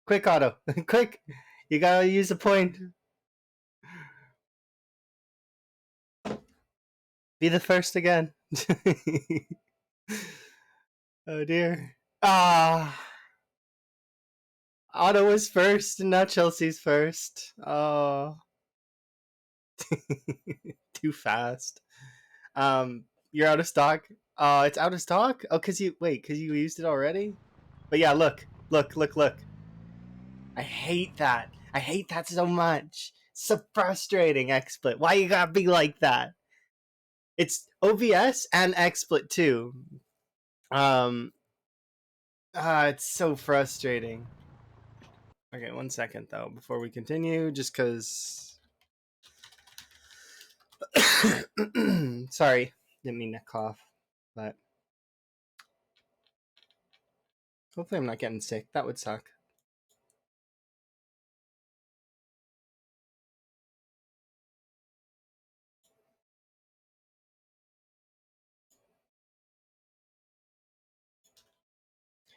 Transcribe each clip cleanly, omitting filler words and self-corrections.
Quick, Otto. Quick. You gotta use a point. Be the first again. Oh dear. Ah. Otto was first, and now Chelsea's first. Oh. Too fast. You're out of stock. It's out of stock? Oh, cause you used it already? But yeah, look. I hate that. I hate that so much. It's so frustrating, XSplit. Why you gotta be like that? It's OBS and XSplit too. It's so frustrating. Okay, 1 second though before we continue, just because. Sorry, didn't mean to cough, but hopefully I'm not getting sick. That would suck.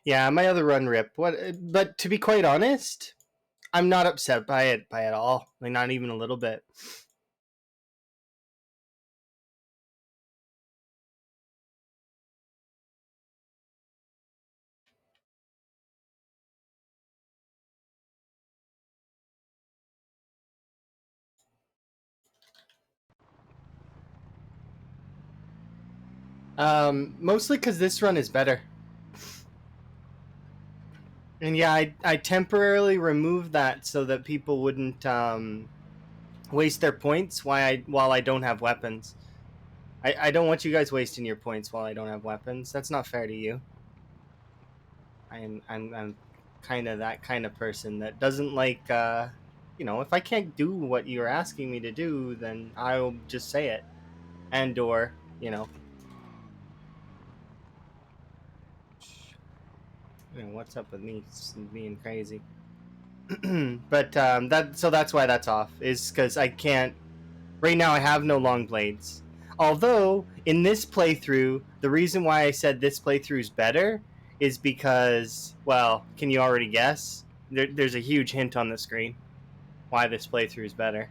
Yeah, my other run ripped. What? But to be quite honest, I'm not upset by it at all. Like not even a little bit. Mostly because this run is better. And yeah, I temporarily removed that so that people wouldn't waste their points while I don't have weapons. I don't want you guys wasting your points while I don't have weapons. That's not fair to you. I'm kind of that kind of person that doesn't like if I can't do what you're asking me to do, then I'll just say it. And or, what's up with me being crazy. But that's why that's off, is because I can't right now. I have no long blades. Although in this playthrough, the reason why I said this playthrough is better is because, well, can you already guess? There's a huge hint on the screen why this playthrough is better.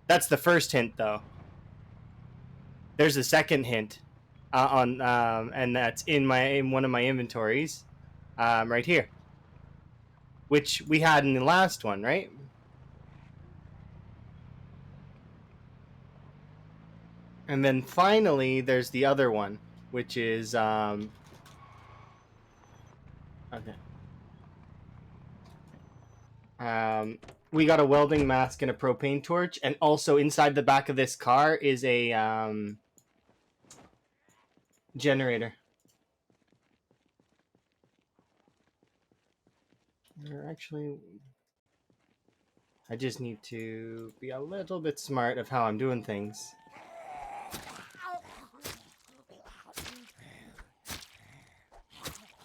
That's the first hint, though. There's a second hint and that's in one of my inventories, right here, which we had in the last one, right? And then finally, there's the other one, which is okay. We got a welding mask and a propane torch, and also inside the back of this car is a generator. Actually, I just need to be a little bit smart of how I'm doing things.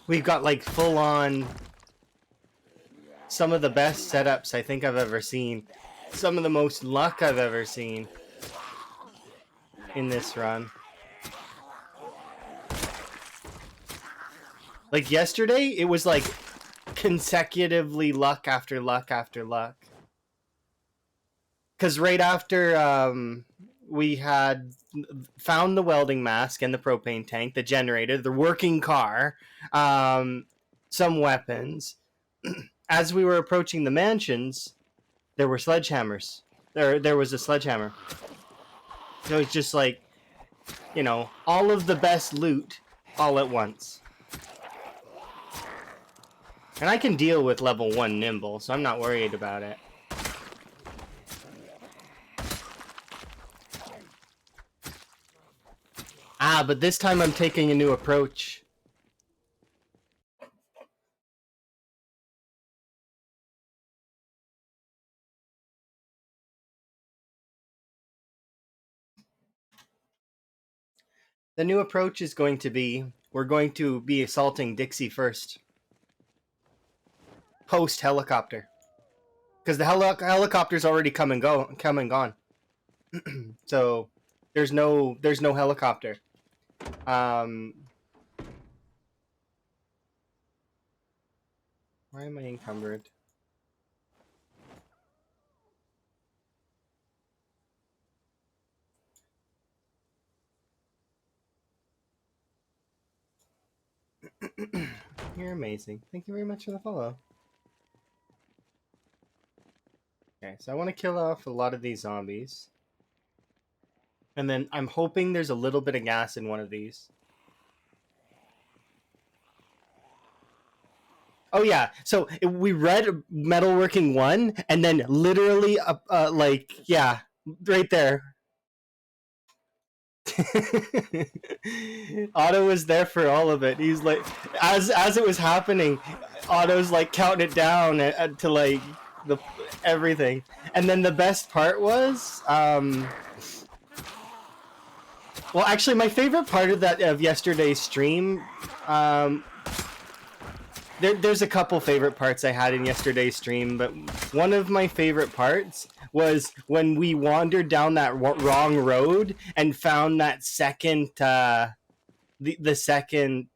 We've got like full on some of the best setups I think I've ever seen. Some of the most luck I've ever seen in this run. Like yesterday, it was like consecutively luck after luck after luck. Because right after we had found the welding mask and the propane tank, the generator, the working car, some weapons. As we were approaching the mansions, there were sledgehammers. There was a sledgehammer. So it's just like, all of the best loot all at once. And I can deal with level 1 nimble, so I'm not worried about it. But this time I'm taking a new approach. The new approach is going to be, we're going to be assaulting Dixie first. Post helicopter. Because the helicopter's already come and gone. So there's no helicopter. Why am I encumbered? You're amazing. Thank you very much for the follow. Okay, so I want to kill off a lot of these zombies. And then I'm hoping there's a little bit of gas in one of these. Oh yeah, so we read Metalworking 1, and then literally, like, yeah, right there. Otto was there for all of it. He's like, as it was happening, Otto's like counting it down to like the everything. And then the best part was, well, actually, my favorite part of yesterday's stream, there's a couple favorite parts I had in yesterday's stream, but one of my favorite parts was when we wandered down that wrong road and found that second, the second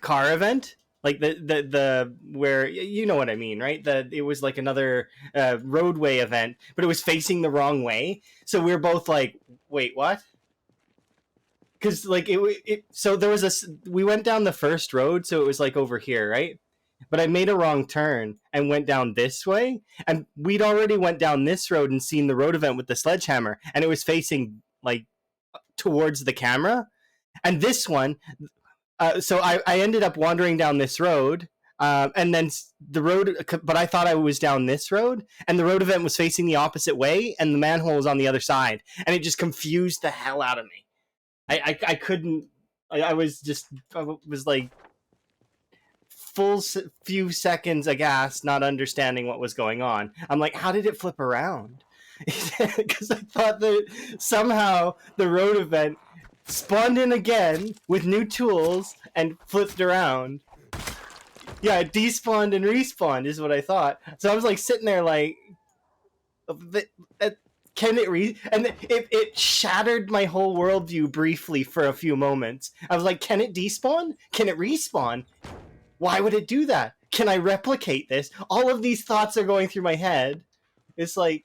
car event, like the where, you know what I mean, right? It was like another roadway event, but it was facing the wrong way. So we were both like, "Wait, what?" Because like so there was we went down the first road, so it was like over here, right? But I made a wrong turn and went down this way, and we'd already went down this road and seen the road event with the sledgehammer, and it was facing like towards the camera. And this one, so I ended up wandering down this road, and then the road, but I thought I was down this road, and the road event was facing the opposite way, and the manhole was on the other side, and it just confused the hell out of me. I couldn't. I was just, I was like full few seconds aghast, not understanding what was going on. I'm like, how did it flip around? Because I thought that somehow the road event spawned in again with new tools and flipped around. Yeah, it despawned and respawned is what I thought. So I was like sitting there like, can it and it shattered my whole worldview briefly for a few moments. I was like, can it despawn? Can it respawn? Why would it do that? Can I replicate this? All of these thoughts are going through my head. It's like,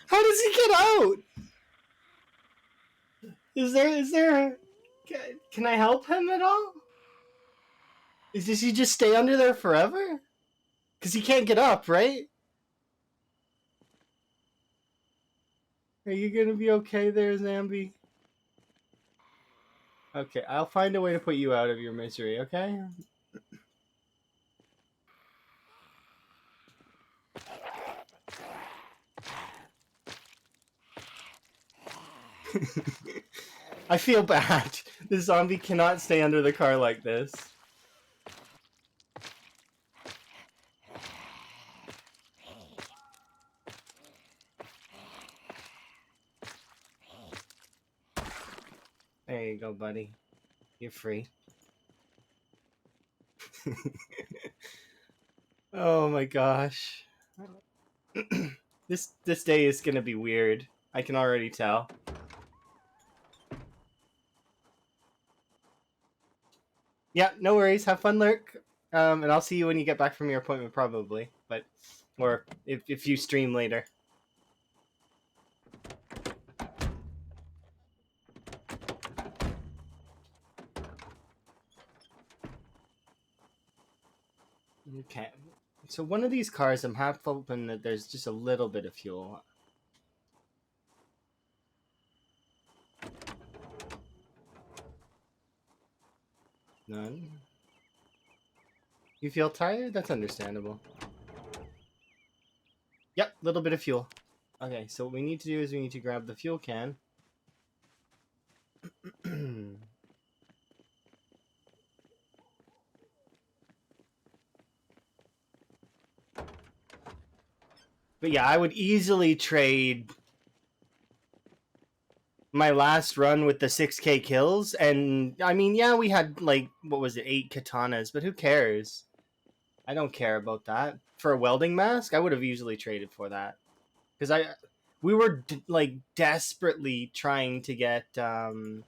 how does he get out? Is there can I help him at all? Does he just stay under there forever? Because he can't get up, right? Are you gonna be okay there, Zambi? Okay, I'll find a way to put you out of your misery, okay? I feel bad. The zombie cannot stay under the car like this. There you go, buddy. You're free. Oh my gosh. This day is gonna be weird. I can already tell. Yeah, no worries. Have fun, Lurk. And I'll see you when you get back from your appointment, probably. But, or if you stream later. Okay. So one of these cars, I'm half hoping that there's just a little bit of fuel. None. You feel tired? That's understandable. Yep, little bit of fuel. Okay, so what we need to do is we need to grab the fuel can. But yeah, I would easily trade my last run with the 6K kills, and I mean, yeah, we had like what was it, 8 katanas, but who cares? I don't care about that. For a welding mask, I would have easily traded for that because we were like desperately trying to get the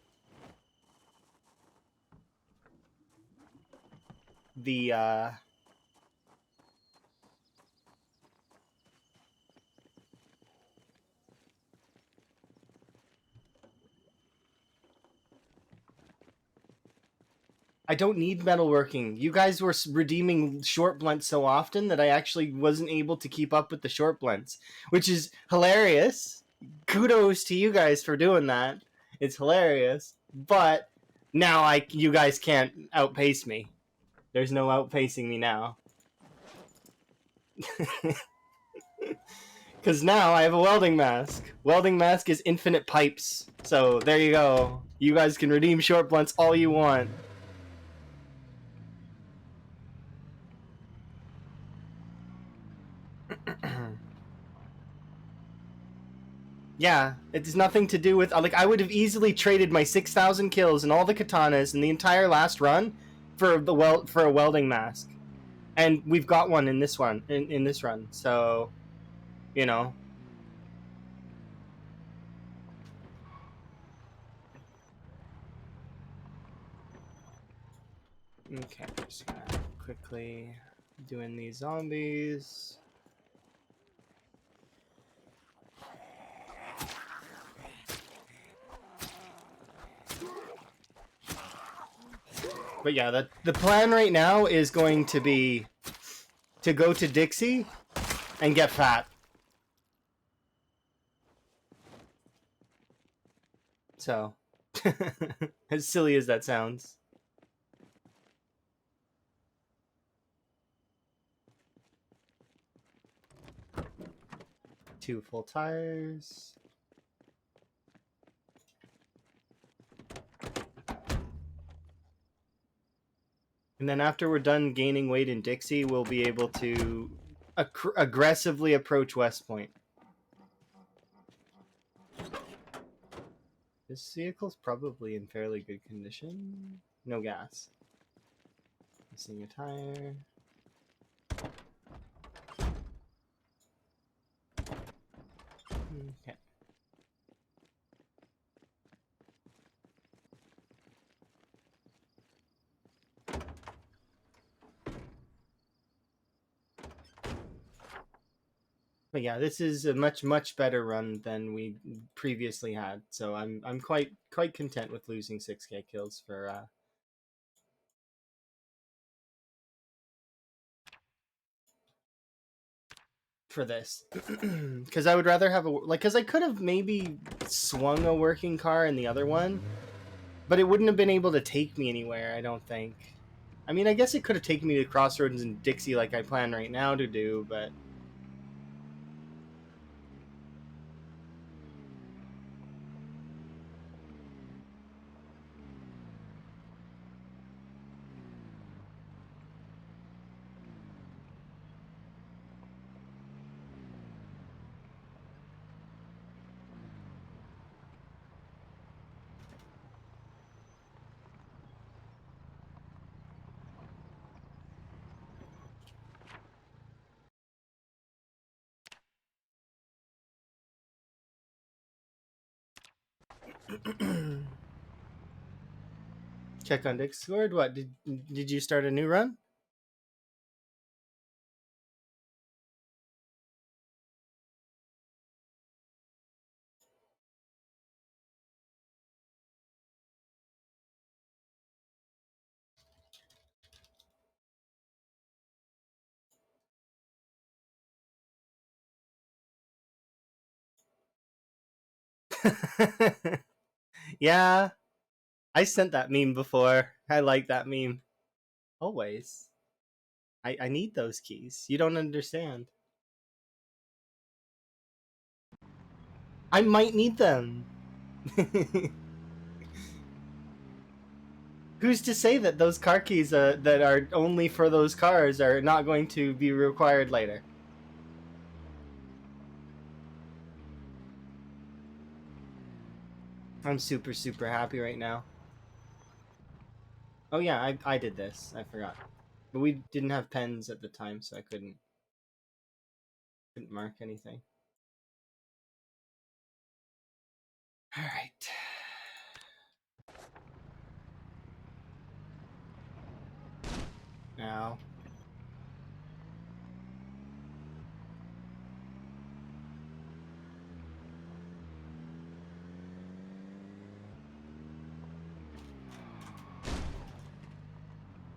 I don't need metalworking. You guys were redeeming short blunts so often that I actually wasn't able to keep up with the short blunts, which is hilarious. Kudos to you guys for doing that. It's hilarious. But now you guys can't outpace me. There's no outpacing me now. Because now I have a welding mask. Welding mask is infinite pipes. So there you go. You guys can redeem short blunts all you want. Yeah, it's nothing to do with like I would have easily traded my 6,000 kills and all the katanas and the entire last run for a welding mask, and we've got one in this one in this run. So, you know. Okay, just gonna quickly doing these zombies. But yeah, the plan right now is going to be to go to Dixie and get fat. So, as silly as that sounds. 2 full tires. And then after we're done gaining weight in Dixie, we'll be able to aggressively approach West Point. This vehicle's probably in fairly good condition. No gas. Missing a tire. Okay. But yeah, this is a much better run than we previously had. So I'm quite content with losing 6K kills for this. Because I would rather have because I could have maybe swung a working car in the other one, but it wouldn't have been able to take me anywhere, I don't think. I mean, I guess it could have taken me to Crossroads and Dixie like I plan right now to do, but check on Discord. What did you start a new run? Yeah, I sent that meme before. I like that meme. Always. I need those keys. You don't understand. I might need them. Who's to say that those car keys that are only for those cars are not going to be required later? I'm super, super happy right now. Oh yeah, I did this. I forgot. But we didn't have pens at the time, so I couldn't mark anything. Alright. Now.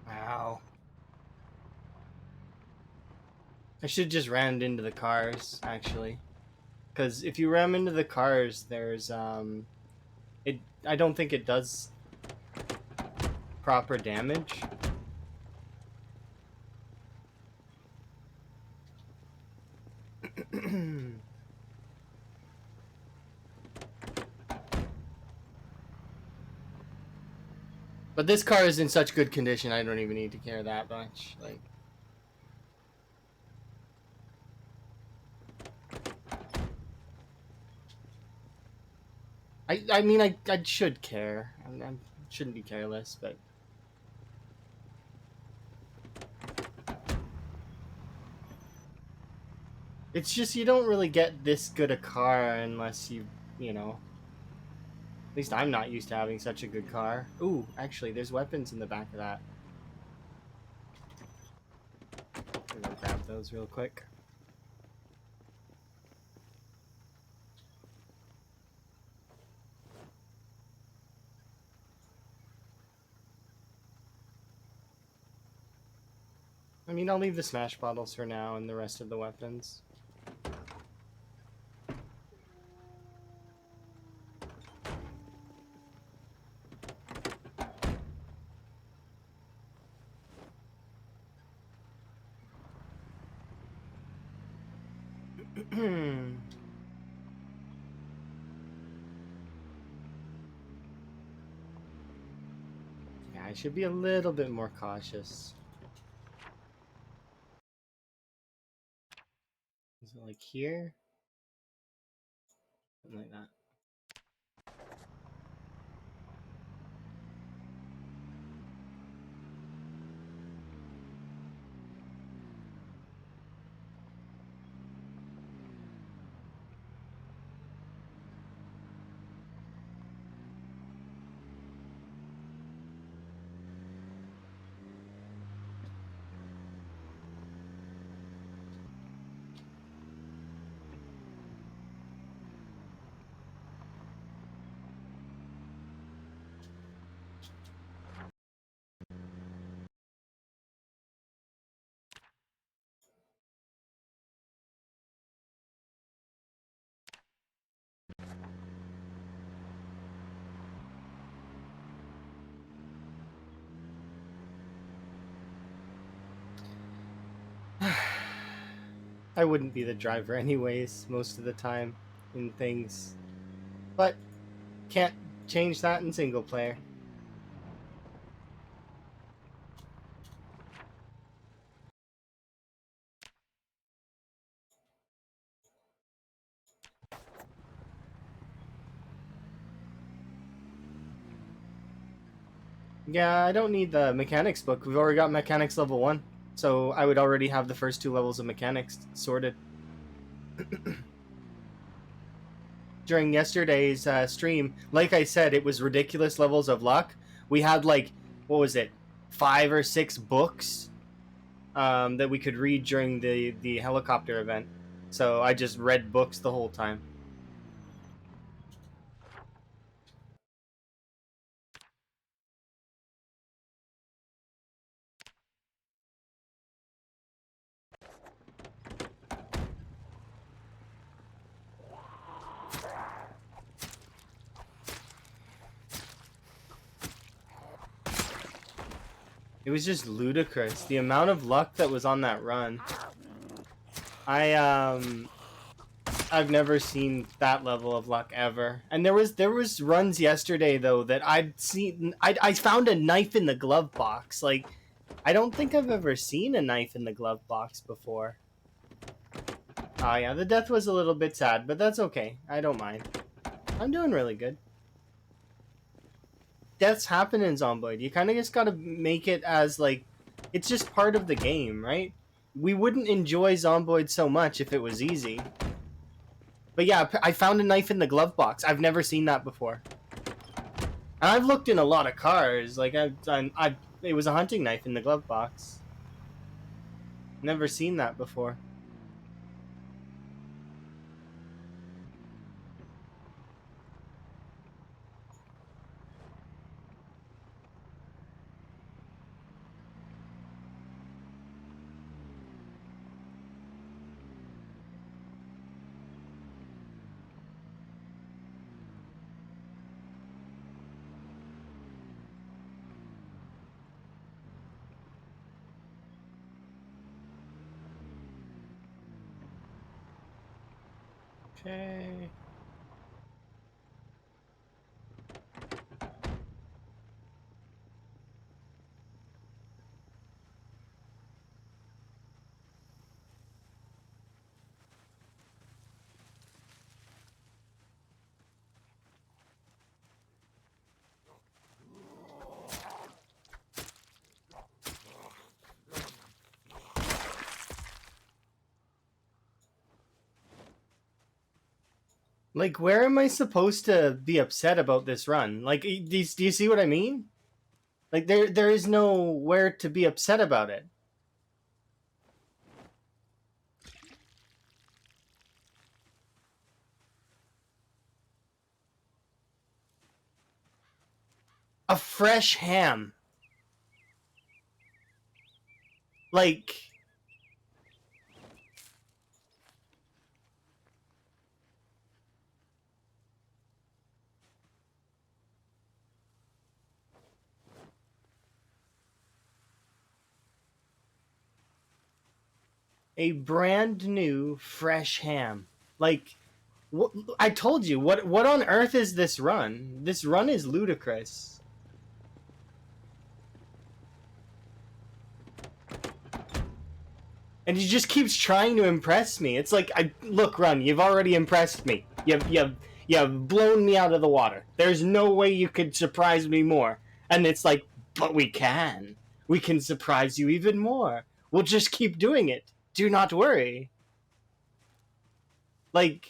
Wow. I should just rammed into the cars, actually. Because if you ram into the cars, there's, I don't think it does proper damage. But this car is in such good condition, I don't even need to care that much. Like, I mean, I should care. I shouldn't be careless, but it's just you don't really get this good a car unless you know. At least I'm not used to having such a good car. Ooh, actually, there's weapons in the back of that. I'm gonna grab those real quick. I mean, I'll leave the smash bottles for now and the rest of the weapons. Yeah, I should be a little bit more cautious. Is it like here? Something like that. I wouldn't be the driver anyways, most of the time in things. But can't change that in single player. Yeah, I don't need the mechanics book. We've already got mechanics level 1. So I would already have the first 2 levels of mechanics sorted. During yesterday's stream, like I said, it was ridiculous levels of luck. We had like, what was it, 5 or 6 books that we could read during the helicopter event. So I just read books the whole time. It was just ludicrous. The amount of luck that was on that run. I've never seen that level of luck ever. And there was runs yesterday though that I'd seen. I found a knife in the glove box. Like, I don't think I've ever seen a knife in the glove box before. Oh yeah, the death was a little bit sad, but that's okay. I don't mind. I'm doing really good. deaths happen in Zomboid. You kind of just gotta make it as like it's just part of the game, right? We wouldn't enjoy Zomboid so much if it was easy. But yeah, I found a knife in the glove box. I've never seen that before. And I've looked in a lot of cars. Like it was a hunting knife in the glove box. Never seen that before. Okay. Like, where am I supposed to be upset about this run? Like, do you see what I mean? Like, there is nowhere to be upset about it. A fresh ham. Like, a brand new fresh ham. Like, I told you, what on earth is this run? This run is ludicrous. And he just keeps trying to impress me. It's like, look, run, you've already impressed me. You've blown me out of the water. There's no way you could surprise me more. And it's like, but we can. We can surprise you even more. We'll just keep doing it. Do not worry. Like,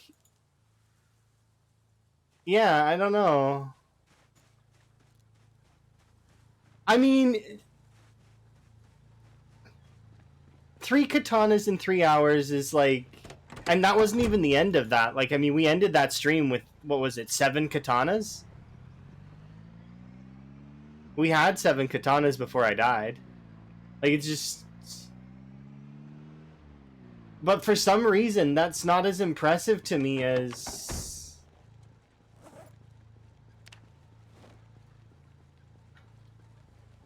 yeah, I don't know. I mean, 3 katanas in 3 hours is like, and that wasn't even the end of that. Like, I mean, we ended that stream with, what was it, 7 katanas? We had 7 katanas before I died. Like, it's just, but for some reason, that's not as impressive to me as,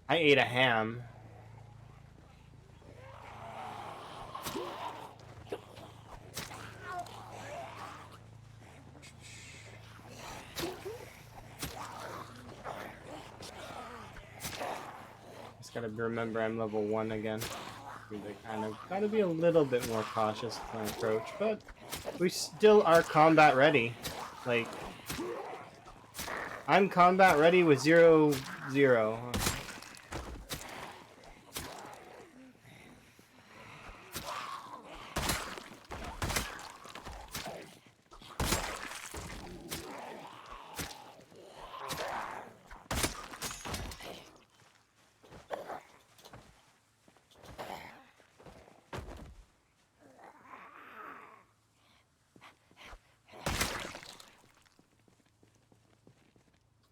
I ate a ham. Just gotta remember I'm level 1 again. Kind of gotta be a little bit more cautious with my approach, but we still are combat ready. Like, I'm combat ready with 0-0.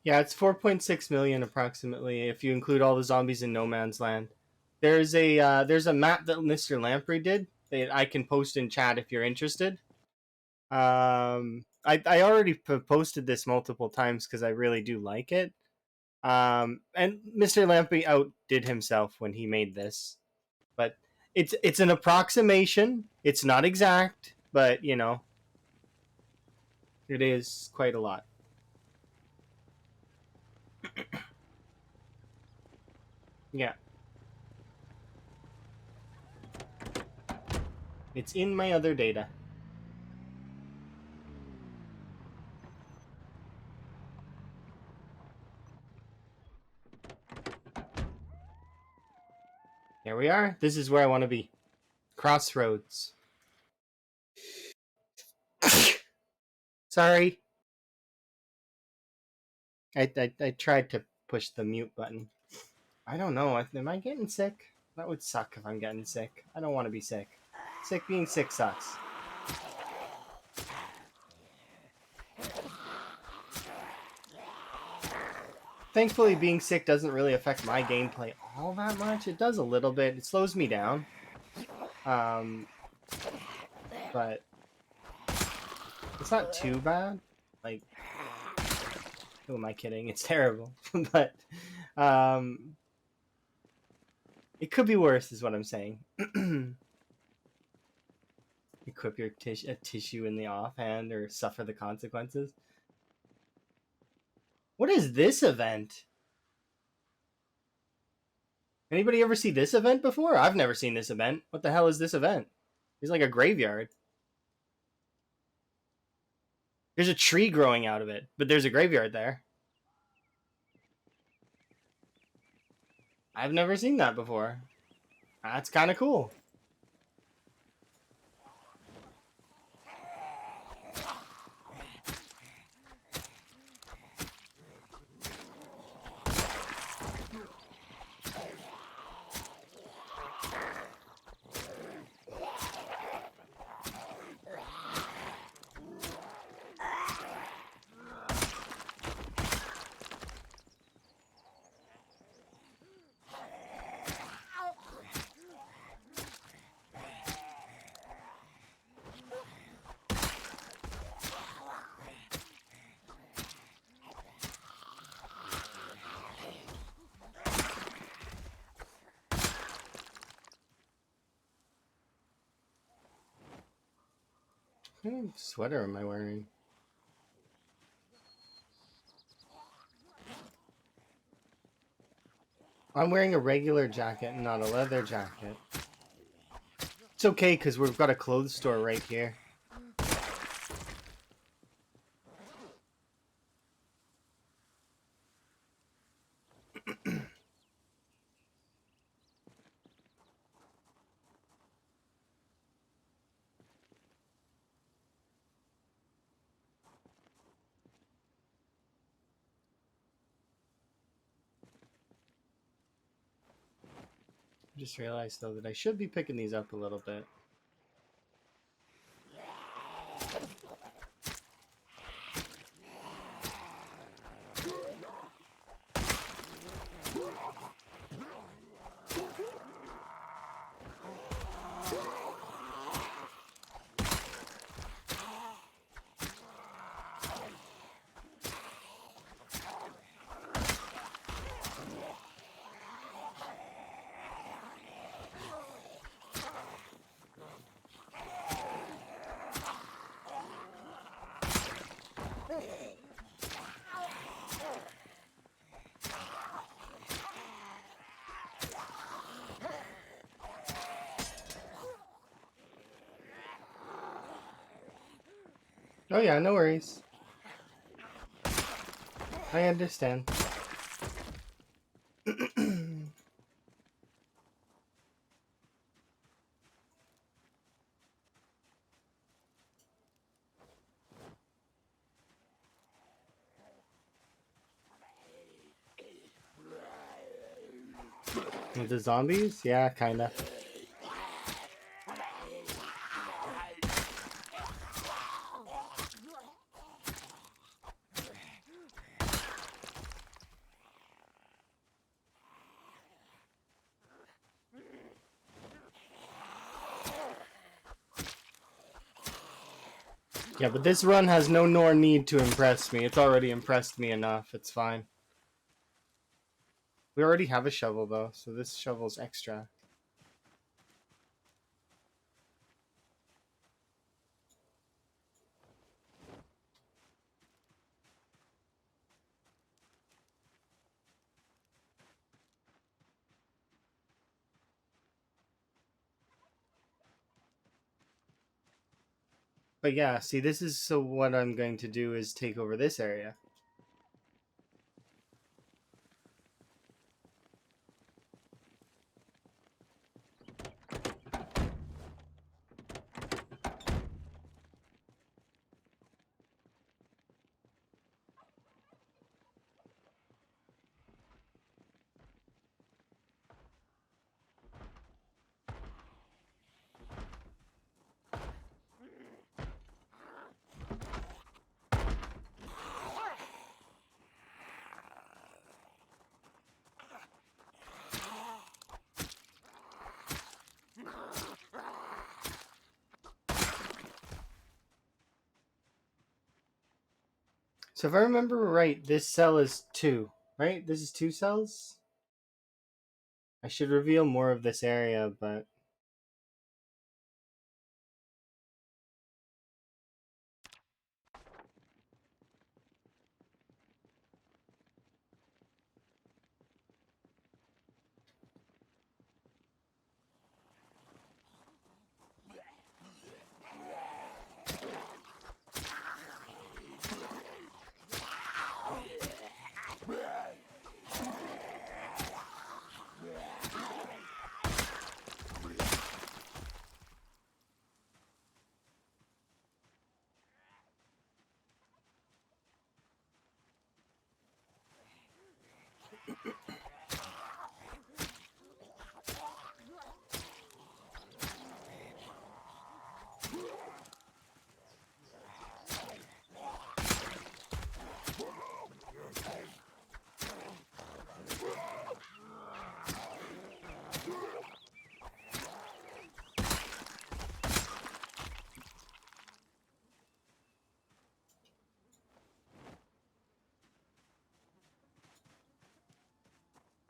Yeah, it's 4.6 million approximately if you include all the zombies in No Man's Land. There's a map that Mr. Lamprey did that I can post in chat if you're interested. I already posted this multiple times because I really do like it. And Mr. Lamprey outdid himself when he made this, but it's an approximation. It's not exact, but you know, it is quite a lot. Yeah. It's in my other data. Here we are. This is where I want to be. Crossroads. Sorry. I tried to push the mute button. I don't know. Am I getting sick? That would suck if I'm getting sick. I don't want to be sick. Being sick sucks. Thankfully, being sick doesn't really affect my gameplay all that much. It does a little bit. It slows me down. But it's not too bad. Like, who am I kidding? It's terrible. But it could be worse, is what I'm saying. Equip your tissue in the offhand or suffer the consequences. What is this event? Anybody ever see this event before? I've never seen this event. What the hell is this event? It's like a graveyard. There's a tree growing out of it, but there's a graveyard there. I've never seen that before. That's kind of cool. What kind of sweater am I wearing? I'm wearing a regular jacket, not a leather jacket. It's okay, because we've got a clothes store right here. I just realized, though, that I should be picking these up a little bit. Oh yeah, no worries. I understand. With the zombies? Yeah, kinda. Yeah, but this run has no nor need to impress me. It's already impressed me enough. It's fine. We already have a shovel, though, so this shovel's extra. But yeah, see, this is so what I'm going to do is take over this area. So if I remember right, this cell is 2, right? This is 2 cells? I should reveal more of this area, but...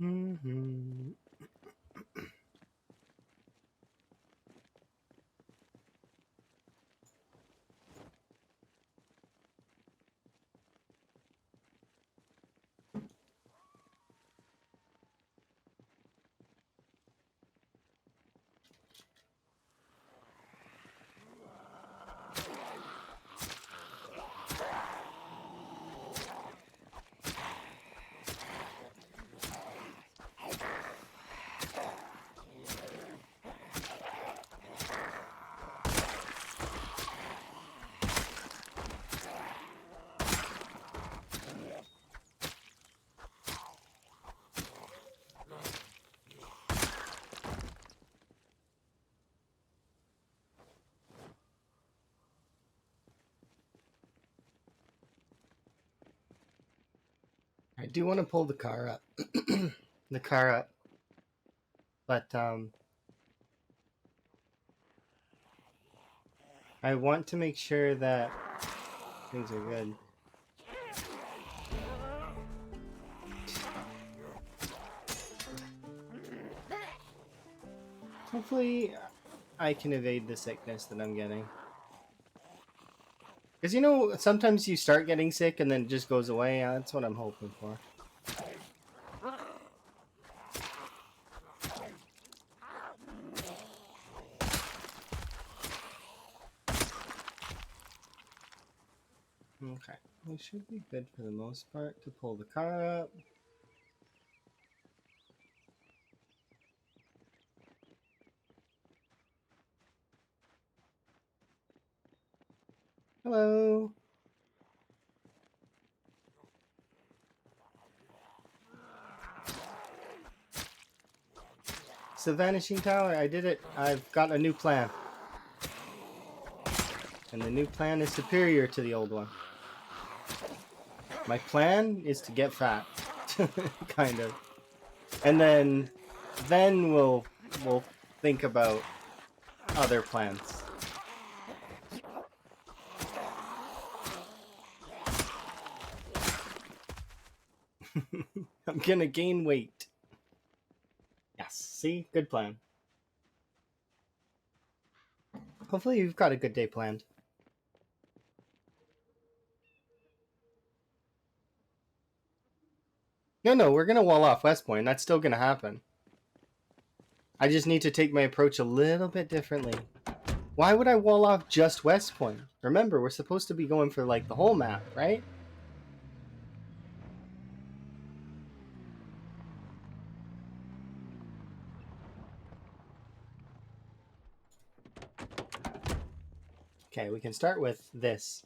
Mm-hmm. I do want to pull the car up. The car up. But, I want to make sure that things are good. Hopefully, I can evade the sickness that I'm getting. Because, you know, sometimes you start getting sick and then it just goes away. That's what I'm hoping for. Okay. We should be good for the most part to pull the car up. Hello. It's the Vanishing Tower. I did it. I've got a new plan. And the new plan is superior to the old one. My plan is to get fat. Kind of. And then we'll think about other plans. I'm gonna gain weight. Yes, see? Good plan. Hopefully you've got a good day planned. No, we're gonna wall off West Point. That's still gonna happen. I just need to take my approach a little bit differently. Why would I wall off just West Point? Remember, we're supposed to be going for like the whole map, right? Okay, we can start with this.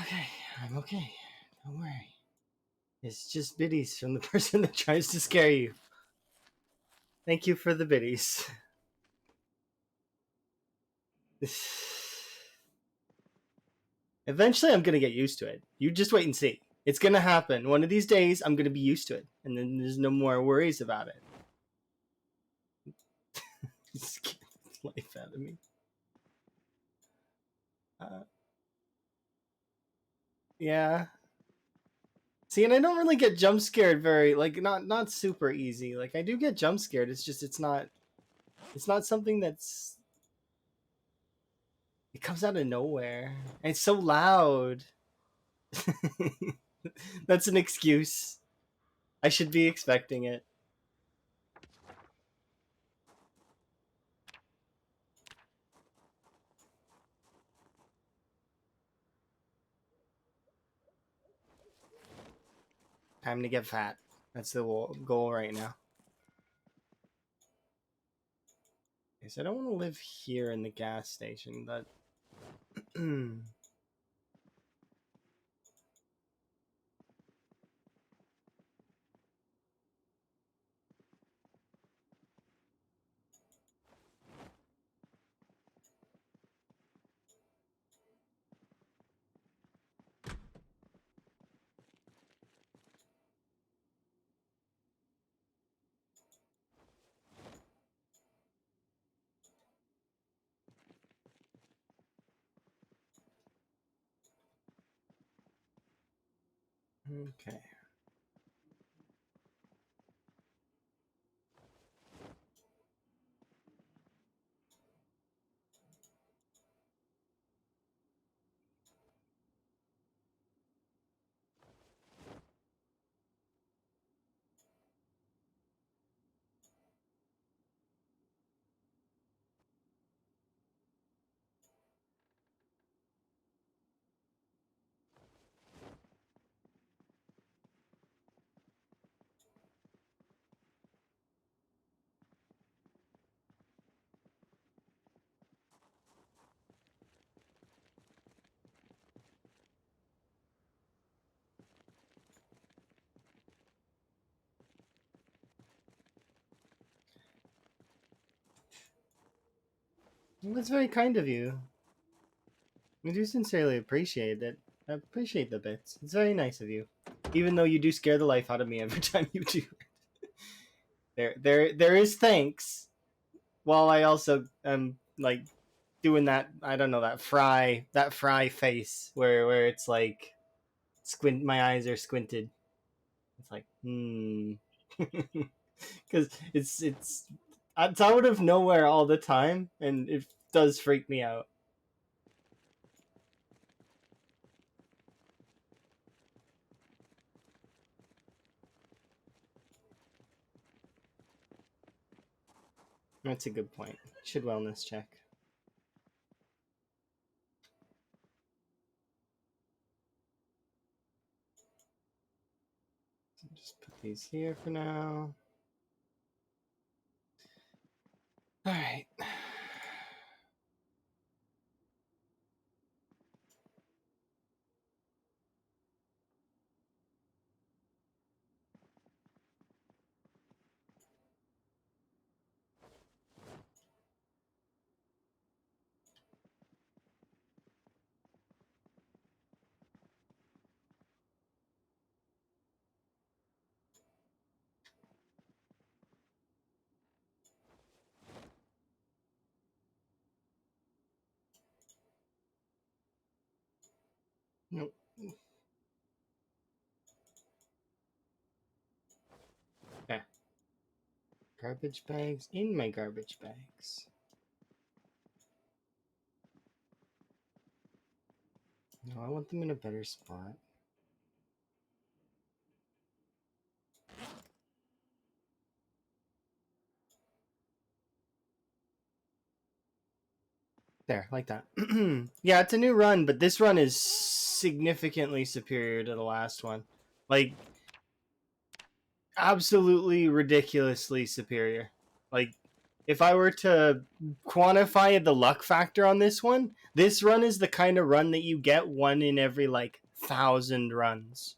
okay. I'm okay. Don't worry. It's just biddies from the person that tries to scare you. Thank you for the biddies. Eventually, I'm gonna get used to it. You just wait and see. It's gonna happen. One of these days, I'm gonna be used to it, and then there's no more worries about it. Scare the life out of me. Yeah. See, and I don't really get jump scared very not super easy. Like I do get jump scared. It's just it's not something that's it comes out of nowhere. And it's so loud. That's an excuse. I should be expecting it. Time to get fat. That's the goal right now. Okay, so I don't want to live here in the gas station, but okay. Well, that's very kind of you. I do sincerely appreciate it. I appreciate the bits. It's very nice of you. Even though you do scare the life out of me every time you do it. There is thanks. While I also am like doing that, I don't know, that fry face where it's like squint, my eyes are squinted. It's like because it's out of nowhere all the time, and it does freak me out. That's a good point. Should wellness check. Just put these here for now. All right. Nope. Okay. Garbage bags in my garbage bags. No, I want them in a better spot. There, like that. Yeah, it's a new run, but this run is significantly superior to the last one. Like, absolutely ridiculously superior. Like, if I were to quantify the luck factor on this one, this run is the kind of run that you get one in every like 1,000 runs.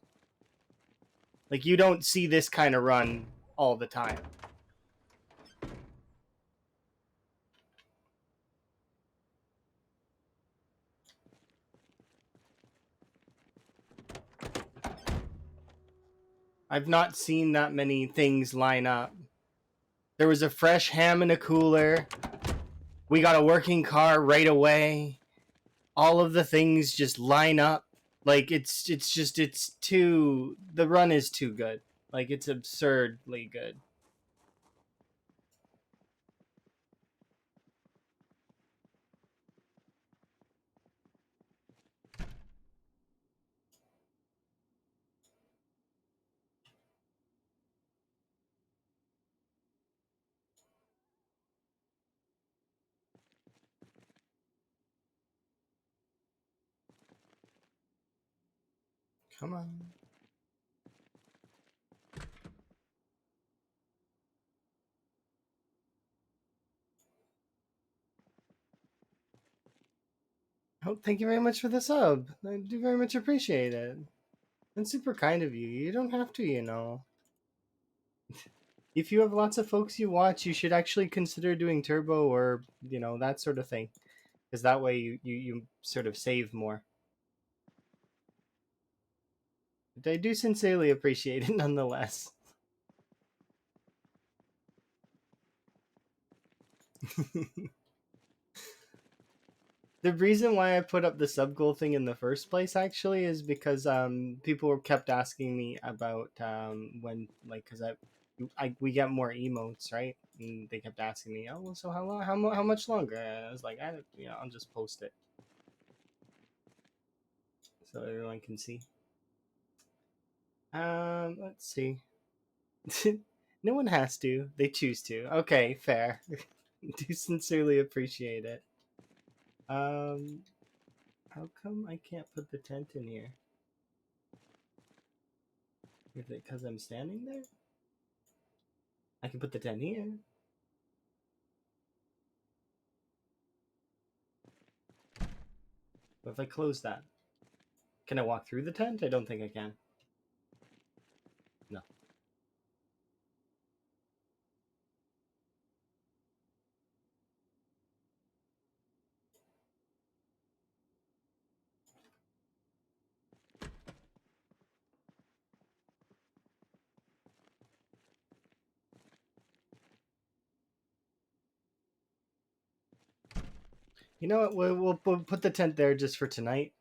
Like you don't see this kind of run all the time. I've not seen that many things line up. There was a fresh ham in a cooler. We got a working car right away. All of the things just line up. Like it's too, the run is too good. Like it's absurdly good. Come on. Oh, thank you very much for the sub. I do very much appreciate it. It's super kind of you. You don't have to, you know. If you have lots of folks you watch, you should actually consider doing turbo or, you know, that sort of thing. Because that way you sort of save more. But I do sincerely appreciate it nonetheless. The reason why I put up the sub goal thing in the first place actually is because people kept asking me about when, like, because we get more emotes, right? And they kept asking me, oh, well, so how much longer? And I was like, I'll just post it so everyone can see. Let's see. No one has to. They choose to. Okay, fair. Do sincerely appreciate it. How come I can't put the tent in here? Is it because I'm standing there? I can put the tent here. But if I close that, can I walk through the tent? I don't think I can. No. You know what? We'll put the tent there just for tonight.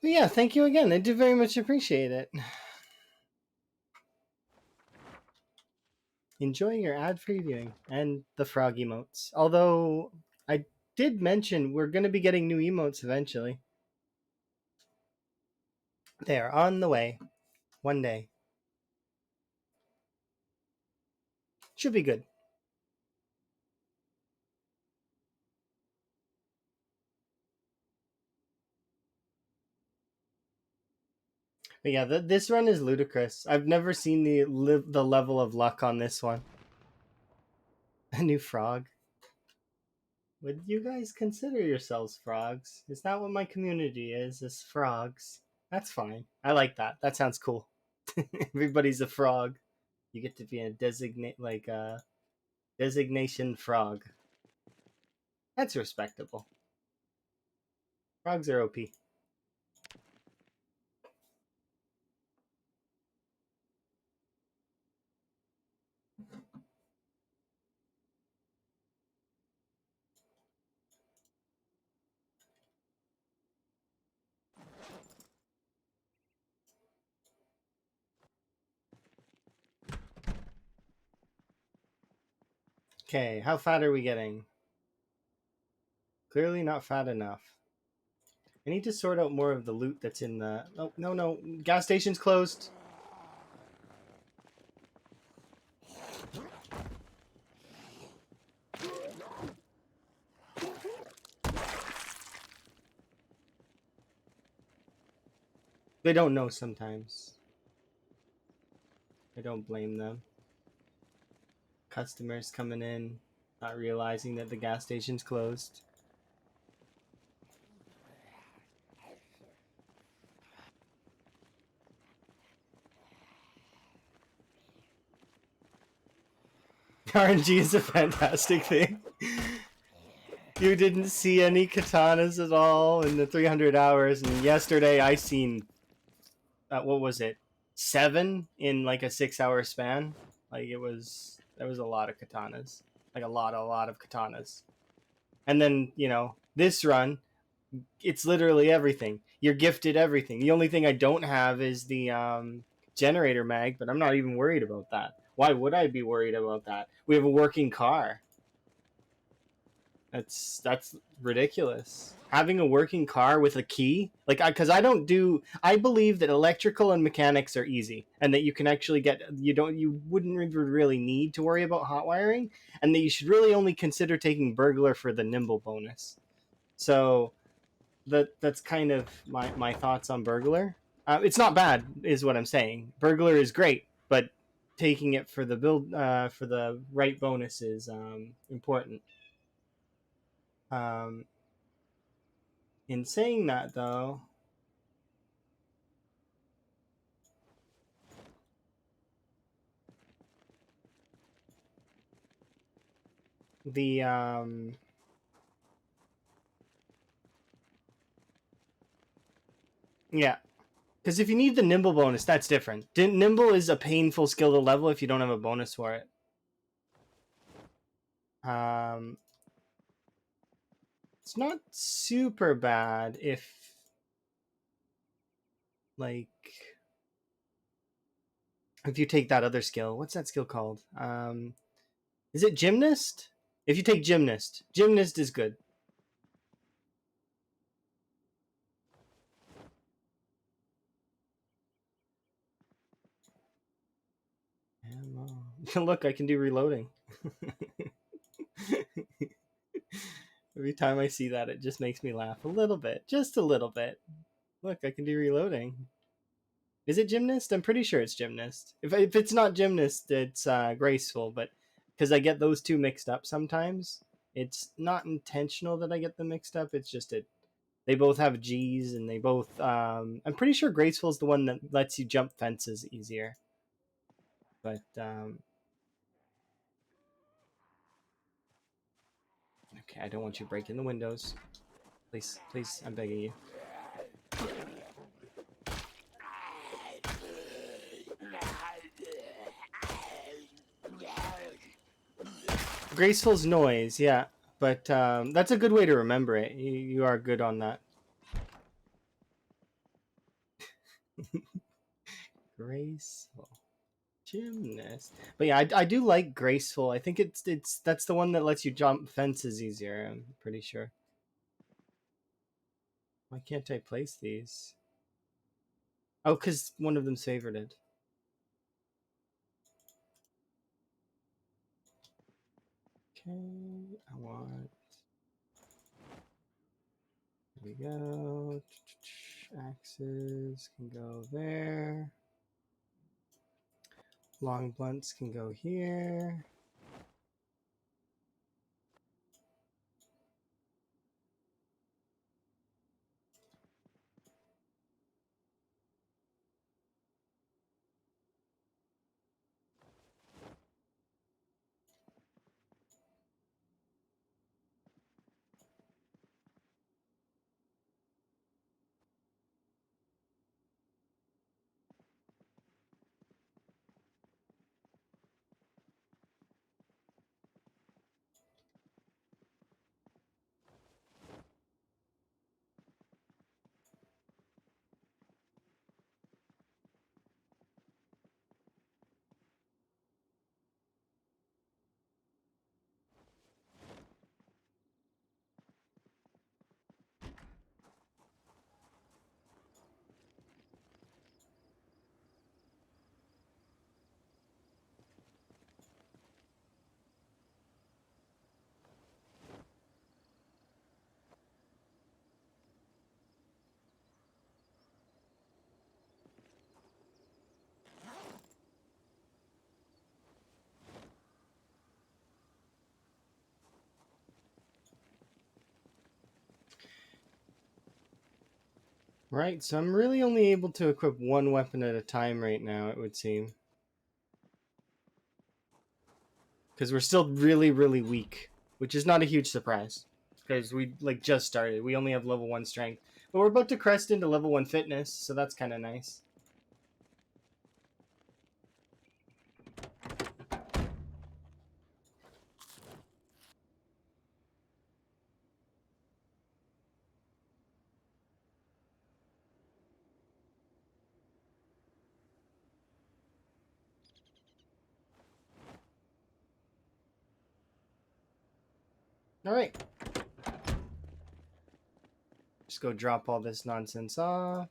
But yeah, thank you again. I do very much appreciate it. Enjoying your ad previewing and the frog emotes. Although I did mention we're going to be getting new emotes eventually. They are on the way. One day. Should be good. But yeah, this run is ludicrous. I've never seen the level of luck on this one. A new frog. Would you guys consider yourselves frogs? Is that what my community is frogs? That's fine. I like that. That sounds cool. Everybody's a frog. You get to be a designation frog. That's respectable. Frogs are OP. Okay, how fat are we getting? Clearly not fat enough. I need to sort out more of the loot that's in the... Oh, no. Gas station's closed. They don't know sometimes. don't blame them. Customers coming in, not realizing that the gas station's closed. RNG is a fantastic thing. You didn't see any katanas at all in the 300 hours, and yesterday I seen what was it, 7 in like a 6-hour span. Like there was a lot of katanas, like a lot of katanas. And then this run, it's literally everything. You're gifted everything. The only thing I don't have is the generator mag, but I'm not even worried about that. Why would I be worried about that? We have a working car. That's ridiculous. Having a working car with a key, like, because I believe that electrical and mechanics are easy, and that you can actually you wouldn't really need to worry about hot wiring, and that you should really only consider taking burglar for the nimble bonus. So that's kind of my thoughts on burglar. It's not bad, is what I'm saying. Burglar is great, but taking it for the build for the right bonus is important. Um, in saying that, though, the yeah, because if you need the nimble bonus, that's different. Nimble is a painful skill to level if you don't have a bonus for it. Um, it's not super bad if, like, if you take that other skill. What's that skill called? Is it gymnast? If you take gymnast is good. Look, I can do reloading. Every time I see that, it just makes me laugh a little bit, just a little bit. Look, I can do reloading. Is it gymnast? I'm pretty sure it's gymnast. If it's not gymnast, it's graceful. But because I get those two mixed up sometimes, it's not intentional that I get them mixed up. It's just it. They both have G's, and they both. I'm pretty sure graceful is the one that lets you jump fences easier. But okay, I don't want you breaking the windows. Please, please, I'm begging you. Graceful's noise, yeah, but that's a good way to remember it. You are good on that. Graceful gymnast, but yeah, I do like graceful. I think it's that's the one that lets you jump fences easier. I'm pretty sure. Why can't I place these? Oh, because one of them's favorited. Okay, I want. There we go. Axes can go there. Long blunts can go here. Right, so I'm really only able to equip one weapon at a time right now, it would seem. Because we're still really, really weak, which is not a huge surprise. Because we like just started. We only have level 1 strength. But we're about to crest into level 1 fitness, so that's kind of nice. Alright. Just go drop all this nonsense off.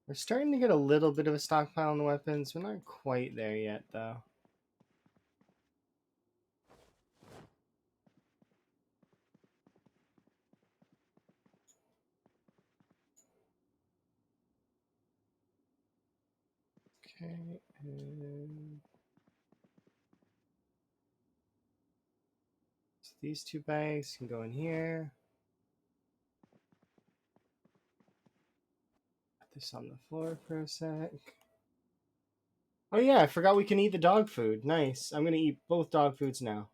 We're starting to get a little bit of a stockpile on the weapons. We're not quite there yet, though. Okay. So these 2 bags can go in here. Put this on the floor for a sec. Oh yeah, I forgot we can eat the dog food. Nice. I'm gonna eat both dog foods now.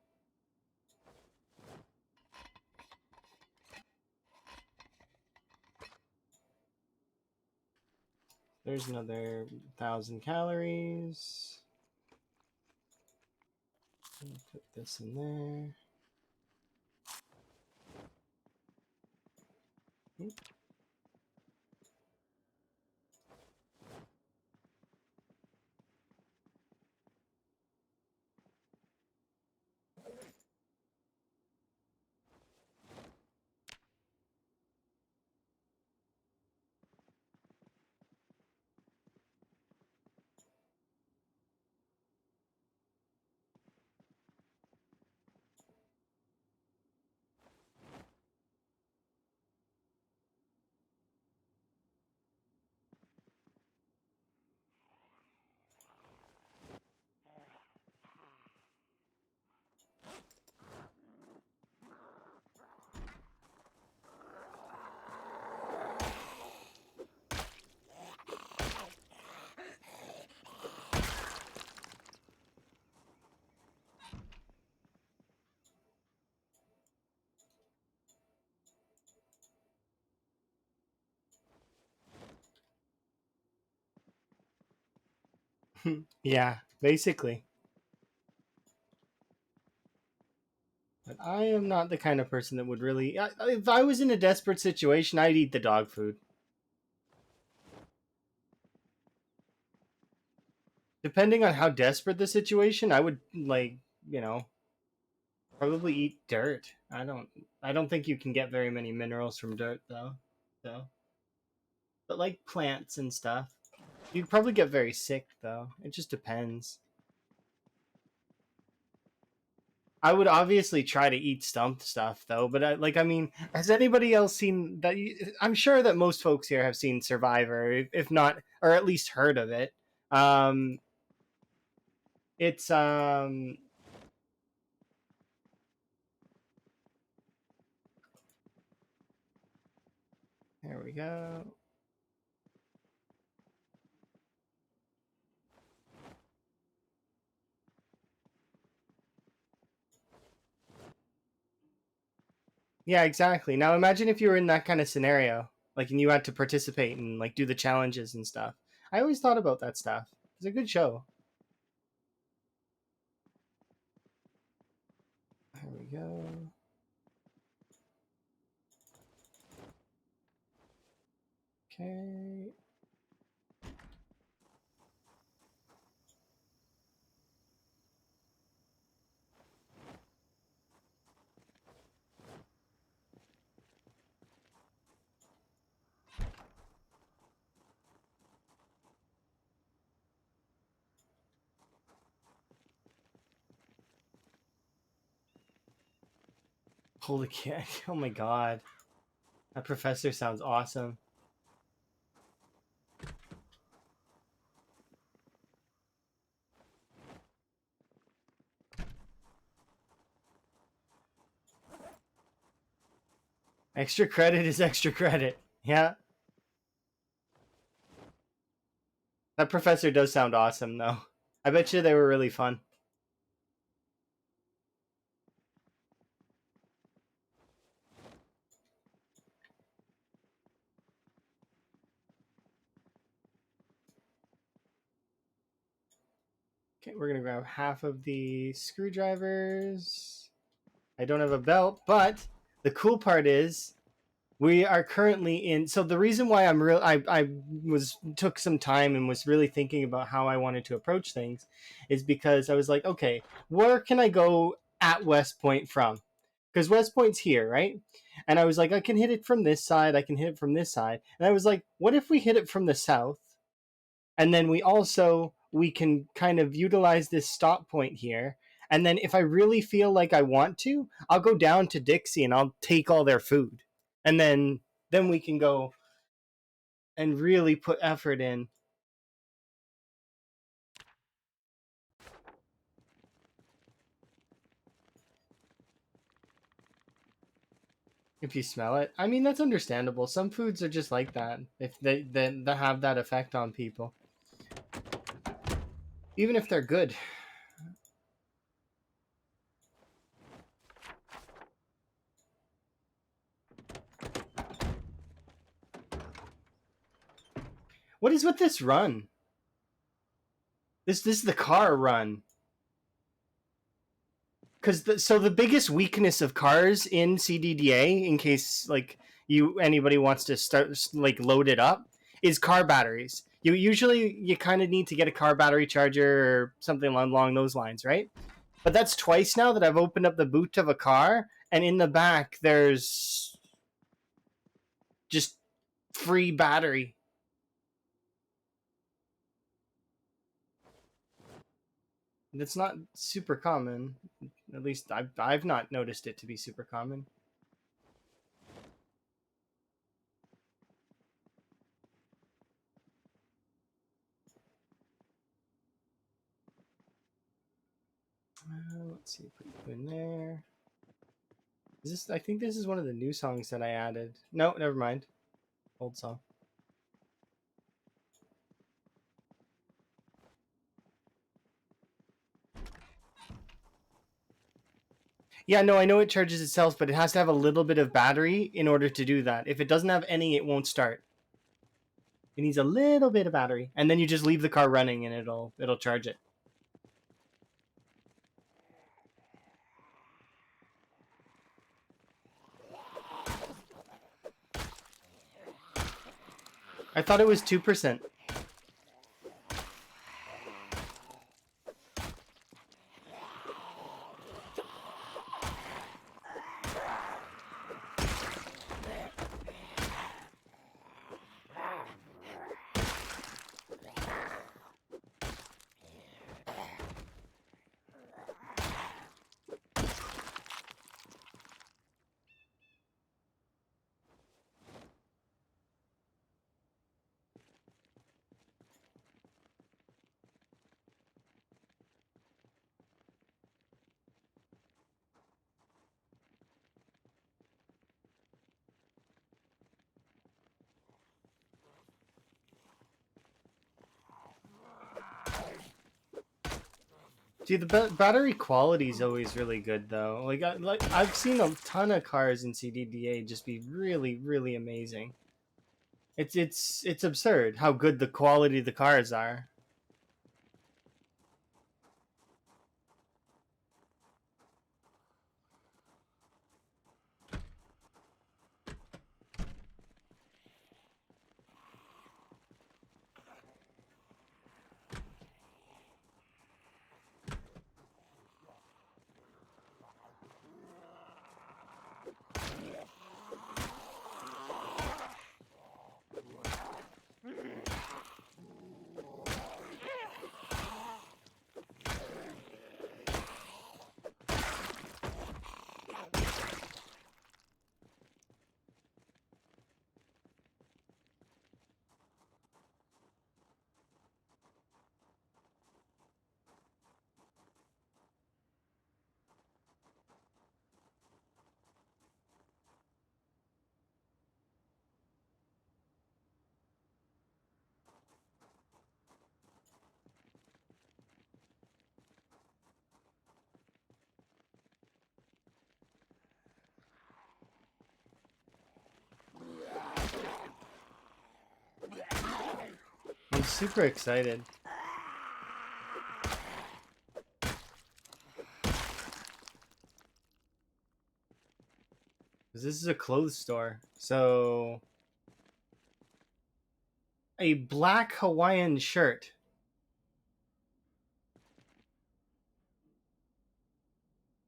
There's another 1,000 calories. Put this in there. Yeah, basically. But I am not the kind of person that would really. If I was in a desperate situation, I'd eat the dog food. Depending on how desperate the situation, I would like, you know, probably eat dirt. I don't think you can get very many minerals from dirt though. So, but like plants and stuff. You'd probably get very sick though. It just depends. I would obviously try to eat stump stuff though, but I mean, has anybody else seen that? I'm sure that most folks here have seen Survivor, if not, or at least heard of it. Um, it's There we go. Yeah, exactly. Now imagine if you were in that kind of scenario, like, and you had to participate and like do the challenges and stuff. I always thought about that stuff. It's a good show. There we go. Okay. Holy cat! Oh my god. That professor sounds awesome. Extra credit is extra credit. Yeah. That professor does sound awesome, though. I bet you they were really fun. Okay, we're gonna grab half of the screwdrivers. I don't have a belt, but the cool part is we are currently in. So the reason why I was took some time and was really thinking about how I wanted to approach things is because I was like, okay, where can I go at West Point from? Because West Point's here, right? And I was like, I can hit it from this side, I can hit it from this side, and I was like, what if we hit it from the south? And then we can kind of utilize this stop point here. And then if I really feel like I want to, I'll go down to Dixie and I'll take all their food. And then we can go and really put effort in. If you smell it, I mean, that's understandable. Some foods are just like that. If they have that effect on people, even if they're good. What is with this run? This is the car run. Because so the biggest weakness of cars in CDDA, in case like anybody wants to start like load it up, is car batteries. You kind of need to get a car battery charger or something along those lines, right? But that's twice now that I've opened up the boot of a car, and in the back there's just free battery. That's not super common. At least I've not noticed it to be super common. Let's see, put you in there. Is this? I think this is one of the new songs that I added. No, never mind. Old song. Yeah, no, I know it charges itself, but it has to have a little bit of battery in order to do that. If it doesn't have any, it won't start. It needs a little bit of battery, and then you just leave the car running, and it'll charge it. I thought it was 2%. See, the battery quality is always really good, though. I've seen a ton of cars in CDDA just be really, really amazing. It's absurd how good the quality of the cars are. super excited. This is a clothes store. So a black Hawaiian shirt.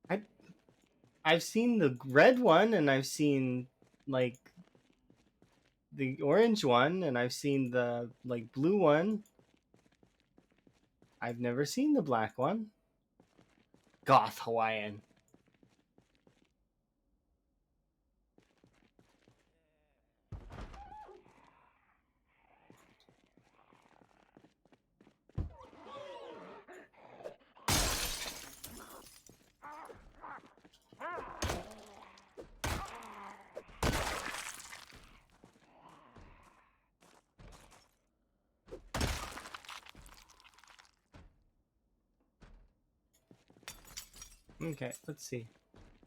I I've seen the red one and I've seen like the orange one and I've seen the like blue one. I've never seen the black one. Goth Hawaiian. Okay, let's see.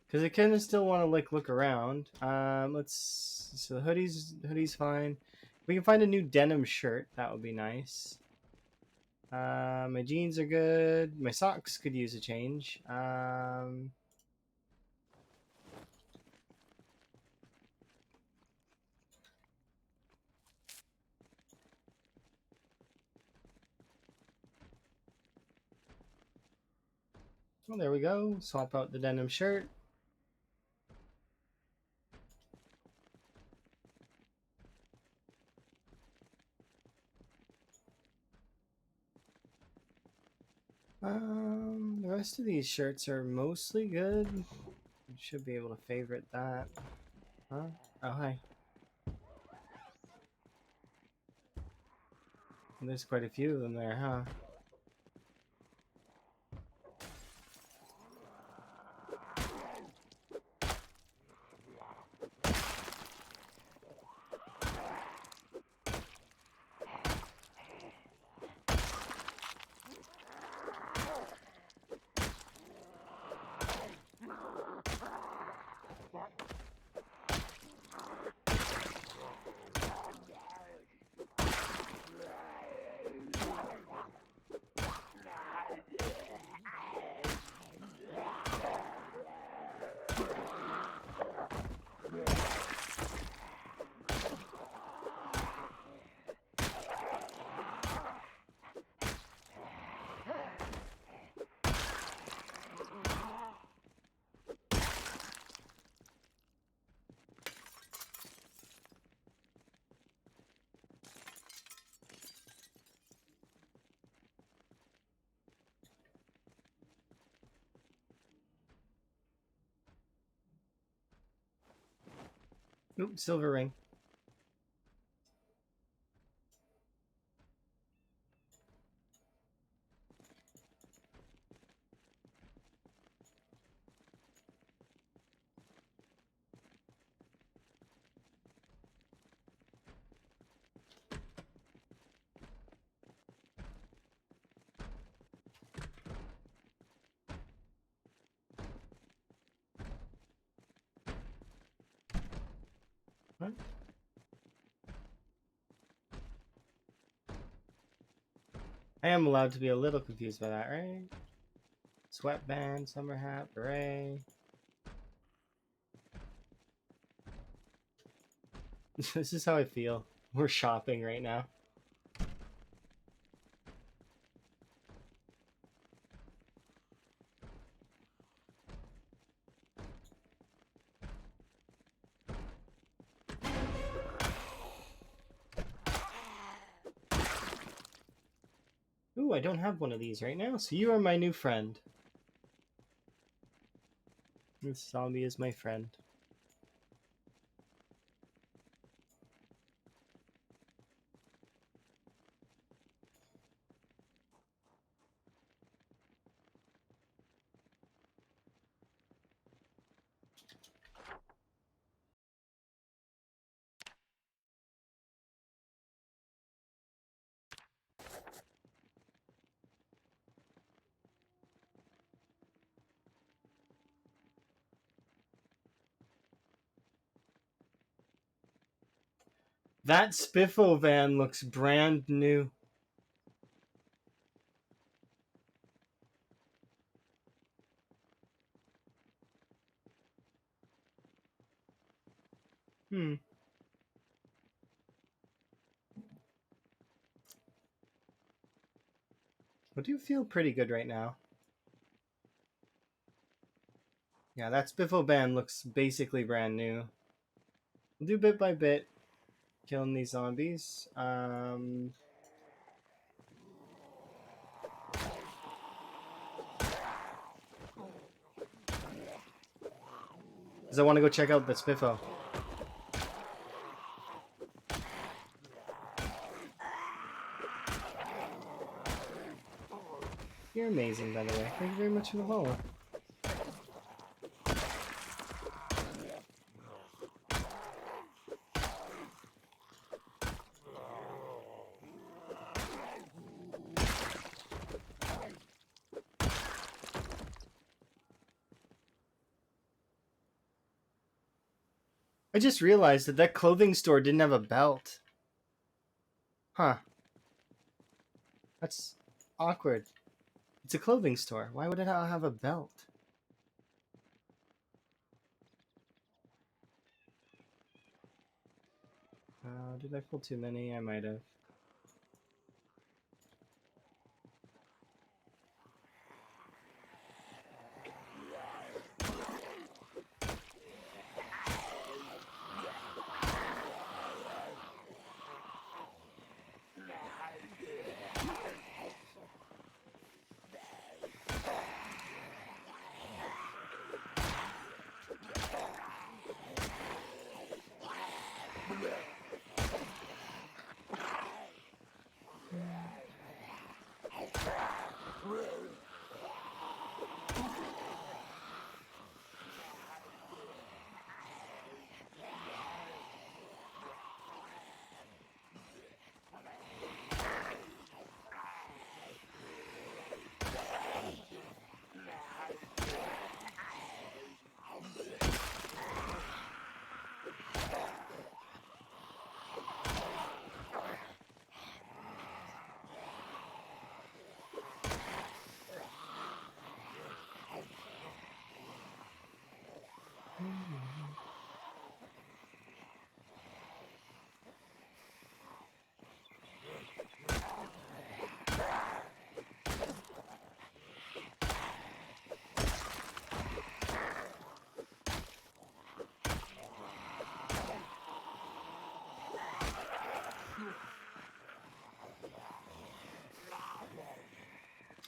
Because I kind of still want to like look around. Let's. So the hoodie's fine. If we can find a new denim shirt, that would be nice. My jeans are good. My socks could use a change. Oh, there we go. Swap out the denim shirt. The rest of these shirts are mostly good. You should be able to favorite that. Huh? Oh, hi. There's quite a few of them there, huh? Oop, silver ring. What? I am allowed to be a little confused by that, right? Sweatband, summer hat, beret. This is how I feel. We're shopping right now. Ooh, I don't have one of these right now, so you are my new friend. This zombie is my friend. That Spiffo van looks brand new. Hmm. I do feel pretty good right now. Yeah, that Spiffo band looks basically brand new. We'll do bit by bit, killing these zombies. Because I want to go check out the Spiffo. You're amazing, by the way. Thank you very much for the follow. I just realized that that clothing store didn't have a belt. Huh. That's awkward. It's a clothing store. Why would it not have a belt? Did I pull too many? I might have.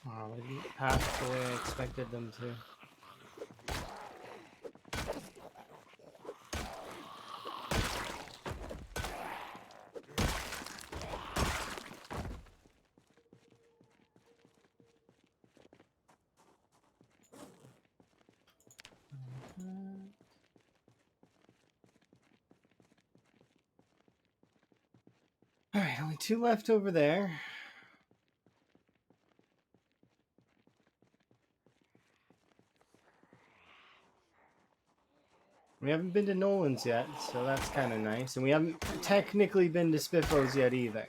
Oh, they didn't pass the way I expected them to. Alright, only 2 left over there. We haven't been to Nolan's yet, so that's kind of nice. And we haven't technically been to Spiffo's yet either.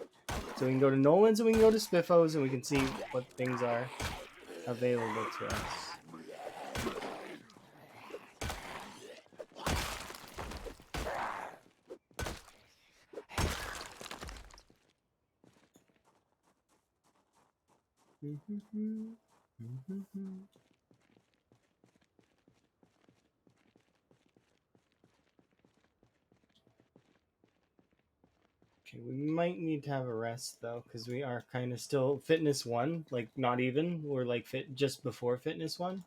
So we can go to Nolan's and we can go to Spiffo's and we can see what things are available to us. Okay, we might need to have a rest though, because we are kind of still fitness 1, like not even. We're like fit just before fitness 1.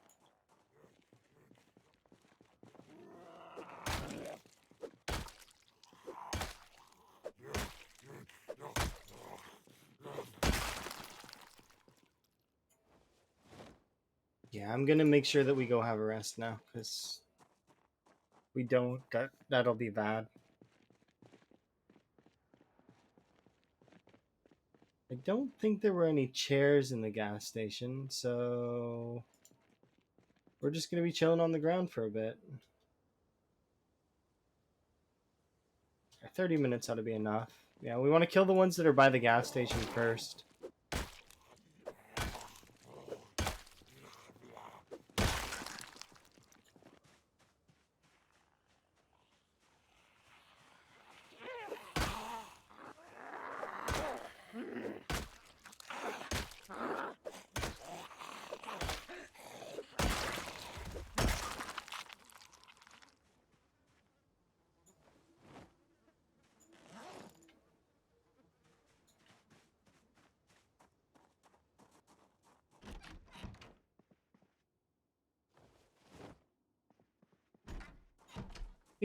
Yeah, I'm gonna make sure that we go have a rest now, because we don't, that'll be bad. I don't think there were any chairs in the gas station, so we're just gonna be chilling on the ground for a bit. 30 minutes ought to be enough. Yeah, we want to kill the ones that are by the gas station first.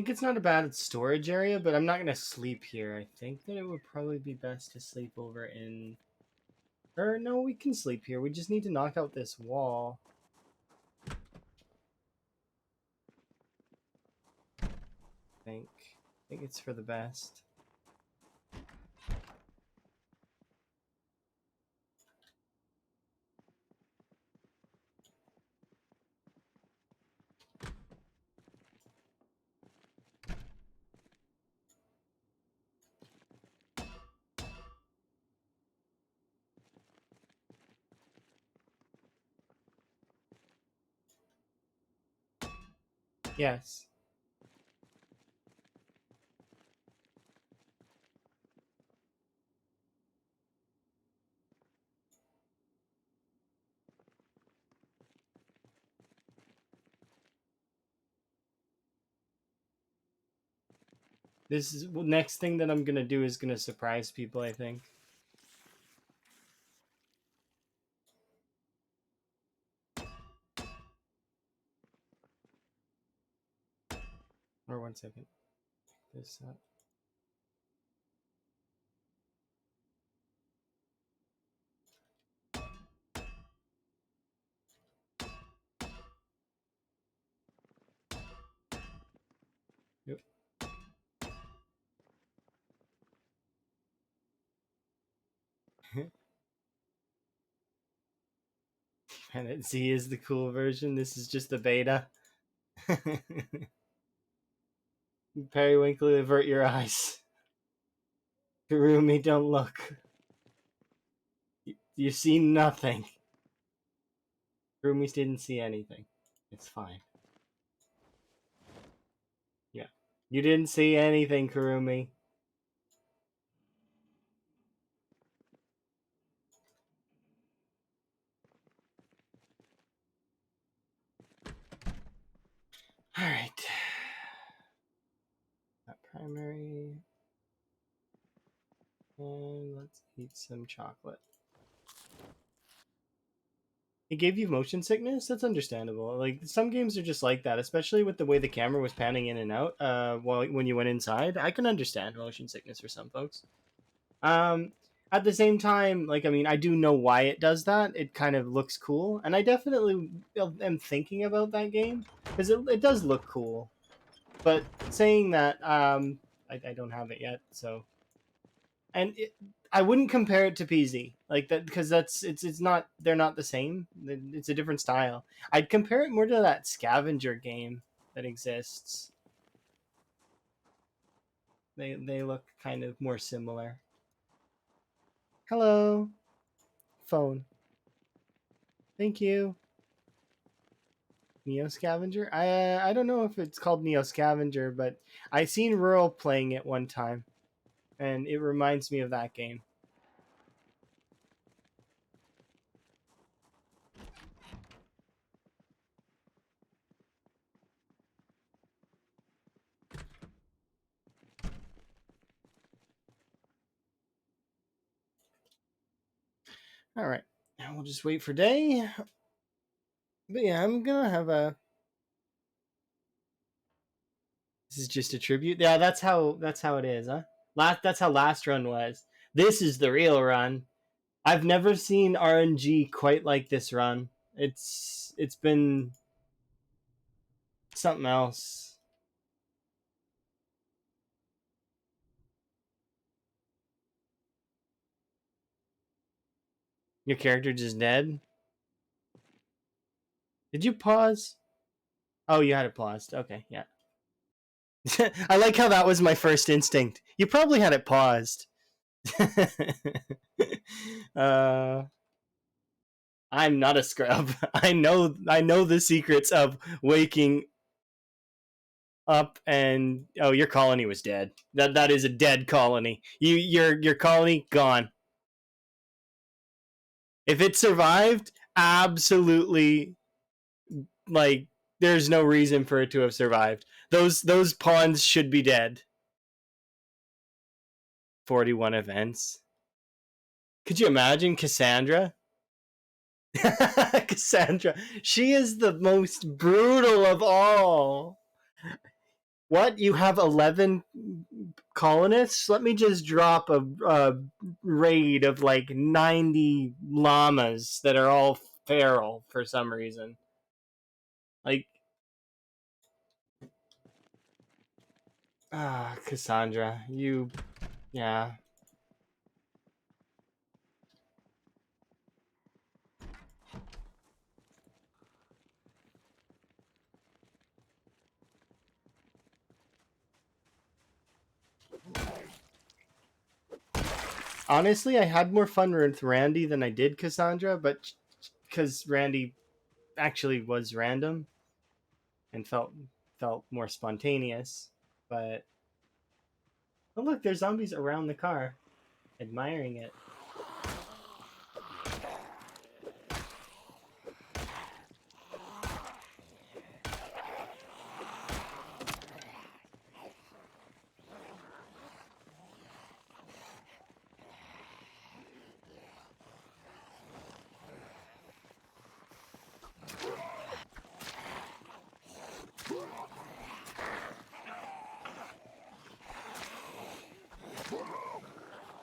think it's not a bad storage area, but I'm not gonna sleep here. I think that it would probably be best to sleep over in. Or no, we can sleep here. We just need to knock out this wall. I think it's for the best. Yes. This is next thing that I'm gonna do is gonna surprise people, I think. Or 1 second. This up. Yep. Planet Z is the cool version. This is just the beta. Periwinkle, avert your eyes. Kurumi, don't look. You see nothing. Kurumi didn't see anything. It's fine. Yeah. You didn't see anything, Kurumi. Alright. That primary. And let's eat some chocolate. It gave you motion sickness? That's understandable. Like, some games are just like that, especially with the way the camera was panning in and out while when you went inside. I can understand motion sickness for some folks. Um, at the same time, like, I mean, I do know why it does that. It kind of looks cool, and I definitely am thinking about that game because it does look cool. But saying that, I don't have it yet, so and I wouldn't compare it to PZ like that because it's not they're not the same. It's a different style. I'd compare it more to that scavenger game that exists. They look kind of more similar. Hello, phone. Thank you. Neo Scavenger. I don't know if it's called Neo Scavenger, but I seen Rural playing it one time, and it reminds me of that game. All right, now we'll just wait for day. But yeah, I'm gonna have a. This is just a tribute. Yeah, that's how it is, huh? That's how last run was. This is the real run. I've never seen RNG quite like this run. It's been something else. Your character just dead. Did you pause? Oh, you had it paused. Okay, yeah. I like how that was my first instinct. You probably had it paused. uh, I'm not a scrub. I know the secrets of waking up and oh, your colony was dead. That is a dead colony. Your colony gone. If it survived, absolutely like there's no reason for it to have survived. Those pawns should be dead. 41 events. Could you imagine Cassandra? Cassandra, she is the most brutal of all. What? You have 11 colonists? Let me just drop a raid of like 90 llamas that are all feral for some reason. Like, Cassandra, you. Yeah. Honestly, I had more fun with Randy than I did Cassandra, but because Randy actually was random and felt more spontaneous. But oh look, there's zombies around the car, admiring it.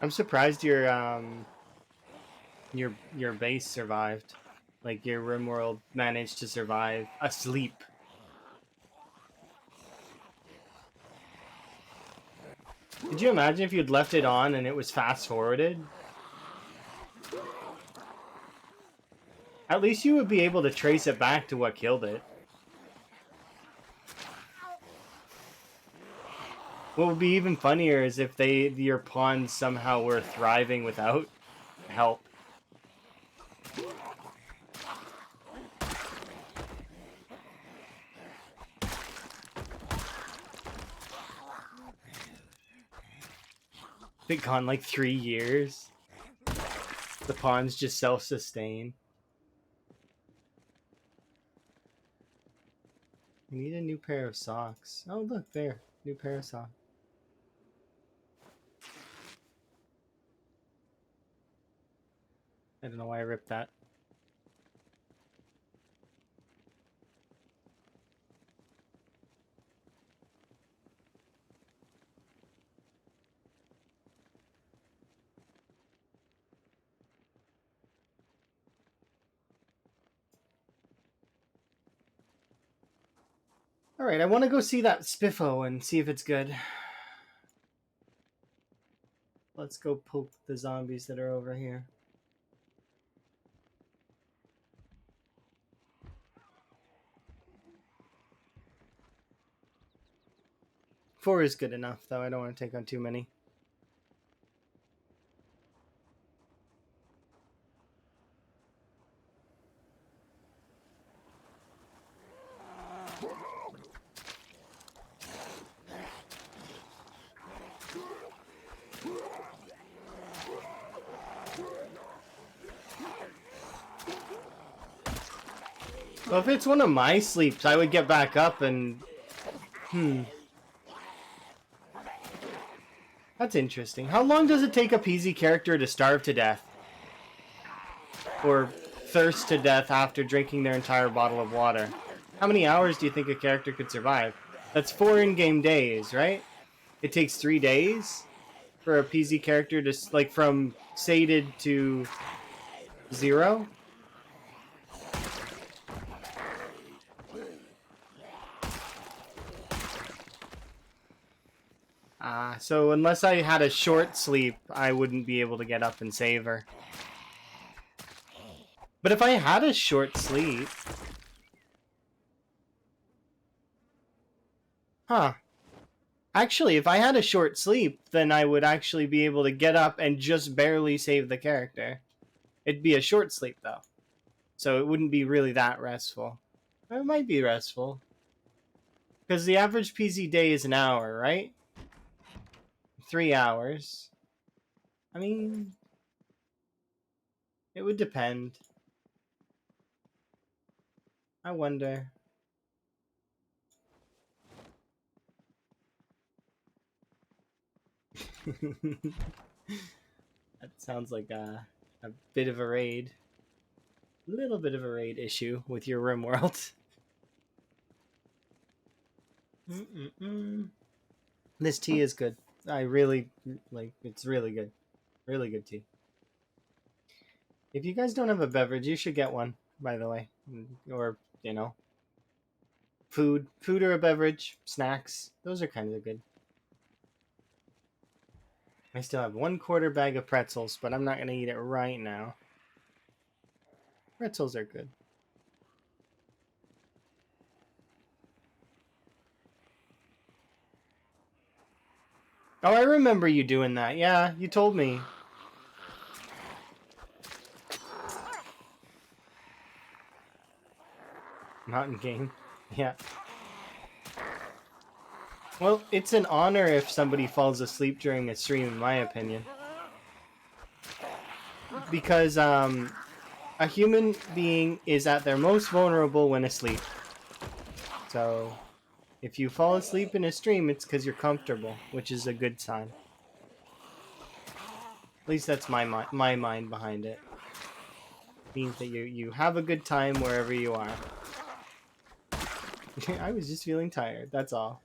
I'm surprised your base survived. Like your RimWorld managed to survive asleep. Could you imagine if you'd left it on and it was fast forwarded? At least you would be able to trace it back to what killed it. What would be even funnier is if your pawns somehow were thriving without help. Been gone like 3 years. The pawns just self-sustain. I need a new pair of socks. Oh look there, new pair of socks. I don't know why I ripped that. Alright, I want to go see that Spiffo and see if it's good. Let's go poke the zombies that are over here. 4 is good enough, though. I don't want to take on too many. Well, if it's one of my sleeps, I would get back up and... That's interesting. How long does it take a PZ character to starve to death? Or thirst to death after drinking their entire bottle of water? How many hours do you think a character could survive? That's 4 in-game days, right? It takes 3 days for a PZ character to, like, from sated to 0? So unless I had a short sleep, I wouldn't be able to get up and save her. But if I had a short sleep... Huh. Actually, if I had a short sleep, then I would actually be able to get up and just barely save the character. It'd be a short sleep, though. So it wouldn't be really that restful. It might be restful. Because the average PZ day is an hour, right? 3 hours. I mean... It would depend. I wonder. That sounds like a bit of a raid. A little bit of a raid issue with your RimWorld. Mm-mm-mm. This tea is good. I really like. It's really good. Really good tea. If you guys don't have a beverage, you should get one. By the way, or food or a beverage, snacks. Those are kind of good. I still have 1/4 bag of pretzels, but I'm not gonna eat it right now. Pretzels are good. Oh, I remember you doing that. Yeah, you told me. Not in game. Yeah. Well, it's an honor if somebody falls asleep during a stream, in my opinion. Because a human being is at their most vulnerable when asleep. So, if you fall asleep in a stream, it's because you're comfortable, which is a good sign. At least that's my mind behind it. Means that you have a good time wherever you are. I was just feeling tired. That's all.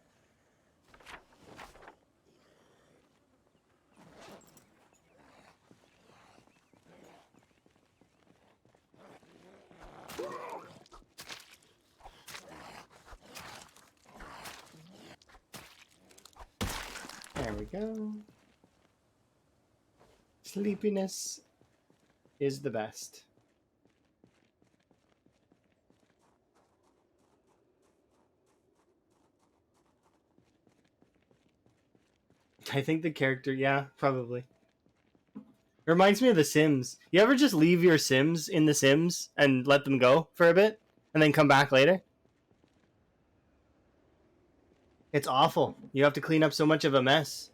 There we go. Sleepiness is the best. I think the character, yeah, probably. It reminds me of The Sims. You ever just leave your Sims in The Sims and let them go for a bit and then come back later? It's awful. You have to clean up so much of a mess.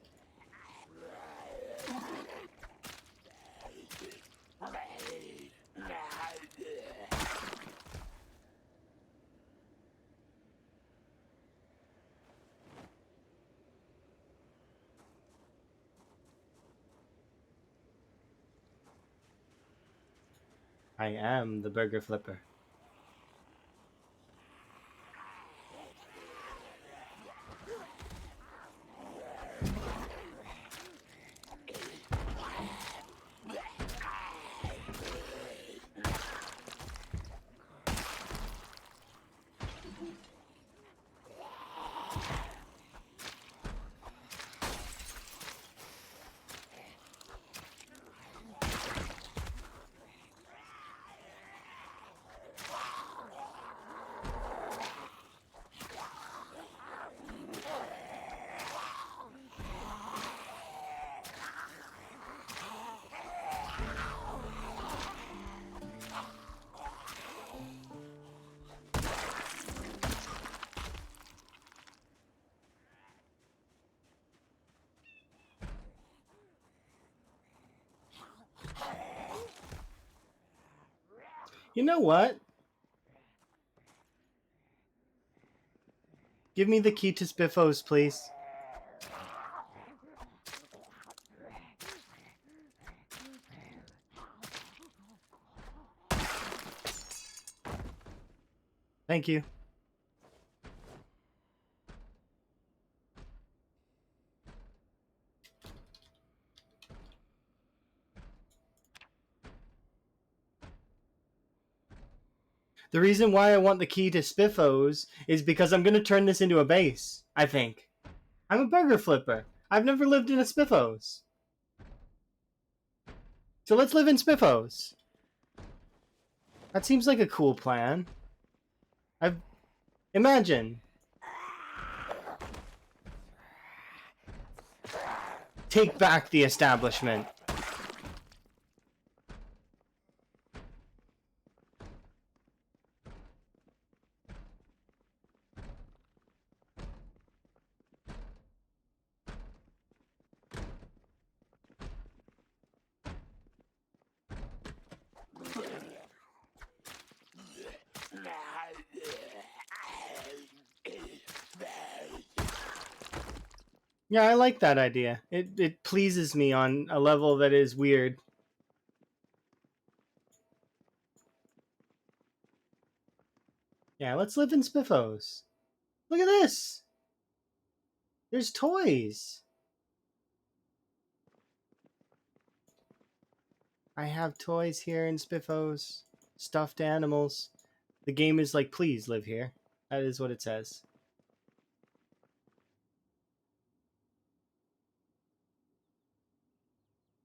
I am the burger flipper. You know what? Give me the key to Spiffos, please. Thank you. The reason why I want the key to Spiffos is because I'm going to turn this into a base, I think. I'm a burger flipper. I've never lived in a Spiffos. So let's live in Spiffos. That seems like a cool plan. Imagine. Take back the establishment. Yeah, I like that idea. It pleases me on a level that is weird. Yeah, let's live in Spiffos. Look at this. There's toys. I have toys here in Spiffos. Stuffed animals. The game is like, please live here. That is what it says.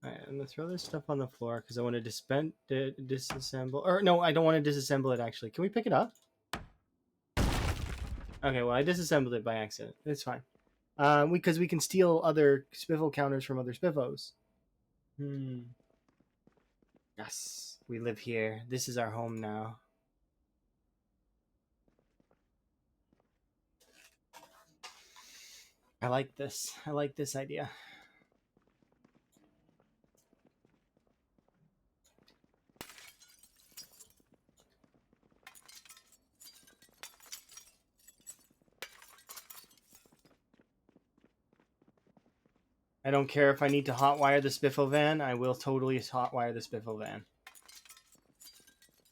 Alright, I'm gonna throw this stuff on the floor because I want to disassemble. Or no, I don't want to disassemble it actually. Can we pick it up? Okay, well I disassembled it by accident. It's fine. Because we can steal other spiffle counters from other spiffos. Yes, we live here. This is our home now. I like this. I like this idea. I don't care if I need to hotwire the spiffle van. I will totally hotwire the spiffle van.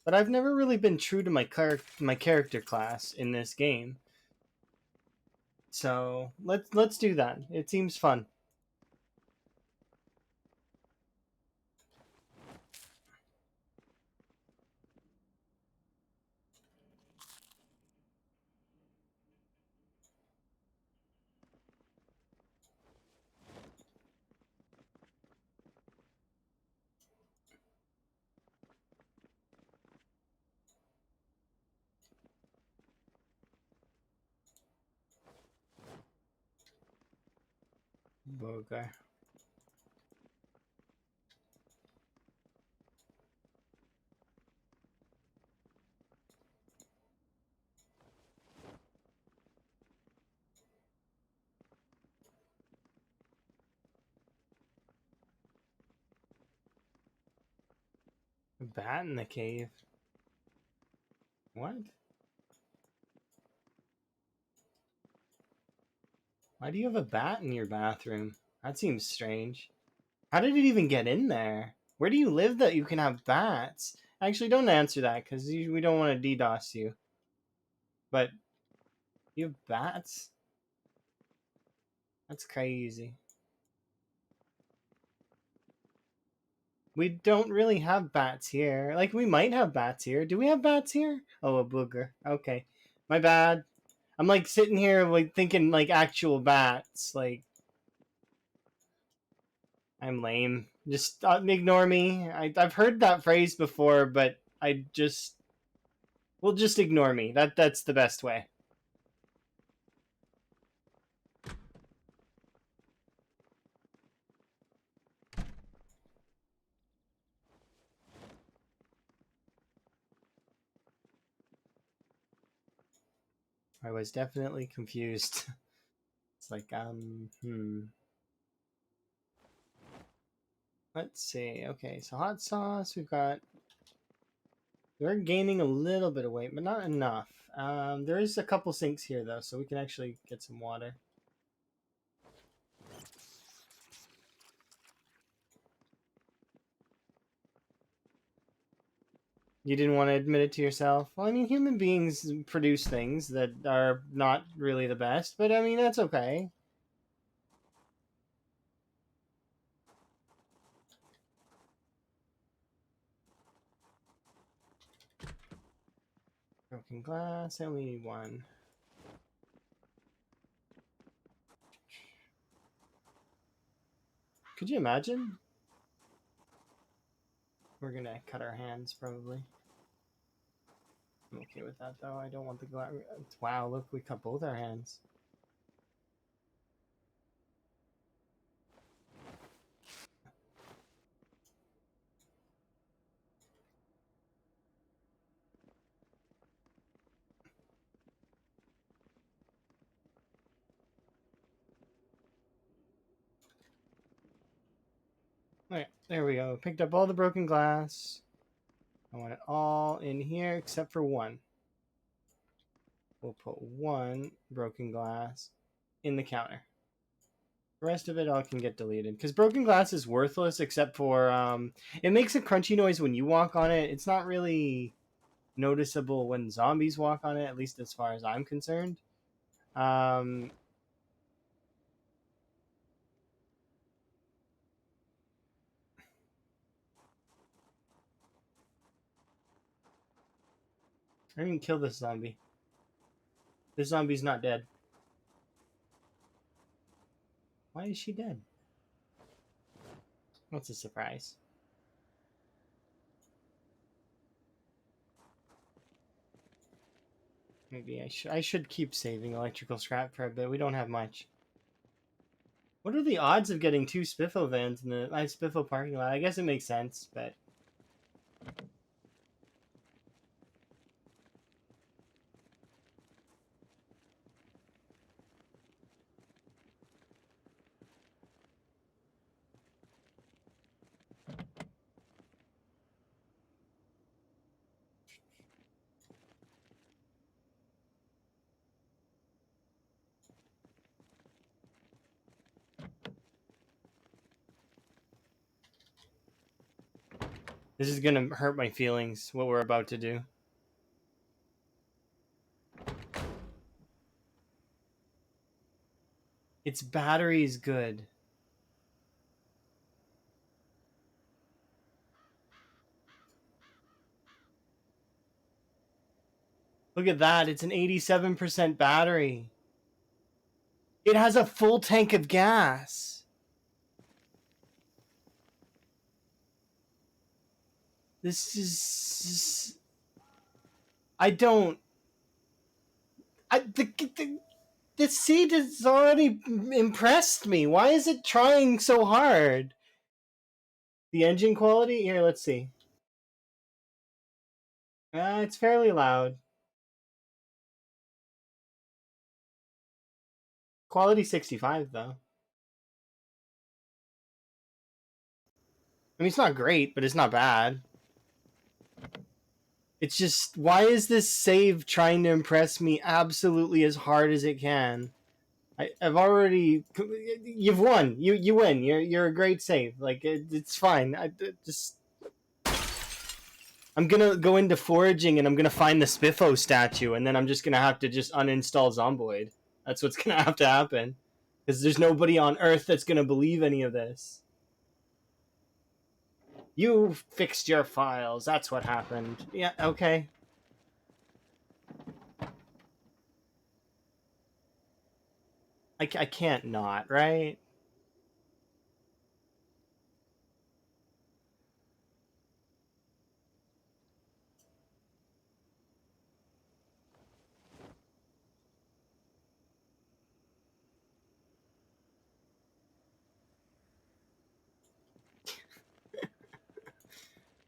But I've never really been true to my character class in this game. So let's do that. It seems fun. Okay. A bat in the cave. What? Why do you have a bat in your bathroom? That seems strange. How did it even get in there? Where do you live that you can have bats? Actually, don't answer that because we don't want to DDoS you. But you have bats? That's crazy. We don't really have bats here. Like, we might have bats here. Do we have bats here? Oh, a booger. Okay. My bad. I'm, like, sitting here, like, thinking, like, actual bats. Like, I'm lame. Just ignore me. I've heard that phrase before, but I just... Well, just ignore me. That's the best way. I was definitely confused. It's like, Let's see. Okay, so hot sauce, we've got... We're gaining a little bit of weight, but not enough. There is a couple sinks here, though, so we can actually get some water. You didn't want to admit it to yourself? Well, I mean, human beings produce things that are not really the best, but I mean, that's okay. Broken glass, I only need one. Could you imagine? We're gonna cut our hands, probably. I'm okay with that, though. I don't want the glass. Wow, look, we cut both our hands. Alright, there we go. Picked up all the broken glass. I want it all in here except for one. We'll put one broken glass in the counter. The rest of it all can get deleted because broken glass is worthless except for it makes a crunchy noise when you walk on it. It's not really noticeable when zombies walk on it, at least as far as I'm concerned. I didn't even kill this zombie. This zombie's not dead. Why is she dead? What's a surprise? Maybe I should keep saving electrical scrap for a bit. We don't have much. What are the odds of getting 2 Spiffo vans in the Spiffo parking lot? I guess it makes sense, but this is gonna hurt my feelings, what we're about to do. Its battery is good. Look at that, it's an 87% battery. It has a full tank of gas. This is... The seed has already impressed me. Why is it trying so hard? The engine quality? Here, let's see. It's fairly loud. Quality 65, though. I mean, it's not great, but it's not bad. It's just, why is this save trying to impress me absolutely as hard as it can? I've already... You've won. You win. You're a great save. Like, it's fine. I'm gonna go into foraging and I'm gonna find the Spiffo statue, and then I'm just gonna have to just uninstall Zomboid. That's what's gonna have to happen. Because there's nobody on Earth that's gonna believe any of this. You fixed your files. That's what happened. Yeah, okay. I can't not, right?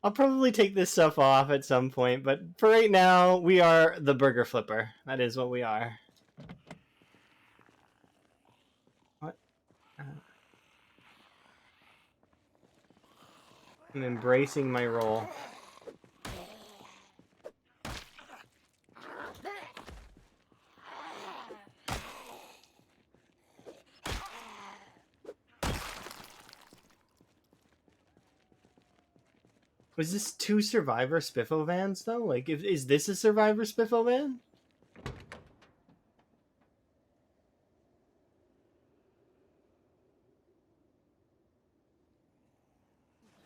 I'll probably take this stuff off at some point, but for right now, we are the burger flipper. That is what we are. What? I'm embracing my role. Was this 2 Survivor Spiffo vans, though? Like, is this a Survivor Spiffo van?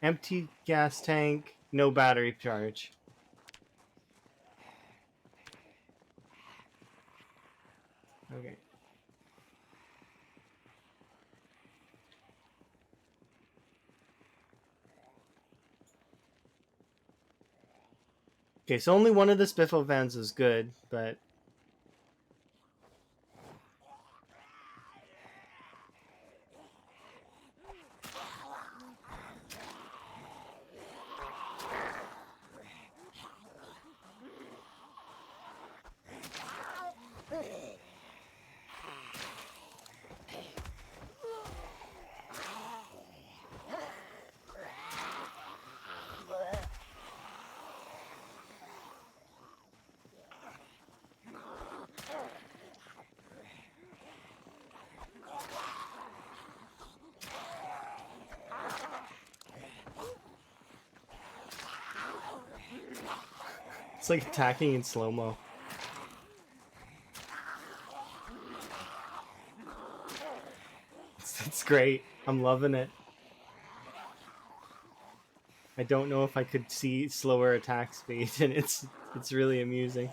Empty gas tank, no battery charge. Okay. Okay, so only one of the Spiffo vans is good, but... It's like attacking in slow-mo. It's great. I'm loving it. I don't know if I could see slower attack speed, and it's really amusing.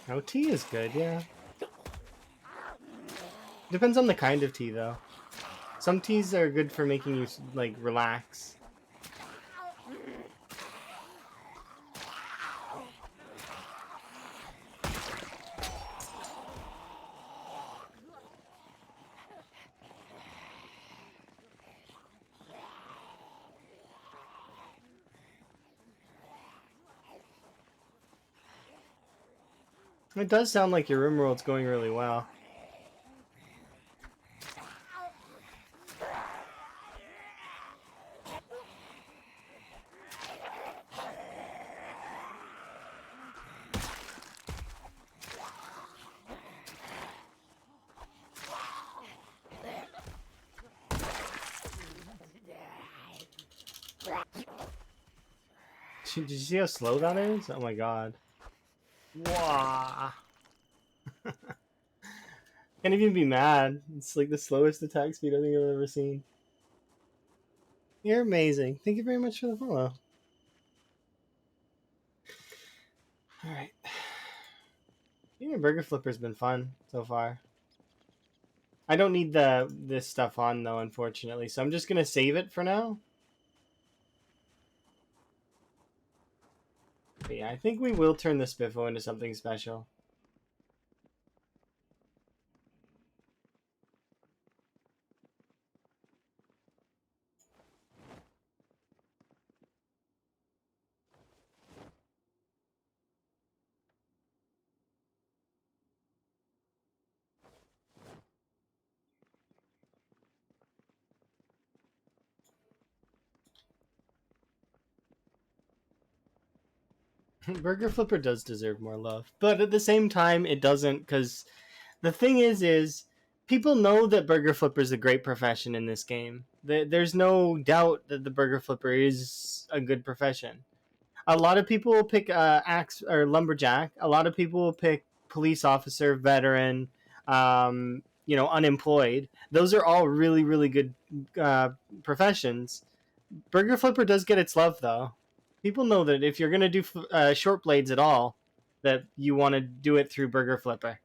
Oh, tea is good, yeah. Depends on the kind of tea, though. Some teas are good for making you, like, relax. It does sound like your rimworld's going really well. Did you see how slow that is? Oh my god. Wow. Can't even be mad. It's like the slowest attack speed I think I've ever seen. You're amazing. Thank you very much for the follow. Alright. Yeah, Burger Flipper's been fun so far. I don't need this stuff on though, unfortunately, so I'm just gonna save it for now. But yeah, I think we will turn the Spiffo into something special. Burger Flipper does deserve more love, but at the same time, it doesn't, because the thing is people know that Burger Flipper is a great profession in this game. There's no doubt that the Burger Flipper is a good profession. A lot of people will pick axe or lumberjack. A lot of people will pick police officer, veteran, unemployed. Those are all really, really good professions. Burger Flipper does get its love, though. People know that if you're gonna do short blades at all, that you want to do it through Burger Flipper.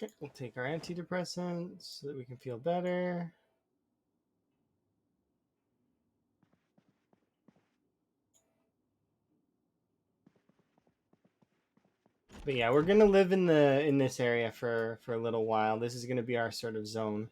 Okay, we'll take our antidepressants so that we can feel better. But yeah, we're gonna live in this area for a little while. This is gonna be our sort of zone.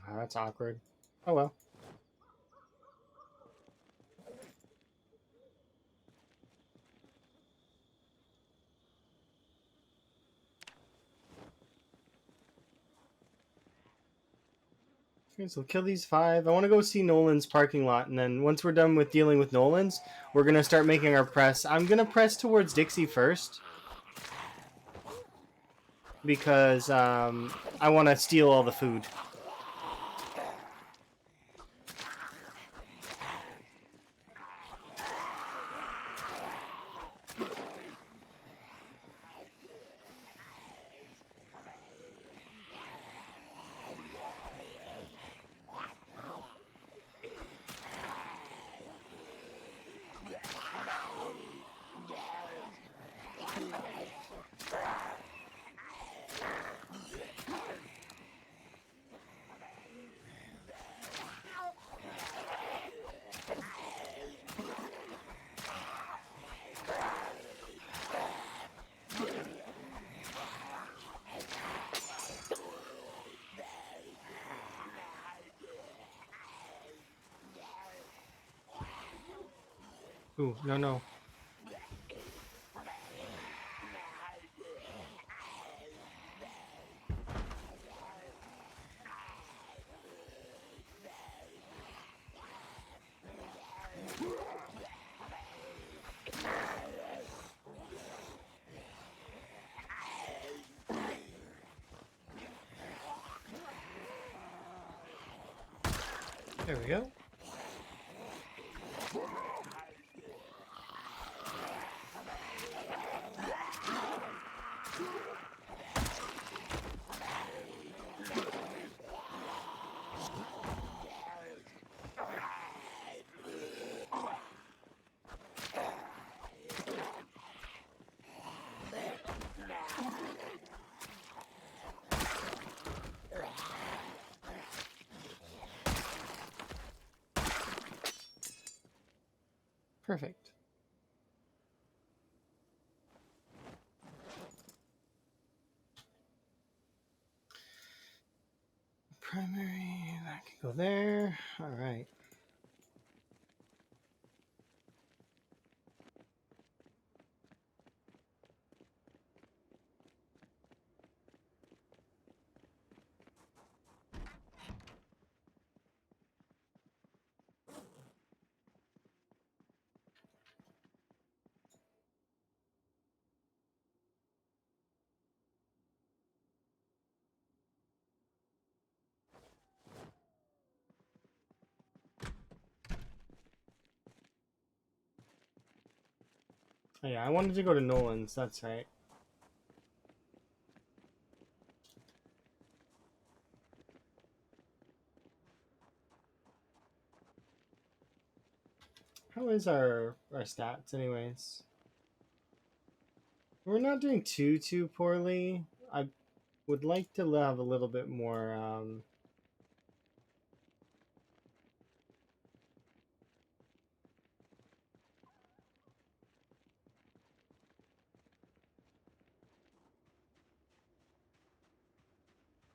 Oh, that's awkward. Oh well. Okay, so kill these 5. I want to go see Nolan's parking lot, and then once we're done with dealing with Nolan's, we're gonna start making our press. I'm gonna press towards Dixie first because I want to steal all the food. Ooh, no, no. There we go. Perfect. Primary, that can go there. All right. Oh, yeah, I wanted to go to Nolan's. That's right. How is our stats, anyways? We're not doing too poorly. I would like to have a little bit more.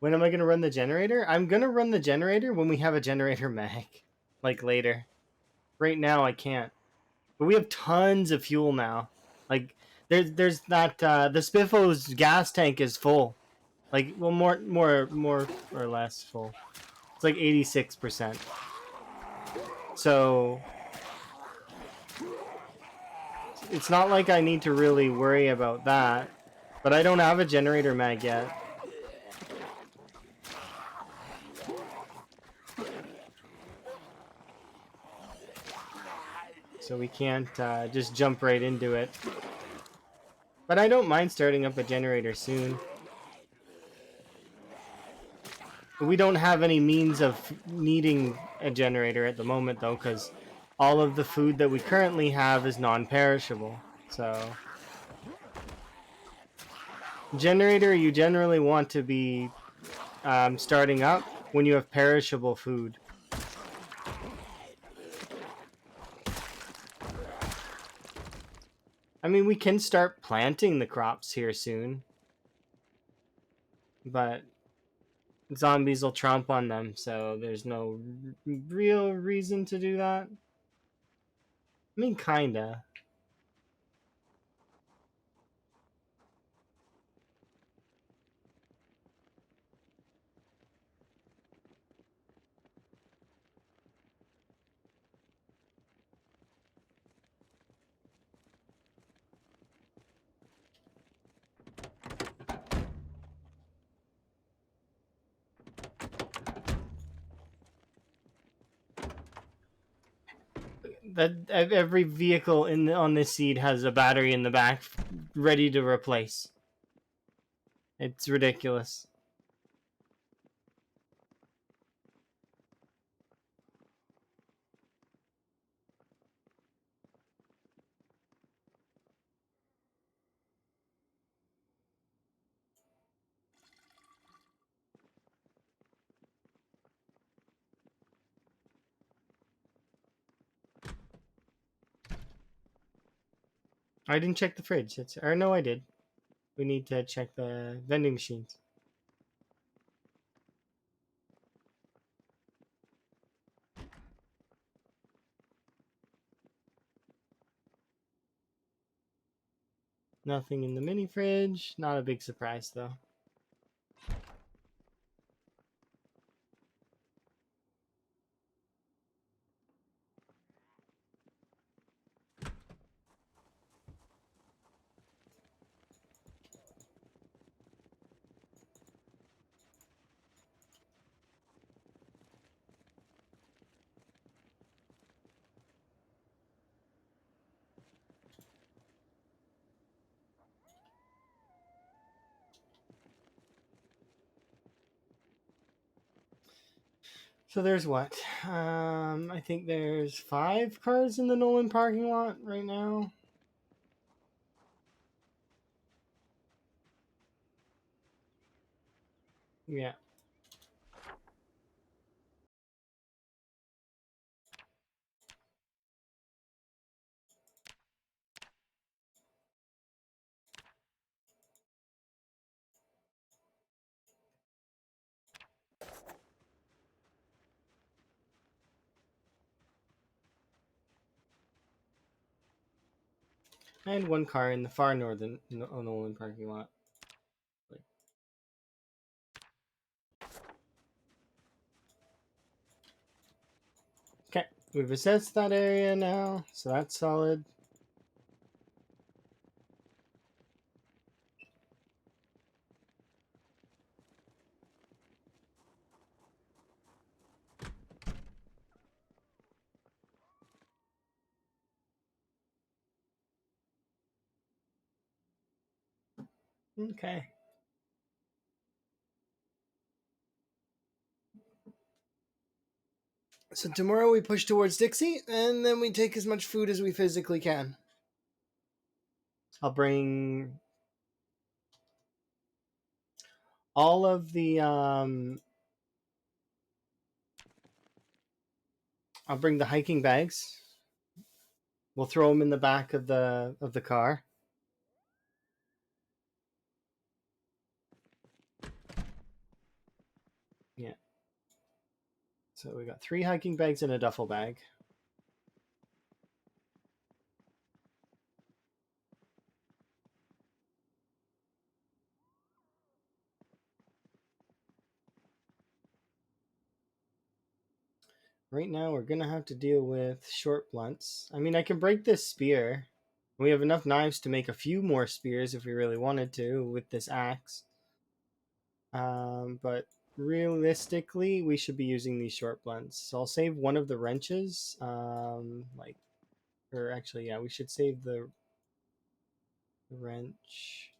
When am I gonna run the generator? I'm gonna run the generator when we have a generator mag, like later. Right now I can't, but we have tons of fuel now. Like there's that the Spiffo's gas tank is full. Like, well, more or less full. It's like 86%. So it's not like I need to really worry about that. But I don't have a generator mag yet. So we can't just jump right into it. But I don't mind starting up a generator soon. We don't have any means of needing a generator at the moment, though, because all of the food that we currently have is non-perishable. So generator, you generally want to be starting up when you have perishable food. I mean, we can start planting the crops here soon, but zombies will tromp on them, so there's no real reason to do that. I mean, kinda. That every vehicle on this seed has a battery in the back ready to replace. It's ridiculous. I didn't check the fridge. Or no, I did. We need to check the vending machines. Nothing in the mini fridge. Not a big surprise though. So there's what? I think there's 5 cars in the Nolan parking lot right now. Yeah. And 1 car in the far northern Nolan parking lot. Okay, we've assessed that area now, so that's solid. Okay. So tomorrow we push towards Dixie, and then we take as much food as we physically can. I'll bring all of the I'll bring the hiking bags. We'll throw them in the back of the car. Yeah. So we got 3 hiking bags and a duffel bag. Right now we're gonna have to deal with short blunts. I mean, I can break this spear. We have enough knives to make a few more spears if we really wanted to with this axe. But realistically, we should be using these short blunts. So I'll save one of the wrenches. Or actually, yeah, we should save the wrench.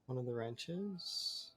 One of the wrenches.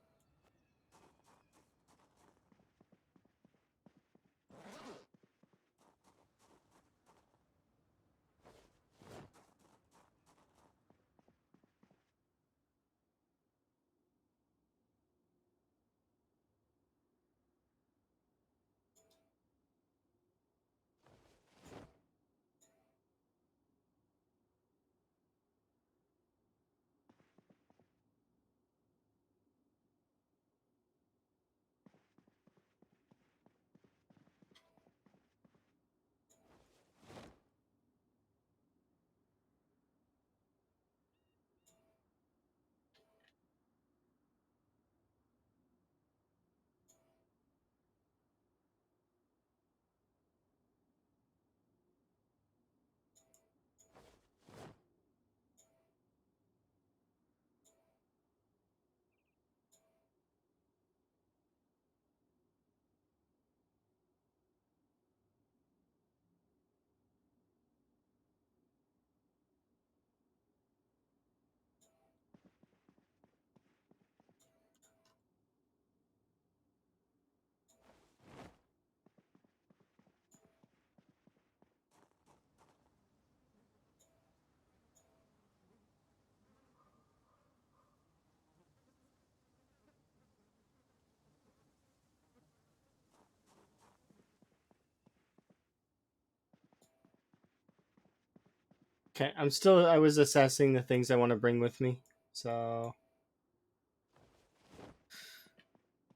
Okay, I was assessing the things I want to bring with me. So,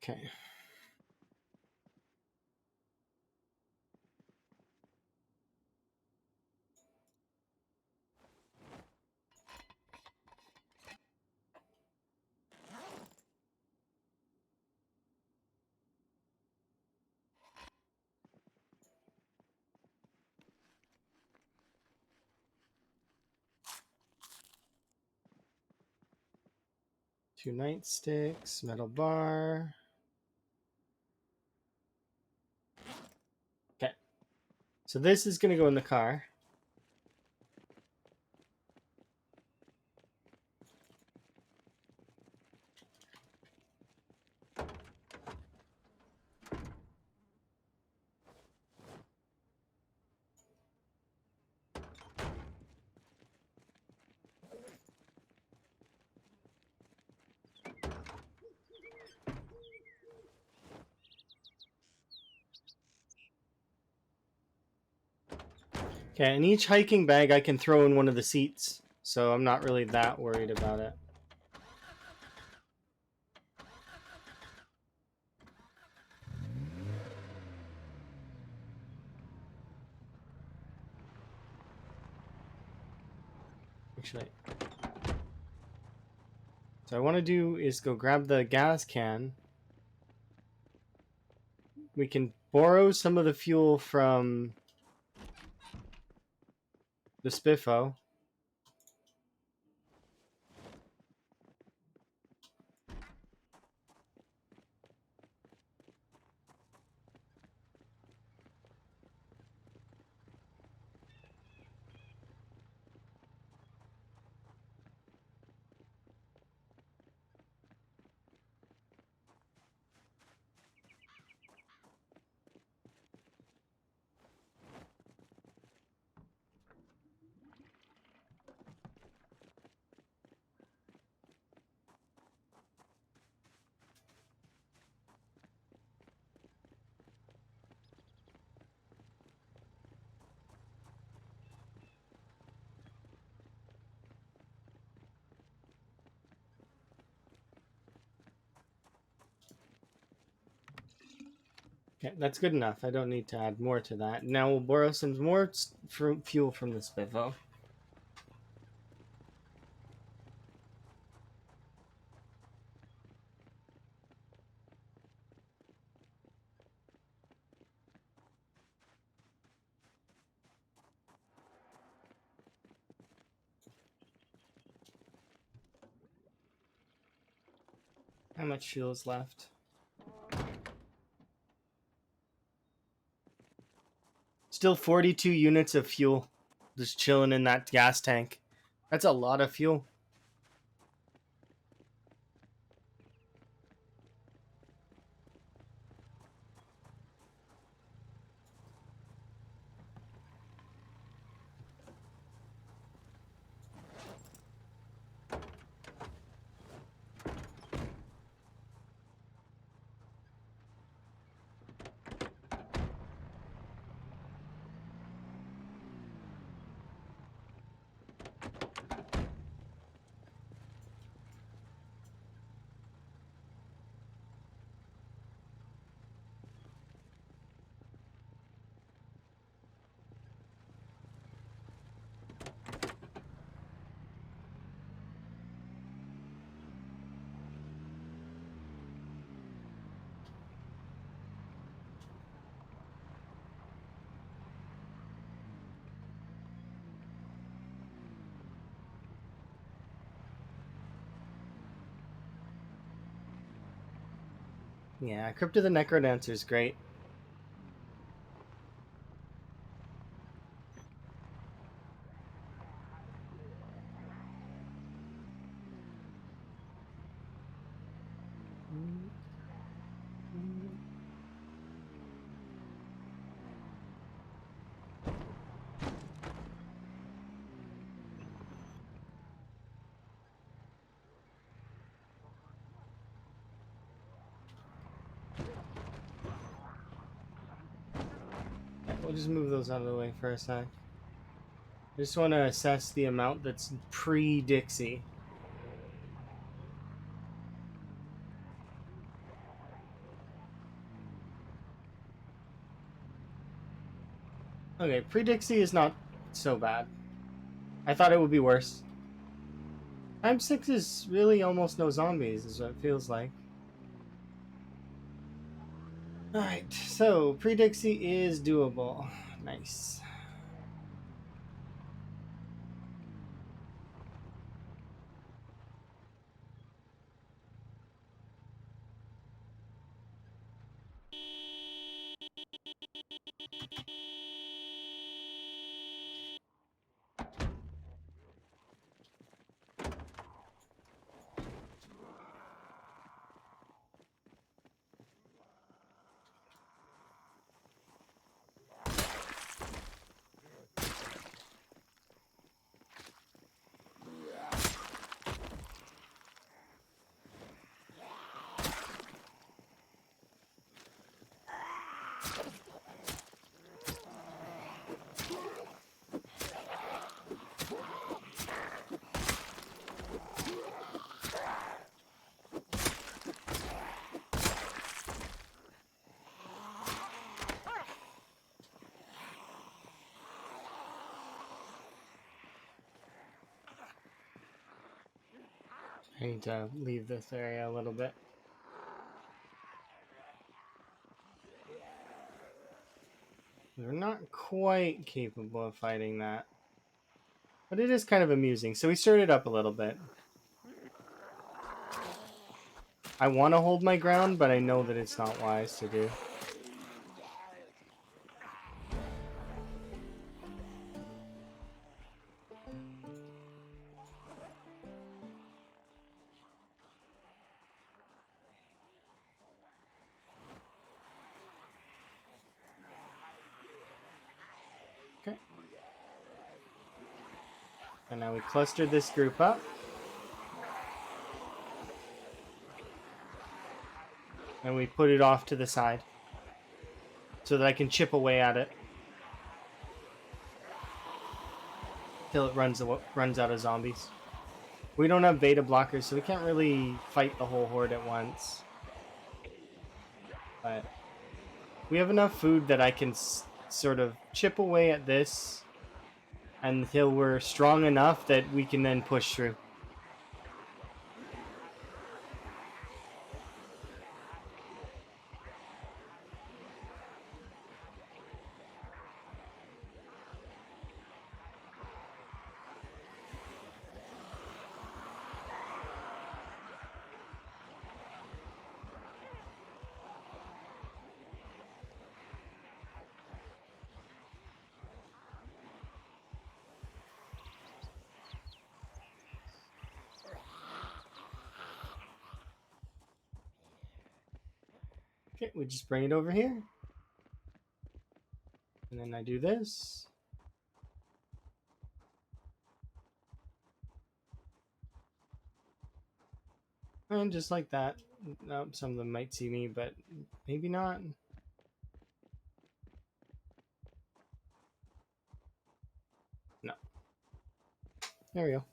okay. Two nightsticks, metal bar. Okay. So this is going to go in the car. Okay, and each hiking bag I can throw in one of the seats. So I'm not really that worried about it. Actually, so I want to do is go grab the gas can. We can borrow some of the fuel from the Spiffo. Okay, that's good enough. I don't need to add more to that. Now we'll borrow some more fuel from the Spiffo. How much fuel is left? Still 42 units of fuel just chilling in that gas tank. That's a lot of fuel. Yeah, Crypt of the Necrodancer is great. We'll just move those out of the way for a sec. I just want to assess the amount that's pre-Dixie. Okay, pre-Dixie is not so bad. I thought it would be worse. Time 6 is really almost no zombies, is what it feels like. Alright, so pre-Dixie is doable. Nice. I need to leave this area a little bit. They're not quite capable of fighting that. But it is kind of amusing. So we stirred it up a little bit. I want to hold my ground, but I know that it's not wise to do. Okay. And now we clustered this group up. And we put it off to the side so that I can chip away at it till it runs out of zombies. We don't have beta blockers, so we can't really fight the whole horde at once. But we have enough food that I can sort of chip away at this until we're strong enough that we can then push through. Okay, we just bring it over here. And then I do this. And just like that. Some of them might see me, but maybe not. No. There we go.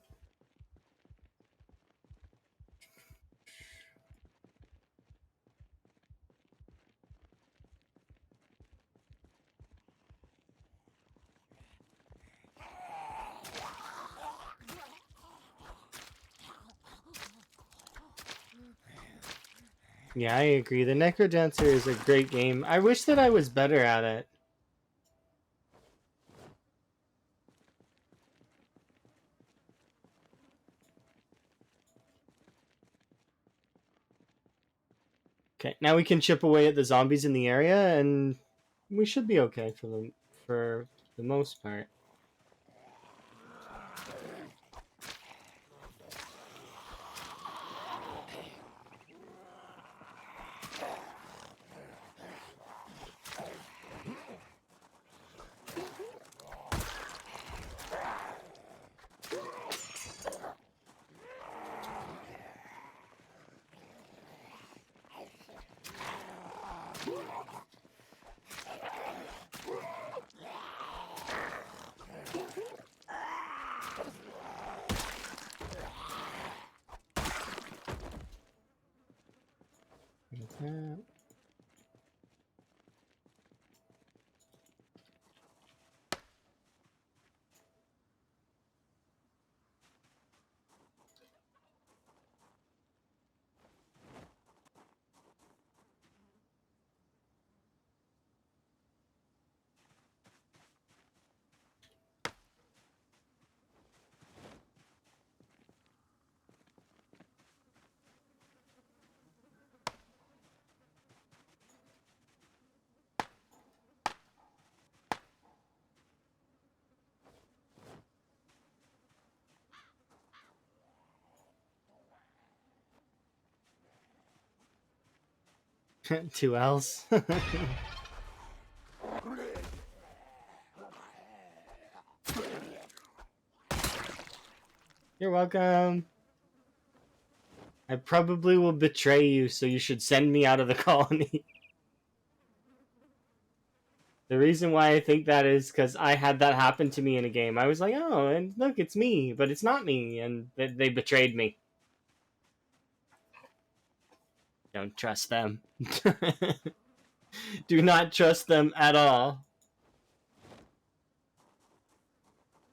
Yeah, I agree. The Necrodancer is a great game. I wish that I was better at it. Okay, now we can chip away at the zombies in the area, and we should be okay for the most part. Two L's. You're welcome. I probably will betray you, so you should send me out of the colony. The reason why I think that is because I had that happen to me in a game. I was like, oh, and look, it's me, but it's not me, and they betrayed me. Don't trust them. Do not trust them at all.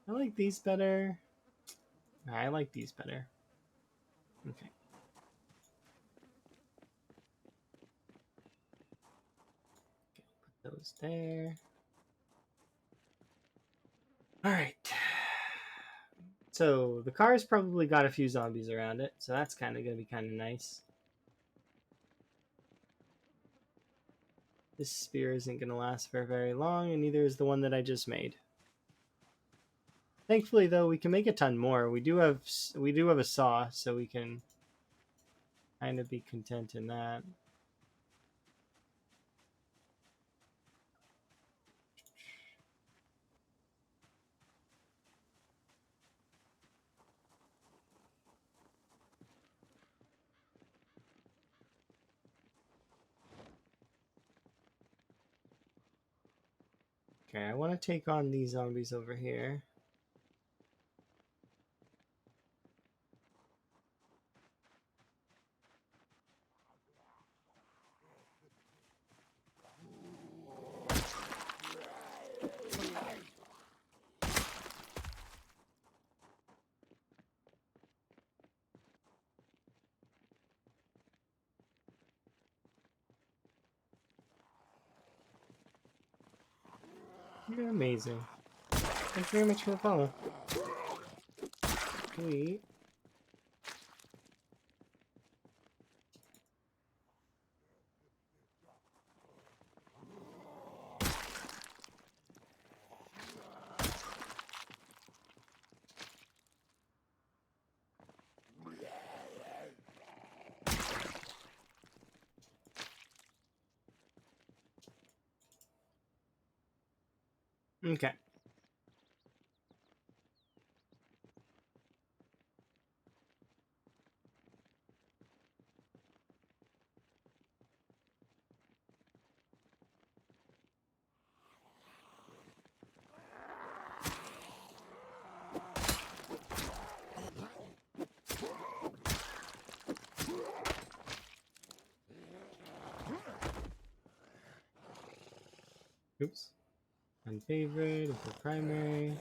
I like these better. I like these better. Okay. Put those there. Alright. So, the car's probably got a few zombies around it, so that's kind of going to be kind of nice. This spear isn't going to last for very long, and neither is the one that I just made. Thankfully, though, we can make a ton more. We do have a saw, so we can kind of be content in that. Okay, I want to take on these zombies over here. You're amazing. Thanks very much for the follow. Sweet. Okay. Oops. Unfavorite, for primary.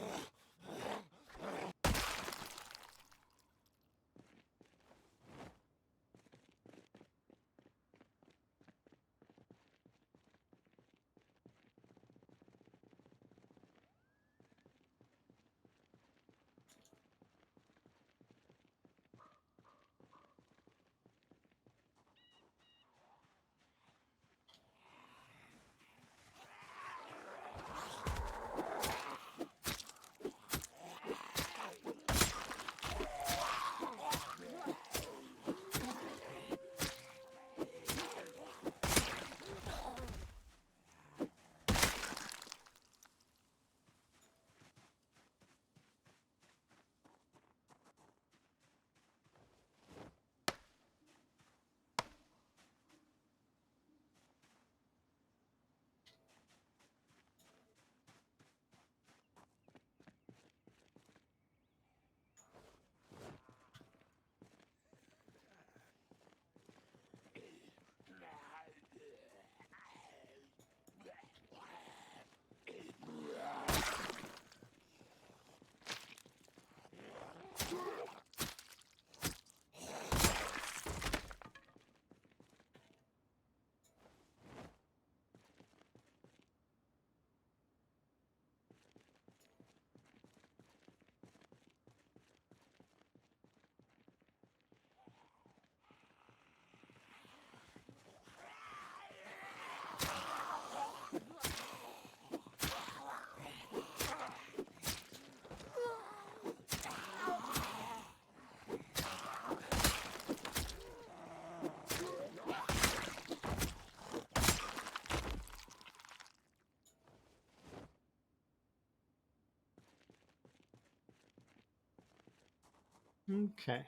Okay.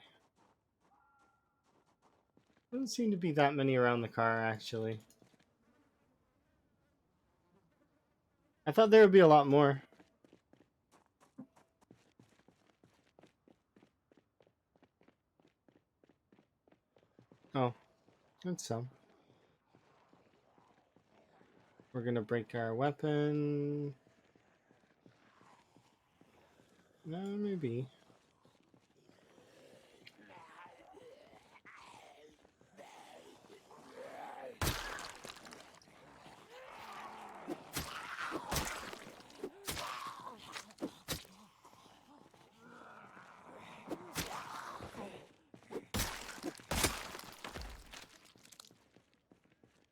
Doesn't seem to be that many around the car, actually. I thought there would be a lot more. Oh, that's some. We're gonna break our weapon. No, maybe.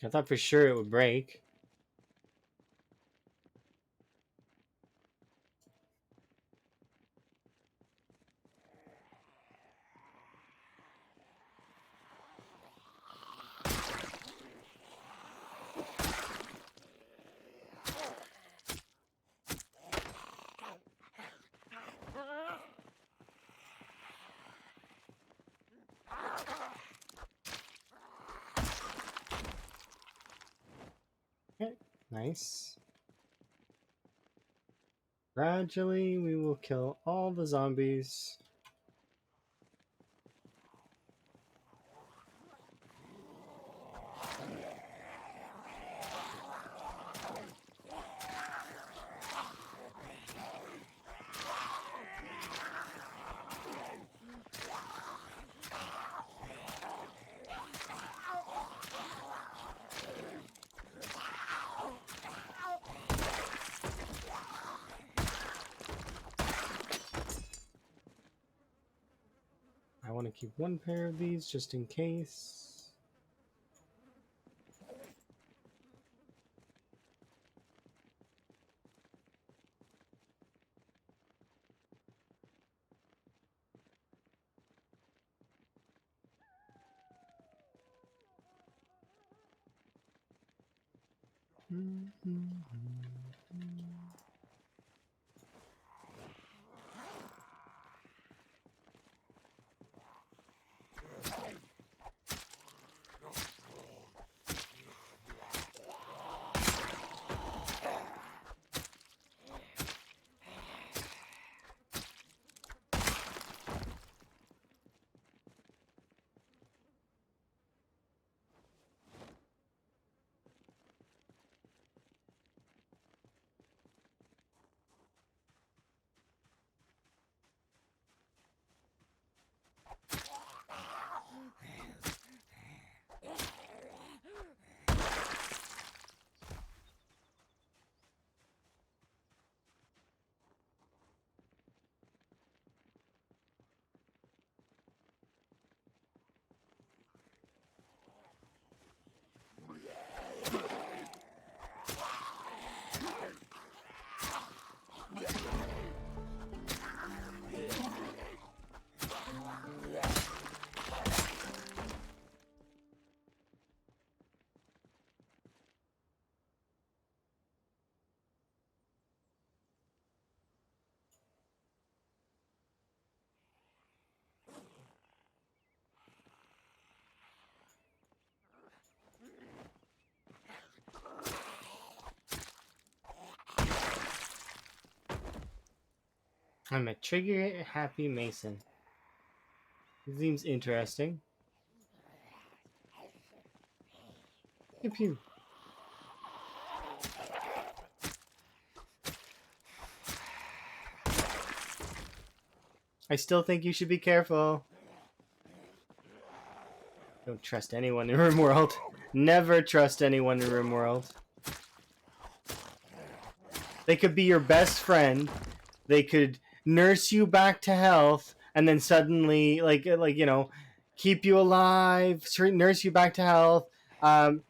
I thought for sure it would break. Okay, nice. Gradually, we will kill all the zombies. I want to keep one pair of these just in case. I'm a trigger happy Mason. Seems interesting. Pew pew. I still think you should be careful. Don't trust anyone in RimWorld. Never trust anyone in RimWorld. They could be your best friend. They could nurse you back to health, and then suddenly, like you know, keep you alive, nurse you back to health,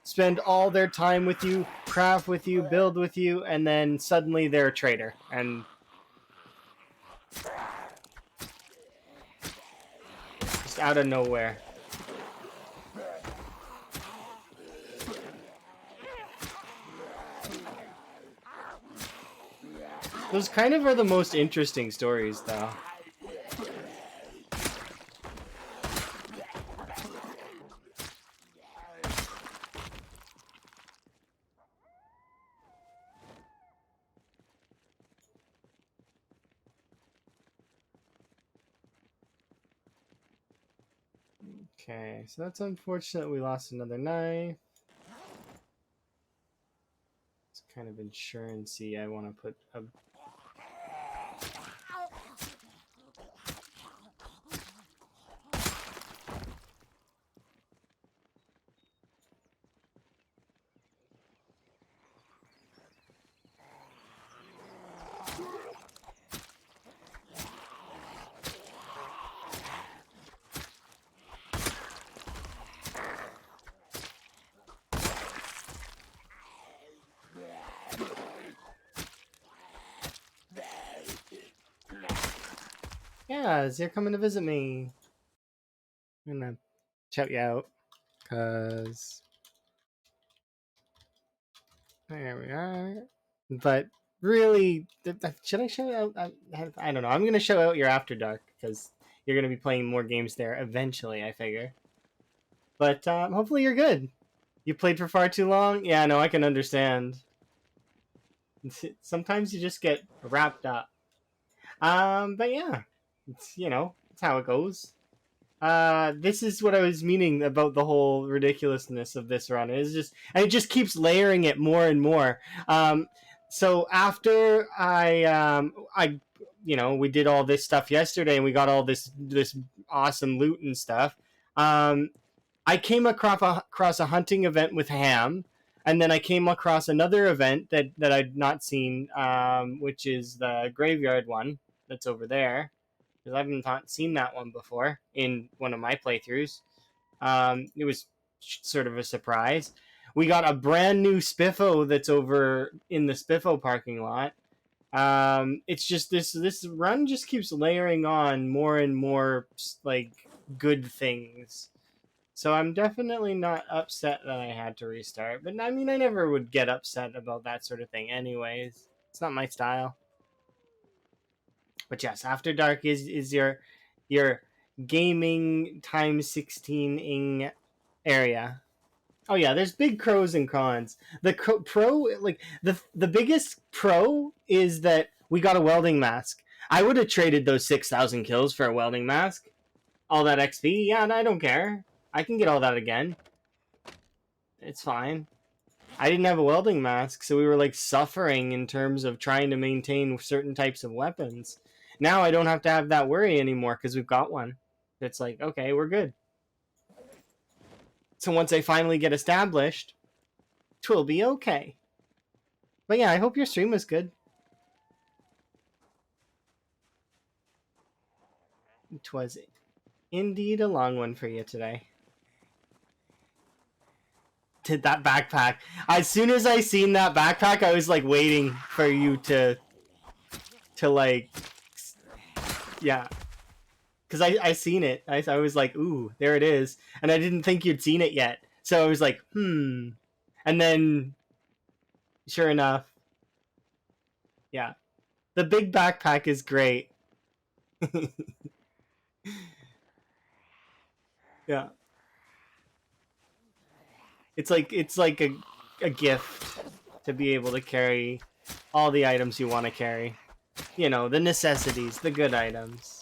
spend all their time with you, craft with you, build with you, and then suddenly they're a traitor. And just out of nowhere. Those kind of are the most interesting stories, though. Okay, so that's unfortunate. We lost another knife. It's kind of insurance-y. I want to put a... Yeah, you're coming to visit me. I'm gonna shout you out, cause there we are. But really, should I show out? I don't know. I'm gonna show out your After Dark because you're gonna be playing more games there eventually. I figure. But hopefully you're good. You played for far too long. Yeah, no, I can understand. Sometimes you just get wrapped up. But yeah, it's how it goes. This is what I was meaning about the whole ridiculousness of this run. And it just keeps layering it more and more. So after we did all this stuff yesterday, and we got all this awesome loot and stuff. I came across a hunting event with Ham, and then I came across another event that I'd not seen, which is the graveyard one that's over there, because I haven't seen that one before in one of my playthroughs. It was sort of a surprise. We got a brand new Spiffo that's over in the Spiffo parking lot. It's just this run just keeps layering on more and more like good things. So I'm definitely not upset that I had to restart. But I mean, I never would get upset about that sort of thing anyways. It's not my style. But yes, After Dark is your gaming times 16ing area. Oh yeah, there's big pros and cons. The biggest pro is that we got a welding mask. I would have traded those 6,000 kills for a welding mask. All that XP, yeah, and I don't care. I can get all that again. It's fine. I didn't have a welding mask, so we were like suffering in terms of trying to maintain certain types of weapons. Now I don't have to have that worry anymore because we've got one. It's like, okay, we're good. So once I finally get established, 'twill be okay. But yeah, I hope your stream was good. It was indeed a long one for you today. Did that backpack. As soon as I seen that backpack, I was like waiting for you to like, yeah. Because I seen it. I was like, ooh, there it is. And I didn't think you'd seen it yet. So I was like, And then, sure enough, yeah. The big backpack is great. Yeah. It's like a gift to be able to carry all the items you want to carry. You know, the necessities, the good items.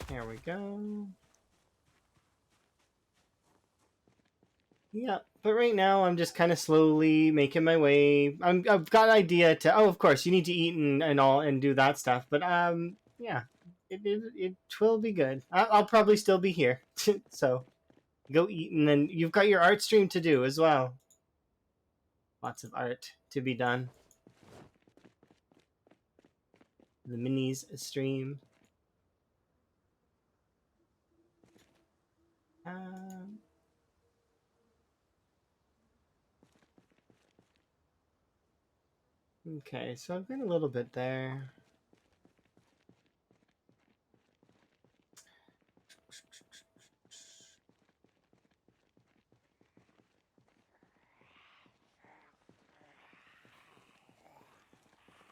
There we go. Yeah, but right now I'm just kind of slowly making my way. I've got an idea to. Oh, of course, you need to eat and all and do that stuff. But yeah, it will be good. I'll probably still be here, so go eat, and then you've got your art stream to do as well. Lots of art to be done. The minis stream. Okay, so I've got a little bit there.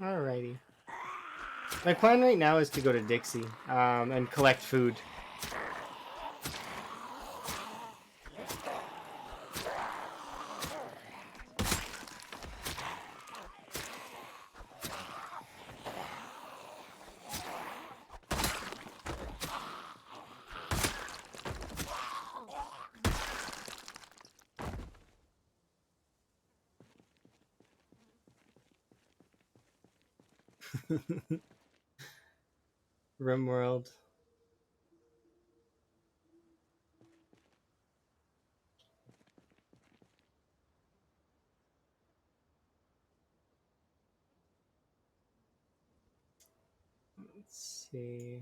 Alrighty. My plan right now is to go to Dixie and collect food. RimWorld. Let's see.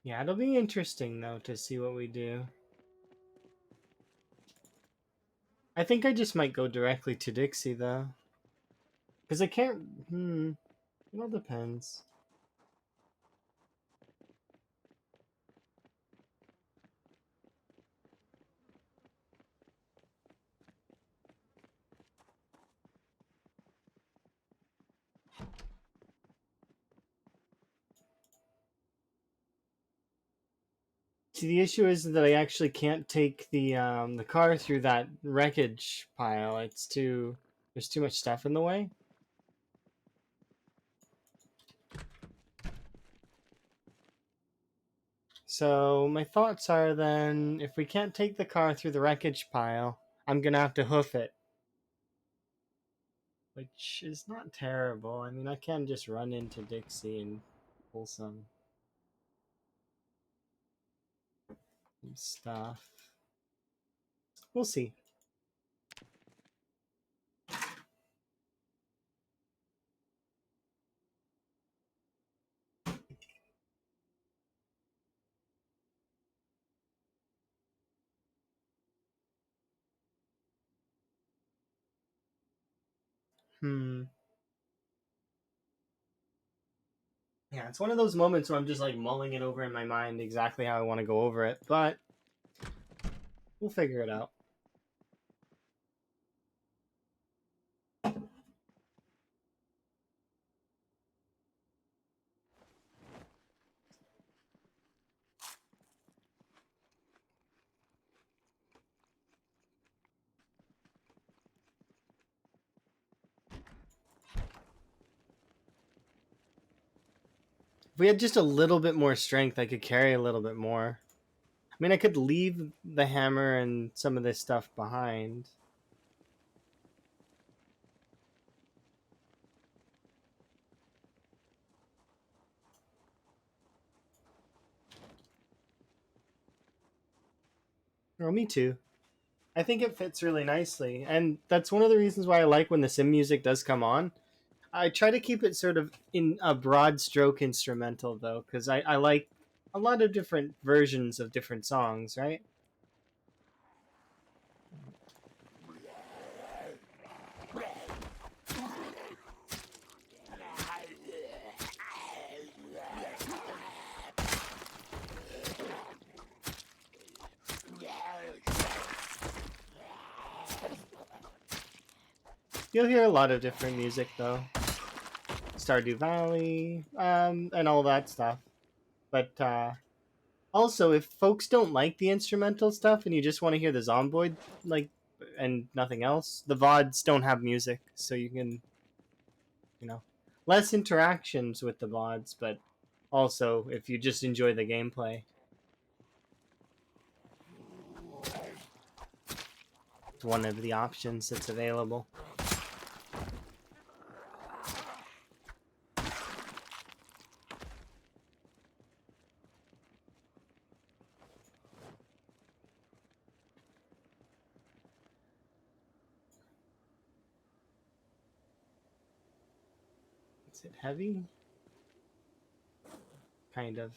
Yeah, it'll be interesting though to see what we do. I think I just might go directly to Dixie though. Because I can't. It all depends. See, the issue is that I actually can't take the car through that wreckage pile. It's too there's too much stuff in the way. So my thoughts are then if we can't take the car through the wreckage pile, I'm gonna have to hoof it. Which is not terrible. I mean I can just run into Dixie and pull some stuff. We'll see. Yeah, it's one of those moments where I'm just like mulling it over in my mind exactly how I want to go over it, but we'll figure it out. If we had just a little bit more strength, I could carry a little bit more. I mean, I could leave the hammer and some of this stuff behind. Oh, me too. I think it fits really nicely. And that's one of the reasons why I like when the sim music does come on. I try to keep it sort of in a broad stroke instrumental, though, because I like a lot of different versions of different songs, right? You'll hear a lot of different music, though. Stardew Valley, and all that stuff. But also, if folks don't like the instrumental stuff and you just want to hear the Zomboid, like, and nothing else, the VODs don't have music, so you can, you know, less interactions with the VODs, but also if you just enjoy the gameplay, it's one of the options that's available. Is it heavy? Kind of.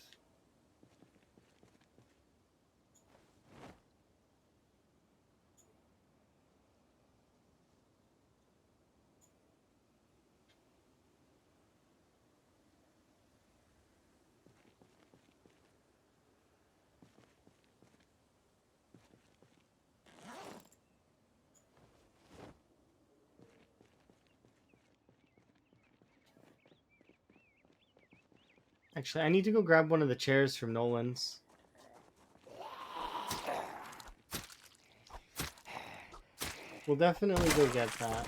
Actually, I need to go grab one of the chairs from Nolan's. We'll definitely go get that.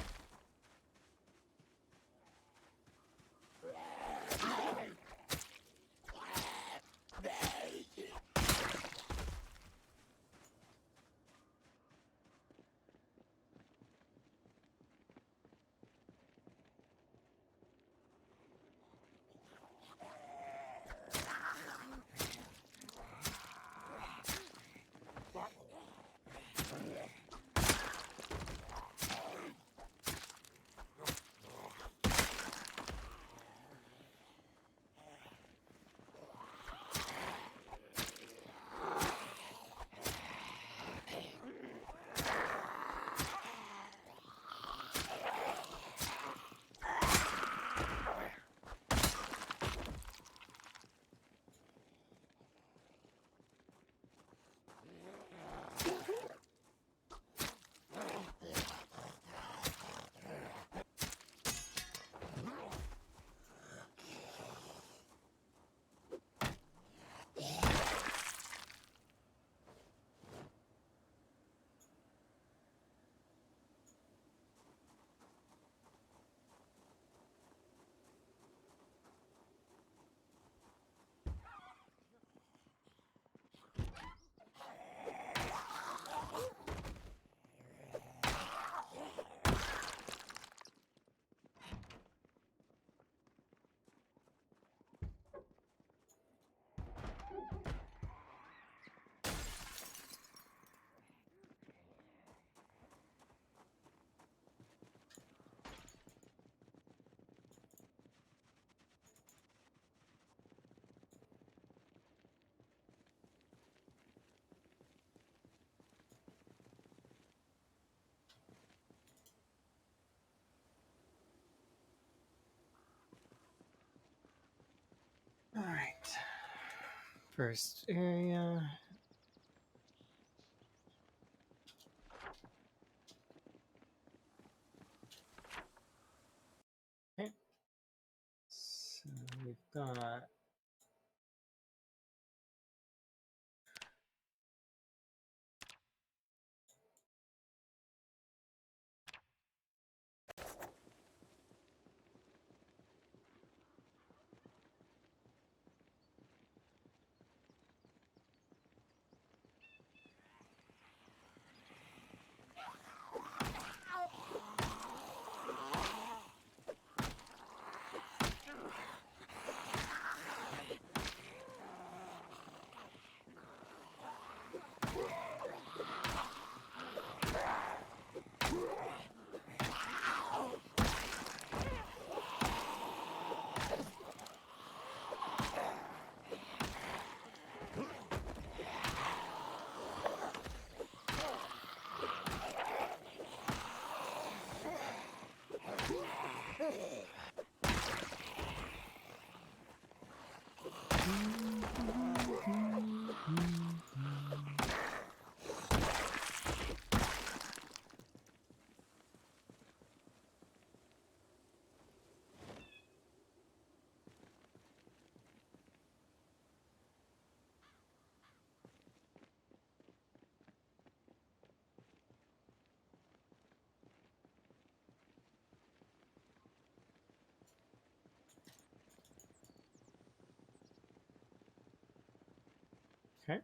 First area. Okay. So we've got okay.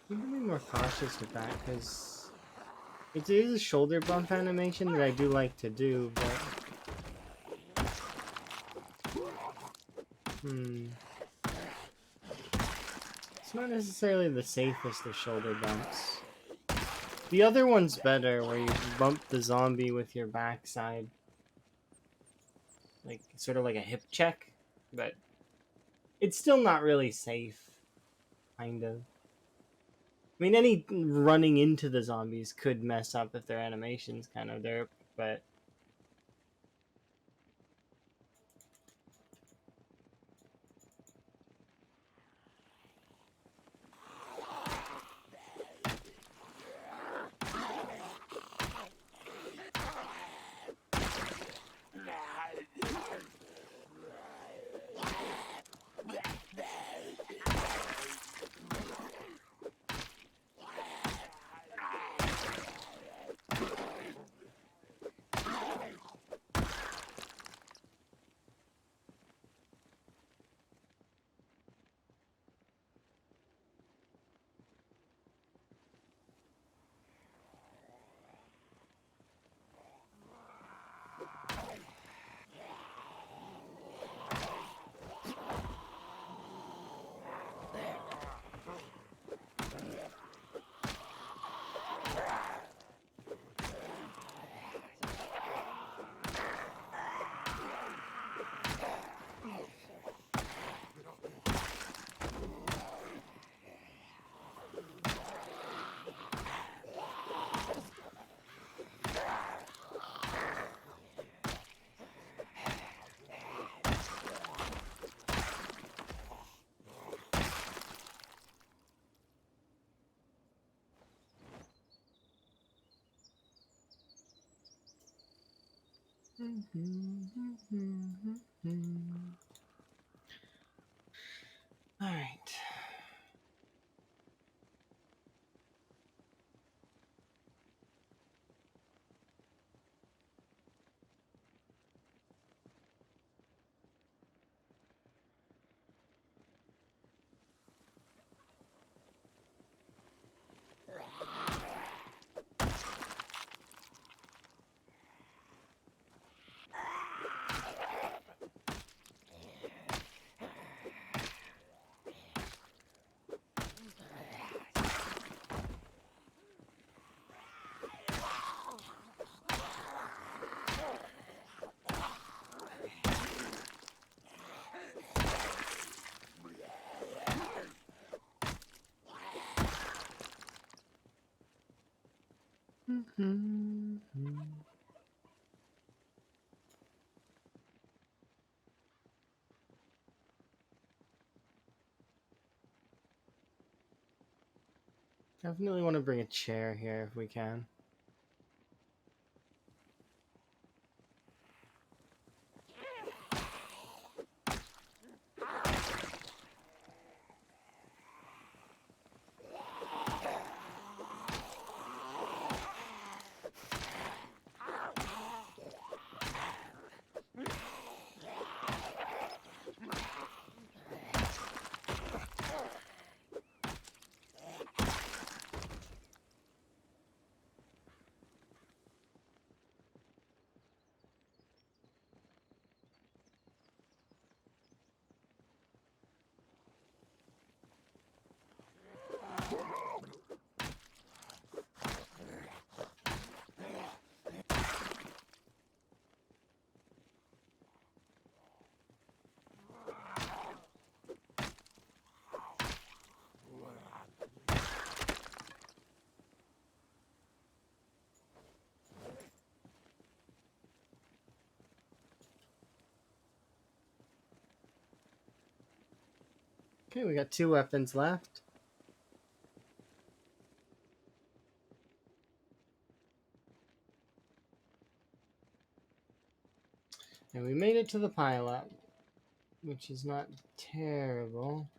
Need to be more cautious with that because it is a shoulder bump animation that I do like to do, but it's not necessarily the safest of shoulder bumps. The other one's better, where you bump the zombie with your backside, like sort of like a hip check, but it's still not really safe, kind of. I mean, any running into the zombies could mess up if their animation's kind of derp, but All right. Definitely want to bring a chair here if we can. Okay, we got 2 weapons left. And we made it to the pilot, which is not terrible.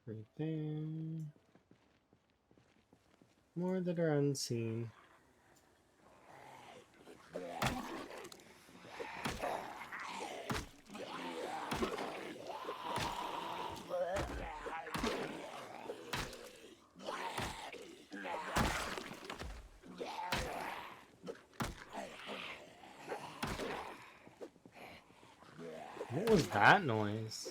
Right there. More that are unseen. What was that noise?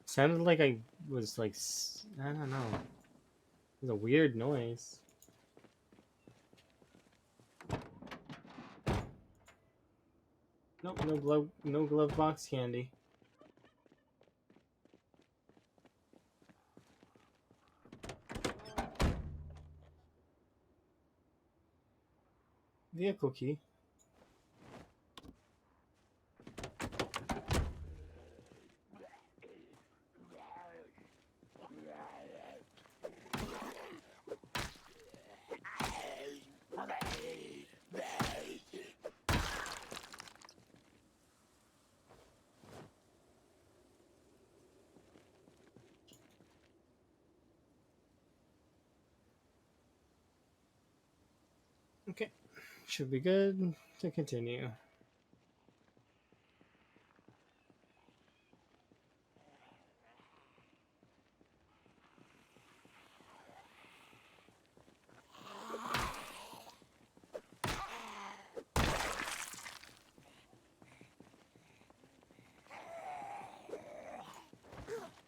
Sounded like I was like, I don't know. It was a weird noise. Nope, no glove box candy. vehicle key. Okay, should be good to continue.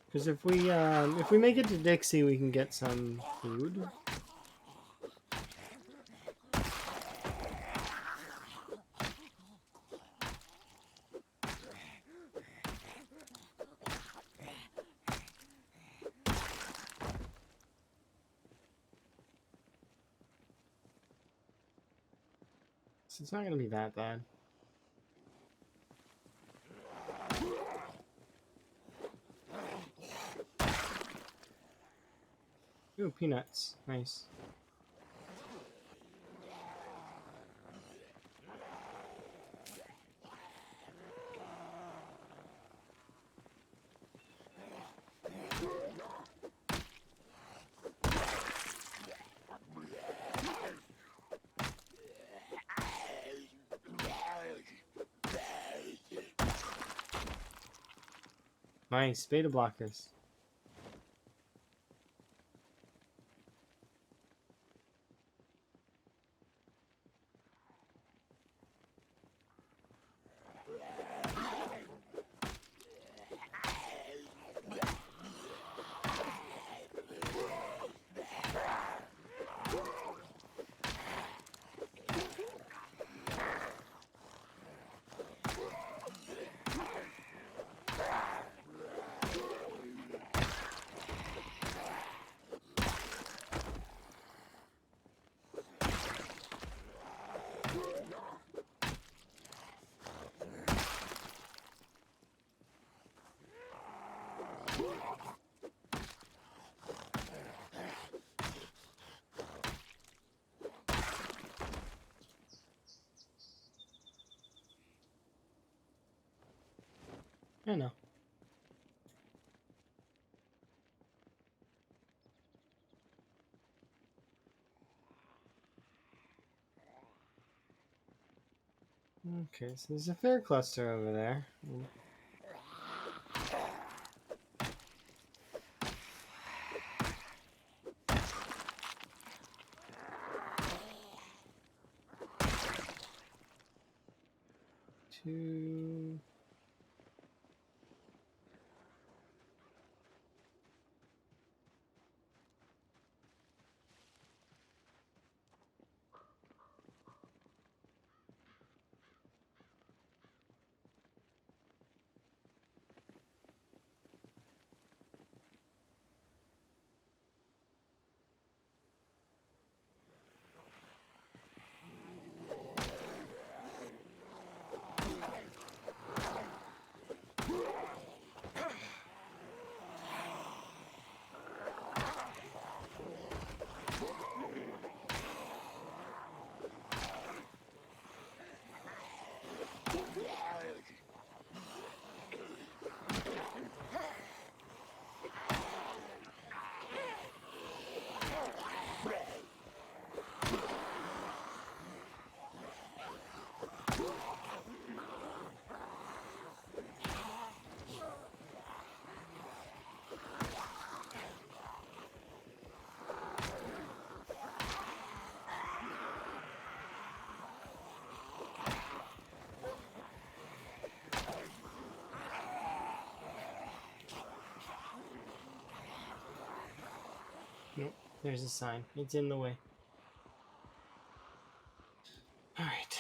Because if we make it to Dixie, we can get some food. So it's not gonna be that bad. Ooh, peanuts. Nice. Nice. Beta blockers. I know. Okay, so there's a fair cluster over there. Two. Nope, there's a sign. It's in the way. Alright.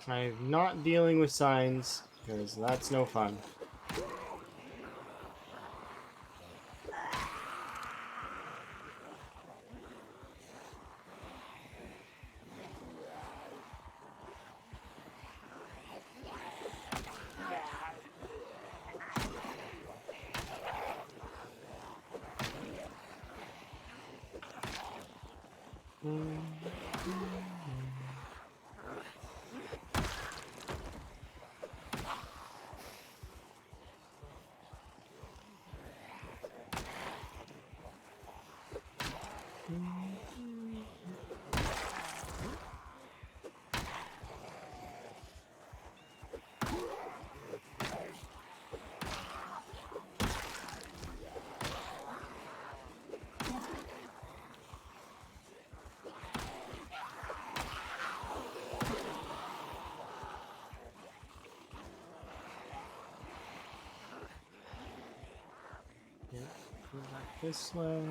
I'm not dealing with signs, because that's no fun. Go back this way.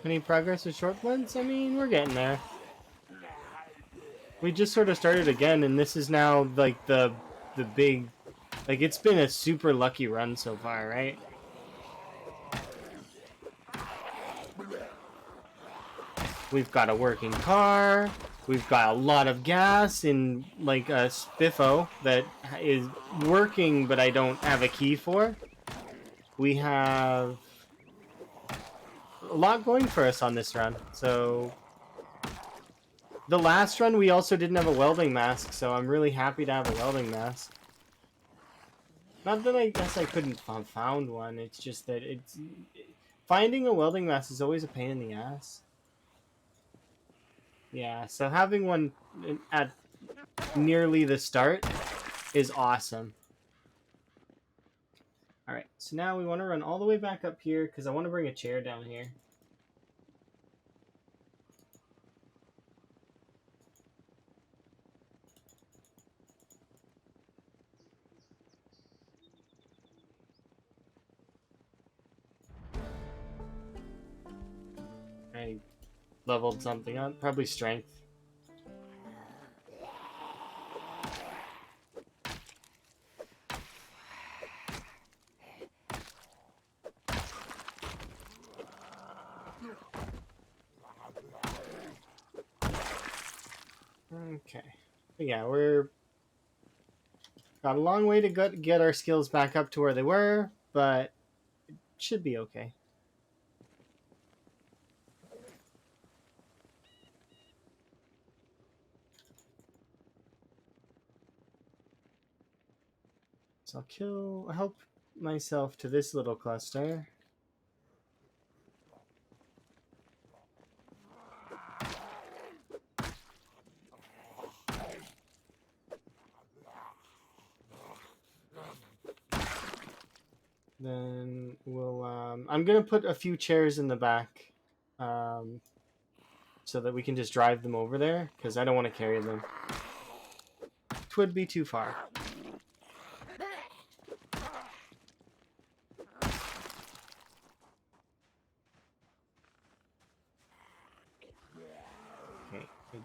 Any progress with short ones? I mean, we're getting there. We just sort of started again, and this is now like the big, like it's been a super lucky run so far, right? We've got a working car. We've got a lot of gas in like a spiffo that is working, but I don't have a key for. We have a lot going for us on this run. So the last run we also didn't have a welding mask, so I'm really happy to have a welding mask. Not that I guess I couldn't have found one, it's just that finding a welding mask is always a pain in the ass. Yeah, so having one at nearly the start is awesome. Alright, so now we want to run all the way back up here because I want to bring a chair down here. I leveled something up, probably strength. Okay. But yeah, we're got a long way to get our skills back up to where they were, but it should be okay. So I'll help myself to this little cluster. Then we'll I'm gonna put a few chairs in the back, so that we can just drive them over there because I don't want to carry them. It would be too far. Okay. Good.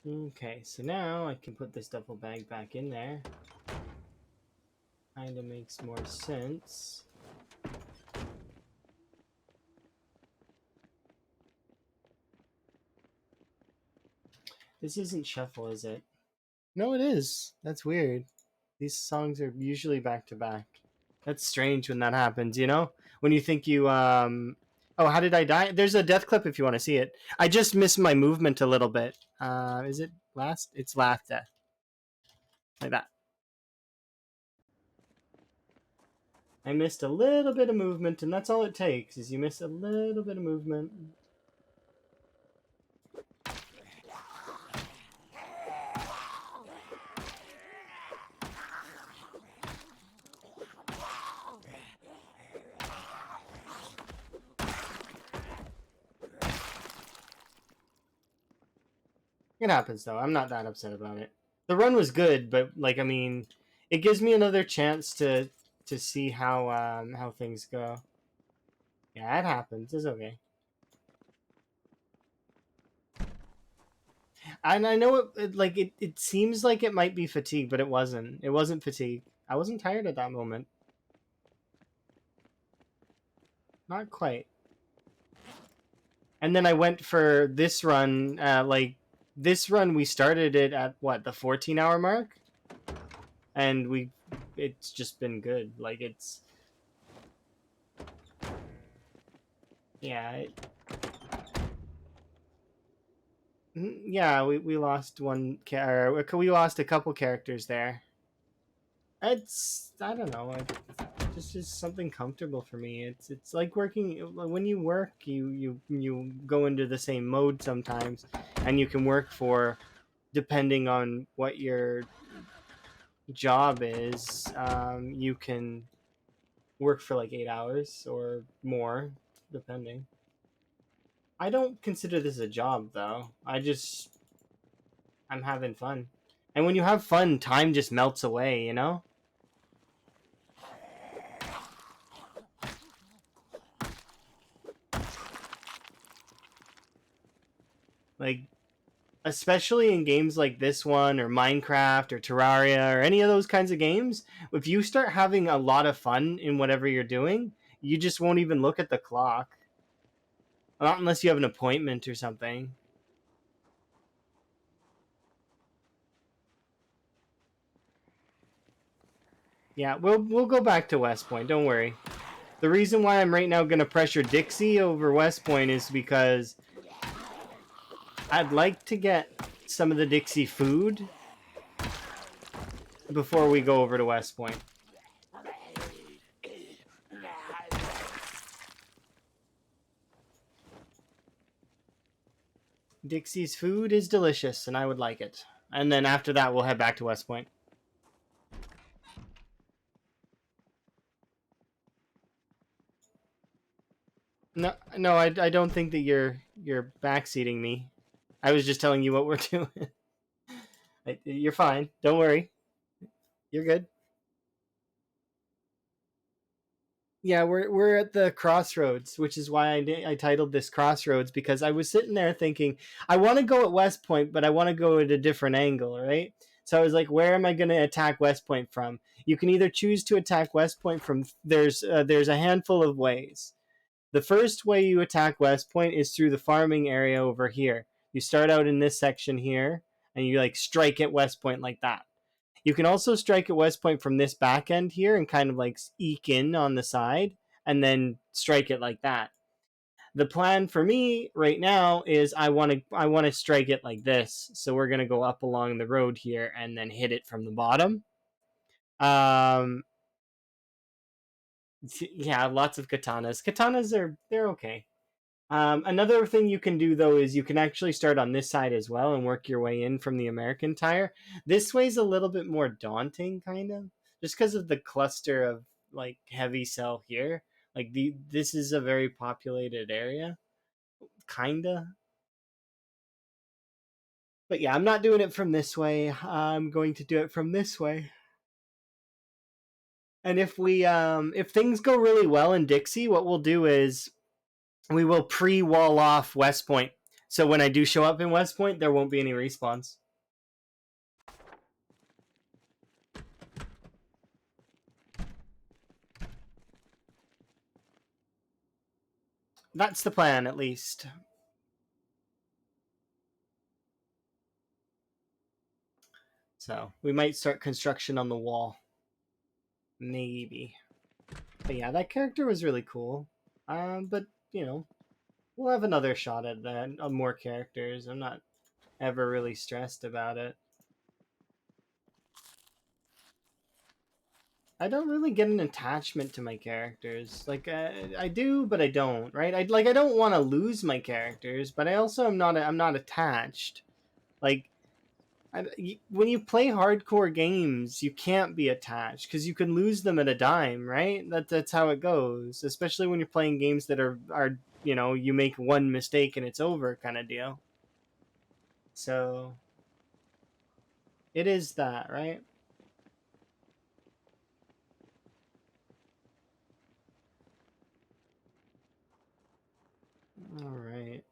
Okay, so now I can put this duffel bag back in there. Kinda makes more sense. This isn't shuffle, is it? No, it is. That's weird. These songs are usually back to back. That's strange when that happens, you know? When you think you oh, how did I die? There's a death clip if you want to see it. I just missed my movement a little bit. Is it last? It's last death. Like that. I missed a little bit of movement, and that's all it takes, is you miss a little bit of movement. It happens though. I'm not that upset about it. The run was good, but like I mean, it gives me another chance to see how things go. Yeah, it happens. It's okay. And I know it seems like it might be fatigue, but it wasn't. It wasn't fatigue. I wasn't tired at that moment. Not quite. And then I went for this run. This run, we started it at what, the 14-hour mark, and it's just been good. Like it's yeah. Yeah, we lost we lost a couple characters there. It's I don't know. It's just something comfortable for me. It's like working when you work. You go into the same mode sometimes, and you can work for depending on what your job is. You can work for like 8 hours or more, depending. I don't consider this a job though. I'm having fun. And when you have fun, time just melts away, you know? Like, especially in games like this one, or Minecraft, or Terraria, or any of those kinds of games, if you start having a lot of fun in whatever you're doing, you just won't even look at the clock. Not unless you have an appointment or something. Yeah, we'll go back to West Point, don't worry. The reason why I'm right now going to pressure Dixie over West Point is because I'd like to get some of the Dixie food before we go over to West Point. Dixie's food is delicious, and I would like it. And then after that, we'll head back to West Point. No, no, I don't think that you're backseating me. I was just telling you what we're doing. You're fine. Don't worry. You're good. Yeah, we're at the crossroads, which is why I titled this Crossroads, because I was sitting there thinking I want to go at West Point, but I want to go at a different angle, right? So I was like, where am I going to attack West Point from? You can either choose to attack West Point from there's a handful of ways. The first way you attack West Point is through the farming area over here. You start out in this section here, and you like strike at West Point like that. You can also strike at West Point from this back end here and kind of like eke in on the side and then strike it like that. The plan for me right now is I want to strike it like this. So we're gonna go up along the road here and then hit it from the bottom. Um, yeah, lots of katanas. Katanas they're okay. Another thing you can do though is you can actually start on this side as well and work your way in from the American tire. This way's a little bit more daunting, kind of, just because of the cluster of like heavy cell here. Like this is a very populated area, kinda. But yeah, I'm not doing it from this way. I'm going to do it from this way. And if things go really well in Dixie, what we'll do is we will pre-wall off West Point. So when I do show up in West Point, there won't be any respawns. That's the plan, at least. So we might start construction on the wall. Maybe. But yeah, that character was really cool. But you know, we'll have another shot at that on more characters. I'm not ever really stressed about it. I don't really get an attachment to my characters. Like I do, but I don't. Right? I don't want to lose my characters, but I also I'm not attached. Like when you play hardcore games, you can't be attached because you can lose them at a dime. Right? That's how it goes. Especially when you're playing games that are you know, you make one mistake and it's over kind of deal. So it is that, right? All right.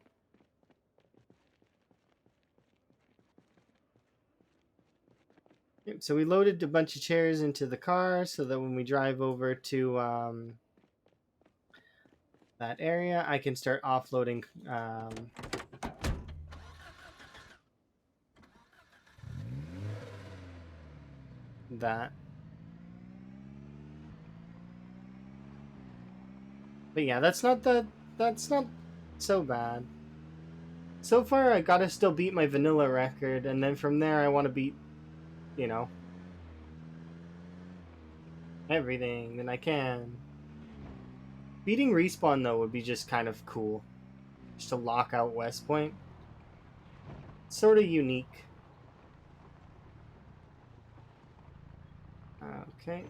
Yep, so we loaded a bunch of chairs into the car so that when we drive over to that area, I can start offloading that. But yeah, that's not so bad. So far, I gotta still beat my vanilla record, and then from there, I want to beat, you know, everything that I can. Beating Respawn, though, would be just kind of cool. Just to lock out West Point. Sort of unique. Okay.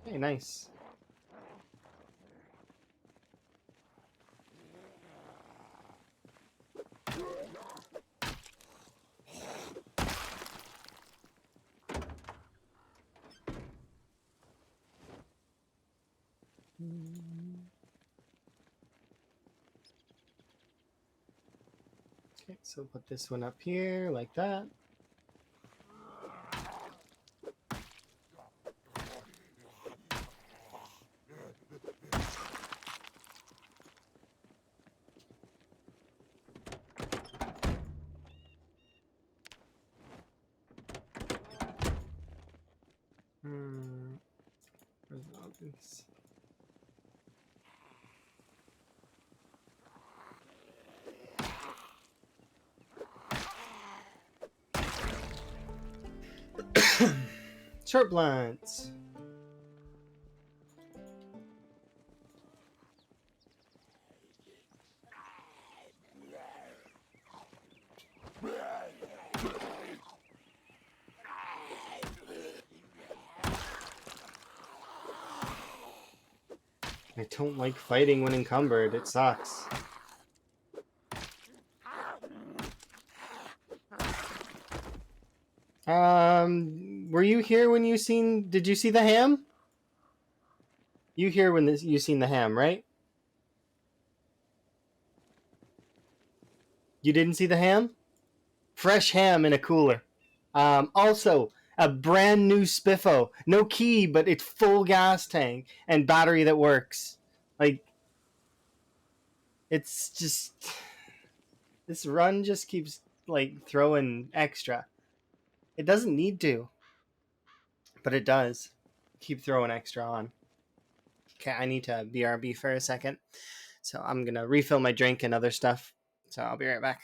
Hey, nice. Okay, so put this one up here like that. Hmm. Where's the opens? Short blunts. I don't like fighting when encumbered. It sucks. Were you here when you seen? Did you see the ham? You here when you seen the ham, right? You didn't see the ham? Fresh ham in a cooler. Also, a brand new Spiffo. No key, but it's full gas tank and battery that works. Like, it's just. This run just keeps, like, throwing extra. It doesn't need to, but it does. Keep throwing extra on. Okay, I need to BRB for a second. So I'm going to refill my drink and other stuff. So I'll be right back.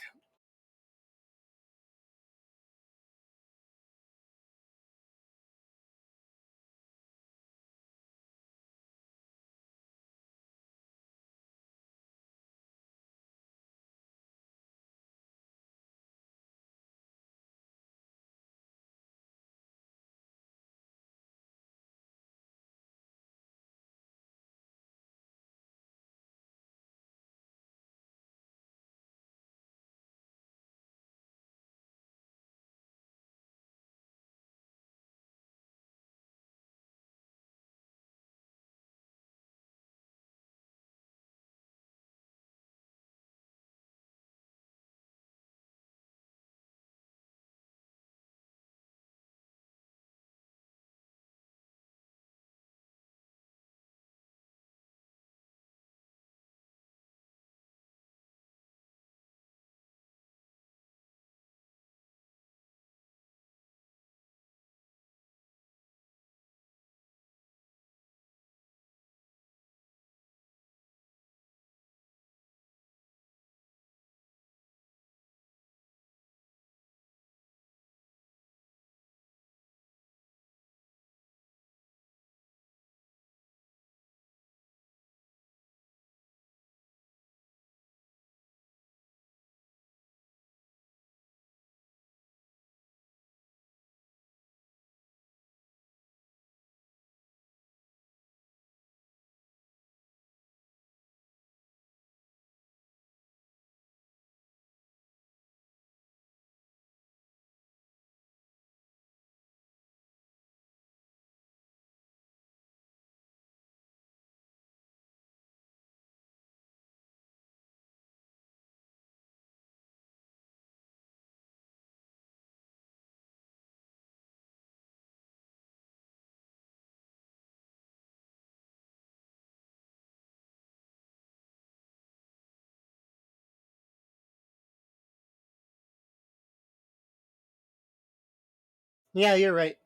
Yeah, you're right.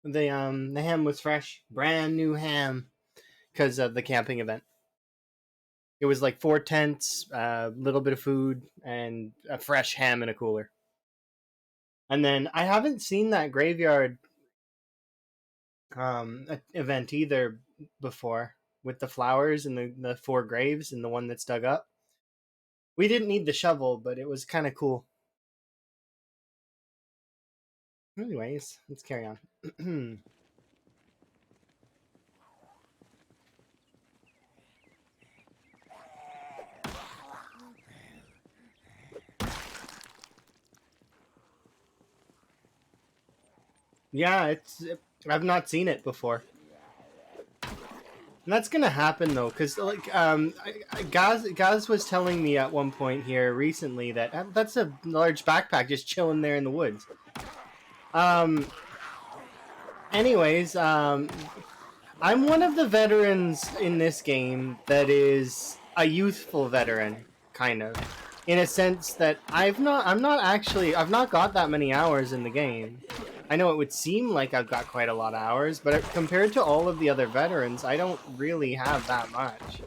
The ham was fresh, brand new ham, because of the camping event. It was like 4 tents, a little bit of food, and a fresh ham in a cooler. And then I haven't seen that graveyard event either before, with the flowers and the four graves and the one that's dug up. We didn't need the shovel, but it was kind of cool. Anyways, let's carry on. Yeah, I've not seen it before. And that's gonna happen though, because like Gaz was telling me at one point here recently that that's a large backpack just chilling there in the woods. Um. Anyways, I'm one of the veterans in this game that is a youthful veteran, kind of, in a sense that I've not got that many hours in the game. I know it would seem like I've got quite a lot of hours, but compared to all of the other veterans, I don't really have that much.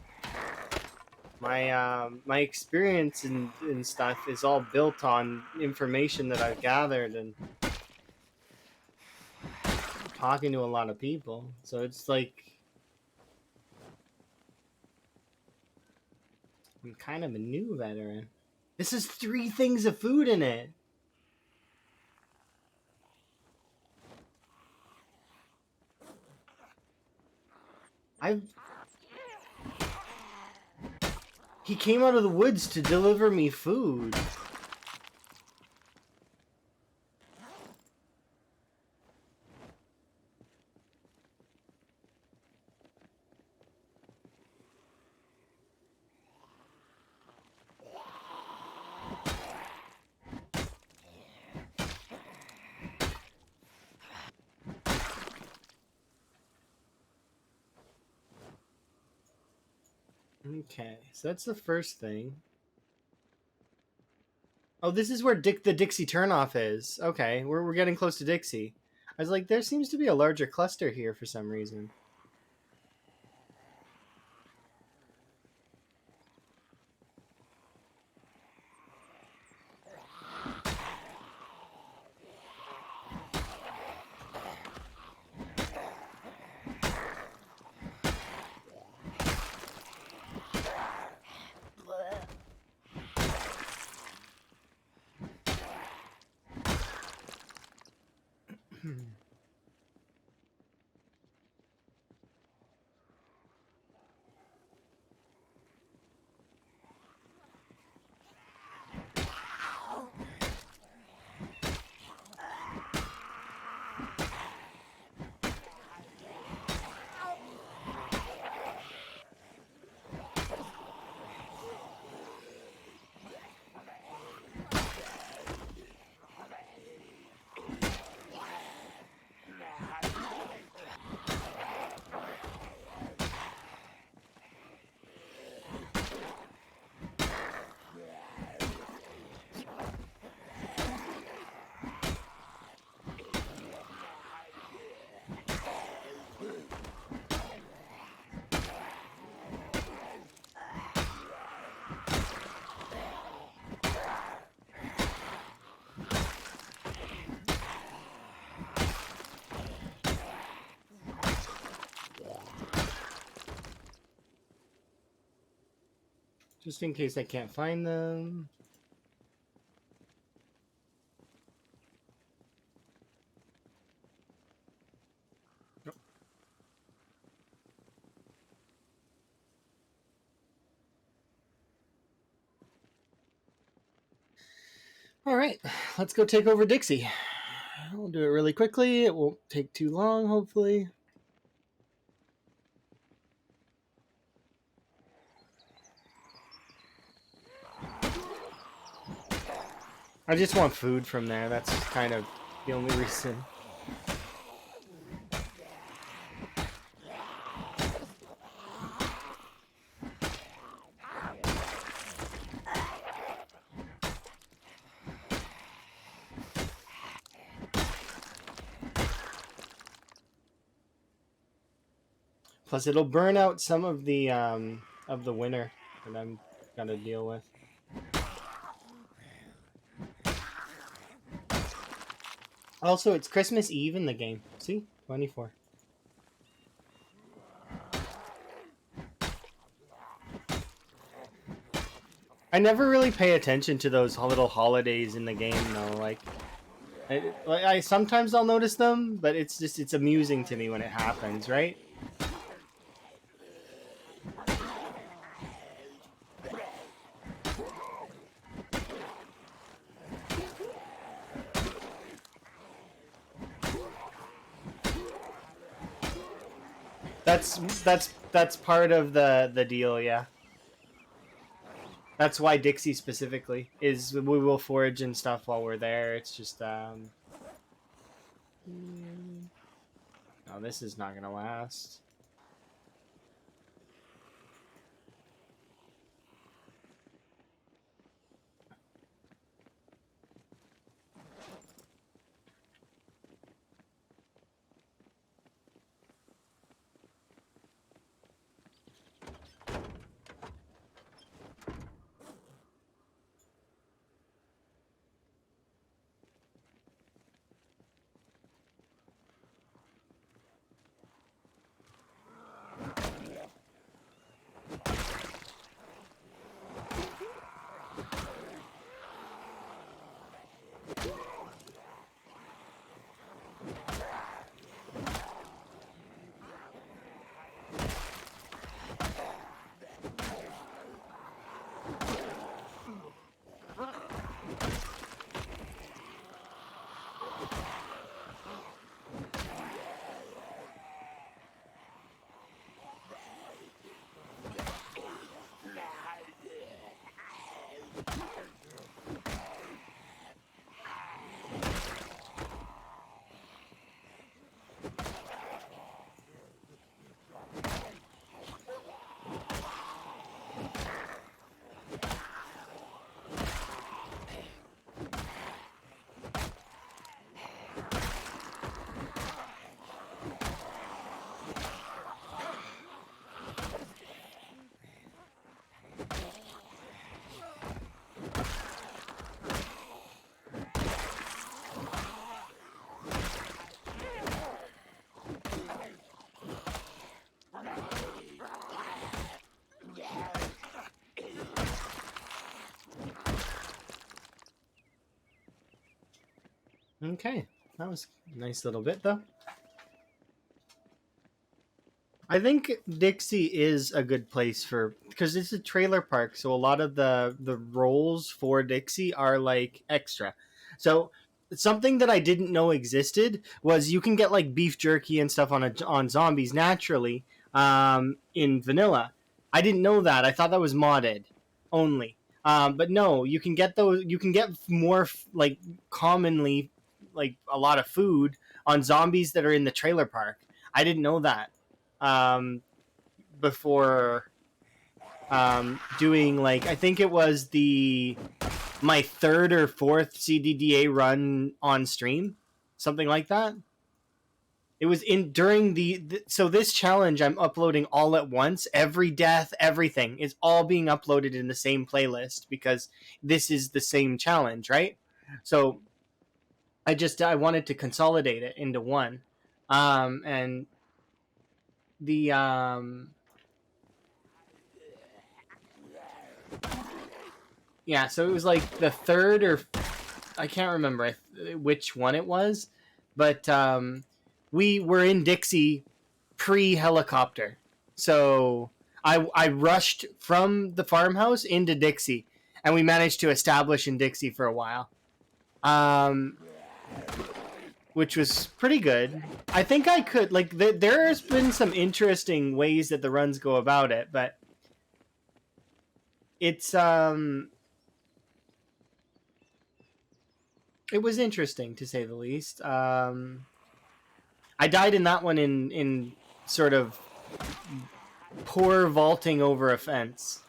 My experience and stuff is all built on information that I've gathered and talking to a lot of people. So it's like I'm kind of a new veteran. This is 3 things of food in it. I've He came out of the woods to deliver me food. Okay, so that's the first thing. Oh, this is where the Dixie turnoff is. Okay, we're getting close to Dixie. I was like, there seems to be a larger cluster here for some reason. Just in case I can't find them. All right, let's go take over Dixie. We'll do it really quickly. It won't take too long, hopefully. I just want food from there. That's kind of the only reason. Plus, it'll burn out some of the winter that I'm gonna deal with. Also, it's Christmas Eve in the game. See, 24. I never really pay attention to those little holidays in the game, though. Like I sometimes I'll notice them, but it's amusing to me when it happens, right? That's part of the deal, yeah. That's why Dixie specifically is we will forage and stuff while we're there. It's just no, this is not gonna last. Okay, that was a nice little bit though. I think Dixie is a good place for because it's a trailer park, so a lot of the roles for Dixie are like extra. So something that I didn't know existed was you can get like beef jerky and stuff on zombies naturally in vanilla. I didn't know that. I thought that was modded only. But no, you can get those. You can get more like commonly like a lot of food on zombies that are in the trailer park. I didn't know that before doing like I think it was my third or fourth CDDA run on stream, something like that. It was in during so this challenge I'm uploading all at once. Every death, everything is all being uploaded in the same playlist because this is the same challenge, right? So I wanted to consolidate it into one, and the yeah, so it was like the third or I can't remember which one it was, but we were in Dixie pre-helicopter, so I rushed from the farmhouse into Dixie, and we managed to establish in Dixie for a while, which was pretty good. I think I could like there's been some interesting ways that the runs go about it, but it's it was interesting to say the least. I died in that one in sort of poor vaulting over a fence.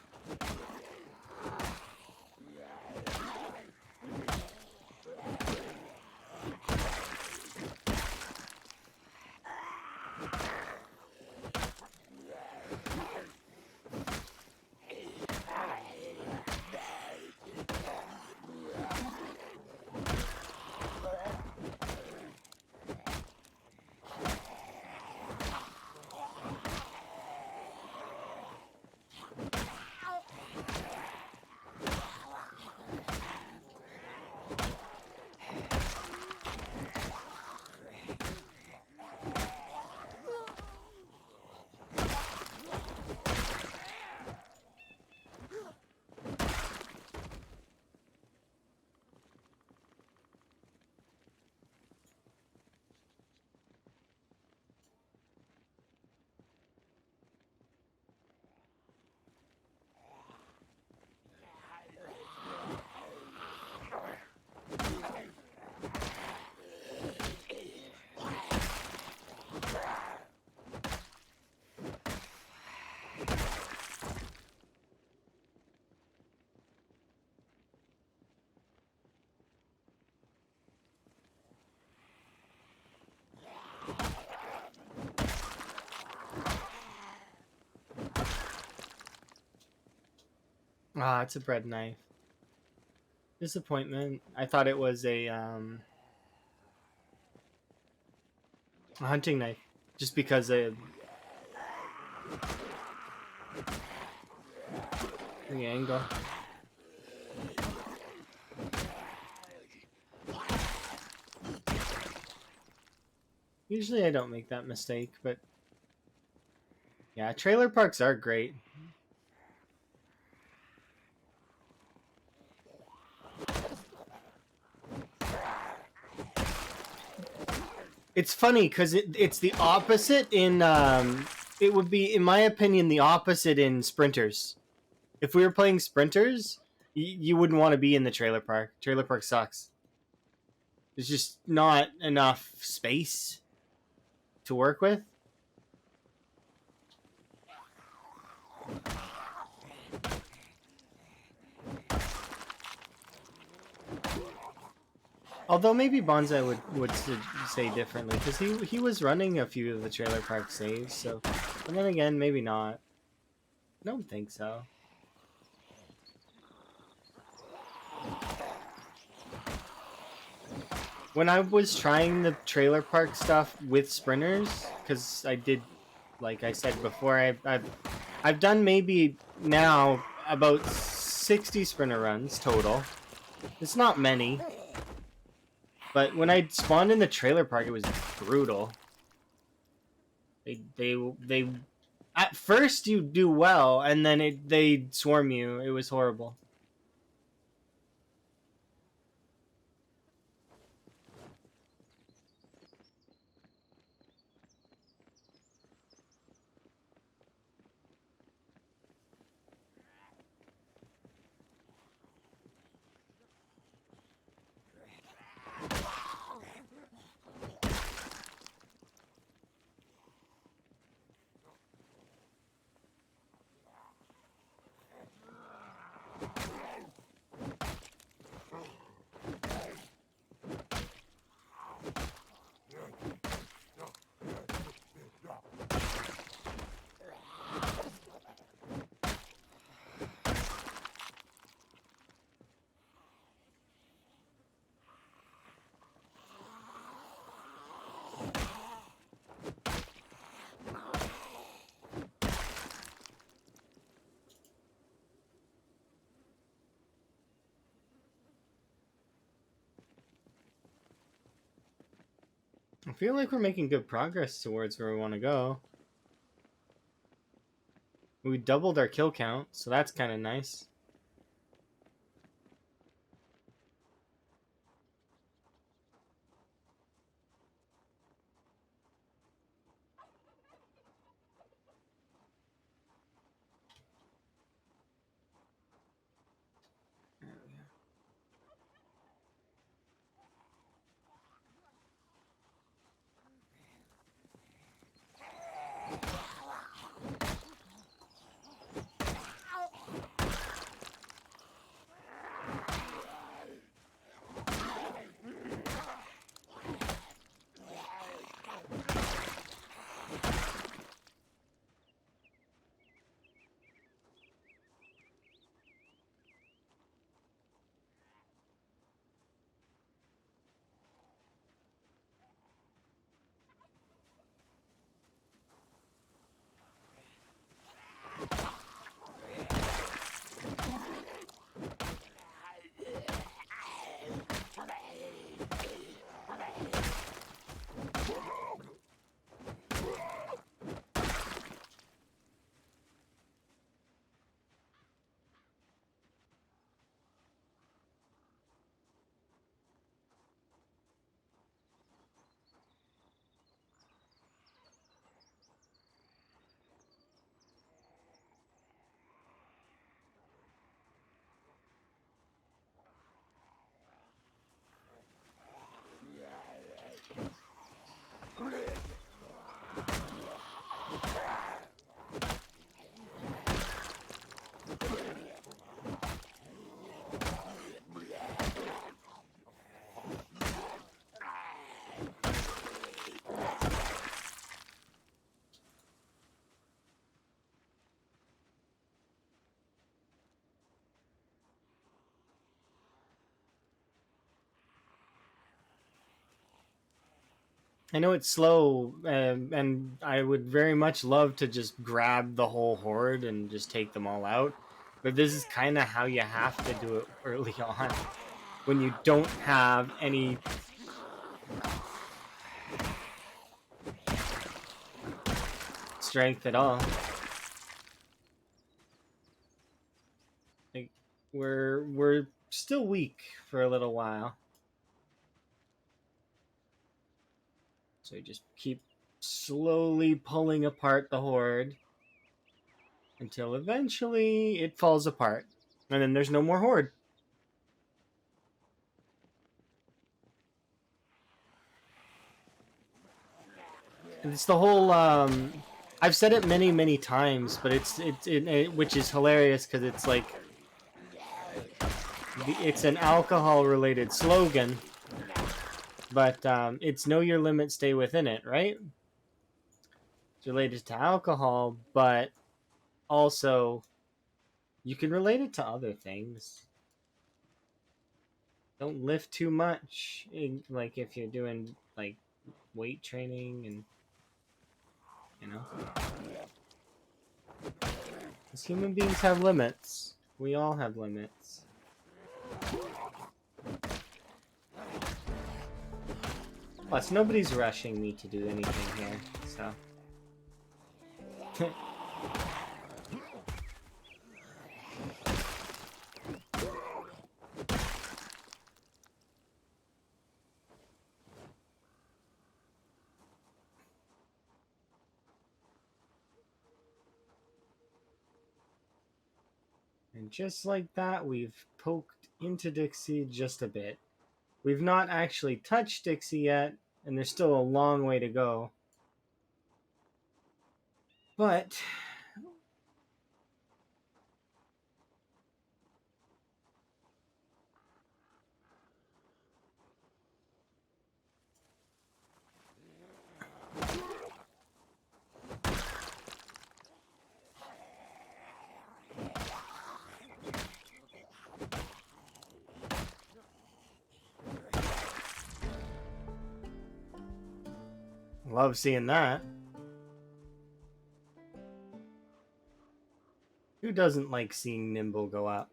Ah, it's a bread knife. Disappointment. I thought it was a hunting knife, just because of the angle. Usually I don't make that mistake, but yeah, trailer parks are great. It's funny because it's the opposite in it would be, in my opinion, the opposite in sprinters. If we were playing sprinters, you wouldn't want to be in the trailer park. Trailer park sucks. There's just not enough space to work with. Although maybe Bonsai would say differently, because he was running a few of the trailer park saves. So, and then again, maybe not. I don't think so. When I was trying the trailer park stuff with sprinters, because I did, like I said before, I've done maybe now about 60 sprinter runs total. It's not many, but when I spawned in the trailer park, it was brutal. They at first you do well, and then they swarm you. It was horrible. I feel like we're making good progress towards where we want to go. We doubled our kill count, so that's kind of nice. I know it's slow, and I would very much love to just grab the whole horde and just take them all out. But this is kind of how you have to do it early on when you don't have any strength at all. Like we're still weak for a little while, so you just keep slowly pulling apart the horde until eventually it falls apart, and then there's no more horde. And it's the whole. I've said it many times, but it which is hilarious because it's like it's an alcohol related slogan, but it's know your limit, stay within it, right? It's related to alcohol, but also you can relate it to other things. Don't lift too much, like if you're doing like weight training, and you know, because human beings have limits. We all have limits. Plus, nobody's rushing me to do anything here, so. And just like that, we've poked into Dixie just a bit. We've not actually touched Dixie yet, and there's still a long way to go. But love seeing that. Who doesn't like seeing Nimble go up?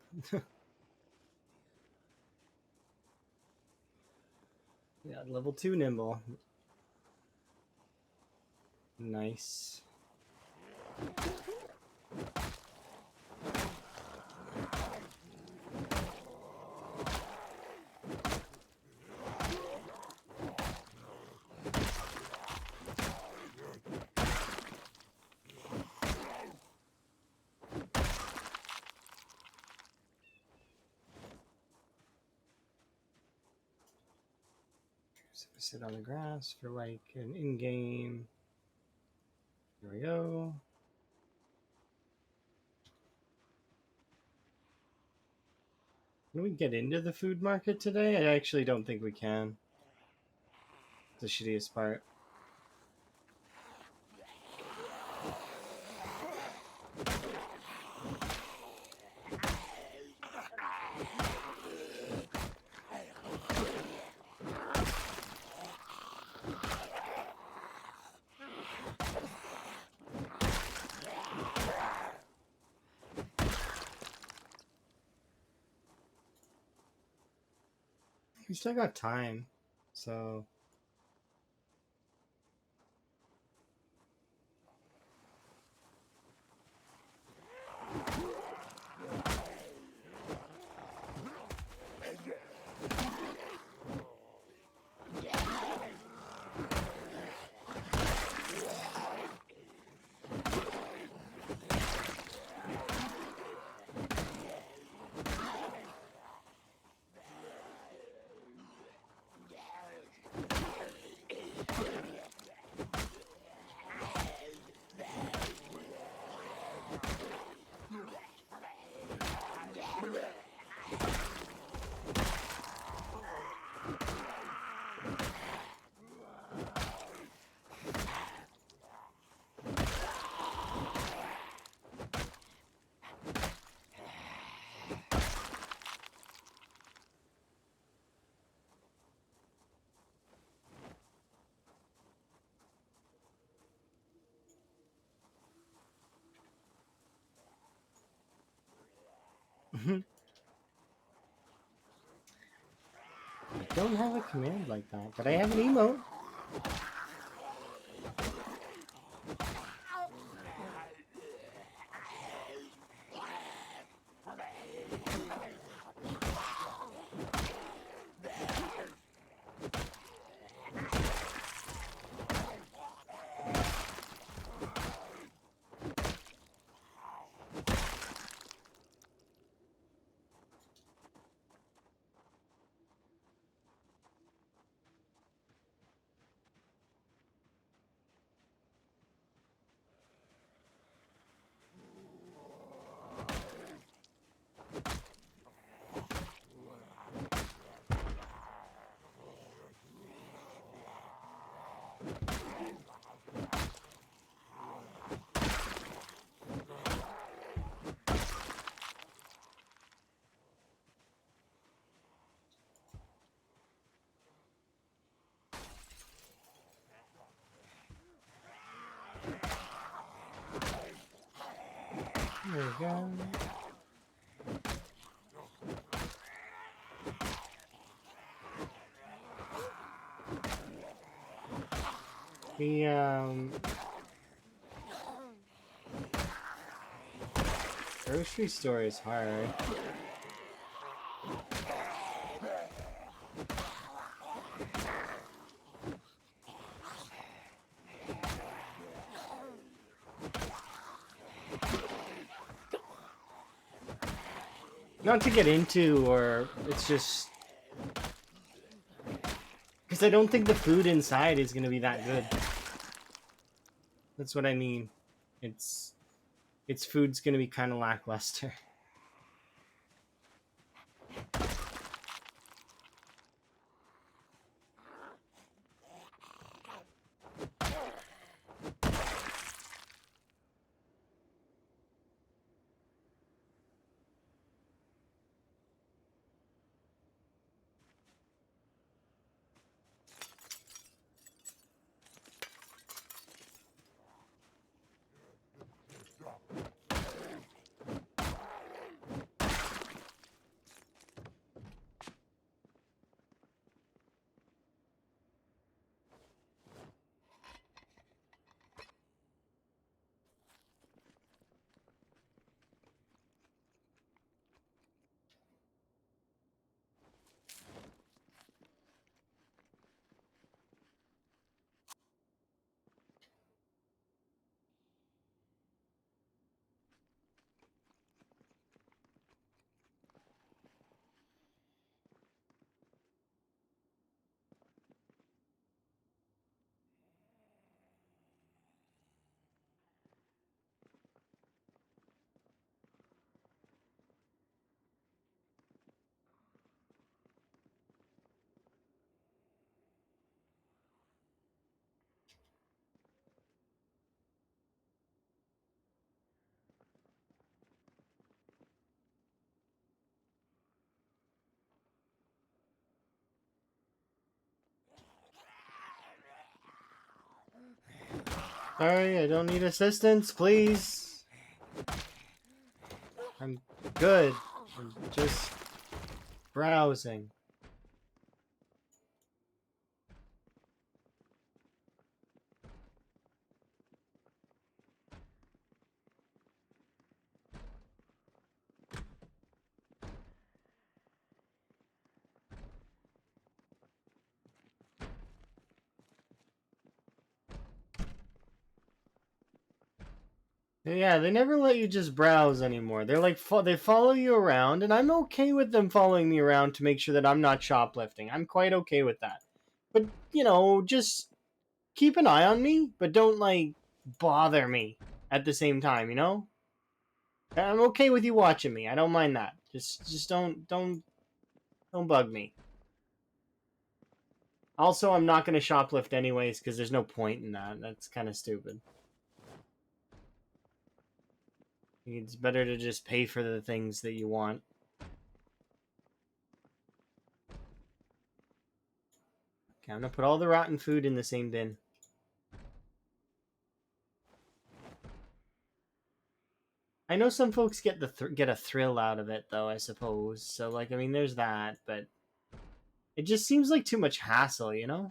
Yeah, level 2 Nimble. Nice. So sit on the grass for like an in-game. Here we go. Can we get into the food market today? I actually don't think we can. The shittiest part. We still got time, so. I don't have a command like that, but I have an emote. There we go. The grocery store is hard. Not to get into, or it's just because I don't think the food inside is gonna be that good. That's what I mean. Its food's gonna be kind of lackluster. Sorry, I don't need assistance, please. I'm good. I'm just browsing. Yeah, they never let you just browse anymore. They're like they follow you around, and I'm okay with them following me around to make sure that I'm not shoplifting. I'm quite okay with that. But just keep an eye on me, but don't like bother me at the same time. I'm okay with you watching me. I don't mind that. Just don't bug me. Also, I'm not gonna shoplift anyways because there's no point in that. That's kind of stupid. It's better to just pay for the things that you want. Okay, I'm gonna put all the rotten food in the same bin. I know some folks get get a thrill out of it, though, I suppose. So, like, I mean, there's that, but it just seems like too much hassle, you know?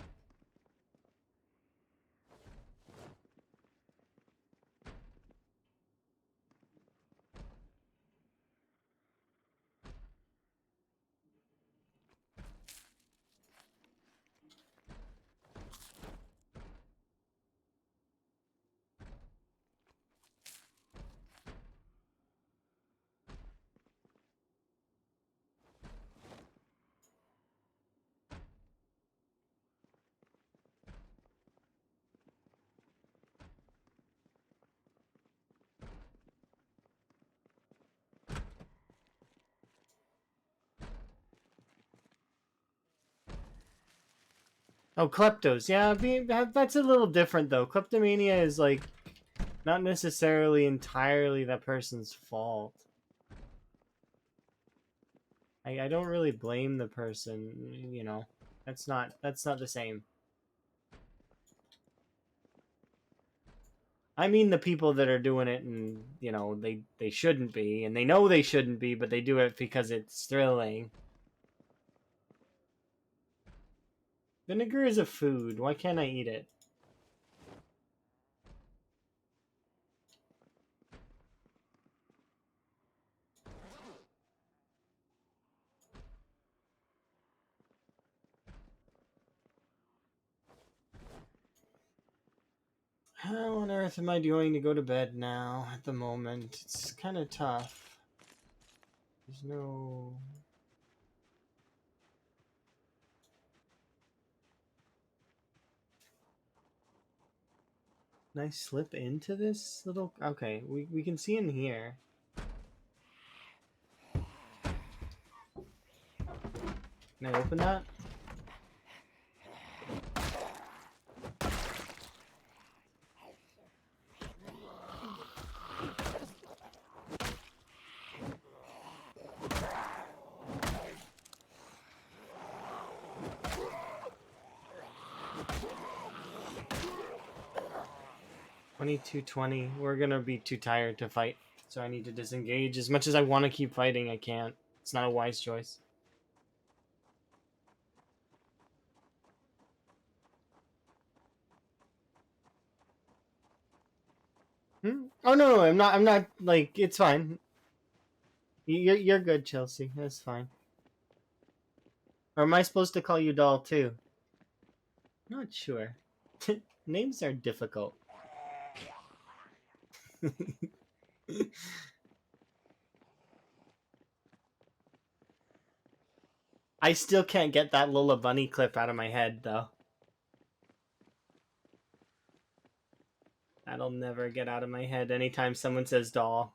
Oh, kleptos. Yeah, that's a little different, though. Kleptomania is, like, not necessarily entirely that person's fault. I don't really blame the person, you know. That's not the same. I mean the people that are doing it and, you know, they shouldn't be, and they know they shouldn't be, but they do it because it's thrilling. Vinegar is a food. Why can't I eat it? How on earth am I doing to go to bed now at the moment? It's kind of tough. There's no... Can I slip into this little... Okay, we can see in here. Can I open that? $22.20. We're gonna be too tired to fight, so I need to disengage. As much as I want to keep fighting, I can't. It's not a wise choice. Oh no, I'm not. I'm not. Like, it's fine. You're good, Chelsea. That's fine. Or am I supposed to call you doll too? Not sure. Names are difficult. I still can't get that Lola Bunny clip out of my head, though. That'll never get out of my head anytime someone says doll.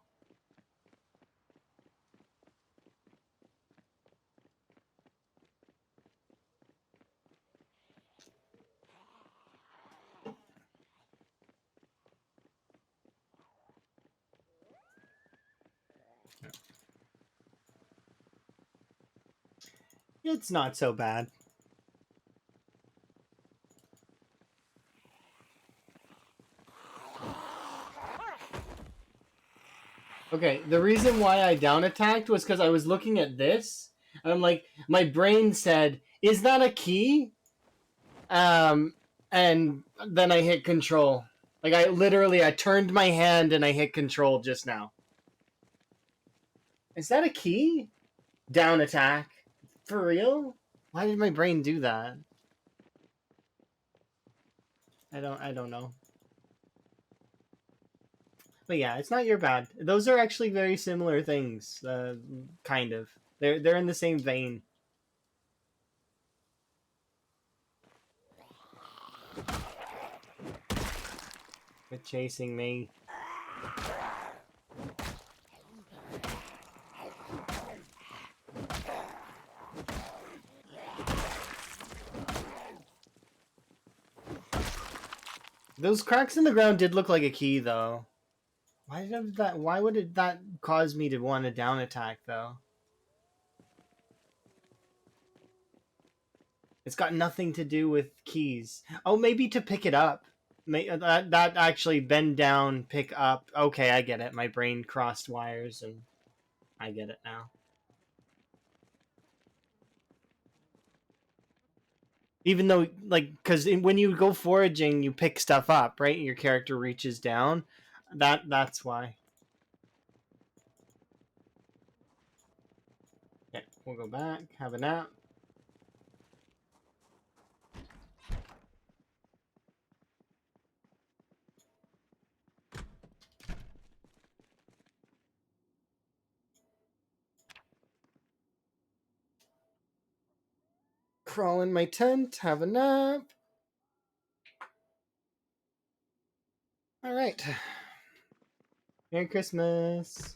It's not so bad. Okay, the reason why I down attacked was because I was looking at this, and I'm like, my brain said, "Is that a key?" And then I hit control. Like, I turned my hand and I hit control just now. Is that a key? Down attack. For real? Why did my brain do that? I don't know. But yeah, it's not your bad. Those are actually very similar things, kind of. They're in the same vein. With chasing me. Those cracks in the ground did look like a key, though. Why would that cause me to want a down attack, though? It's got nothing to do with keys. Oh, maybe to pick it up. That actually bend down, pick up. Okay, I get it. My brain crossed wires, and I get it now. Even though, like, because when you go foraging, you pick stuff up, right? Your character reaches down. That's why. Okay, we'll go back, have a nap. Crawl in my tent, have a nap. All right. Merry Christmas.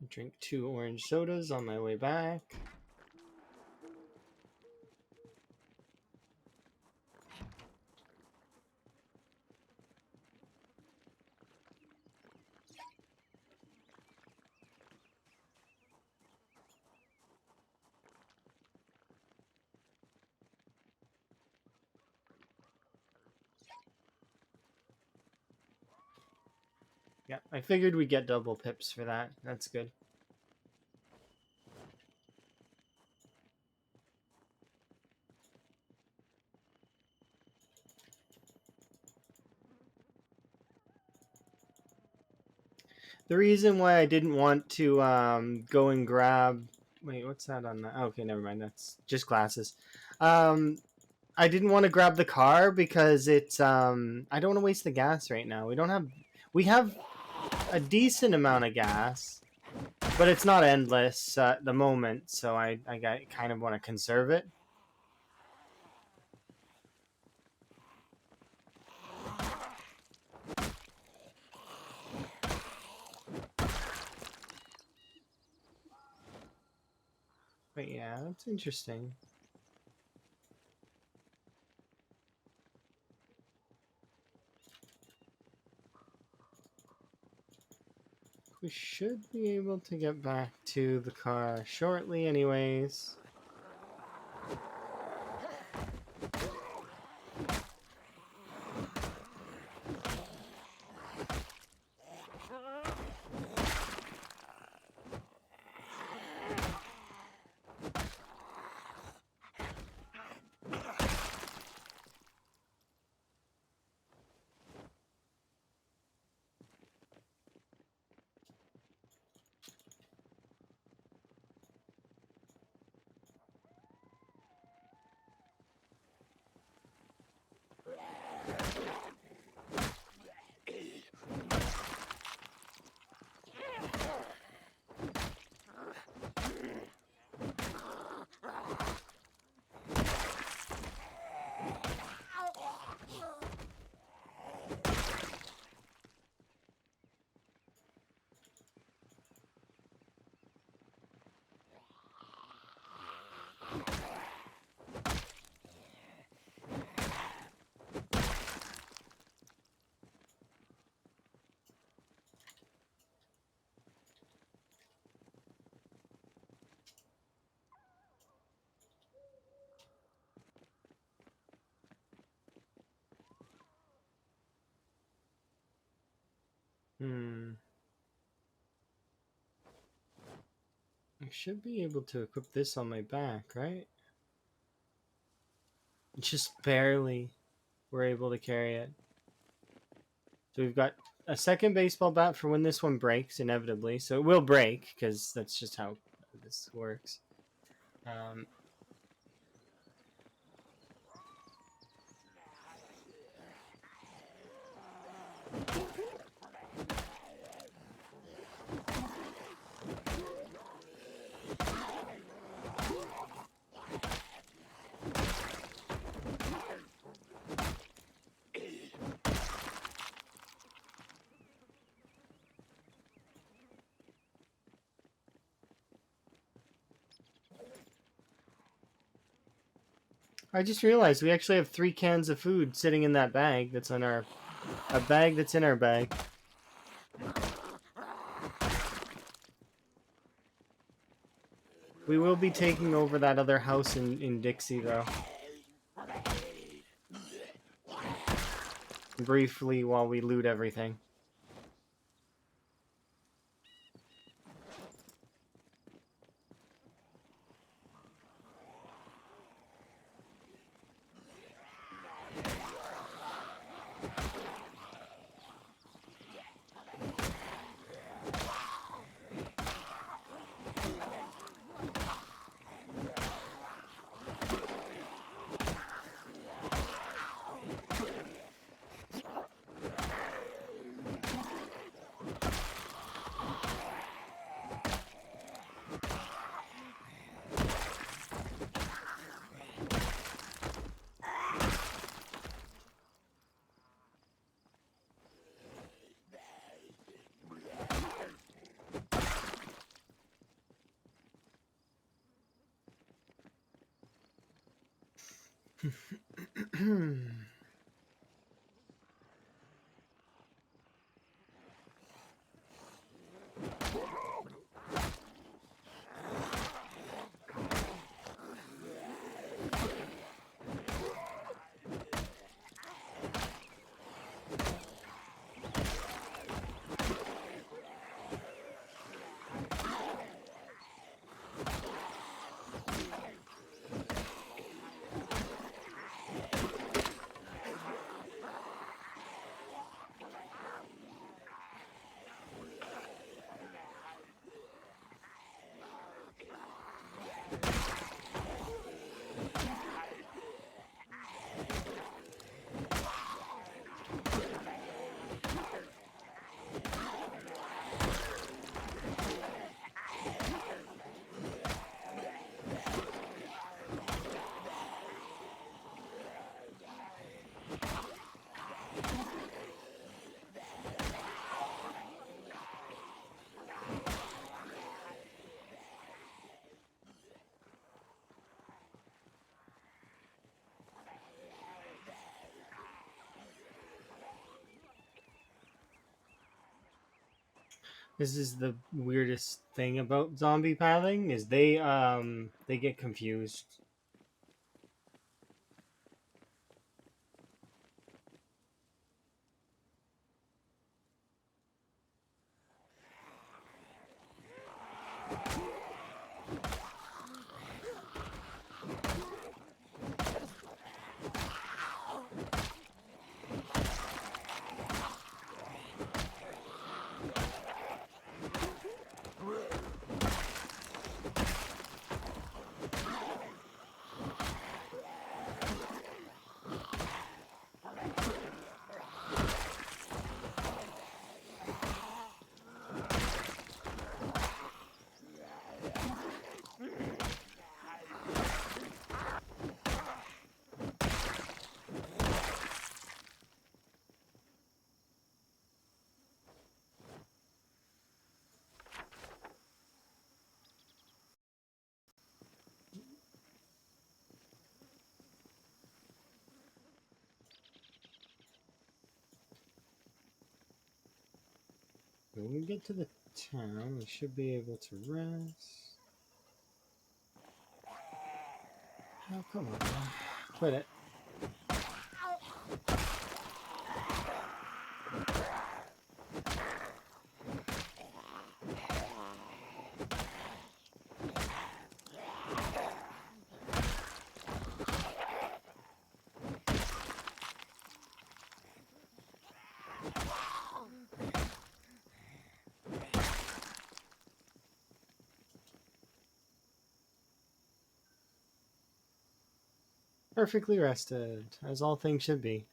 Drink 2 orange sodas on my way back. Yeah, I figured we'd get double pips for that. That's good. The reason why I didn't want to go and grab... Wait, what's that on that? Oh, okay, never mind. That's just glasses. I didn't want to grab the car because it's... I don't want to waste the gas right now. We have a decent amount of gas, but it's not endless at the moment, so I kind of want to conserve it. But yeah, that's interesting. We should be able to get back to the car shortly anyways. I should be able to equip this on my back, right? Just barely we're able to carry it. So we've got a second baseball bat for when this one breaks, inevitably. So it will break, because that's just how this works. I just realized we actually have 3 cans of food sitting in that bag that's on our... A bag that's in our bag. We will be taking over that other house in Dixie, though. Briefly, while we loot everything. This is the weirdest thing about zombie pathing, is they get confused. When we get to the town, we should be able to rest. Oh, come on, man. Quit it. Perfectly rested, as all things should be.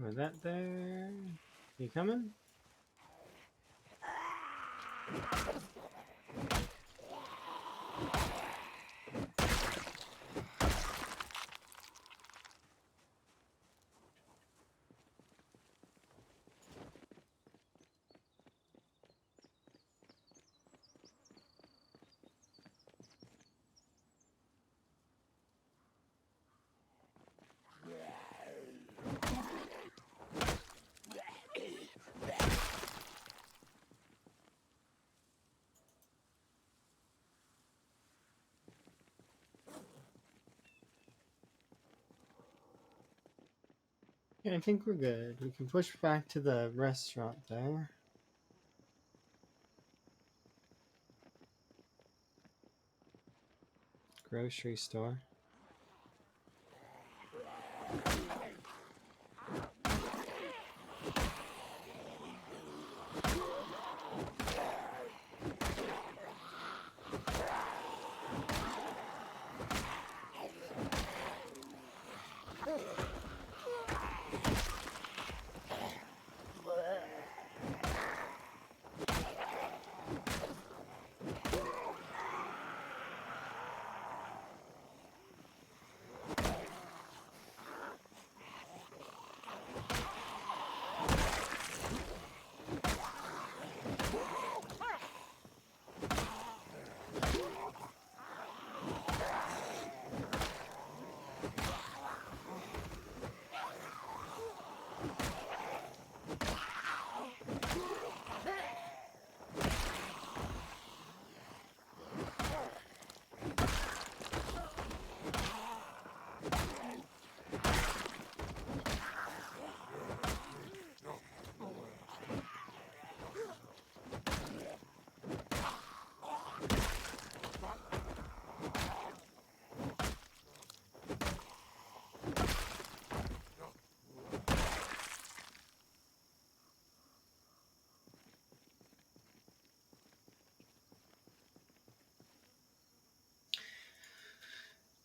Was that there? You coming? Yeah, I think we're good. We can push back to the restaurant there. Grocery store.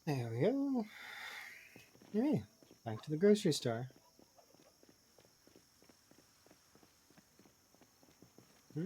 There we go. Hey, back to the grocery store. Hmm?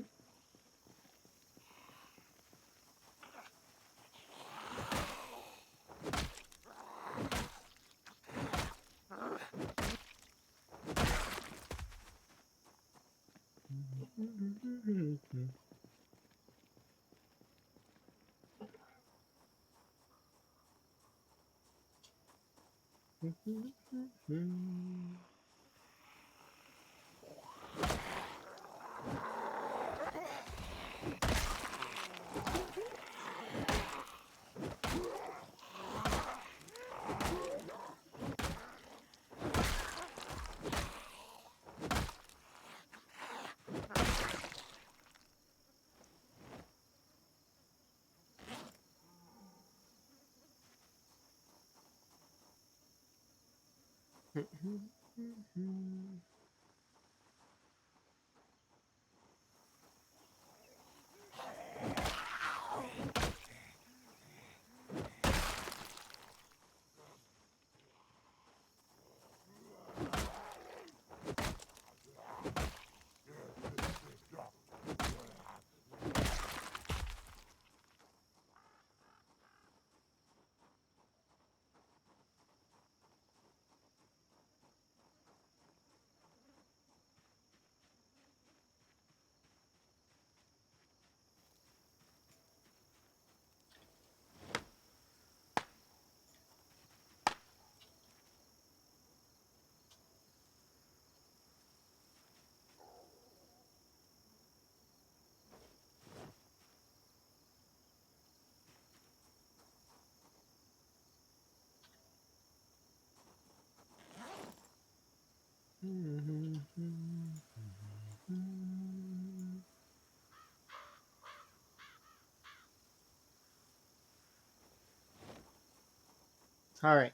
All right.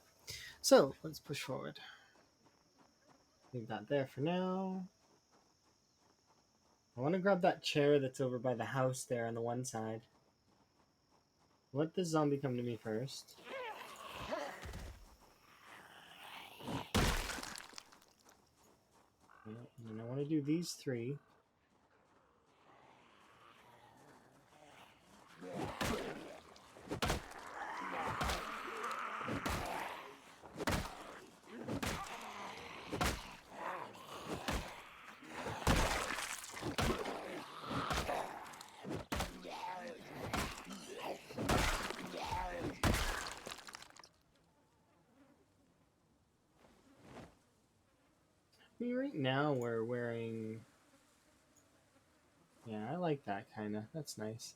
So let's push forward. Leave that there for now. I want to grab that chair that's over by the house there on the one side. Let the zombie come to me first. And then I want to do these three. I mean, right now we're wearing... Yeah, I like that kind of. That's nice.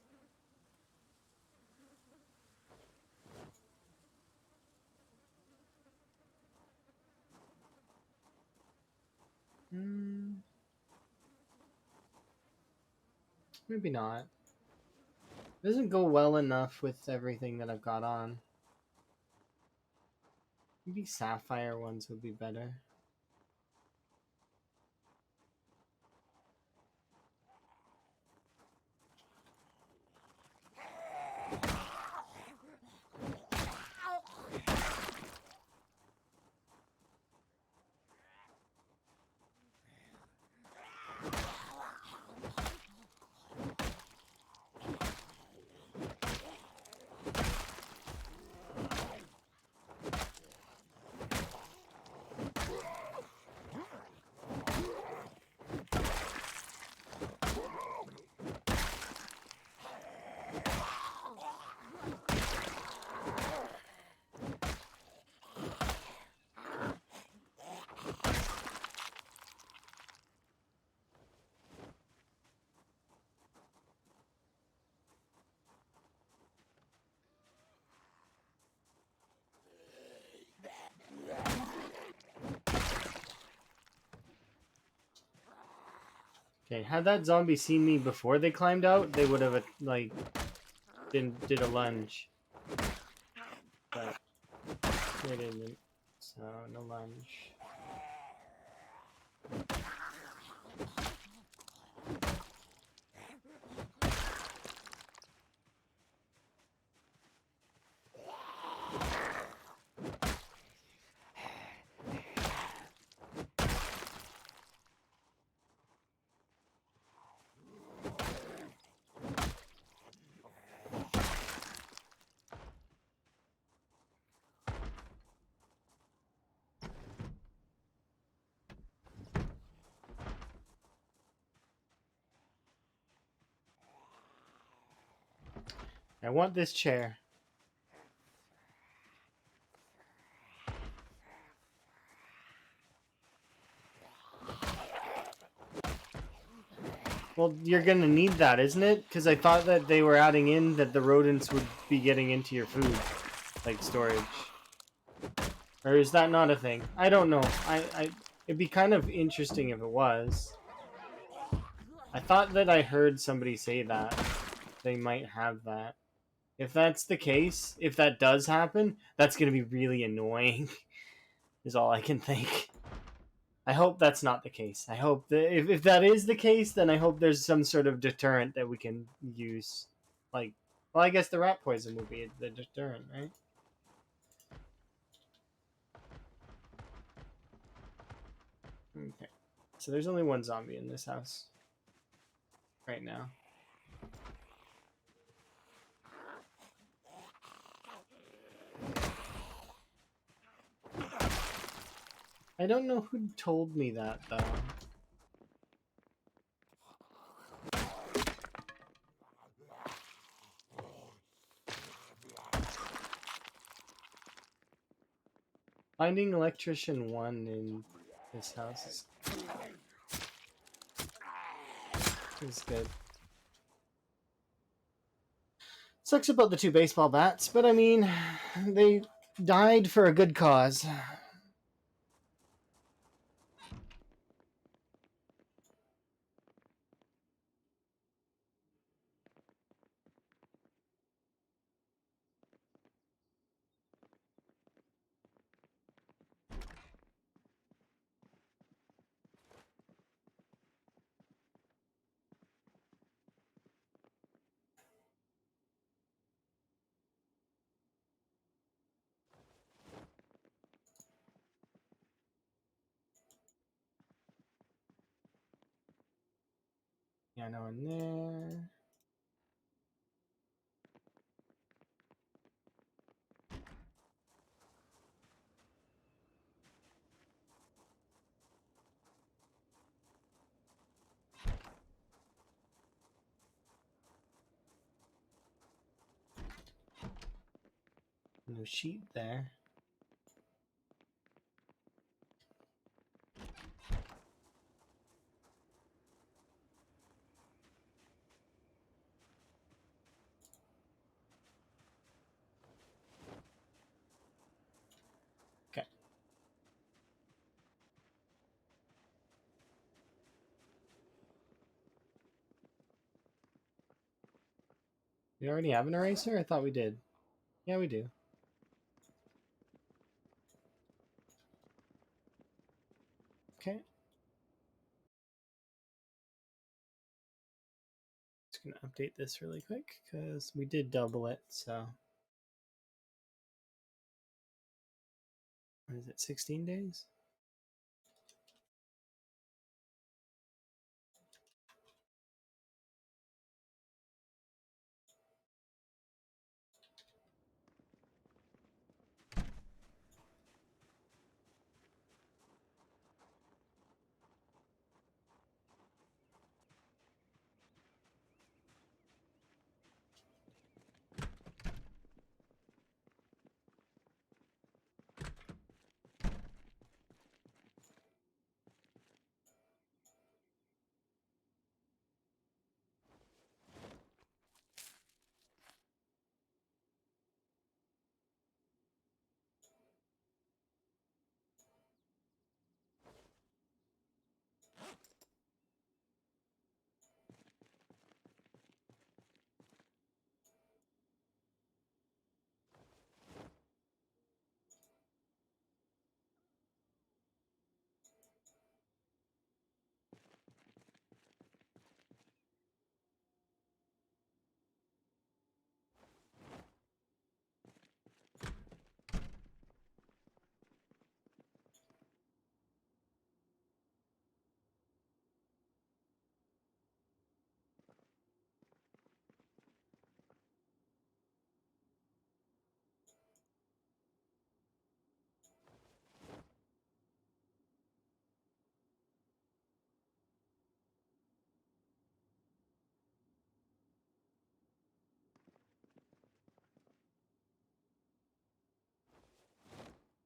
Maybe not. It doesn't go well enough with everything that I've got on. Maybe sapphire ones would be better. Okay, had that zombie seen me before they climbed out, they would have, like, did a lunge. But they didn't, so no lunge. I want this chair. Well, you're gonna need that, isn't it? Because I thought that they were adding in that the rodents would be getting into your food, like storage. Or is that not a thing? I don't know. It'd be kind of interesting if it was. I thought that I heard somebody say that they might have that. If that's the case, if that does happen, that's gonna be really annoying. Is all I can think. I hope that's not the case. I hope that if that is the case, then I hope there's some sort of deterrent that we can use. Like, well, I guess the rat poison would be the deterrent, right? Okay. So there's only one zombie in this house right now. I don't know who told me that, though. Finding electrician 1 in this house is good. Sucks about the 2 baseball bats, but I mean, they died for a good cause. Rhino in there. No sheep there. Okay. We already have an eraser? I thought we did. Yeah, we do. Okay. Just gonna update this really quick because we did double it, so. What is it, 16 days?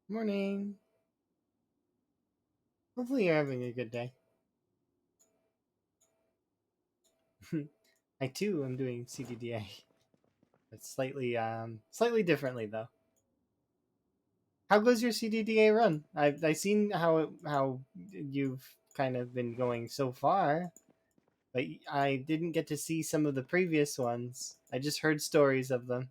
Morning. Hopefully you're having a good day. I too am doing CDDA. But slightly differently though. How goes your CDDA run? I've seen how you've kind of been going so far, but I didn't get to see some of the previous ones. I just heard stories of them.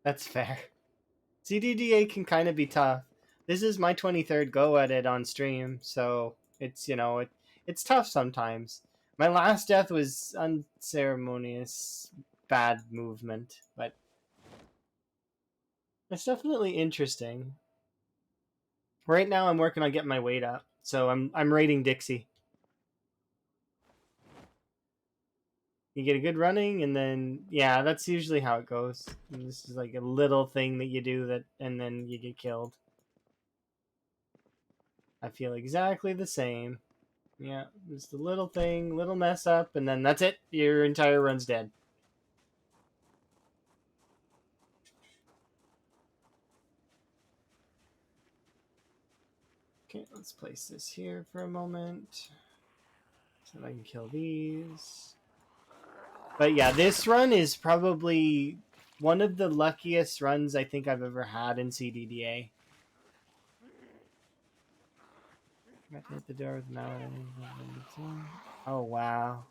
That's fair. CDDA can kind of be tough. This is my 23rd go at it on stream, so it's it's tough sometimes. My last death was unceremonious bad movement, but it's definitely interesting. Right now I'm working on getting my weight up, so I'm rating Dixie. You get a good running, and then yeah, that's usually how it goes. And this is like a little thing that you do that, and then you get killed. I feel exactly the same. Yeah, just a little thing, little mess up, and then that's it. Your entire run's dead. Okay, let's place this here for a moment so that I can kill these. But yeah, this run is probably one of the luckiest runs I think I've ever had in CDDA. Got to hit the door with now. Oh wow.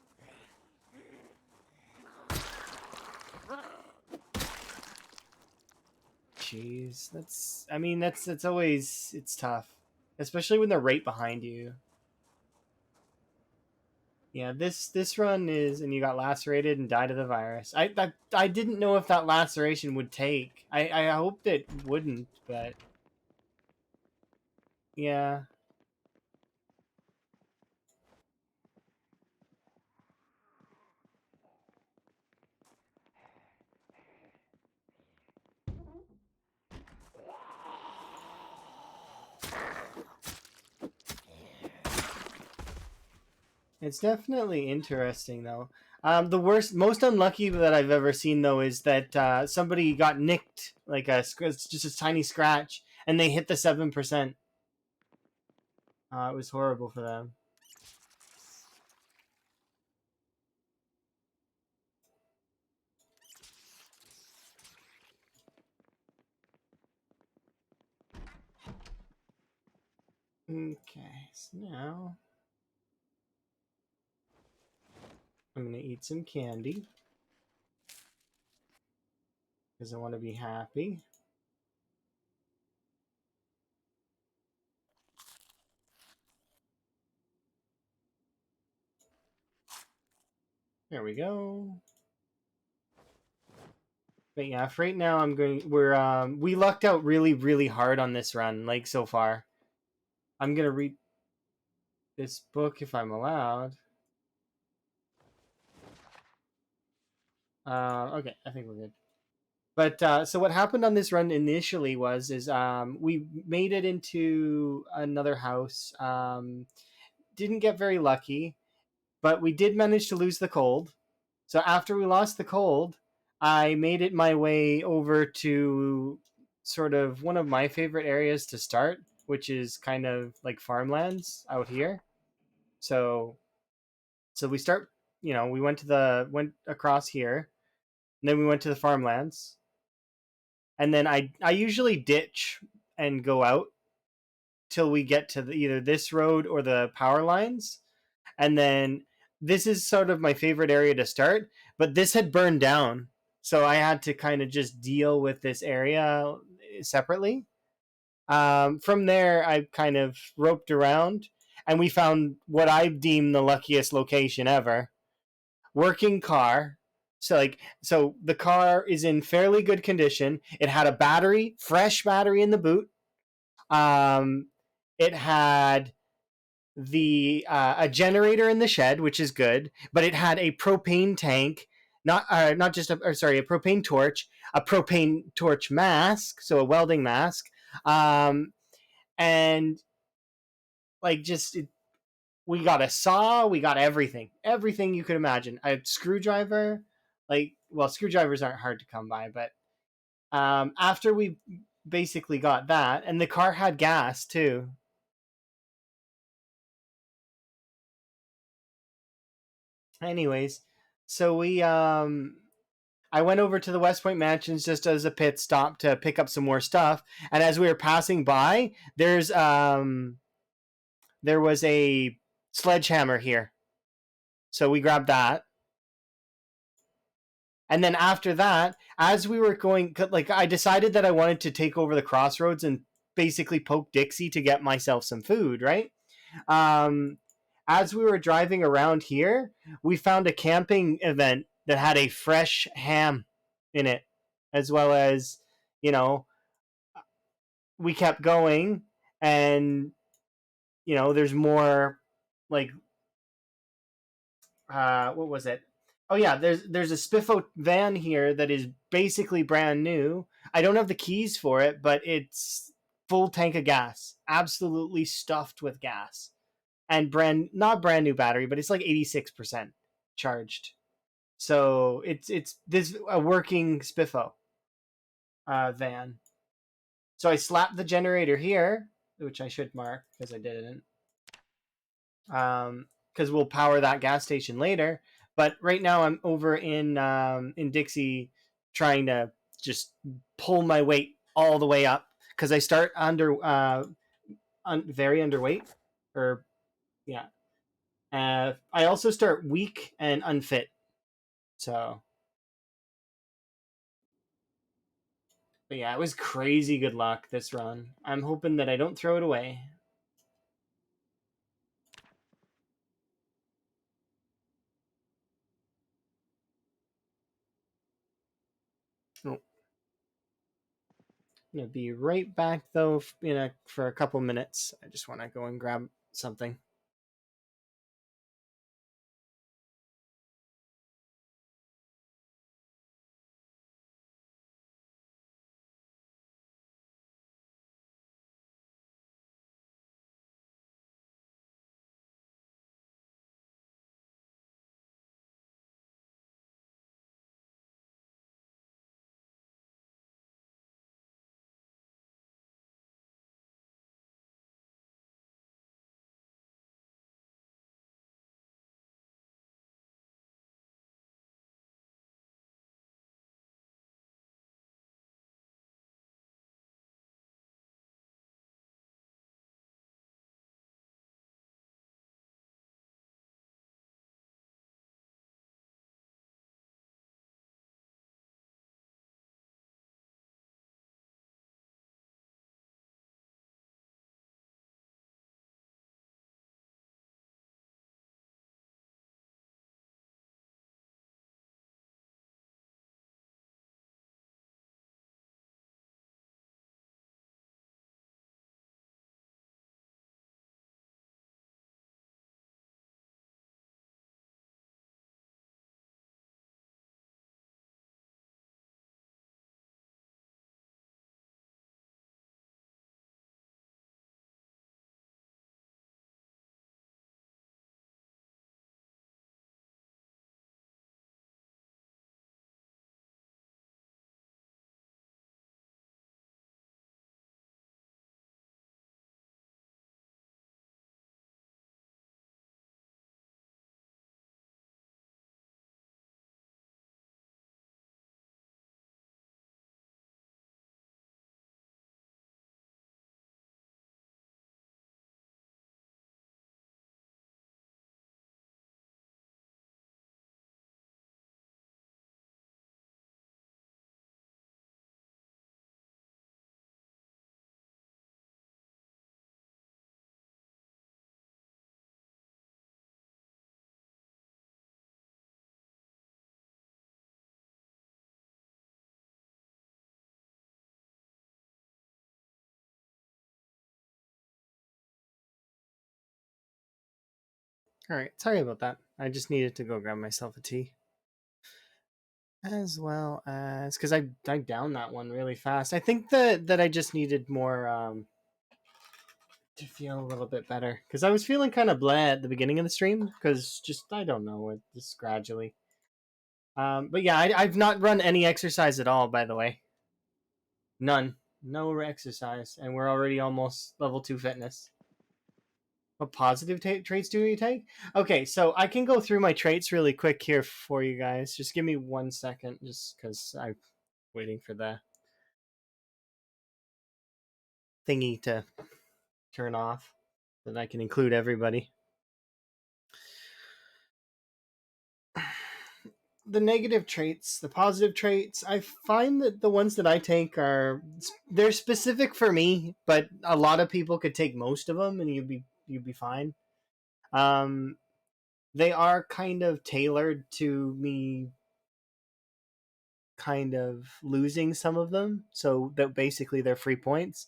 Jeez, that's always it's tough, especially when they're right behind you. Yeah, this run is, and you got lacerated and died of the virus. I didn't know if that laceration would take. I hoped it wouldn't, but yeah. It's definitely interesting though. The worst, most unlucky that I've ever seen though is that somebody got nicked, like it's just a tiny scratch, and they hit the 7%. It was horrible for them. Okay, so now I'm gonna eat some candy because I want to be happy. There we go. But yeah, for right now we lucked out really really hard on this run, like so far. I'm gonna read this book if I'm allowed. Okay, I think we're good. But so what happened on this run initially is we made it into another house. Didn't get very lucky, but we did manage to lose the cold. So after we lost the cold, I made it my way over to sort of one of my favorite areas to start, which is kind of like farmlands out here. So we start, we went across here, and then we went to the farmlands, and then I usually ditch and go out till we get to either this road or the power lines, and then this is sort of my favorite area to start, but this had burned down, so I had to kind of just deal with this area separately. From there I kind of roped around, and we found what I deem the luckiest location ever: working car. So the car is in fairly good condition. It had a battery, fresh battery in the boot. um, it had the a generator in the shed, which is good, but it had a propane tank, not just a propane torch, a propane torch mask, so a welding mask, um, and like just we got a saw, we got everything you could imagine, a screwdriver. Like, well, screwdrivers aren't hard to come by, but after we basically got that, and the car had gas too. Anyways, so I went over to the West Point Mansions just as a pit stop to pick up some more stuff. And as we were passing by, there was a sledgehammer here, so we grabbed that. And then after that, as we were going, like, I decided that I wanted to take over the crossroads and basically poke Dixie to get myself some food, right? Um, as we were driving around here, we found a camping event that had a fresh ham in it, as well as, you know, we kept going, and there's more, like, what was it? Oh yeah, there's a Spiffo van here that is basically brand new. I don't have the keys for it, but it's full tank of gas, absolutely stuffed with gas, and not brand new battery, but it's like 86% charged. So it's this a working Spiffo van. So I slapped the generator here, which I should mark because I didn't. Because we'll power that gas station later. But right now I'm over in Dixie, trying to just pull my weight all the way up because I start very underweight, or yeah. I also start weak and unfit. So, but yeah, it was crazy good luck this run. I'm hoping that I don't throw it away. I'm gonna be right back though for a couple minutes. I just want to go and grab something. All right, sorry about that. I just needed to go grab myself a tea, as well as because I downed that one really fast. I think that I just needed more to feel a little bit better because I was feeling kind of bleh at the beginning of the stream because just I don't know it just gradually. But yeah, I've not run any exercise at all, by the way. None, no exercise, and we're already almost level 2 fitness. What positive traits do you take? Okay, so I can go through my traits really quick here for you guys. Just give me 1 second, just because I'm waiting for the thingy to turn off so that I can include everybody. The negative traits, the positive traits, I find that the ones that I take they're specific for me, but a lot of people could take most of them and you'd be fine. Um, they are kind of tailored to me kind of losing some of them, so that basically they're free points.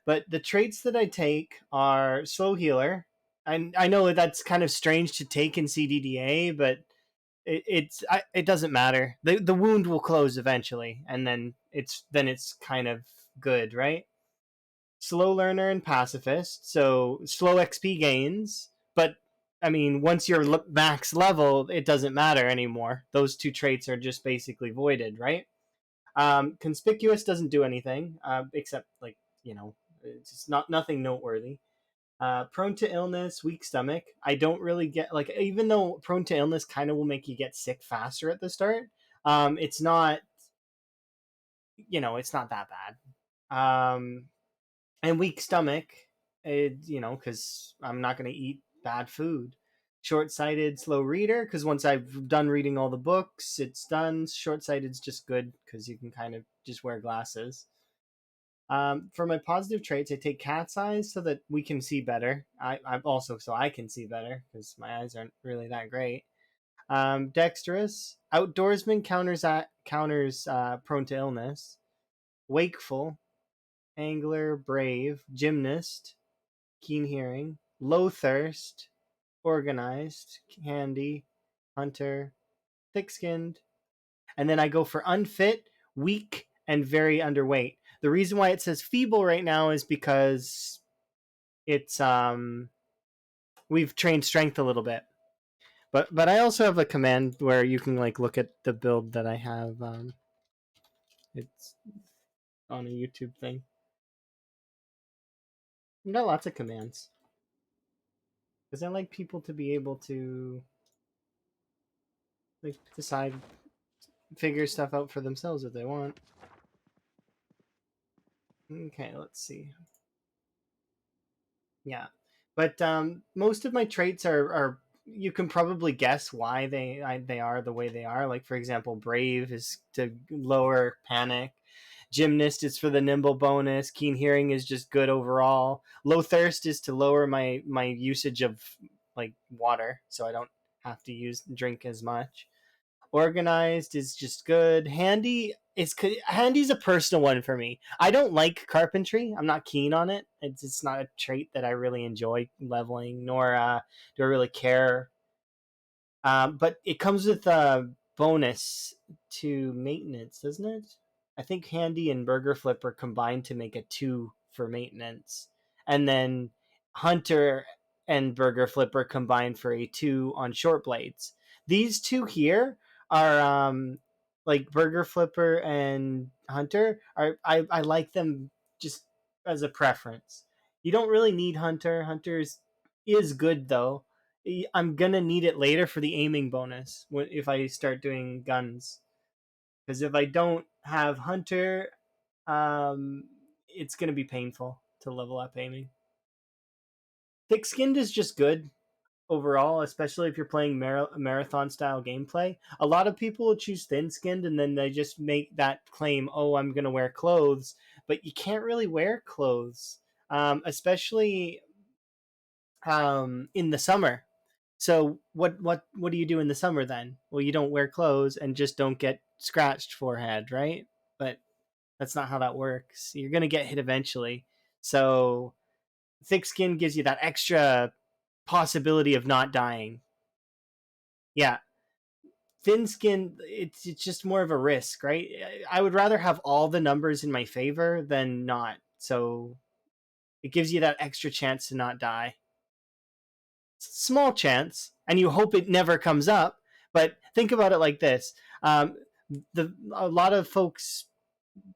But the traits that I take are slow healer. And I know that's kind of strange to take in CDDA, but it doesn't matter. The wound will close eventually, and then it's kind of good, right? Slow learner and pacifist, so slow XP gains, but I mean, once you're max level, it doesn't matter anymore. Those two traits are just basically voided, right? Conspicuous doesn't do anything except like it's just not nothing noteworthy. Prone to illness, weak stomach. I don't really get like even though prone to illness kind of will make you get sick faster at the start. It's not it's not that bad. And weak stomach, because I'm not gonna eat bad food. Short-sighted, slow reader, because once I've done reading all the books, it's done. Short-sighted's just good because you can kind of just wear glasses. For my positive traits, I take cat's eyes so that we can see better. I'm also so I can see better because my eyes aren't really that great. Dexterous, outdoorsman counters prone to illness. Wakeful, angler, brave, gymnast, keen hearing, low thirst, organized, handy, hunter, thick skinned, and then I go for unfit, weak, and very underweight. The reason why it says feeble right now is because it's we've trained strength a little bit. But I also have a command where you can like look at the build that I have. It's on a YouTube thing. I've got lots of commands because I like people to be able to like decide, figure stuff out for themselves if they want. Okay, let's see. Yeah, but most of my traits are you can probably guess why they are the way they are. Like for example, brave is to lower panic. Gymnast is for the nimble bonus. Keen hearing is just good overall. Low thirst is to lower my usage of like water, so I don't have to drink as much. Organized is just good. Handy's a personal one for me. I don't like carpentry. I'm not keen on it. It's not a trait that I really enjoy leveling, nor do I really care. But it comes with a bonus to maintenance, doesn't it? I think Handy and Burger Flipper combined to make a 2 for maintenance. And then Hunter and Burger Flipper combined for a 2 on short blades. These two here are like Burger Flipper and Hunter are I like them just as a preference. You don't really need Hunter. Is good though. I'm gonna need it later for the aiming bonus if I start doing guns. Because if I don't have Hunter, it's gonna be painful to level up aiming. Thick skinned is just good overall, especially if you're playing marathon style gameplay. A lot of people will choose thin skinned and then they just make that claim, oh, I'm gonna wear clothes, but you can't really wear clothes, especially in the summer. So what do you do in the summer then? Well, you don't wear clothes and just don't get scratched forehead, right? But that's not how that works. You're gonna get hit eventually. So thick skin gives you that extra possibility of not dying. Yeah, thin skin it's just more of a risk, right? I would rather have all the numbers in my favor than not. So it gives you that extra chance to not die. Small chance, and you hope it never comes up. But think about it like this: a lot of folks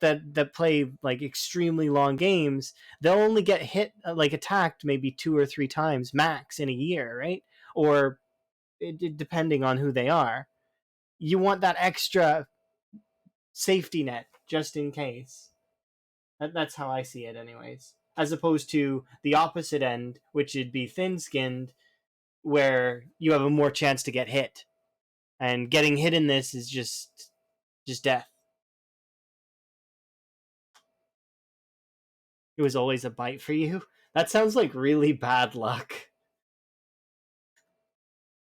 that play like extremely long games, they'll only get hit like attacked maybe 2 or 3 times max in a year, right? Or depending on who they are, you want that extra safety net just in case. That's how I see it, anyways. As opposed to the opposite end, which would be thin skinned, where you have a more chance to get hit, and getting hit in this is just death. It was always a bite for you. That sounds like really bad luck.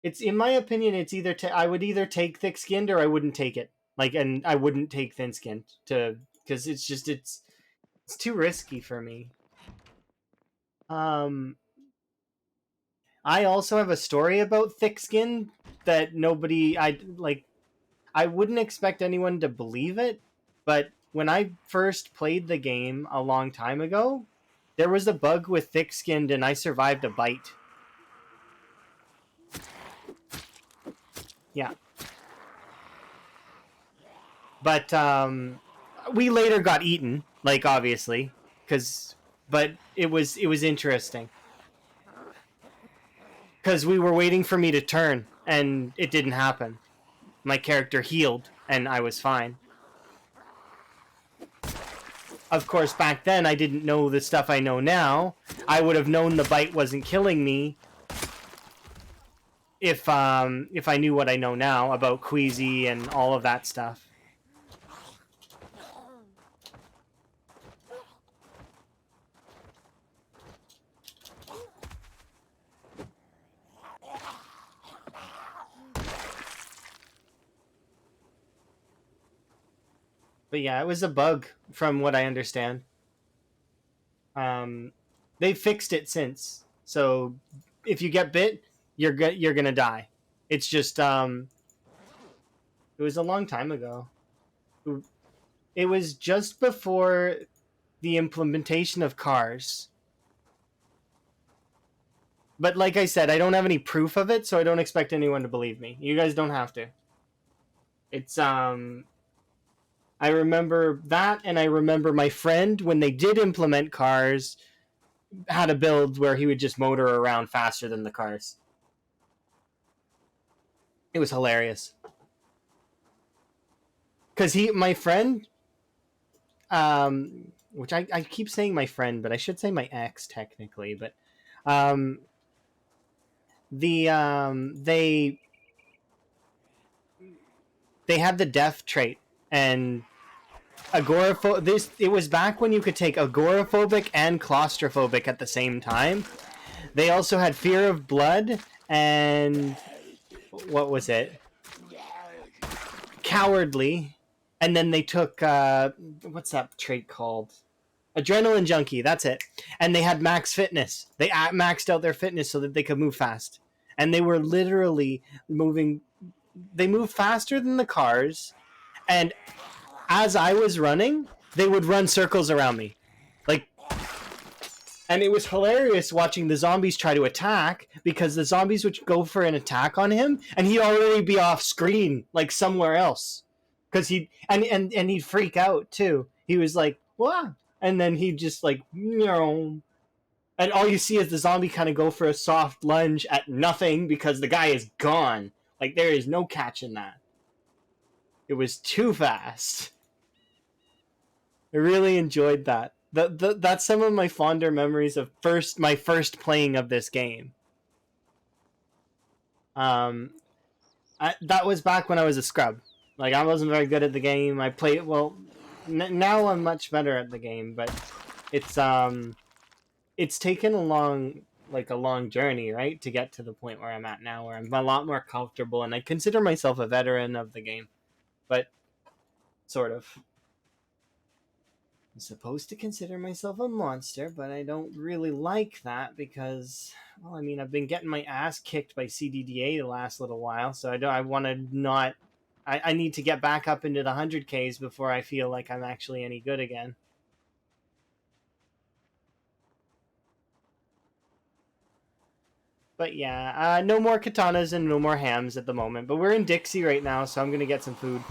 It's in my opinion, it's either I would either take thick skinned or I wouldn't take it. Like, and I wouldn't take thin skinned to because it's too risky for me. Um, I also have a story about thick skin that nobody I like. I wouldn't expect anyone to believe it, but when I first played the game a long time ago, there was a bug with thick skinned and I survived a bite. Yeah. But we later got eaten, like obviously, cuz but it was interesting cuz we were waiting for me to turn and it didn't happen. My character healed and I was fine. Of course, back then I didn't know the stuff I know now. I would have known the bite wasn't killing me if I knew what I know now about Queasy and all of that stuff. But yeah, it was a bug from what I understand. They fixed it since. So if you get bit, you're gonna die. It's just it was a long time ago. It was just before the implementation of cars. But like I said, I don't have any proof of it, so I don't expect anyone to believe me. You guys don't have to. It's I remember that, and I remember my friend when they did implement cars had a build where he would just motor around faster than the cars. It was hilarious. Cause my friend, which I keep saying my friend, but I should say my ex technically, but um, they had the death trait, and this it was back when you could take agoraphobic and claustrophobic at the same time. They also had fear of blood and what was it? Cowardly. And then they took what's that trait called? Adrenaline junkie. That's it. And they had max fitness. They maxed out their fitness so that they could move fast. And they were literally moving. They moved faster than the cars. And as I was running, they would run circles around me. Like, and it was hilarious watching the zombies try to attack because the zombies would go for an attack on him and he'd already be off screen, like somewhere else. Because and he'd freak out too. He was like, "What?" And then he'd just like, no. And all you see is the zombie kind of go for a soft lunge at nothing because the guy is gone. Like, there is no catching that. It was too fast. I really enjoyed that. That's some of my fonder memories of my first playing of this game. That was back when I was a scrub. Like, I wasn't very good at the game. I played well. Now I'm much better at the game, but it's taken a long journey, right, to get to the point where I'm at now, where I'm a lot more comfortable, and I consider myself a veteran of the game, but sort of. I'm supposed to consider myself a monster, but I don't really like that because, well, I mean, I've been getting my ass kicked by CDDA the last little while, so I want to not. I need to get back up into the 100Ks before I feel like I'm actually any good again. But yeah, no more katanas and no more hams at the moment. But we're in Dixie right now, so I'm gonna get some food.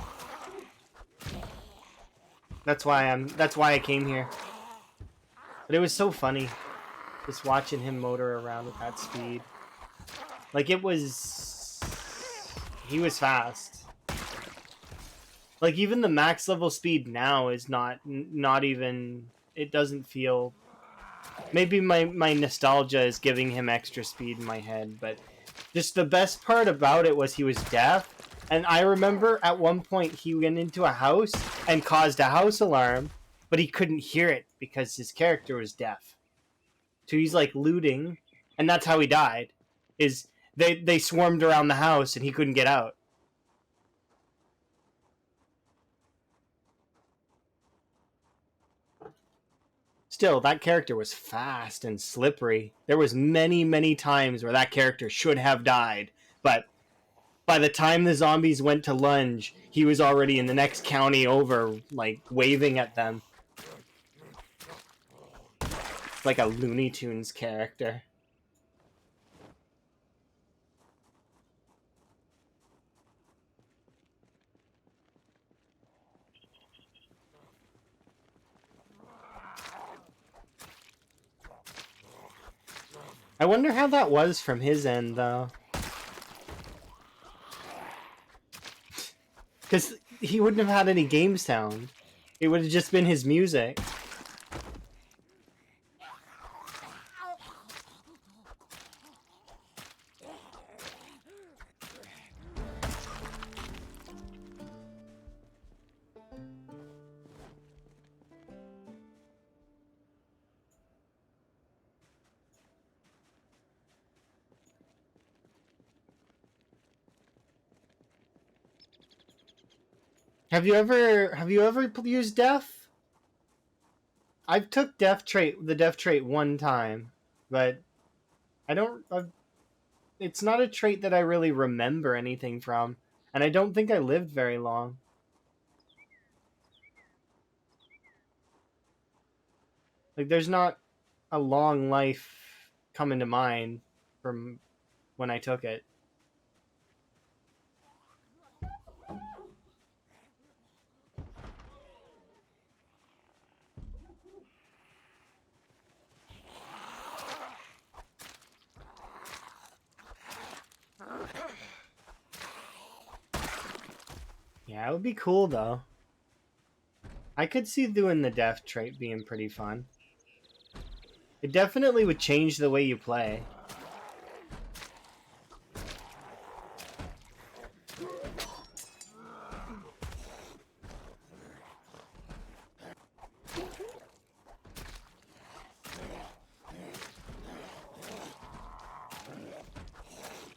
That's why I came here. But it was so funny, just watching him motor around at that speed. Like, he was fast. Like, even the max level speed now is not even. It doesn't feel. Maybe my nostalgia is giving him extra speed in my head, but just the best part about it was he was deaf. And I remember at one point he went into a house and caused a house alarm, but he couldn't hear it because his character was deaf. So he's like looting, and that's how he died. Is they swarmed around the house and he couldn't get out. Still, that character was fast and slippery. There was many times where that character should have died, but by the time the zombies went to lunge, he was already in the next county over, like, waving at them. Like a Looney Tunes character. I wonder how that was from his end, though. Because he wouldn't have had any game sound. It would have just been his music. Have you ever used Def? I've took the deaf trait one time, but I don't. It's not a trait that I really remember anything from, and I don't think I lived very long. Like, there's not a long life coming to mind from when I took it. Yeah, it would be cool though. I could see doing the deaf trait being pretty fun. It definitely would change the way you play.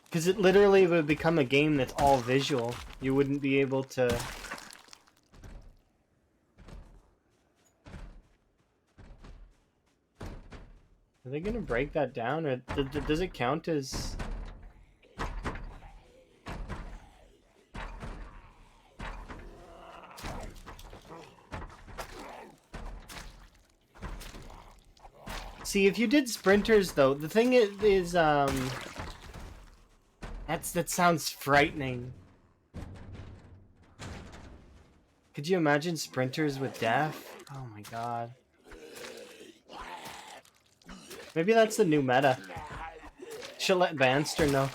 Because it literally would become a game that's all visual. You wouldn't be able to... Are they gonna break that down, or does it count as... See, if you did sprinters, though, the thing is that sounds frightening. Could you imagine sprinters with death? Oh my god. Maybe that's the new meta. Should let Banster know.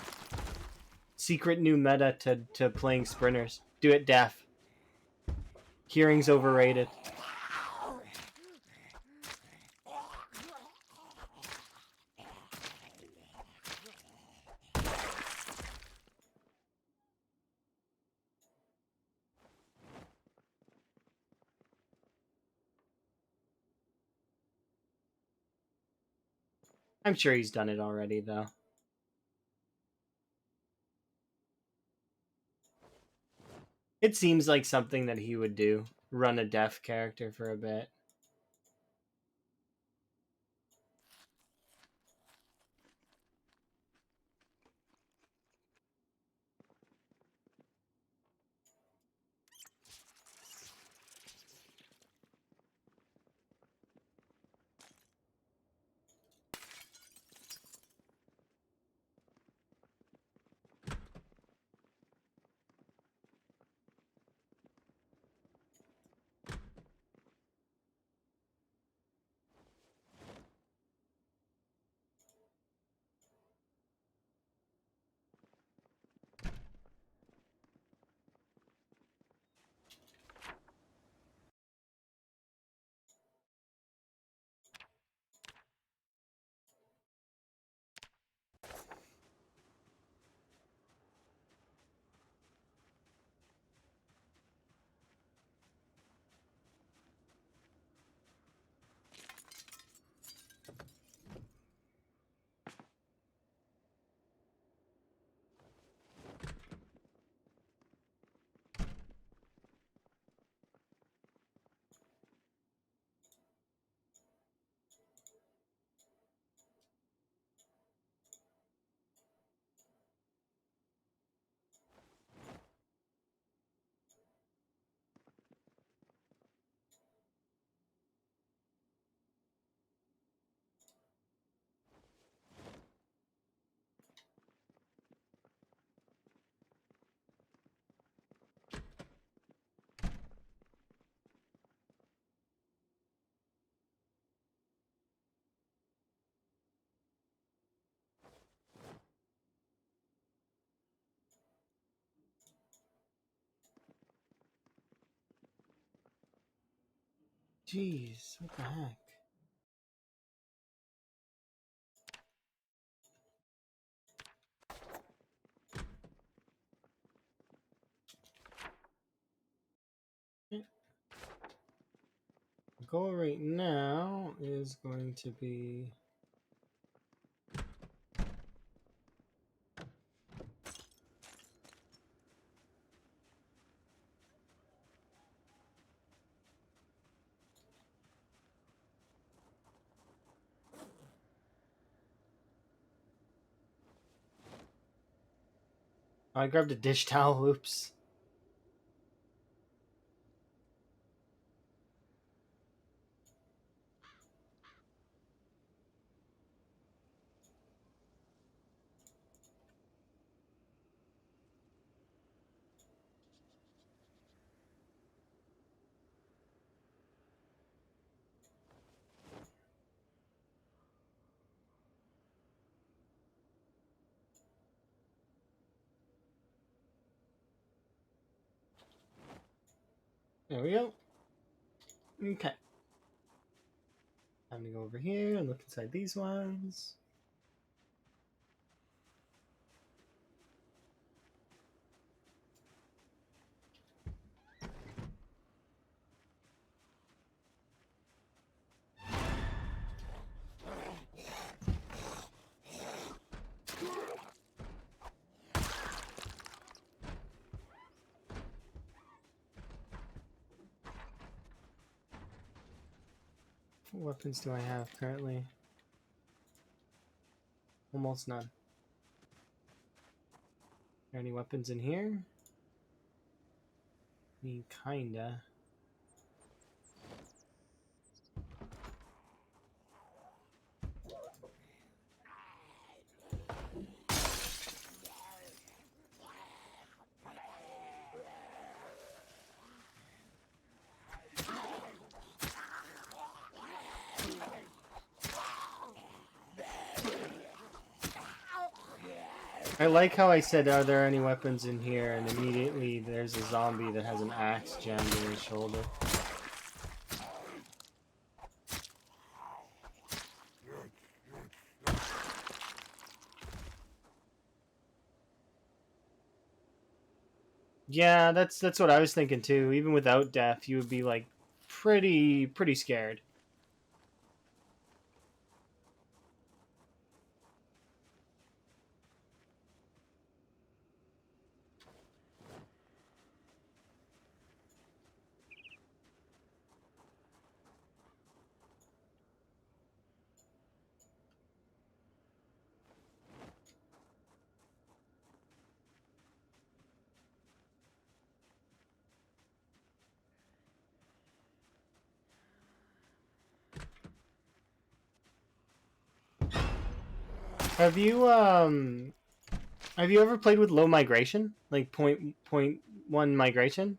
Secret new meta to playing sprinters. Do it deaf. Hearing's overrated. I'm sure he's done it already, though. It seems like something that he would do. Run a deaf character for a bit. Jeez, what the heck? The goal right now is going to be... Oh, I grabbed a dish towel. Oops. There we go. Okay. Time to go over here and look inside these ones. What weapons do I have currently? Almost none. Are there any weapons in here? I mean, kinda. I like how I said, are there any weapons in here? And immediately there's a zombie that has an axe jammed in his shoulder. Yeah, that's what I was thinking too. Even without death, you would be like pretty scared. Have you ever played with low migration? Like point one migration?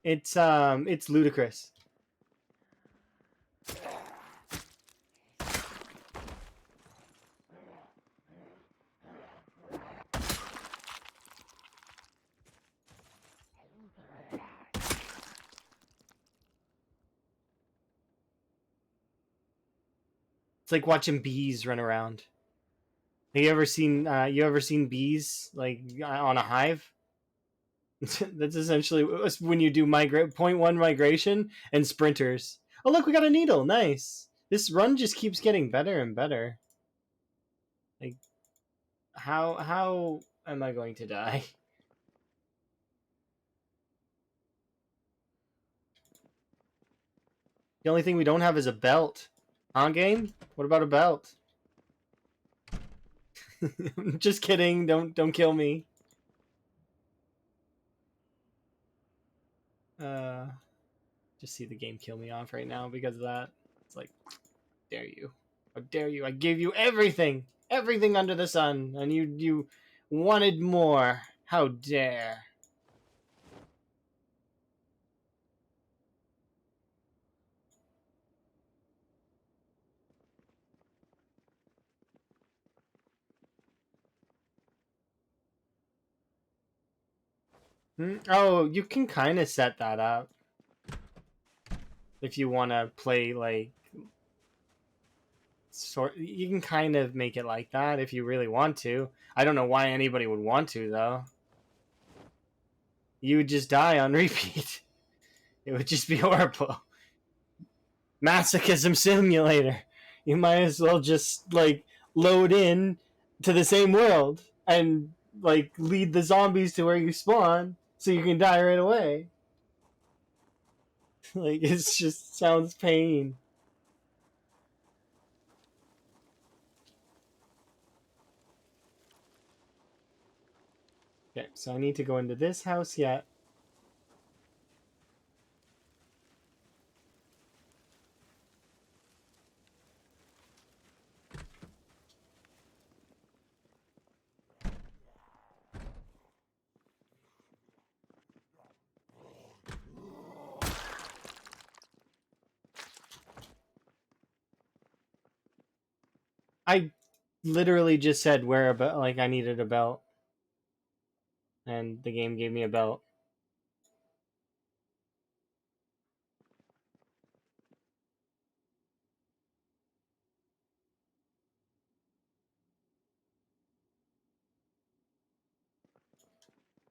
It's ludicrous. It's like watching bees run around. Have you ever seen bees like on a hive? That's essentially when you do migrate point one migration and sprinters. Oh look, we got a needle. Nice. This run just keeps getting better and better. Like how am I going to die? The only thing we don't have is a belt. Huh, game? What about a belt? Just kidding. Don't kill me. Uh, just see the game kill me off right now because of that. It's like, dare you? How dare you? I gave you everything, everything under the sun, and you wanted more. How dare? Oh, you can kind of set that up if you want to play like sort. You can kind of make it like that if you really want to. I don't know why anybody would want to though. You would just die on repeat. It would just be horrible. Masochism simulator. You might as well just like load in to the same world and like lead the zombies to where you spawn so you can die right away. Like it's just sounds pain. So I need to go into this house yet. I literally just said where a belt, like I needed a belt, and the game gave me a belt.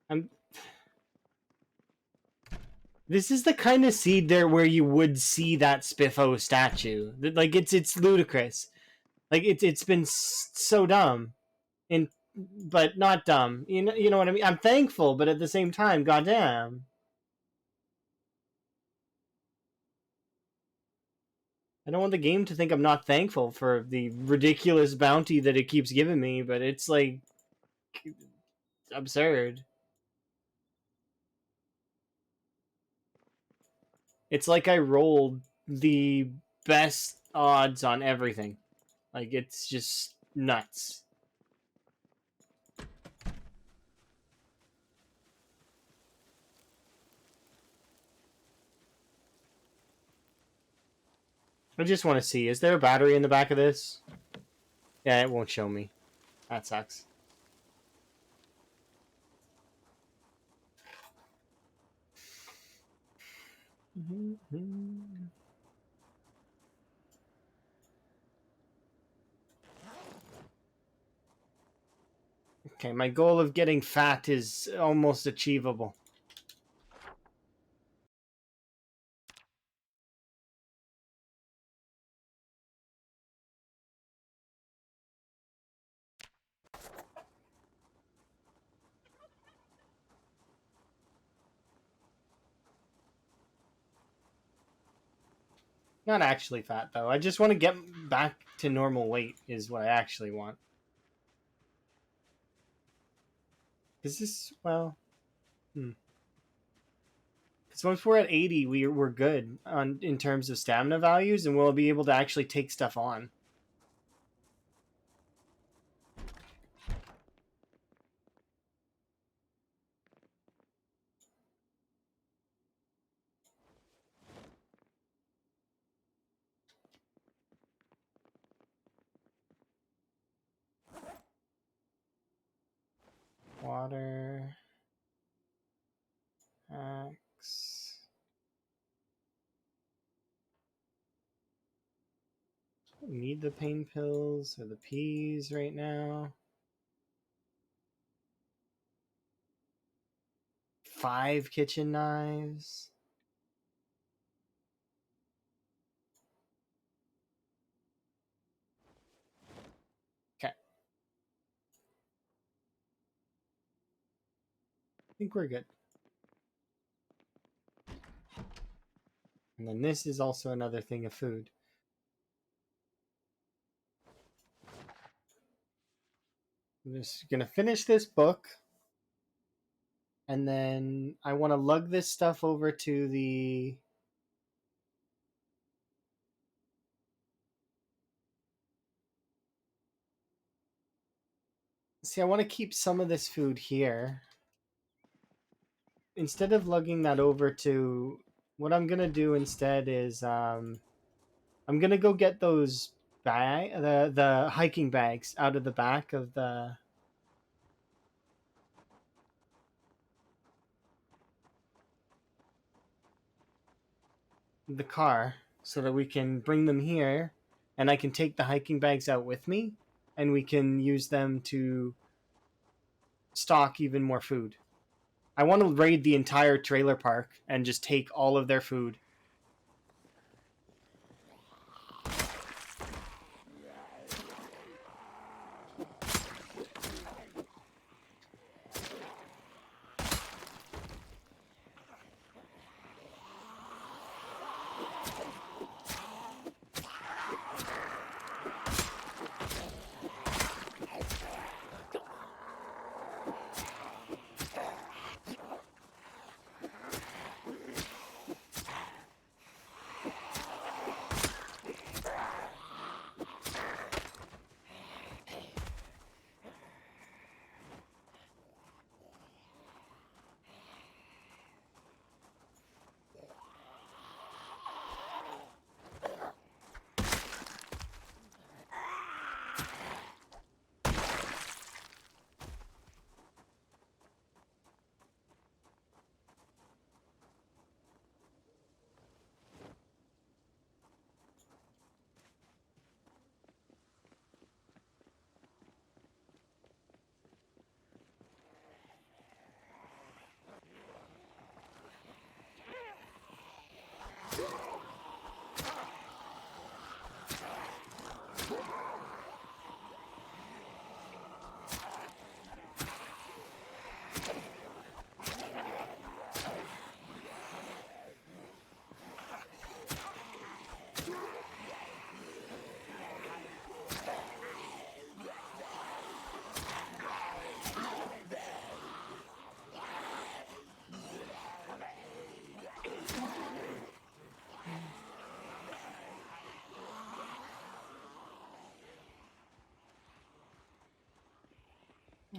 I'm. This is the kind of seed there where you would see that Spiffo statue. Like it's ludicrous. Like it's been so dumb, and but not dumb. You know what I mean. I'm thankful, but at the same time, goddamn. I don't want the game to think I'm not thankful for the ridiculous bounty that it keeps giving me, but it's like absurd. It's like I rolled the best odds on everything. Like it's just nuts. I just want to see, is there a battery in the back of this? Yeah, it won't show me. That sucks. Okay, my goal of getting fat is almost achievable. Not actually fat, though. I just want to get back to normal weight is what I actually want. Is this, well... Because once we're at 80, we're good in terms of stamina values, and we'll be able to actually take stuff on. Water... Axe... Need the pain pills or the peas right now. 5 kitchen knives. Okay. I think we're good. And then this is also another thing of food. I'm just gonna finish this book. And then I want to lug this stuff over to the... See, I want to keep some of this food here. Instead of lugging that over to... What I'm going to do instead is... I'm going to go get those the hiking bags out of the back of the car so that we can bring them here, and I can take the hiking bags out with me, and we can use them to stock even more food. I want to raid the entire trailer park and just take all of their food.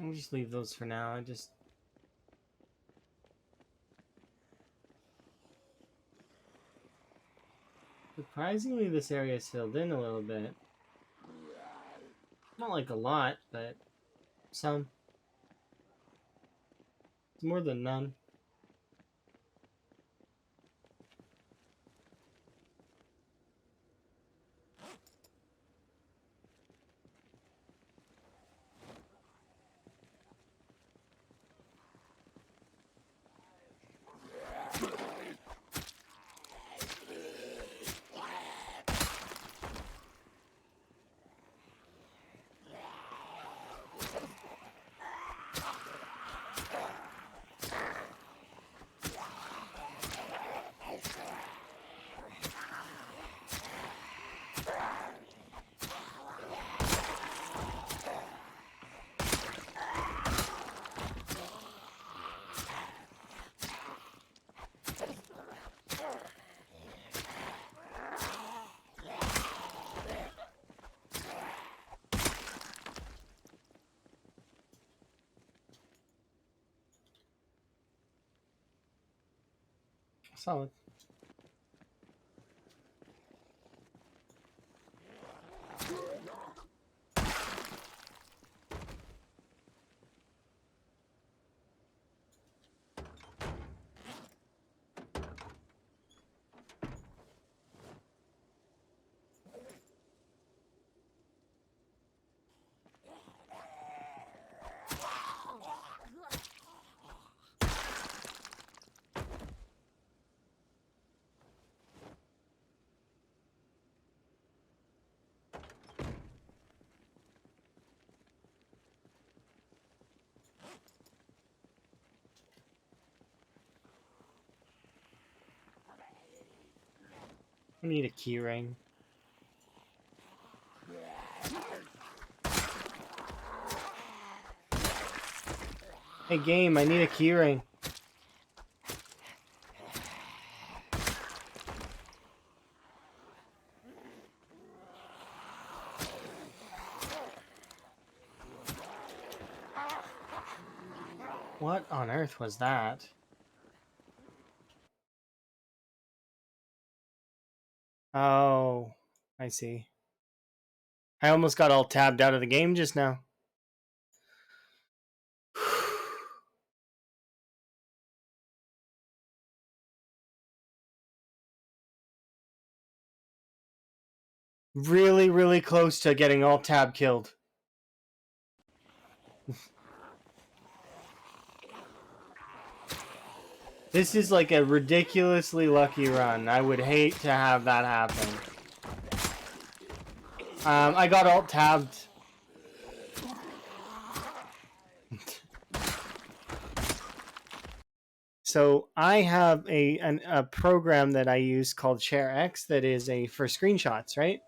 I'll just leave those for now. I just... Surprisingly, this area is filled in a little bit. Not like a lot, but some. It's more than none. Solid. I need a key ring. Hey game, I need a key ring. What on earth was that? Oh, I see. I almost got all tabbed out of the game just now. Really, really close to getting all tab killed. This is like a ridiculously lucky run. I would hate to have that happen. I got alt tabbed. So I have a program that I use called ShareX that is for screenshots, right?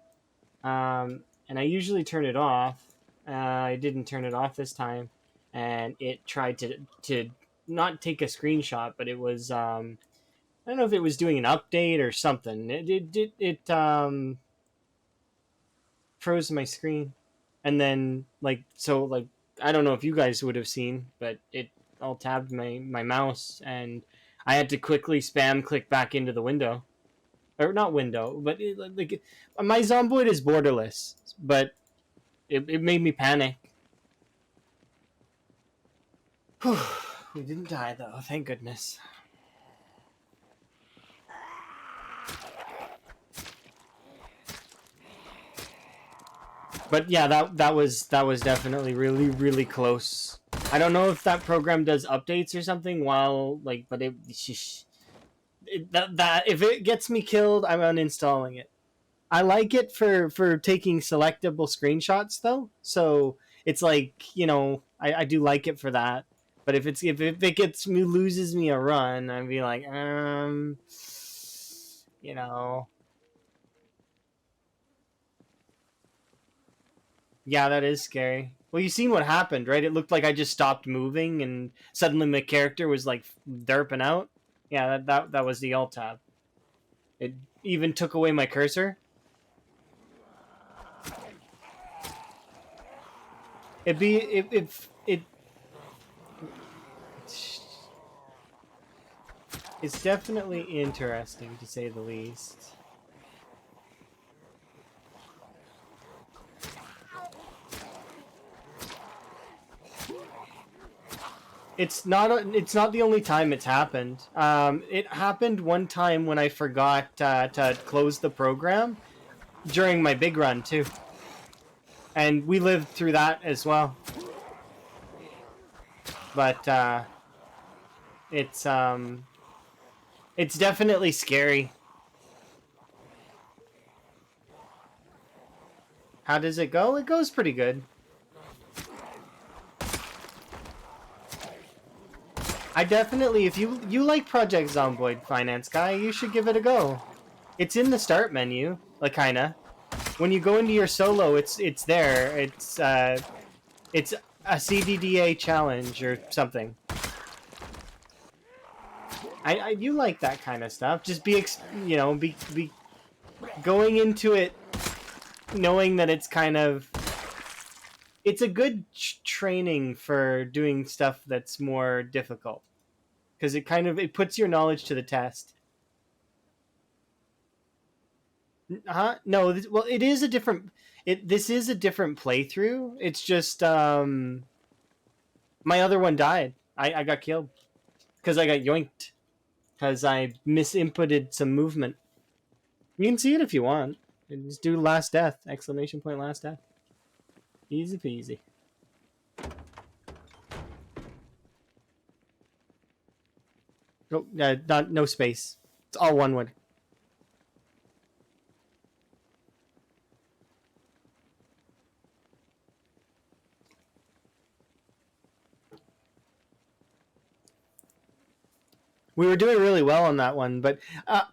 And I usually turn it off. I didn't turn it off this time, and it tried to not take a screenshot, but it was I don't know if it was doing an update or something. It froze my screen, and then like I don't know if you guys would have seen, but it all tabbed my mouse, and I had to quickly spam click back into the window, or not window, but like my Zomboid is borderless, but it made me panic. We didn't die though, thank goodness. But yeah, that was definitely really, really close. I don't know if that program does updates or something while but that if it gets me killed, I'm uninstalling it. I like it for taking selectable screenshots though, so it's like I do like it for that. But if it gets me loses me a run, I'd be like Yeah, that is scary. Well, you seen what happened, right? It looked like I just stopped moving, and suddenly my character was like derping out. Yeah, that was the alt tab. It even took away my cursor. It It's definitely interesting, to say the least. It's not the only time it's happened. It happened one time when I forgot to close the program during my big run too, and we lived through that as well. But it's definitely scary. How does it go? It goes pretty good. I definitely, if you like Project Zomboid Finance Guy, you should give it a go. It's in the start menu, like kinda. When you go into your solo, it's there. It's a CDDA challenge or something. I you like that kind of stuff. Just be be going into it knowing that it's kind of it's a good training for doing stuff that's more difficult because it puts your knowledge to the test. Huh? No, well, it is a different. This is a different playthrough. It's just my other one died. I got killed because I got yoinked because I misinputted some movement. You can see it if you want. Just do last death! Exclamation point last death. Easy peasy. No space. It's all one word. We were doing really well on that one, but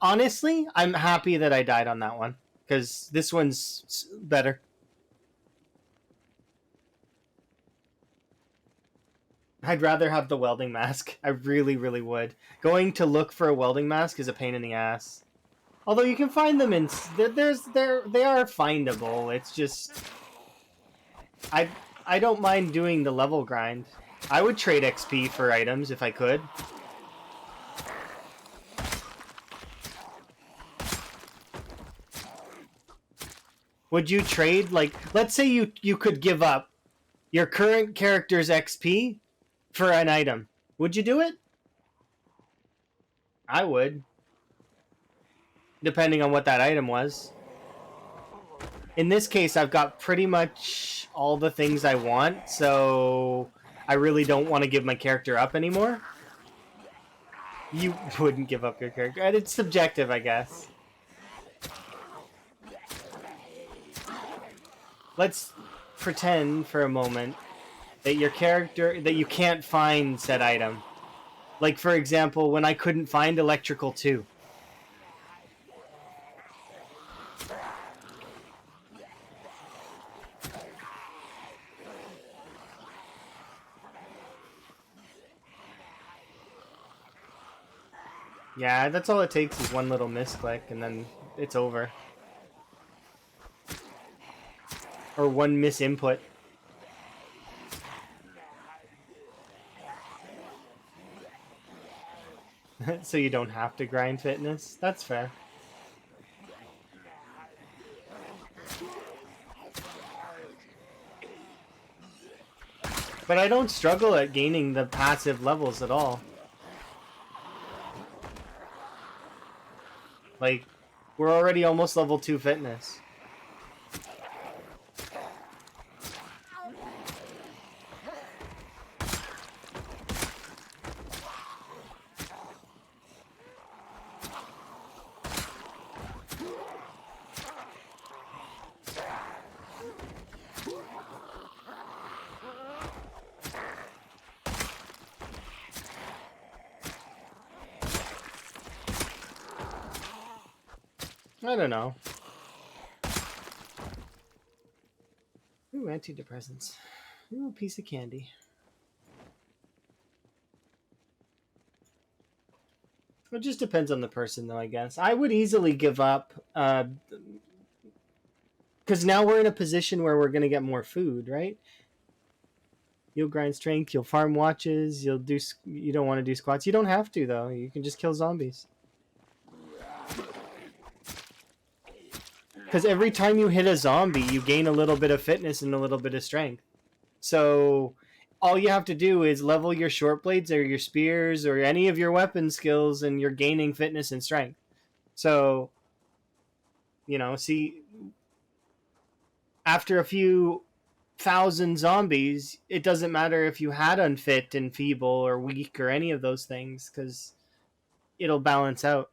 honestly, I'm happy that I died on that one because this one's better. I'd rather have the welding mask. I really, really would. Going to look for a welding mask is a pain in the ass. Although you can find them in they are findable. It's just I don't mind doing the level grind. I would trade XP for items if I could. Would you trade, like, let's say you could give up your current character's XP for an item. Would you do it? I would. Depending on what that item was. In this case, I've got pretty much all the things I want, so I really don't want to give my character up anymore. You wouldn't give up your character. And it's subjective, I guess. Let's pretend for a moment that your character, that you can't find said item. Like, for example, when I couldn't find Electrical 2. Yeah, that's all it takes is one little misclick, and then it's over. Or one misinput. So you don't have to grind fitness. That's fair. But I don't struggle at gaining the passive levels at all. Like, we're already almost level 2 fitness. I don't know. Ooh, antidepressants. Ooh, a piece of candy. It just depends on the person, though, I guess. I would easily give up, because now we're in a position where we're going to get more food, right? You'll grind strength. You'll farm watches. You'll do. You don't want to do squats. You don't have to though. You can just kill zombies. Because every time you hit a zombie, you gain a little bit of fitness and a little bit of strength. So all you have to do is level your short blades or your spears or any of your weapon skills, and you're gaining fitness and strength. So, see, after a few thousand zombies, it doesn't matter if you had unfit and feeble or weak or any of those things, because it'll balance out.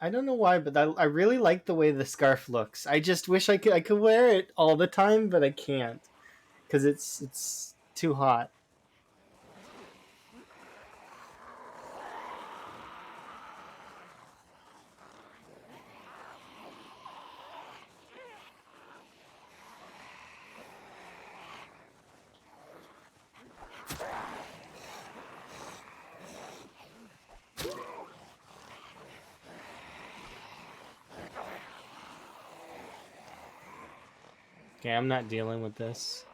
I don't know why, but I really like the way the scarf looks. I just wish I could wear it all the time, but I can't because it's too hot. Okay, I'm not dealing with this.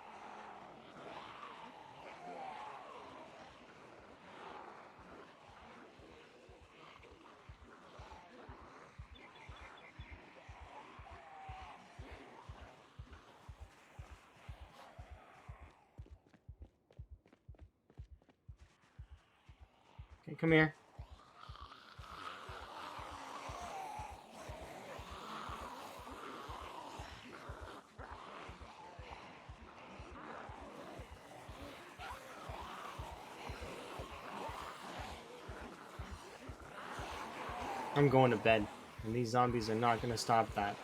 Okay, come here. I'm going to bed, and these zombies are not going to stop that.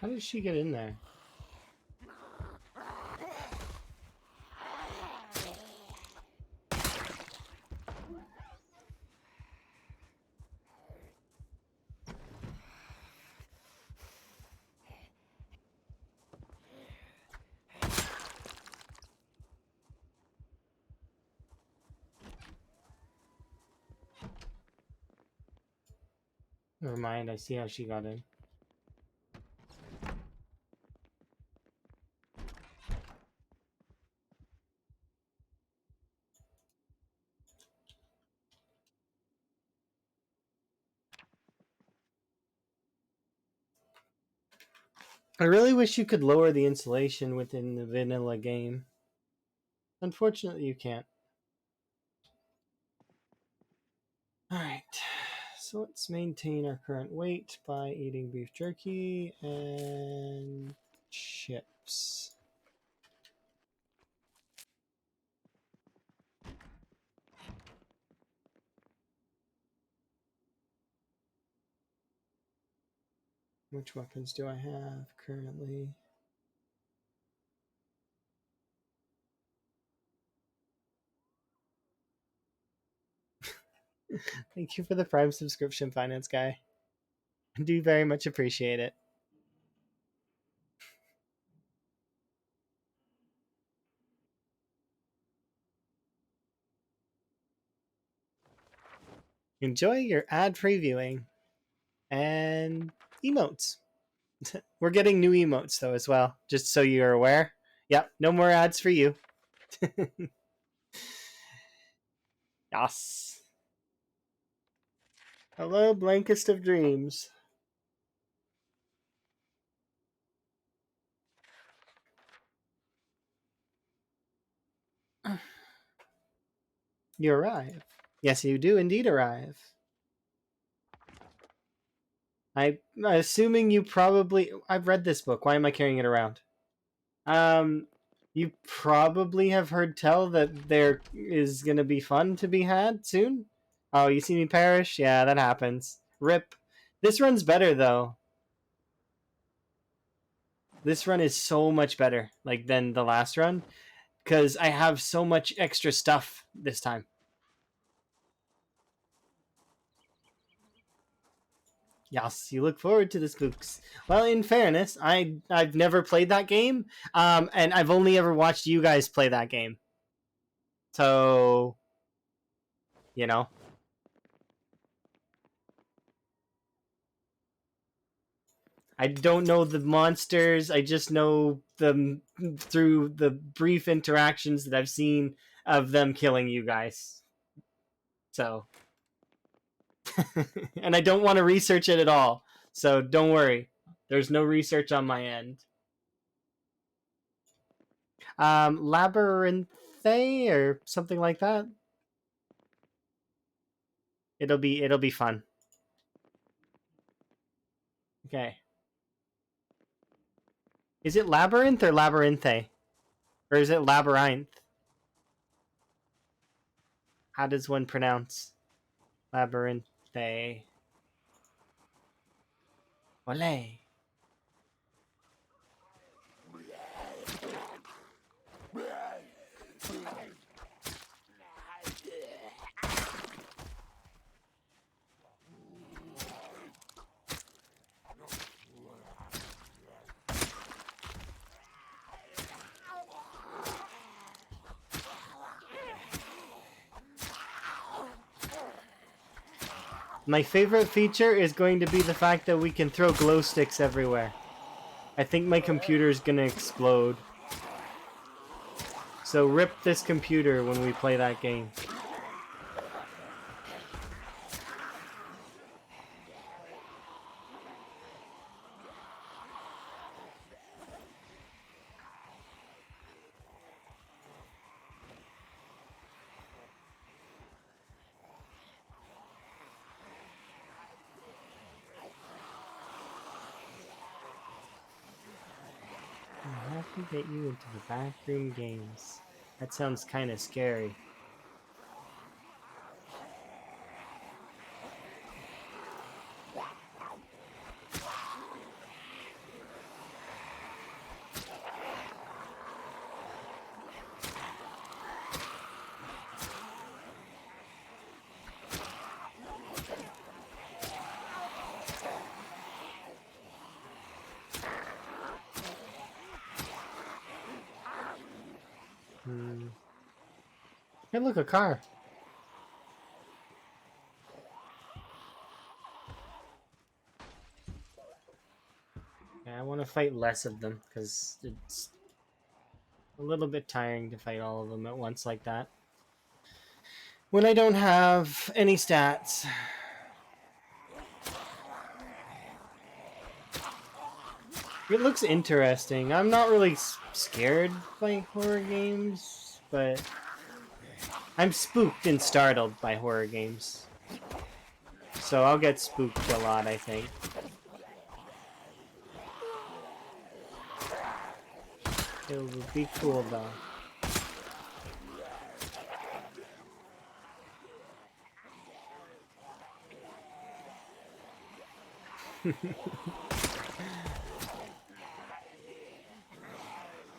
How did she get in there? Never mind, I see how she got in. I really wish you could lower the insulation within the vanilla game. Unfortunately, you can't. Alright, so let's maintain our current weight by eating beef jerky and chips. Which weapons do I have currently? Thank you for the Prime subscription, Finance Guy. I do very much appreciate it. Enjoy your ad previewing and emotes. We're getting new emotes though as well, just so you're aware. Yep, no more ads for you. Yes. Hello, blankest of dreams. You arrive. Yes, you do indeed arrive. I'm assuming you probably... I've read this book. Why am I carrying it around? You probably have heard tell that there is going to be fun to be had soon. Oh, you see me perish? Yeah, that happens. Rip. This run's better, though. This run is so much better, like, than the last run, because I have so much extra stuff this time. Yes, you look forward to the spooks. Well, in fairness, I've never played that game, and I've only ever watched you guys play that game. So, you know, I don't know the monsters. I just know them through the brief interactions that I've seen of them killing you guys. So, and I don't want to research it at all. So don't worry. There's no research on my end. Labyrinthe or something like that. It'll be fun. Okay. Is it labyrinth or labyrinthe? Or is it labyrinth? How does one pronounce labyrinthe? Olé. My favorite feature is going to be the fact that we can throw glow sticks everywhere. I think my computer is gonna explode. So rip this computer when we play that game. I have to get you into the backroom games. That sounds kind of scary. Hey, look, a car. Yeah, I want to fight less of them, because it's a little bit tiring to fight all of them at once like that. When I don't have any stats. It looks interesting. I'm not really scared by horror games, but I'm spooked and startled by horror games. So I'll get spooked a lot, I think. It would be cool, though.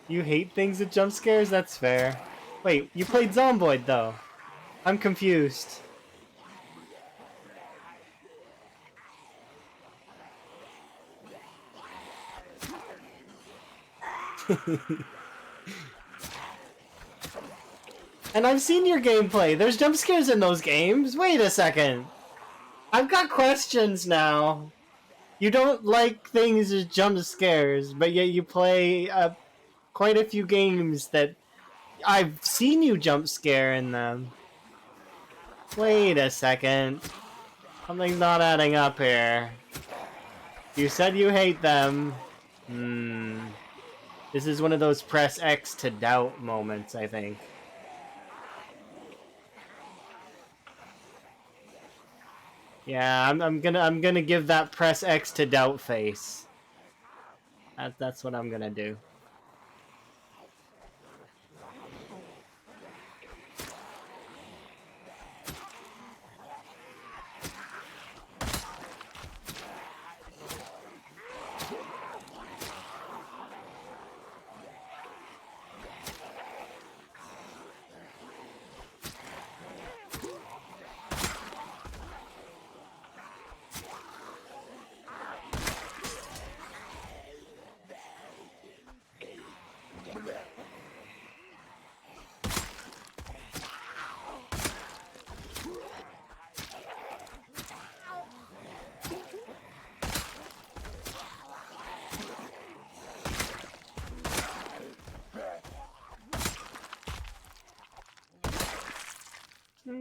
You hate things with jump scares? That's fair. Wait, you played Zomboid, though. I'm confused. And I've seen your gameplay. There's jump scares in those games. Wait a second. I've got questions now. You don't like things as jump scares, but yet you play quite a few games that I've seen you jump scare in them. Wait a second. Something's not adding up here. You said you hate them. This is one of those press X to doubt moments, I think. Yeah, I'm gonna give that press X to doubt face. That's what I'm gonna do.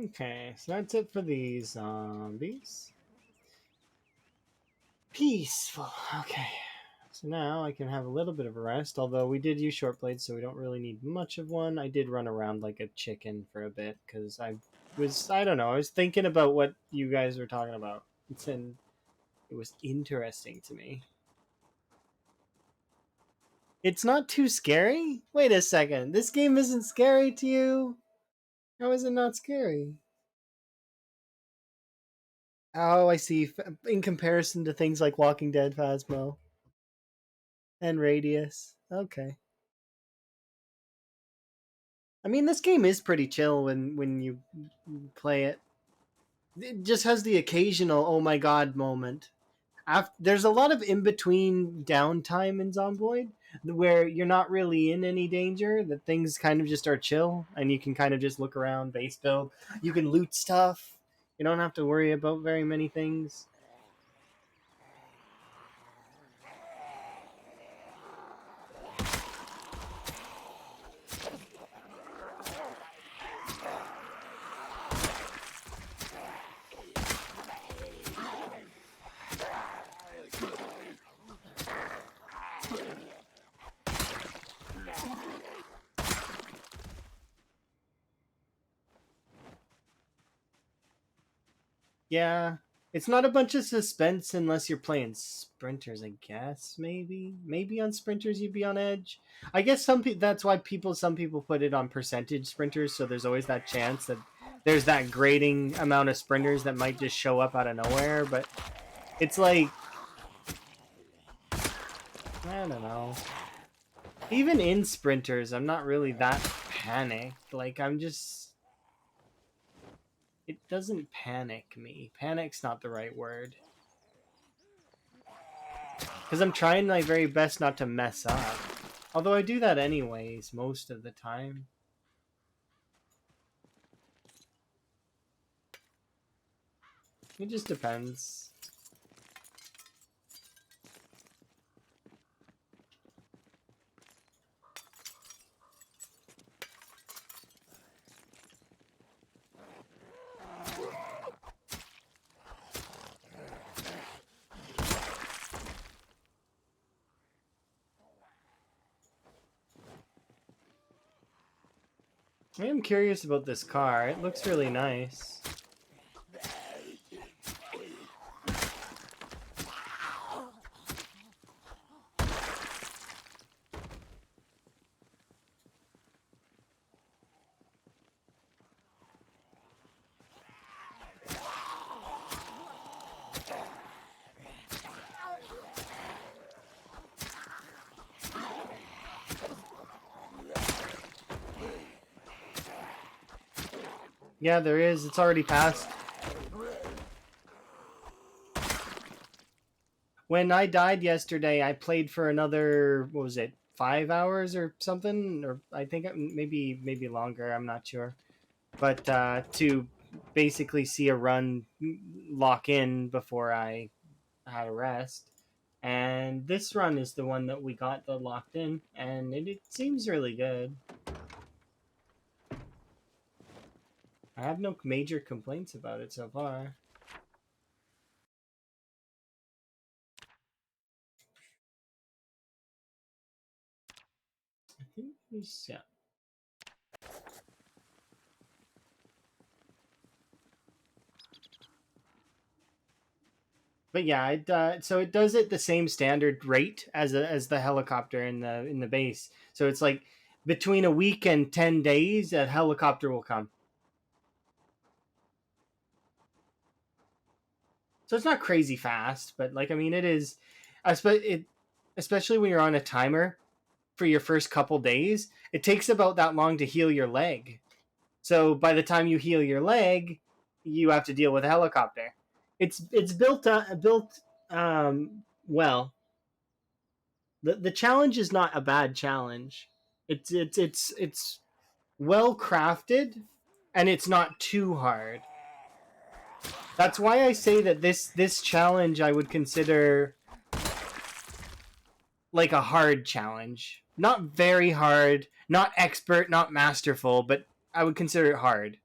Okay, so that's it for these zombies. Peaceful. Okay. So now I can have a little bit of a rest, although we did use short blades, so we don't really need much of one. I did run around like a chicken for a bit, because I don't know, I was thinking about what you guys were talking about. And it was interesting to me. It's not too scary? Wait a second, this game isn't scary to you? How is it not scary? Oh, I see. In comparison to things like Walking Dead, Phasmo, and Radius. Okay. I mean, this game is pretty chill when you play it. It just has the occasional "oh my god" moment. There's a lot of in between downtime in Zomboid where you're not really in any danger. That things kind of just are chill, and you can kind of just look around, base build. You can loot stuff. You don't have to worry about very many things. Yeah, it's not a bunch of suspense unless you're playing sprinters. I guess maybe on sprinters you'd be on edge. I guess that's why some people put it on percentage sprinters. So there's always that chance that there's that grading amount of sprinters that might just show up out of nowhere. But it's like, I don't know. Even in sprinters, I'm not really that panicked. Like, I'm just. It doesn't panic me. Panic's not the right word. Because I'm trying my very best not to mess up. Although I do that anyways, most of the time. It just depends. I am curious about this car. It looks really nice. Yeah, there is. It's already passed. When I died yesterday, I played for another, what was it, 5 hours or something? Or I think maybe longer, I'm not sure. But to basically see a run lock in before I had a rest. And this run is the one that we got the locked in, and it seems really good. I have no major complaints about it so far. Yeah. But yeah, so it does it the same standard rate as the helicopter in the base. So it's like between a week and 10 days, a helicopter will come. So it's not crazy fast, but like I mean, it is. Especially when you're on a timer for your first couple days, it takes about that long to heal your leg. So by the time you heal your leg, you have to deal with a helicopter. It's built well. The challenge is not a bad challenge. It's well crafted, and it's not too hard. That's why I say that this challenge I would consider like a hard challenge. Not very hard, not expert, not masterful, but I would consider it hard.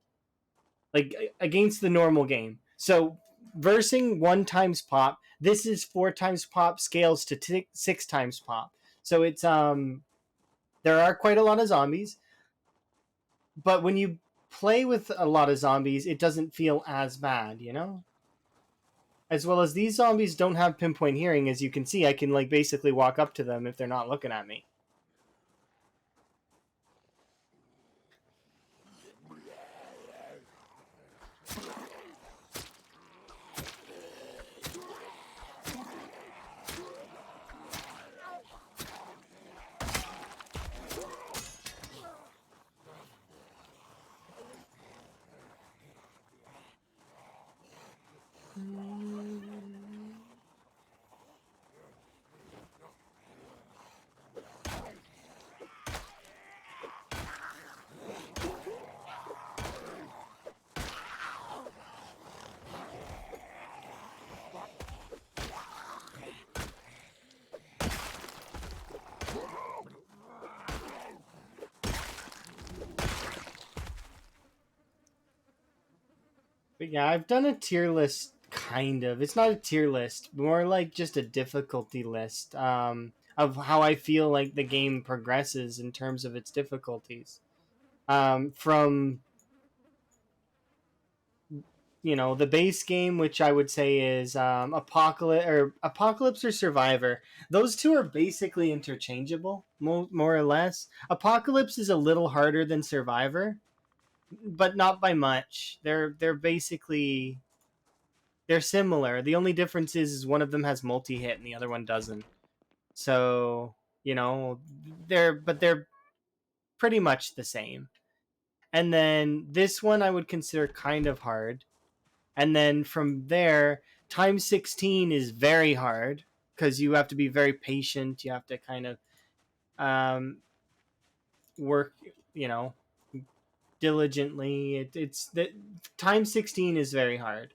Like against the normal game. So versing 1 times pop, this is 4 times pop scales to 6 times pop. So it's there are quite a lot of zombies, but when you play with a lot of zombies, it doesn't feel as bad, you know? As well as these zombies don't have pinpoint hearing, as you can see, I can like basically walk up to them if they're not looking at me. But yeah, I've done a tier list kind of. It's not a tier list, more like just a difficulty list of how I feel like the game progresses in terms of its difficulties. From the base game, which I would say is Apocalypse or Survivor. Those two are basically interchangeable, more or less. Apocalypse is a little harder than Survivor, but not by much. They're similar. The only difference is one of them has multi hit and the other one doesn't. So they're pretty much the same. And then this one I would consider kind of hard. And then from there, time 16 is very hard because you have to be very patient. You have to kind of work, you know, diligently. It's the time 16 is very hard.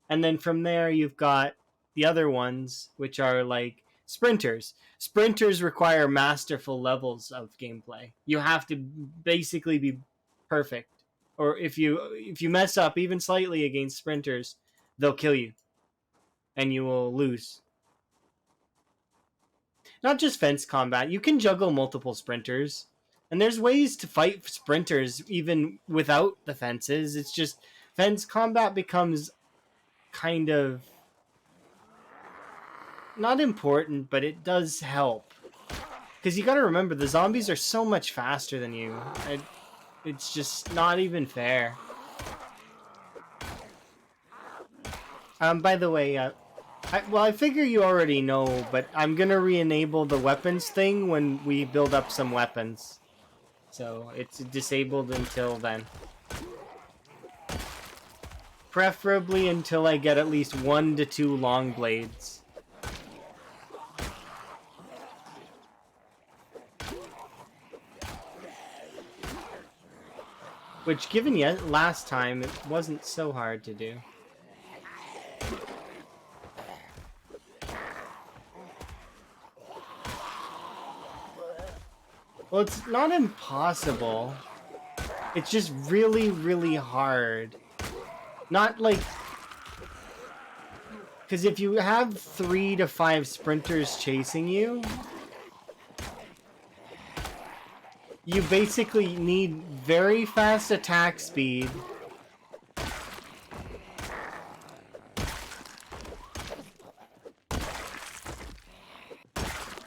And then from there, you've got the other ones, which are like sprinters. Sprinters require masterful levels of gameplay. You have to basically be perfect, or if you mess up even slightly against sprinters, they'll kill you, and you will lose. Not just fence combat. You can juggle multiple sprinters, and there's ways to fight sprinters even without the fences. It's just fence combat becomes kind of not important, but it does help. Because you got to remember, the zombies are so much faster than you. It's just not even fair. By the way, I figure you already know, but I'm gonna re-enable the weapons thing when we build up some weapons. So it's disabled until then. Preferably until I get at least 1 to 2 long blades. Which, given yet last time, it wasn't so hard to do. Well, it's not impossible. It's just really, really hard. Not like... Because if you have 3 to 5 sprinters chasing you... you basically need very fast attack speed.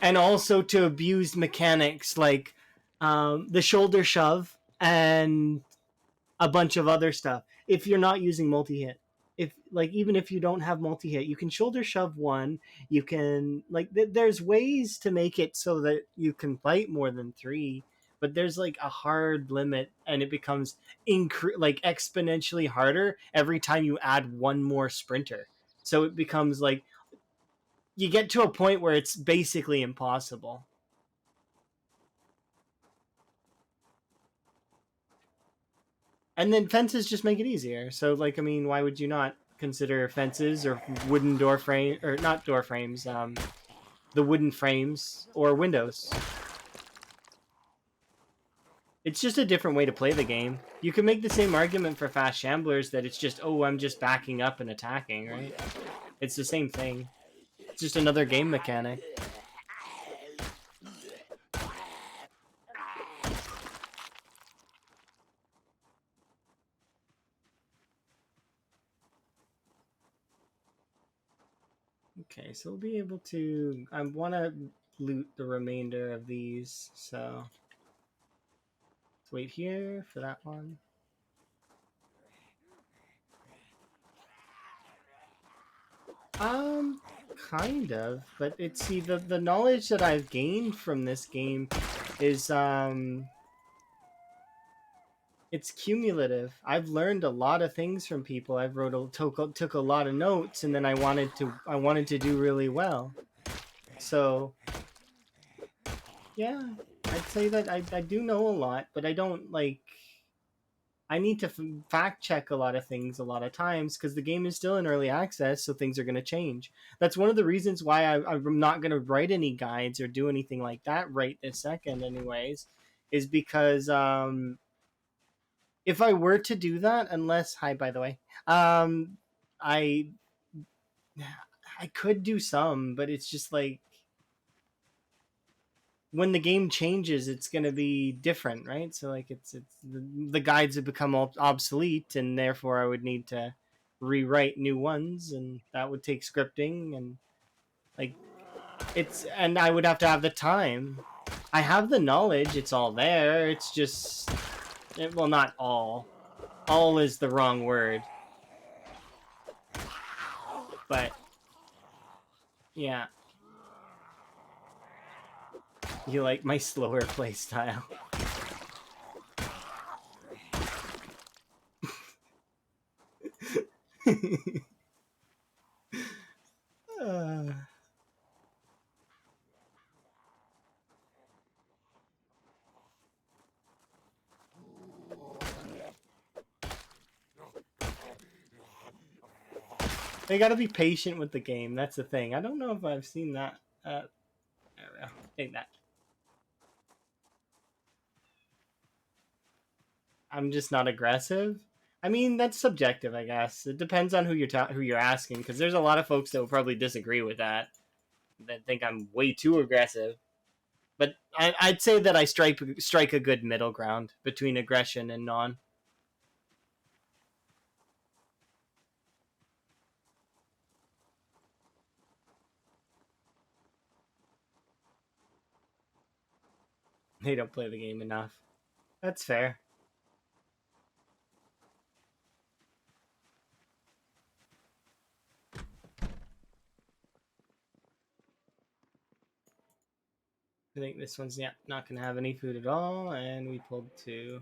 And also to abuse mechanics like the shoulder shove and a bunch of other stuff. If you're not using multi-hit, if like even if you don't have multi-hit, you can shoulder shove one. You can like there's ways to make it so that you can fight more than three, but there's like a hard limit, and it becomes like exponentially harder every time you add one more sprinter. So it becomes like you get to a point where it's basically impossible. And then fences just make it easier. So, like, I mean, why would you not consider fences or wooden door frame or not door frames? The wooden frames or windows. It's just a different way to play the game. You can make the same argument for fast shamblers that it's just, oh, I'm just backing up and attacking, right? It's the same thing. It's just another game mechanic. Okay, so we'll be able to. I want to loot the remainder of these, so let's wait here for that one. Kind of, but it's see the knowledge that I've gained from this game is it's cumulative. I've learned a lot of things from people. I've took a lot of notes, and then I wanted to do really well. So yeah, I'd say that I do know a lot, but I don't like. I need to fact check a lot of things a lot of times because the game is still in early access, so things are going to change. That's one of the reasons why I'm not going to write any guides or do anything like that right this second, anyways, is because if I were to do that, unless hi by the way, I I could do some, but it's just like when the game changes, it's going to be different, right? So like it's the guides have become obsolete, and therefore I would need to rewrite new ones, and that would take scripting, and like and I would have to have the time. I have the knowledge; it's all there. It's just well, not all. All is the wrong word, but yeah, you like my slower play style. uh, they got to be patient with the game. That's the thing. I don't know if I've seen that. Take that. I'm just not aggressive. I mean, that's subjective, I guess. It depends on who you're asking, because there's a lot of folks that will probably disagree with that. That think I'm way too aggressive. But I'd say that I strike a good middle ground between aggression and non. They don't play the game enough. That's fair. I think this one's not gonna have any food at all, and we pulled two.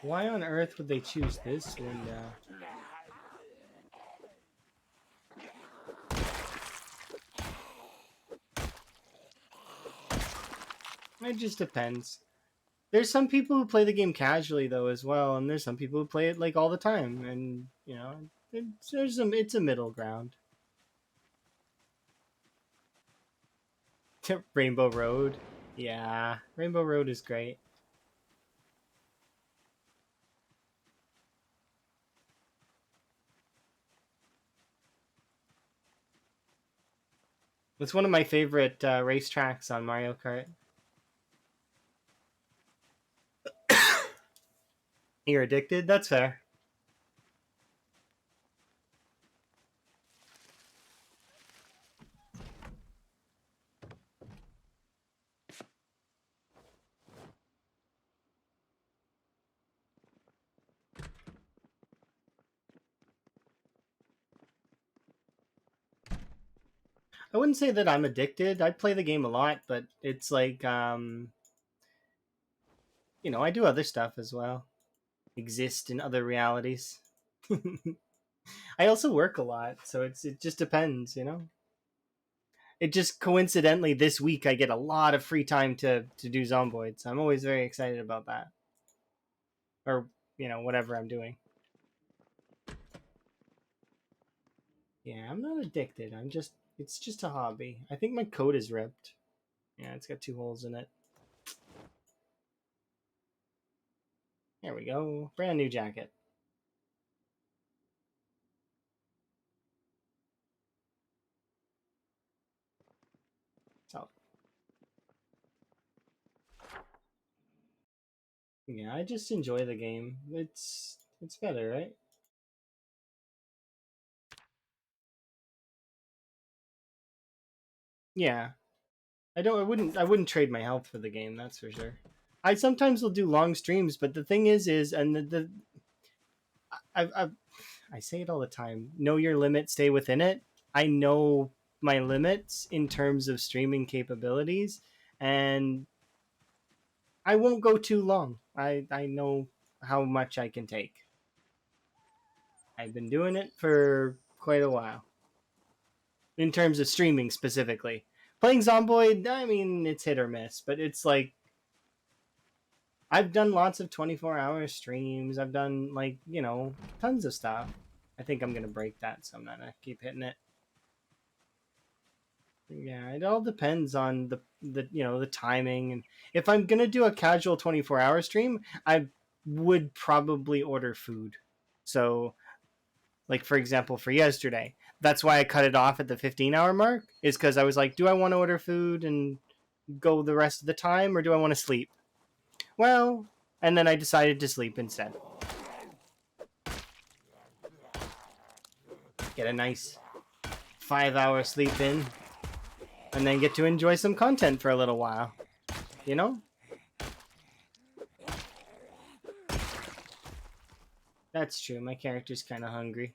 Why on earth would they choose this window? It just depends. There's some people who play the game casually though as well, and there's some people who play it like all the time, and you know, it's a middle ground. Rainbow Road. Yeah, Rainbow Road is great. It's one of my favorite racetracks on Mario Kart. You're addicted? That's fair. I wouldn't say that I'm addicted. I play the game a lot, but it's like I do other stuff as well. Exist in other realities. I also work a lot, so it just depends. It just coincidentally this week I get a lot of free time to do Zomboids. I'm always very excited about that. Or, whatever I'm doing. Yeah, I'm not addicted. It's just a hobby. I think my coat is ripped. Yeah, it's got 2 holes in it. There we go. Brand new jacket. So, yeah, I just enjoy the game. It's better, right? Yeah. I wouldn't trade my health for the game, that's for sure. I sometimes will do long streams, but the thing is and the I I say it all the time. Know your limit, stay within it. I know my limits in terms of streaming capabilities, and I won't go too long. I know how much I can take. I've been doing it for quite a while in terms of streaming specifically. Playing Zomboid, I mean, it's hit or miss, but it's like I've done lots of 24-hour streams. I've done tons of stuff. I think I'm gonna break that, so I'm not gonna keep hitting it. Yeah, it all depends on the timing, and if I'm gonna do a casual 24-hour stream, I would probably order food. So, like for example, for yesterday, that's why I cut it off at the 15-hour mark. Is because I was like, do I want to order food and go the rest of the time, or do I want to sleep? Well, and then I decided to sleep instead. Get a nice 5-hour sleep in, and then get to enjoy some content for a little while. You know? That's true. My character's kind of hungry.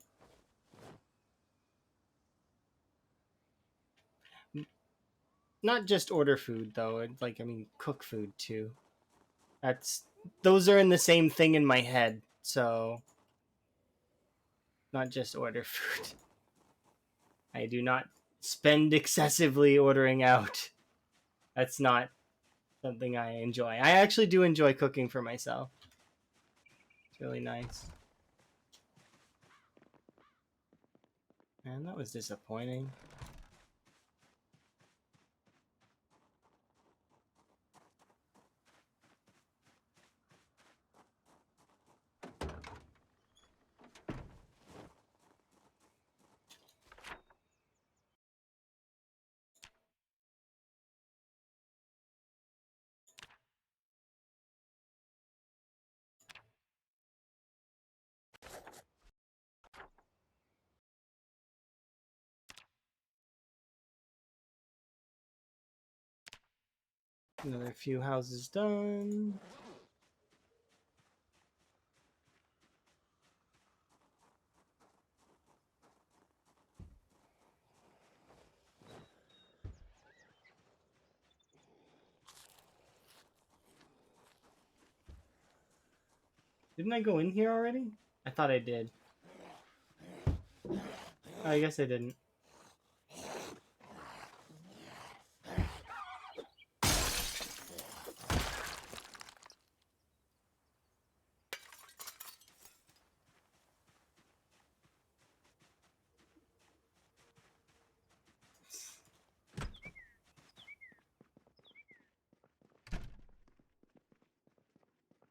Not just order food though. Like I mean, cook food too. That's those are in the same thing in my head. So not just order food. I do not spend excessively ordering out. That's not something I enjoy. I actually do enjoy cooking for myself. It's really nice. Man, that was disappointing. Another few houses done. Didn't I go in here already? I thought I did. I guess I didn't.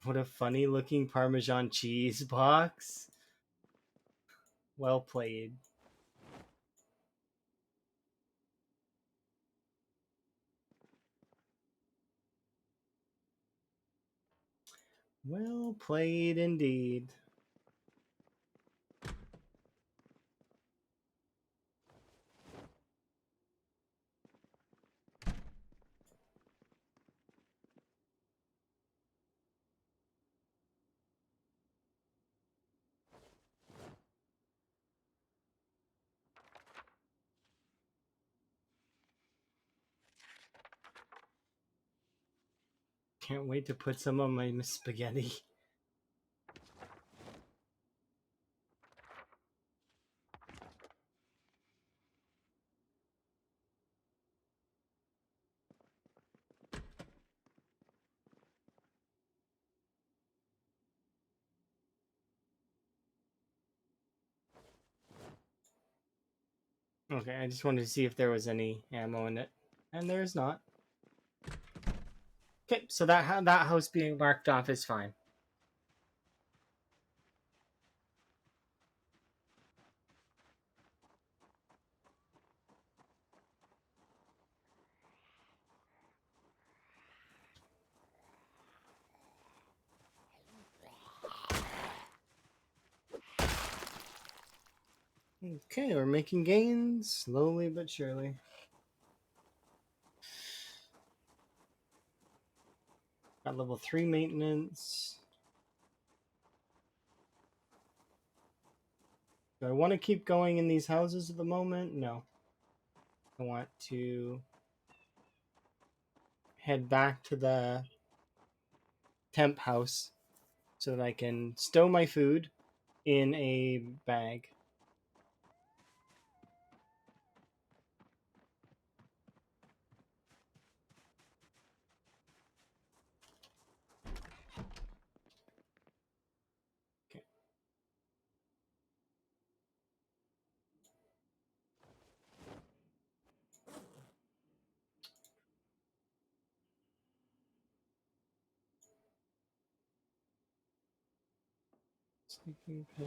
What a funny looking Parmesan cheese box. Well played. Well played indeed. Can't wait to put some on my spaghetti. Okay, I just wanted to see if there was any ammo in it. And there's not. Okay, so that house being marked off is fine. Okay, we're making gains, slowly but surely. Got level 3 maintenance. Do I want to keep going in these houses at the moment? No. I want to head back to the temp house so that I can stow my food in a bag. Okay. Sleeping pill.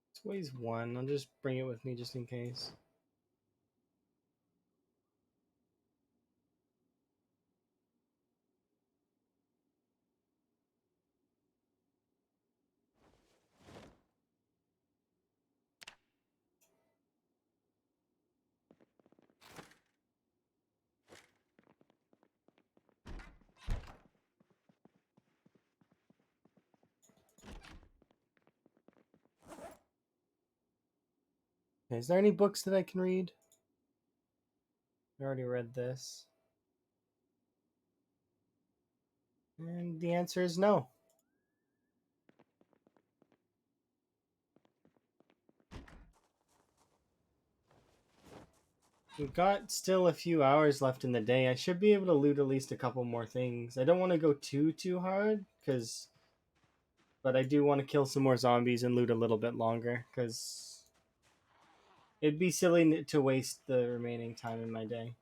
This weighs 1. I'll just bring it with me just in case. Okay, is there any books that I can read? I already read this. And the answer is no. We've got still a few hours left in the day. I should be able to loot at least a couple more things. I don't want to go too hard, but I do want to kill some more zombies and loot a little bit longer, because it'd be silly to waste the remaining time in my day.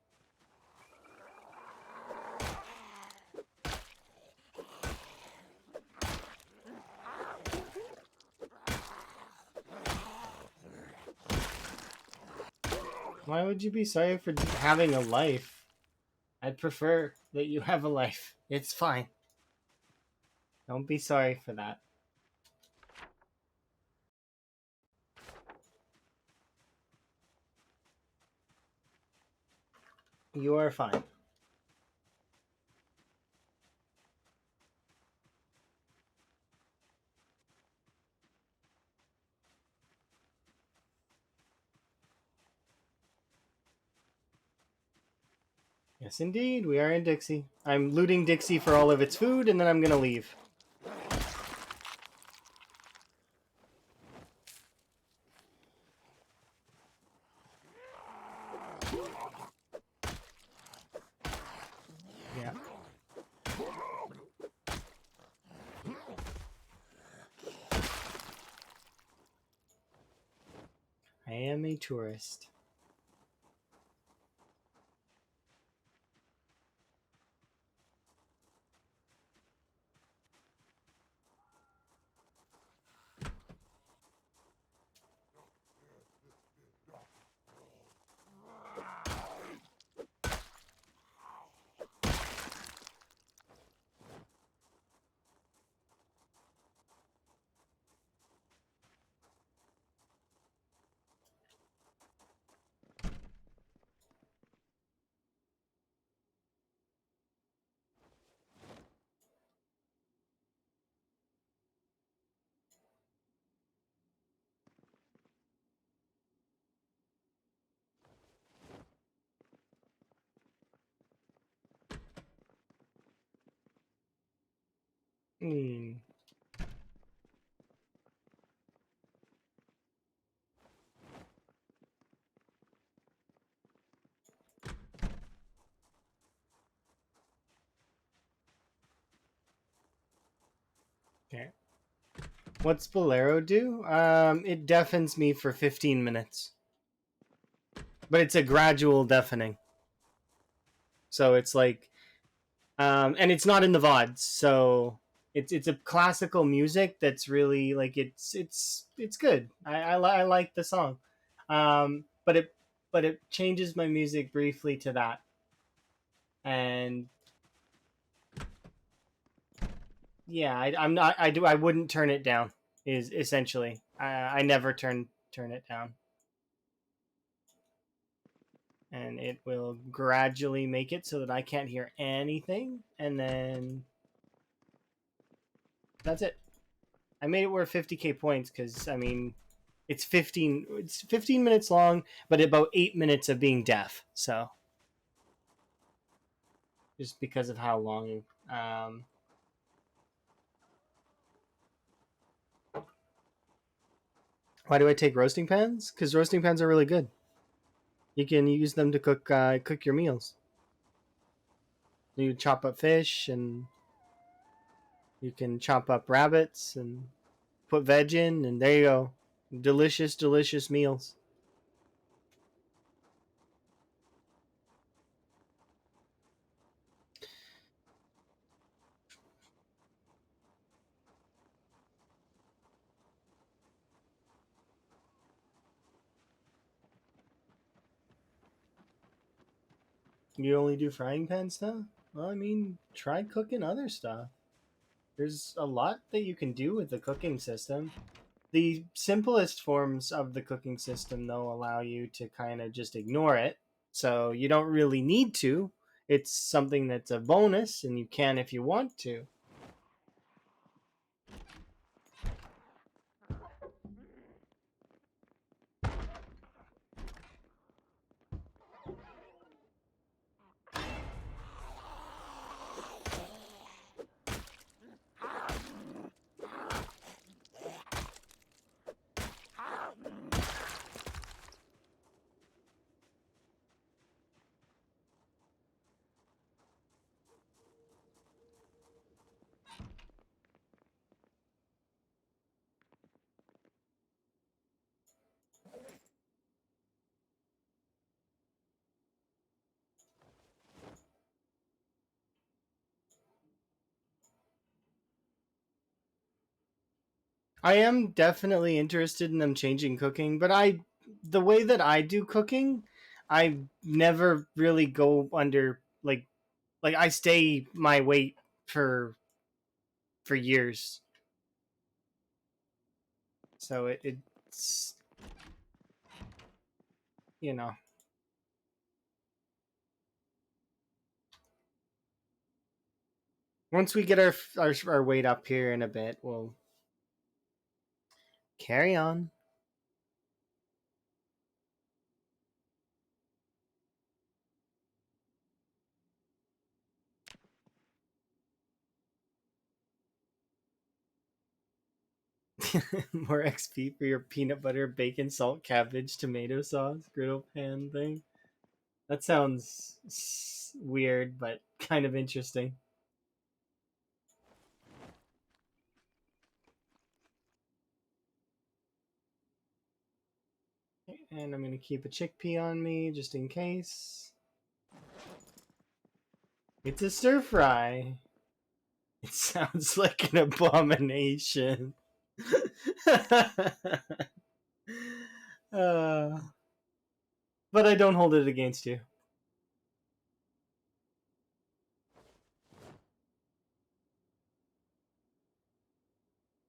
Why would you be sorry for having a life? I'd prefer that you have a life. It's fine. Don't be sorry for that. You are fine. Yes, indeed. We are in Dixie. I'm looting Dixie for all of its food, and then I'm gonna leave. am a tourist. Hmm. Okay. What's Bolero do? It deafens me for 15 minutes. But it's a gradual deafening. So it's like and it's not in the VODs, so it's a classical music that's really like it's good. I like the song. But it changes my music briefly to that. And yeah, I wouldn't turn it down. Is essentially I never turn it down, and it will gradually make it so that I can't hear anything, and then that's it. I made it worth 50k points because I mean it's 15 minutes long, but about 8 minutes of being deaf. So just because of how long. Why do I take roasting pans? Because roasting pans are really good. You can use them to cook your meals. You chop up fish, and you can chop up rabbits and put veg in, and there you go. Delicious, delicious meals. You only do frying pan stuff? Well, I mean, try cooking other stuff. There's a lot that you can do with the cooking system. The simplest forms of the cooking system, though, allow you to kind of just ignore it. So you don't really need to. It's something that's a bonus, and you can if you want to. I am definitely interested in them changing cooking, but the way that I do cooking, I never really go under like I stay my weight for years. So it's you know once we get our weight up here in a bit, we'll carry on. More XP for your peanut butter, bacon, salt, cabbage, tomato sauce, griddle pan thing. That sounds weird, but kind of interesting. And I'm gonna keep a chickpea on me just in case. It's a stir fry. It sounds like an abomination. uh, but I don't hold it against you.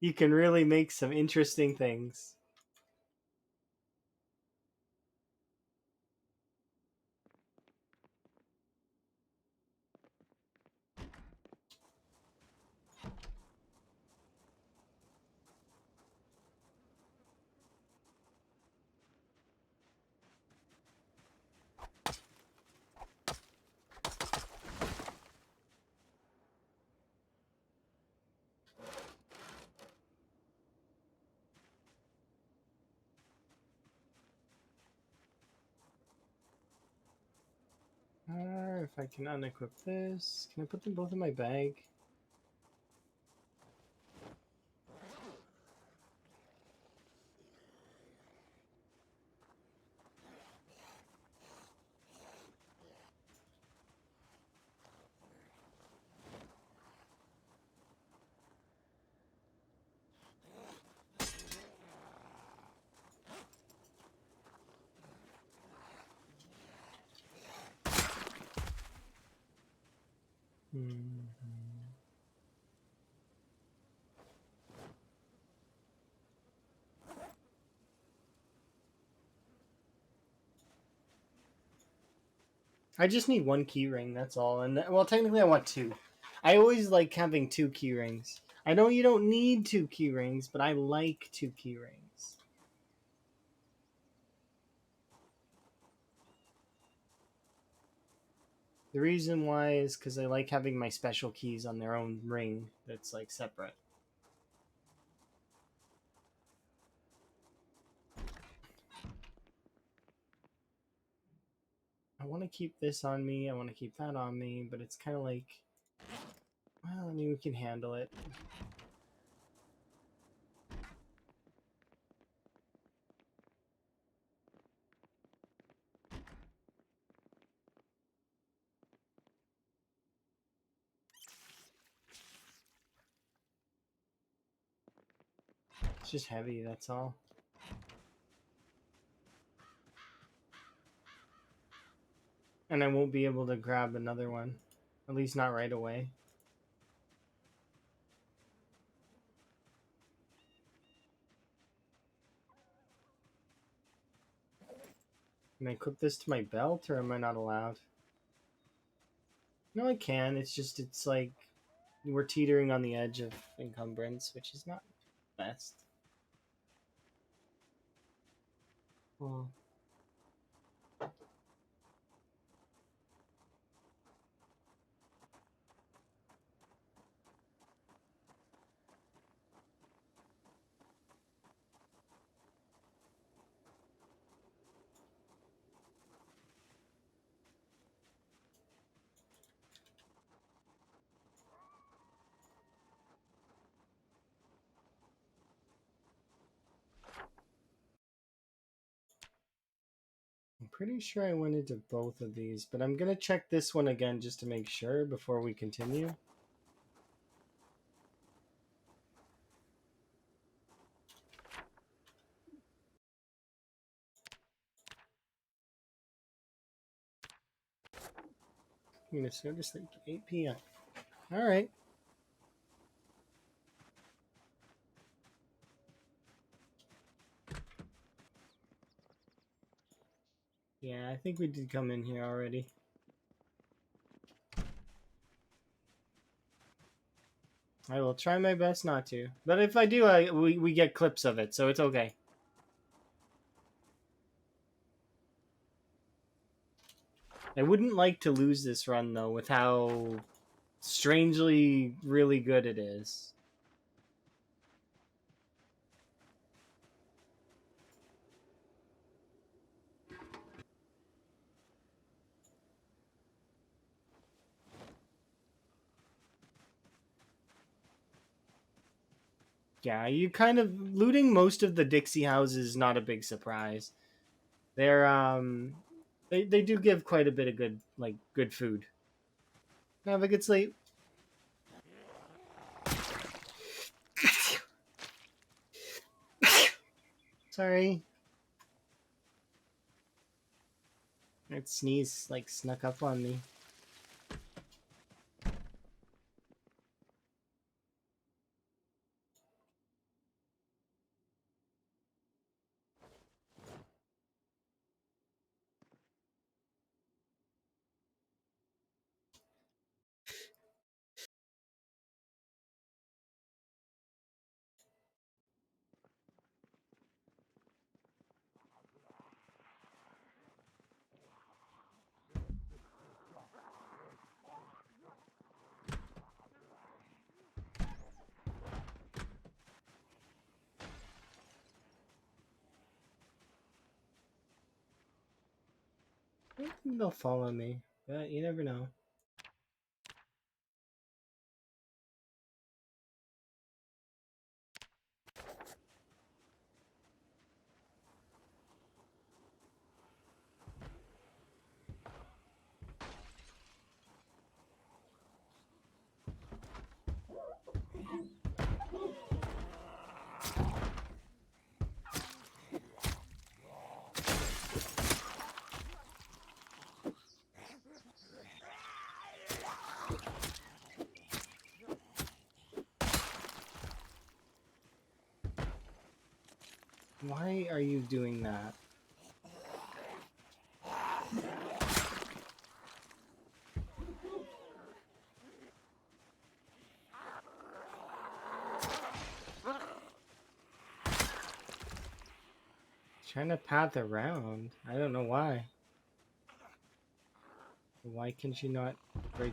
You can really make some interesting things. If I can unequip this, can I put them both in my bag? I just need one key ring, that's all. And well, technically I want two. I always like having two key rings. I know you don't need two key rings, but I like two key rings. The reason why is because I like having my special keys on their own ring that's like separate. I want to keep this on me, I want to keep that on me, but it's kind of like, well, I mean, we can handle it. It's just heavy, that's all. And I won't be able to grab another one. At least not right away. Can I clip this to my belt, or am I not allowed? No, I can. It's just, it's like, we're teetering on the edge of encumbrance, which is not best. Well, I'm pretty sure I went into both of these, but I'm going to check this one again just to make sure before we continue. I'm going to go to sleep 8 p.m. Alright. Yeah, I think we did come in here already. I will try my best not to. But if I do, we get clips of it, so it's okay. I wouldn't like to lose this run, though, with how strangely really good it is. Yeah, you kind of looting most of the Dixie houses is not a big surprise. They're they do give quite a bit of good food. Have a good sleep. Sorry. That sneeze like snuck up on me. I think they'll follow me, but you never know. Why are you doing that? Trying to path around. I don't know why. Why can she not break?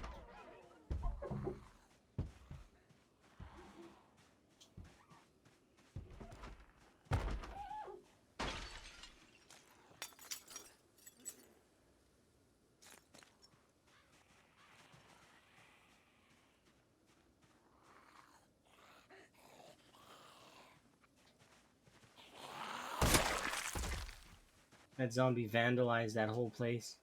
That zombie vandalized that whole place.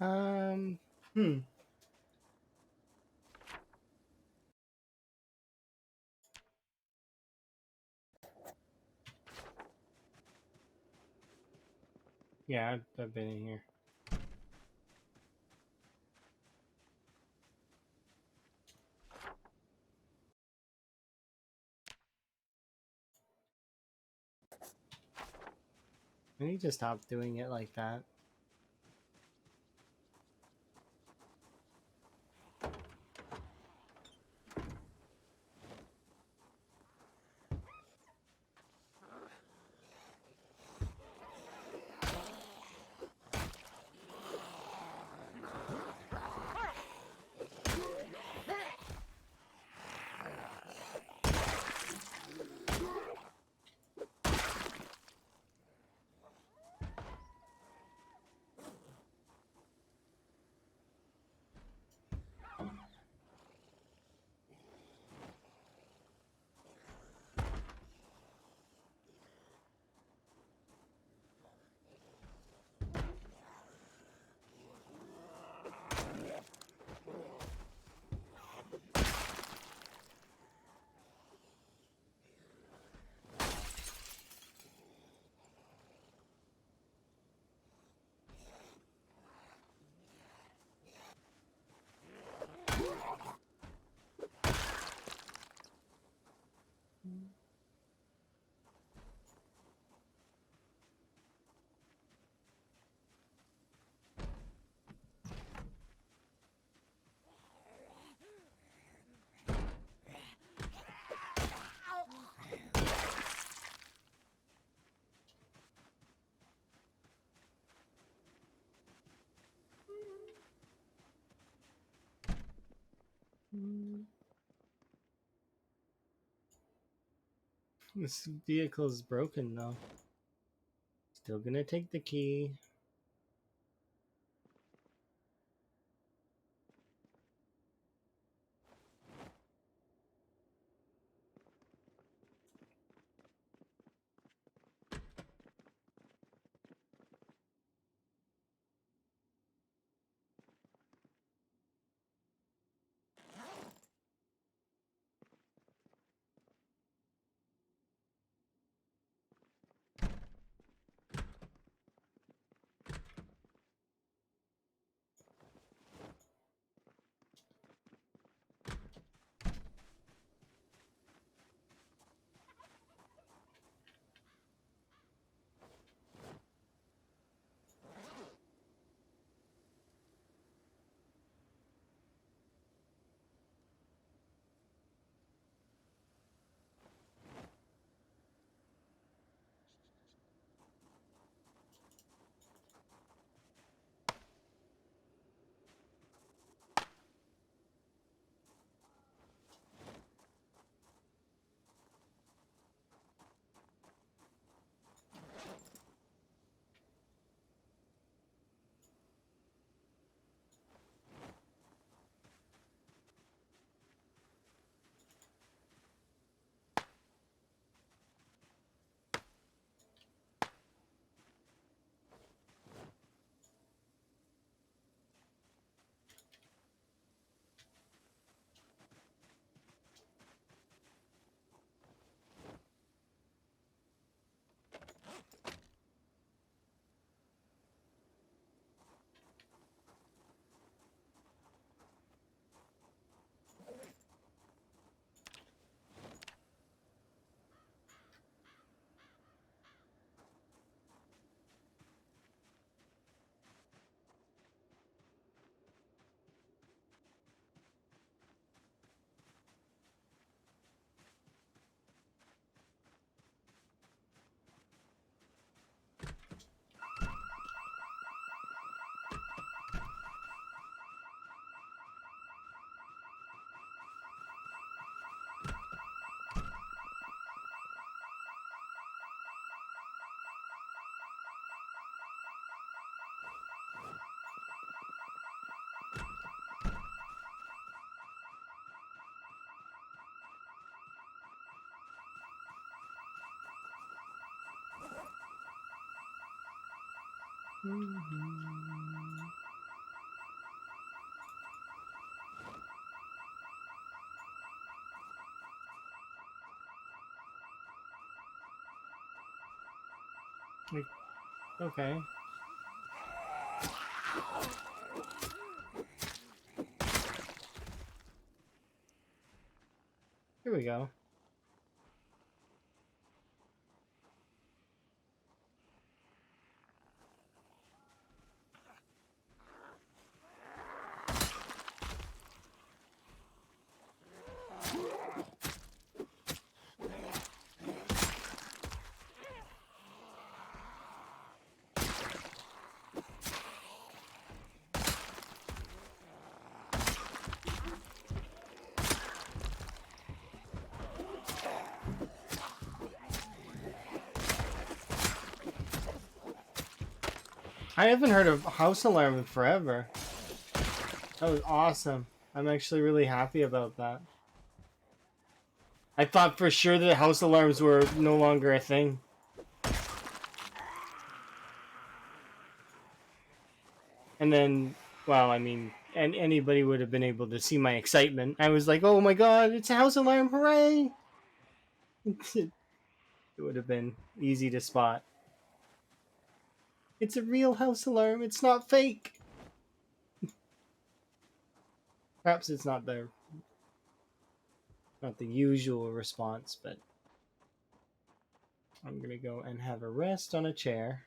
Hmm. Yeah, I've been in here. I need to stop doing it like that. This vehicle is broken though. Still gonna take the key. Like, okay. Here we go. I haven't heard of house alarm in forever. That was awesome. I'm actually really happy about that. I thought for sure that house alarms were no longer a thing. And then, well, I mean, and anybody would have been able to see my excitement. I was like, oh my god, it's a house alarm, hooray! It would have been easy to spot. It's a real house alarm, it's not fake! Perhaps it's not the usual response, but I'm gonna go and have a rest on a chair.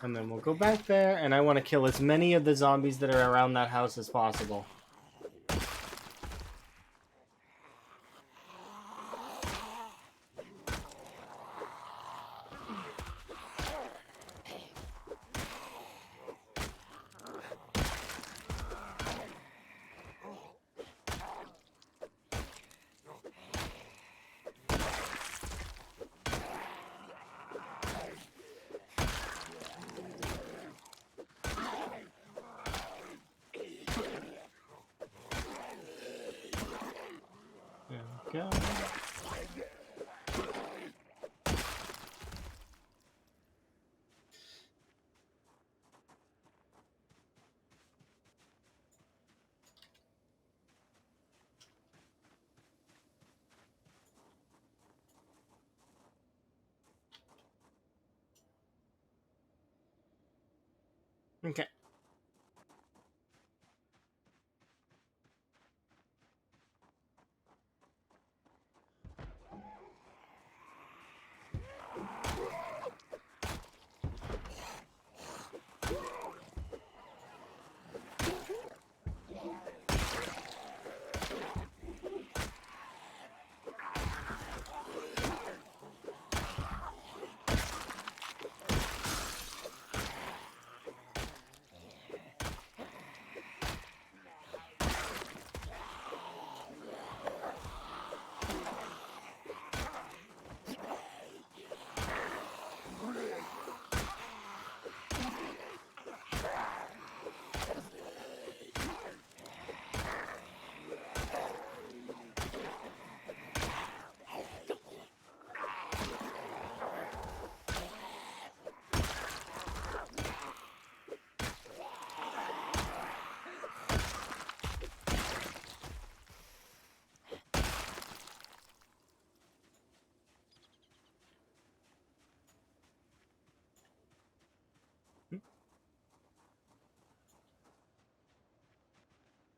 And then we'll go back there, and I want to kill as many of the zombies that are around that house as possible. There we go. Okay.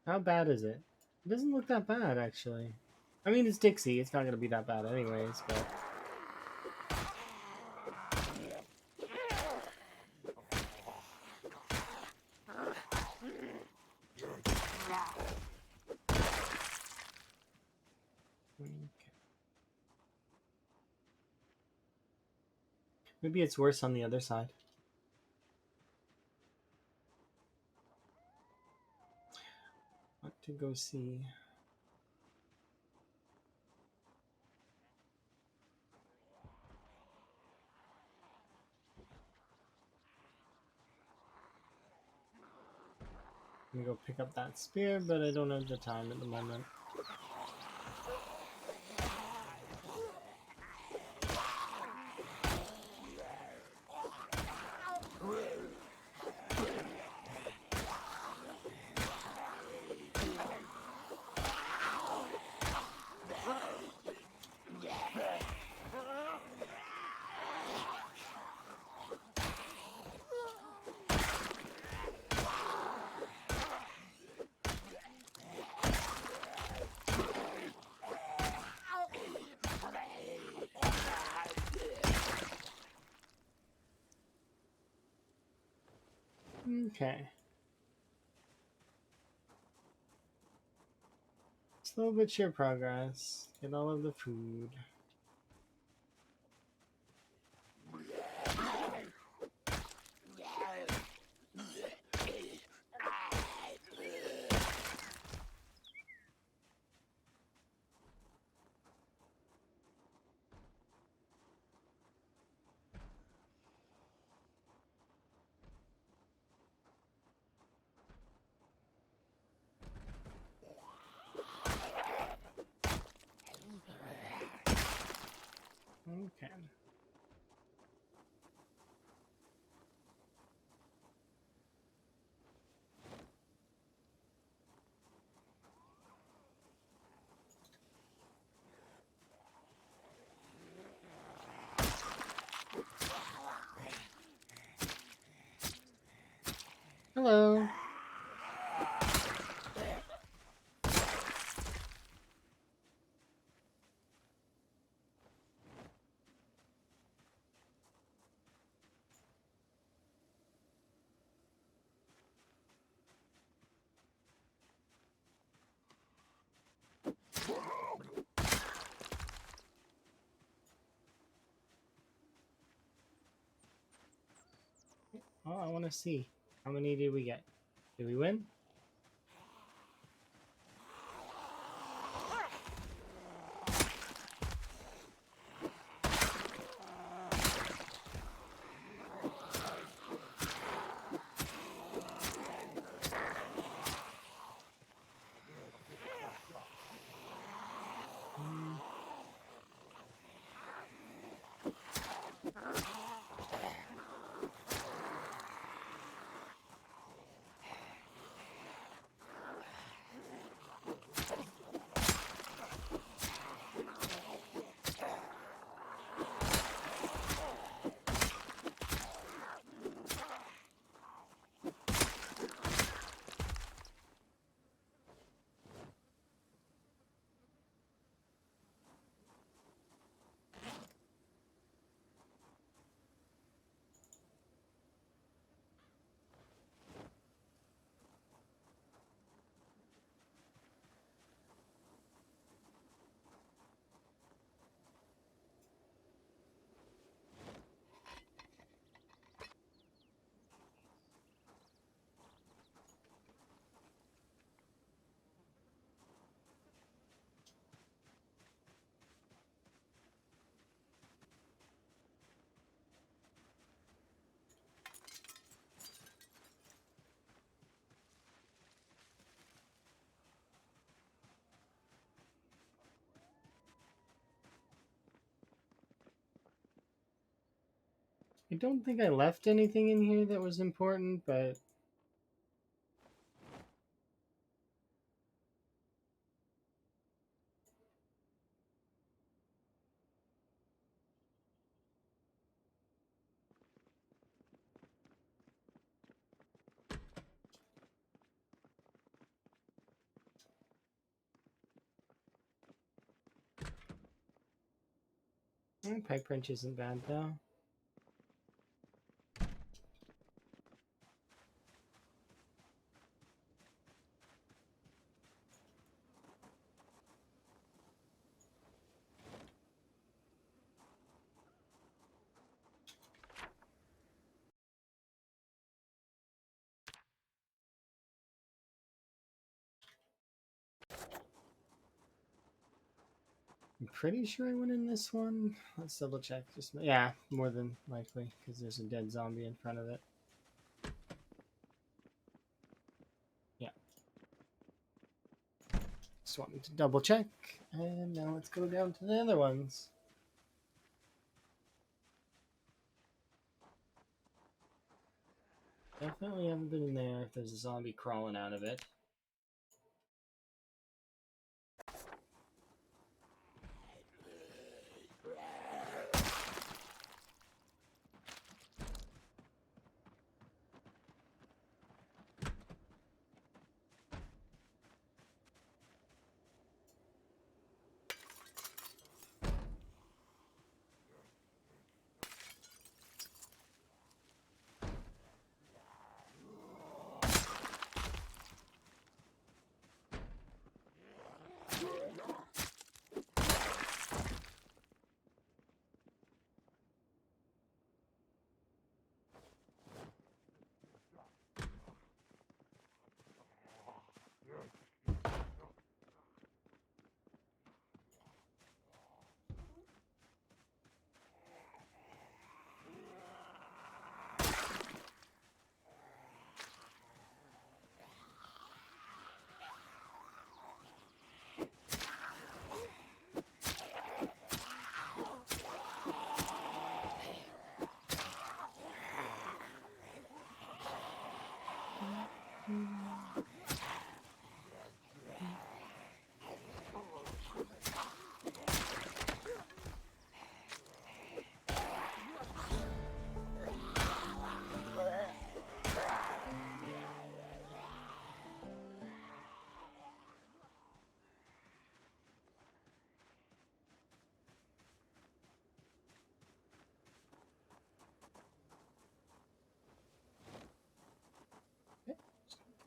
How bad is it? It doesn't look that bad, actually. I mean, it's Dixie. It's not going to be that bad anyways, but... Maybe it's worse on the other side. What to go see? I'm gonna go pick up that spear, but I don't have the time at the moment. Okay. Slow but sure progress. Get all of the food. Okay. Hello. Oh, I want to see. How many did we get? Did we win? I don't think I left anything in here that was important, but pipe wrench isn't bad though. I'm pretty sure I went in this one. Let's double check. Just yeah, more than likely because there's a dead zombie in front of it. Yeah. Just wanted to double check, and now let's go down to the other ones. Definitely haven't been in there if there's a zombie crawling out of it.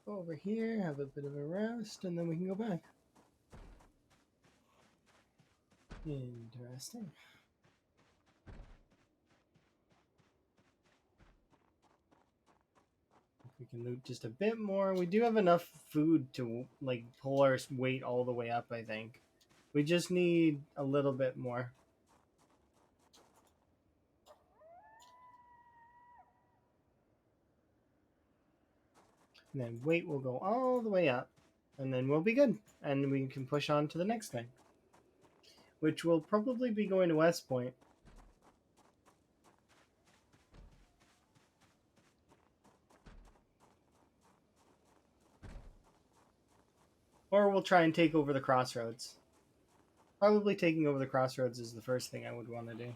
Go over here, have a bit of a rest, and then we can go back. Interesting. We can loot just a bit more. We do have enough food to like pull our weight all the way up, I think. We just need a little bit more. And then weight will go all the way up. And then we'll be good. And we can push on to the next thing. Which will probably be going to West Point. Or we'll try and take over the crossroads. Probably taking over the crossroads is the first thing I would want to do.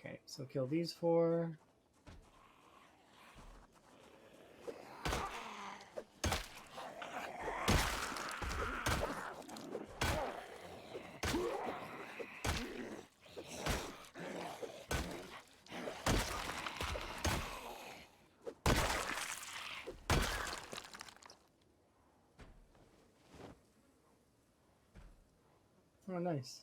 Okay, so kill these 4. Oh, nice.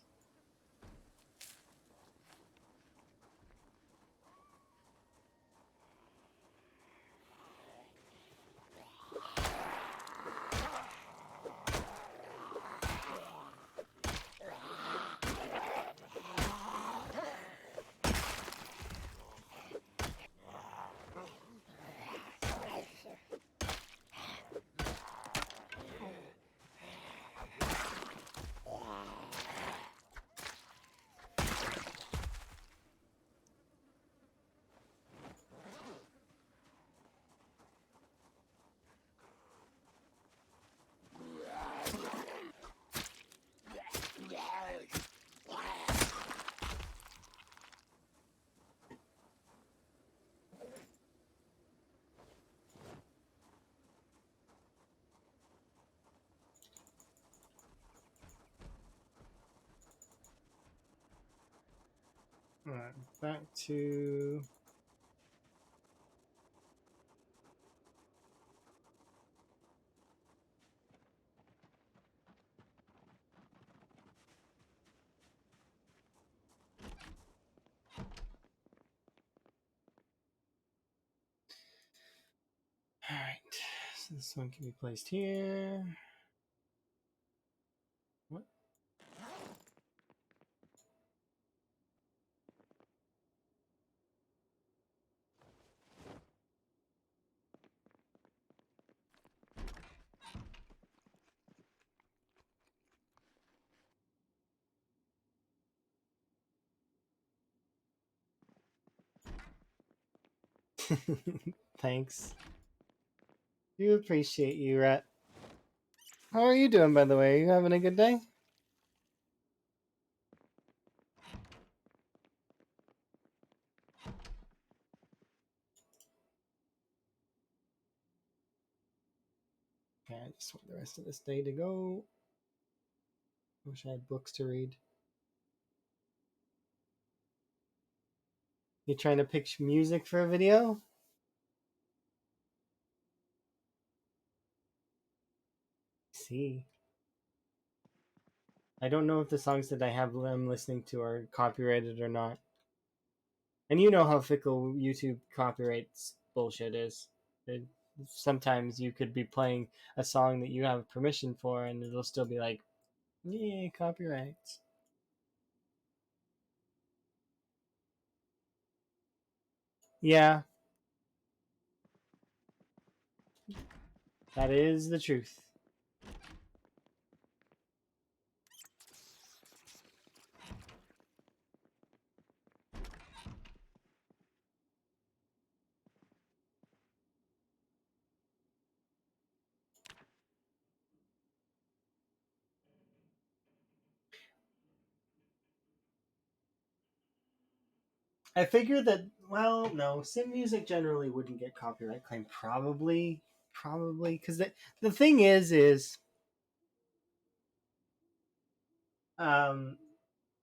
Alright, back to... Alright, so this one can be placed here. What? Thanks. Do appreciate you, Rat. How are you doing, by the way? Are you having a good day? Okay, I just want the rest of this day to go. Wish I had books to read. You trying to pick music for a video? See. I don't know if the songs that I have them listening to are copyrighted or not. And you know how fickle YouTube copyrights bullshit is. It, sometimes you could be playing a song that you have permission for and it'll still be like, yeah, copyrights. Yeah, that is the truth. I figured that, well, no, sim music generally wouldn't get copyright claim. Probably, because the thing is, um,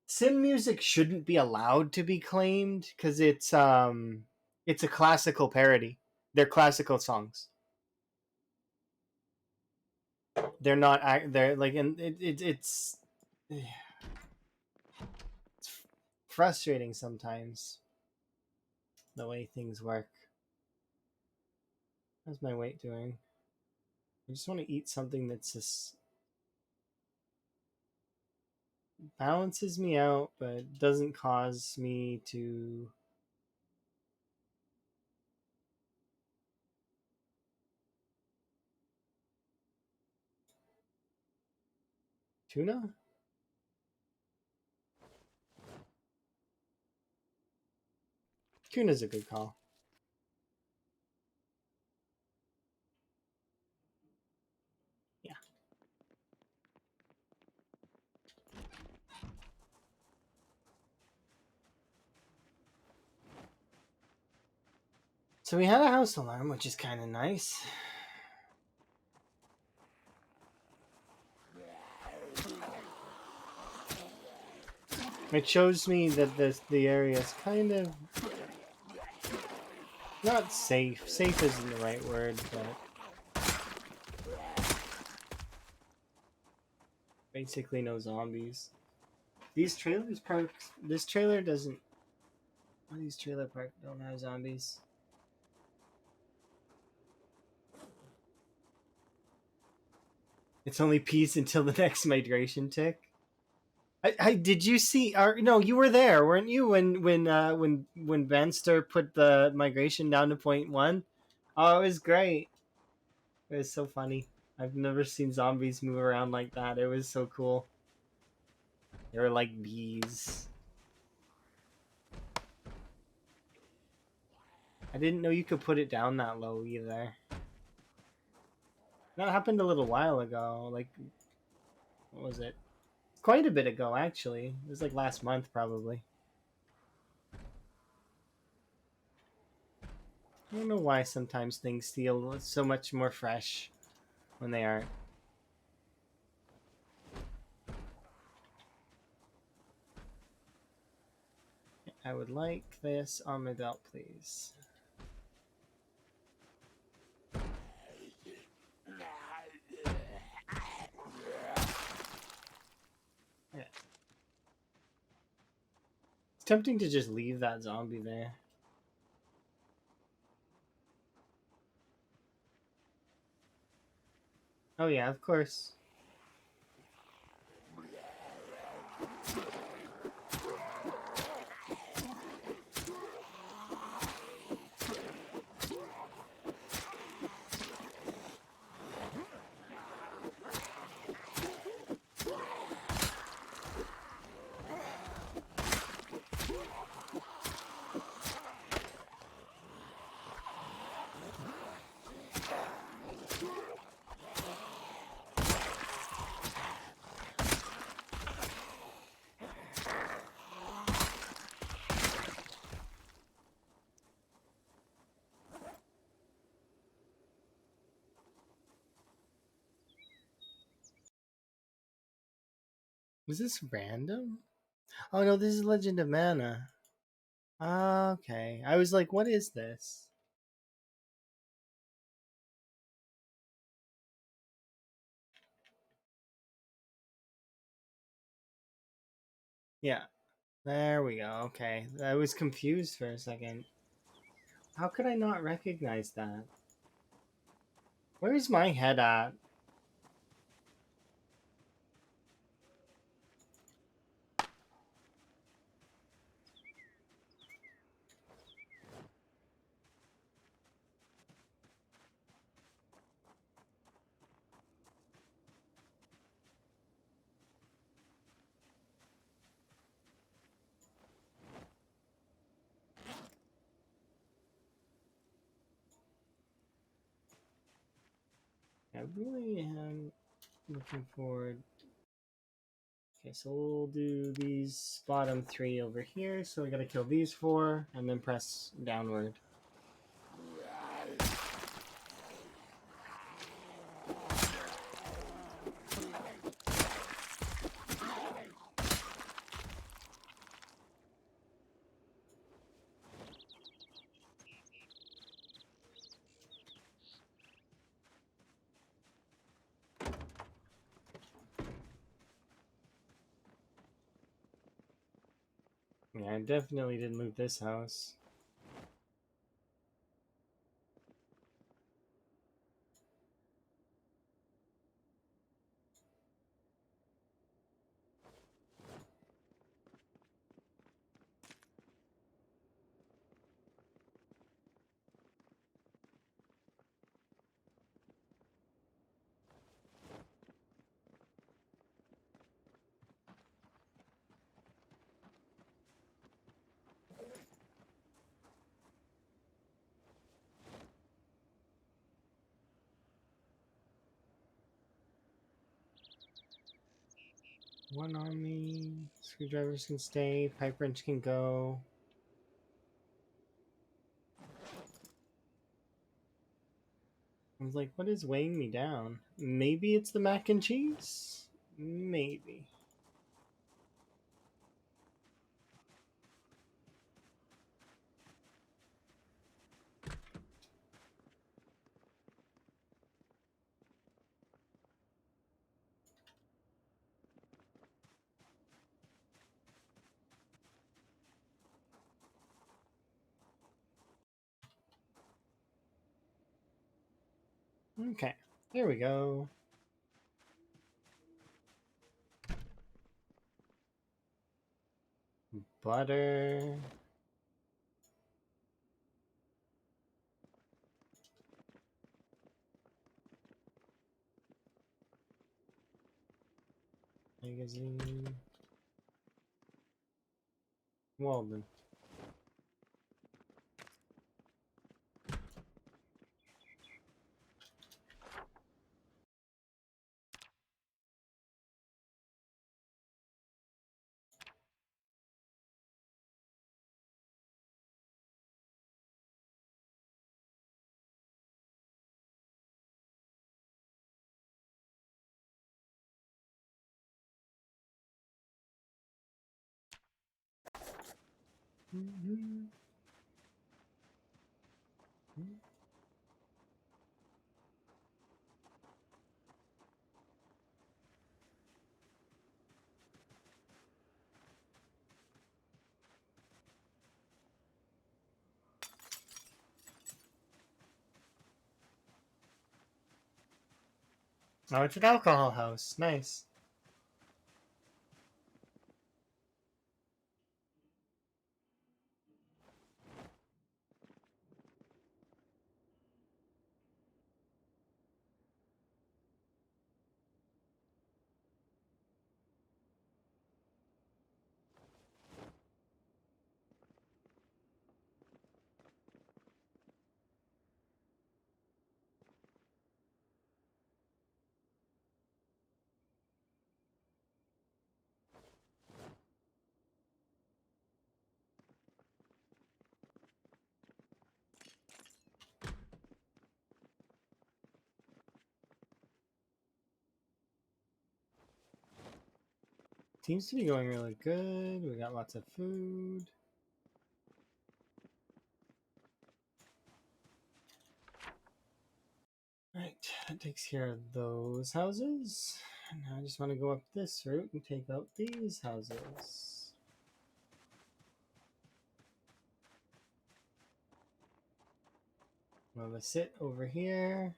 sim music shouldn't be allowed to be claimed because it's a classical parody. They're classical songs. They're not. They're like, and it's frustrating sometimes the way things work. How's my weight doing? I just want to eat something that's just balances me out, but doesn't cause me to. Tuna? Tuna's a good call. Yeah. So we had a house alarm, which is kind of nice. It shows me that the area is kind of not safe. Safe isn't the right word, but basically no zombies. These trailers parks. This trailer doesn't. All these trailer parks don't have zombies. It's only peace until the next migration tick. I did you see? No, you were there, weren't you? When Banster put the migration down to 0.1? Oh, it was great. It was so funny. I've never seen zombies move around like that. It was so cool. They were like bees. I didn't know you could put it down that low either. That happened a little while ago. Like, what was it? Quite a bit ago, actually. It was like last month, probably. I don't know why sometimes things feel so much more fresh when they aren't. I would like this on my belt, please. Yeah. It's tempting to just leave that zombie there. Oh yeah, of course. Was this random? Oh no, this is Legend of Mana. Okay. I was like, what is this? Yeah. There we go. Okay. I was confused for a second. How could I not recognize that? Where's my head at? I really am looking forward. Okay, so we'll do these bottom three over here. So we gotta kill these four and then press downward. Yeah, I definitely didn't loot this house. One on me. Screwdrivers can stay. Pipe wrench can go. I was like, what is weighing me down? Maybe it's the mac and cheese? Maybe. Okay, there we go. Butter. Magazine. Walden. Oh, it's an alcohol house. Nice. Seems to be going really good. We got lots of food. Right, that takes care of those houses. Now I just want to go up this route and take out these houses. We'll have a sit over here.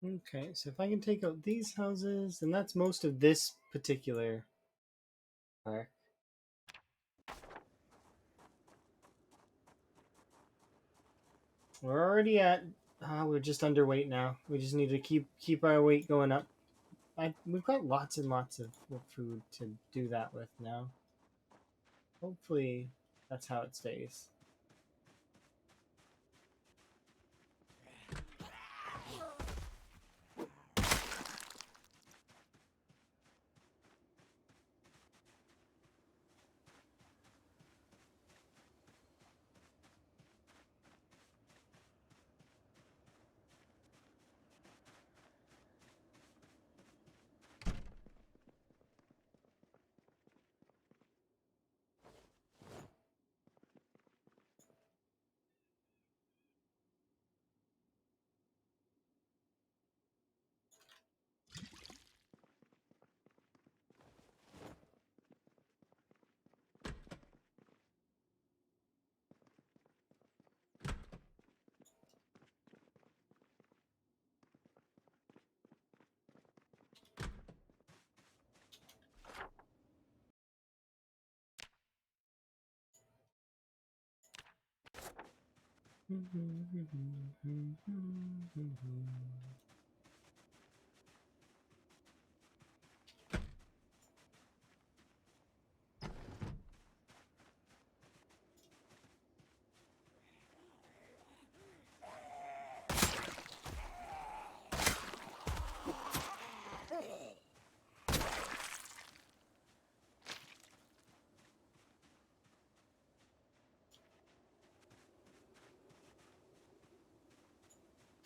Okay, so if I can take out these houses, then that's most of this particular park. We're already at we're just underweight now. We just need to keep our weight going up. we've got lots and lots of food to do that with now. Hopefully, that's how it stays.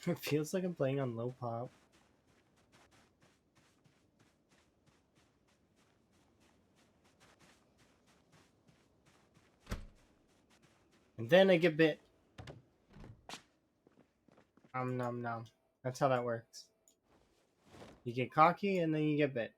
It feels like I'm playing on low pop. And then I get bit. Nom nom. That's how that works. You get cocky and then you get bit.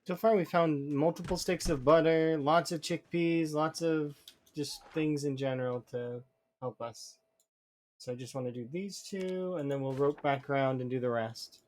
So far, we found multiple sticks of butter, lots of chickpeas, lots of just things in general to help us. So I just want to do these two, and then we'll rope back around and do the rest.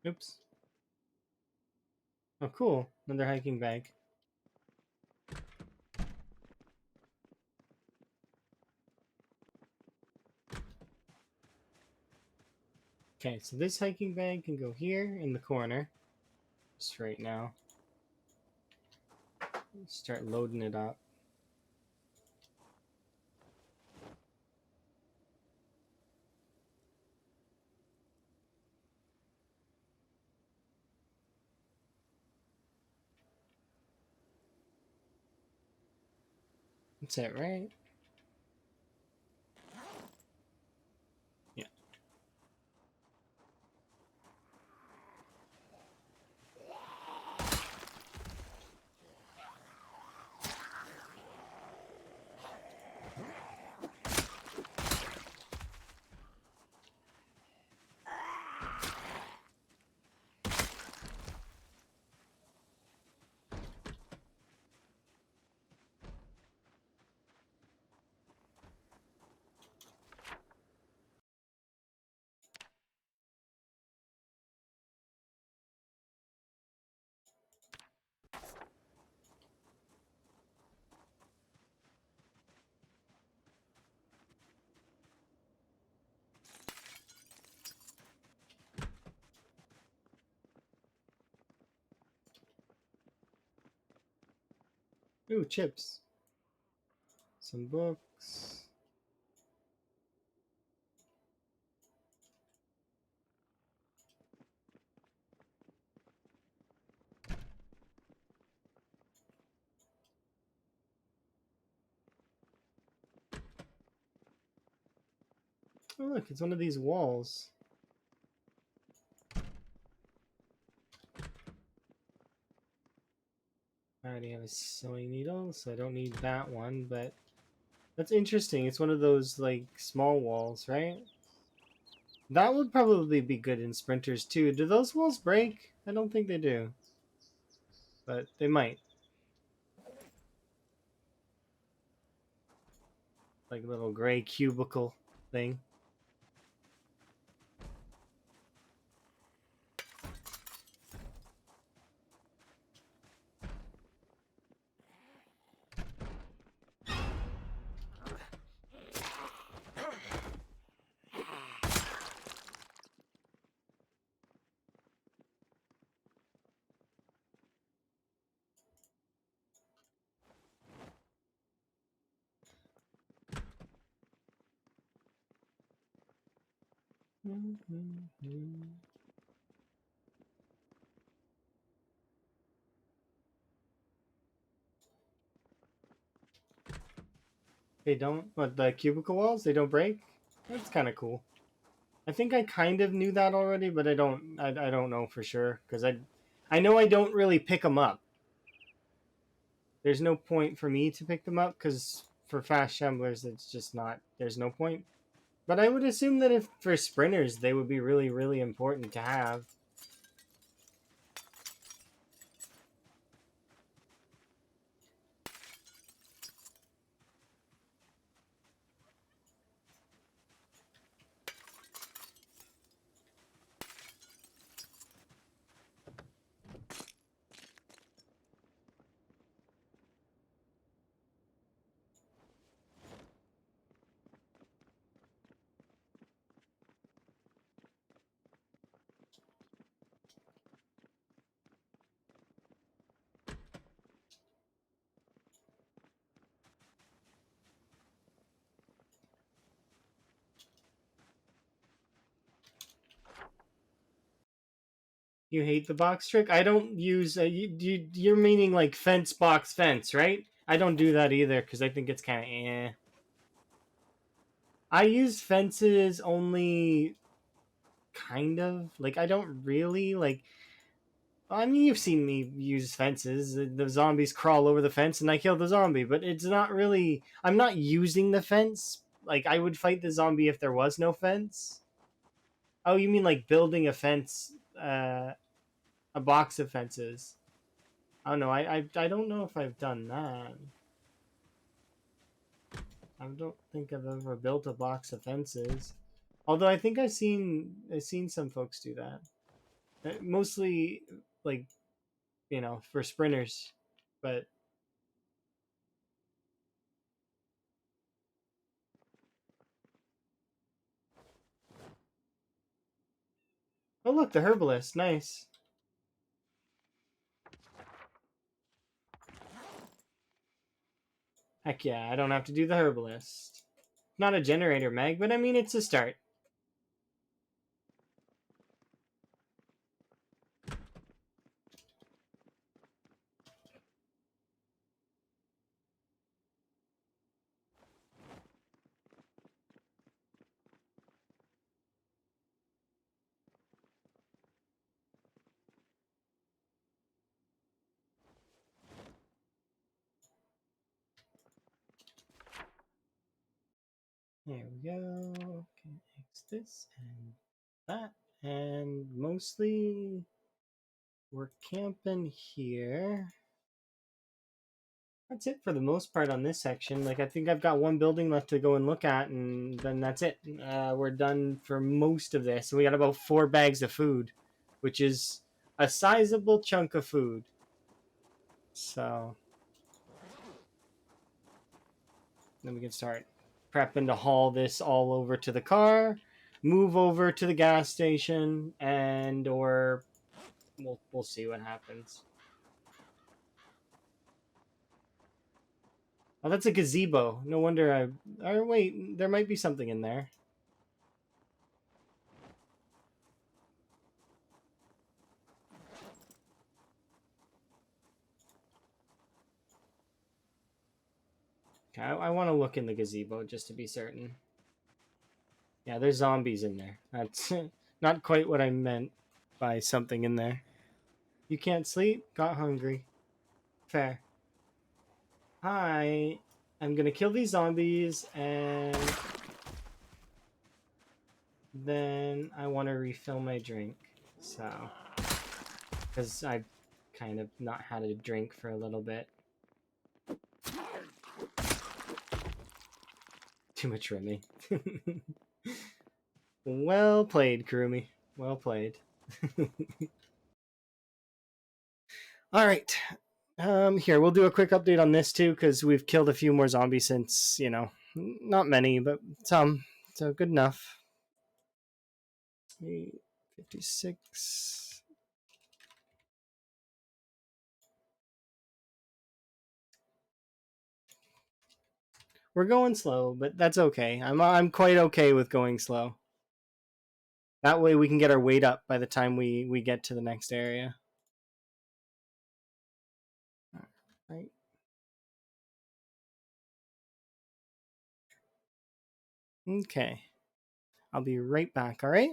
Oops. Oh, cool. Another hiking bag. Okay, so this hiking bag can go here in the corner. Just right now. Start loading it up. That's it, right? Yeah. Ooh, chips. Some books. Oh, look, it's one of these walls. I already have a sewing needle, so I don't need that one, but that's interesting. It's one of those, like, small walls, right? That would probably be good in sprinters, too. Do those walls break? I don't think they do. But they might. Like a little gray cubicle thing. They don't? What, the cubicle walls? They don't break? That's kind of cool. I think I kind of knew that already, but I don't know for sure because I know I don't really pick them up. There's no point for me to pick them up because for fast shamblers it's just not. There's no point. But I would assume that if for sprinters they would be really really important to have. You hate the box trick? I don't use. You're meaning like fence box fence, right? I don't do that either because I think it's kind of eh. I use fences only kind of. Like I don't really like. I mean, you've seen me use fences. The zombies crawl over the fence and I kill the zombie, but it's not really. I'm not using the fence. Like I would fight the zombie if there was no fence. Oh, you mean like building a fence? A box of fences. I don't know. I don't know if I've done that. I don't think I've ever built a box of fences. Although I think I've seen some folks do that. Mostly like, for sprinters. But oh look, the herbalist. Nice. Heck yeah, I don't have to do the herbalist. Not a generator mag, but I mean it's a start. There we go. Can X this and that. And mostly we're camping here. That's it for the most part on this section. Like, I think I've got one building left to go and look at, and then that's it. We're done for most of this. We got about 4 bags of food, which is a sizable chunk of food. So then we can start prepping to haul this all over to the car, move over to the gas station, and or we'll see what happens. Oh, that's a gazebo. No wonder I... Or wait, there might be something in there. Okay, I want to look in the gazebo just to be certain. Yeah, there's zombies in there. That's not quite what I meant by something in there. You can't sleep? Got hungry. Fair. Hi. I'm gonna kill these zombies and then I want to refill my drink. So, because I've kind of not had a drink for a little bit. Too much rimming. Well played, Kurumi. Well played. All right. Here, we'll do a quick update on this too, because we've killed a few more zombies since, you know, not many, but some. So good enough. 56. We're going slow, but that's okay. I'm quite okay with going slow. That way we can get our weight up by the time we get to the next area. Right. Okay. I'll be right back, all right?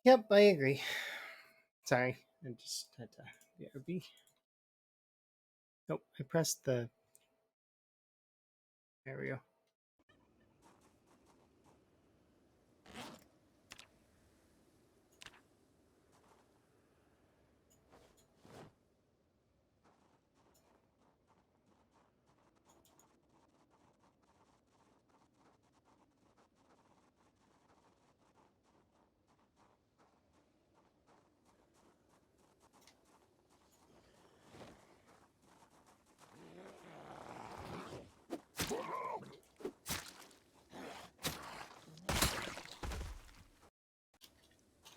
Yep, I agree. Sorry, I just had to BRB. Nope, I pressed the... There we go.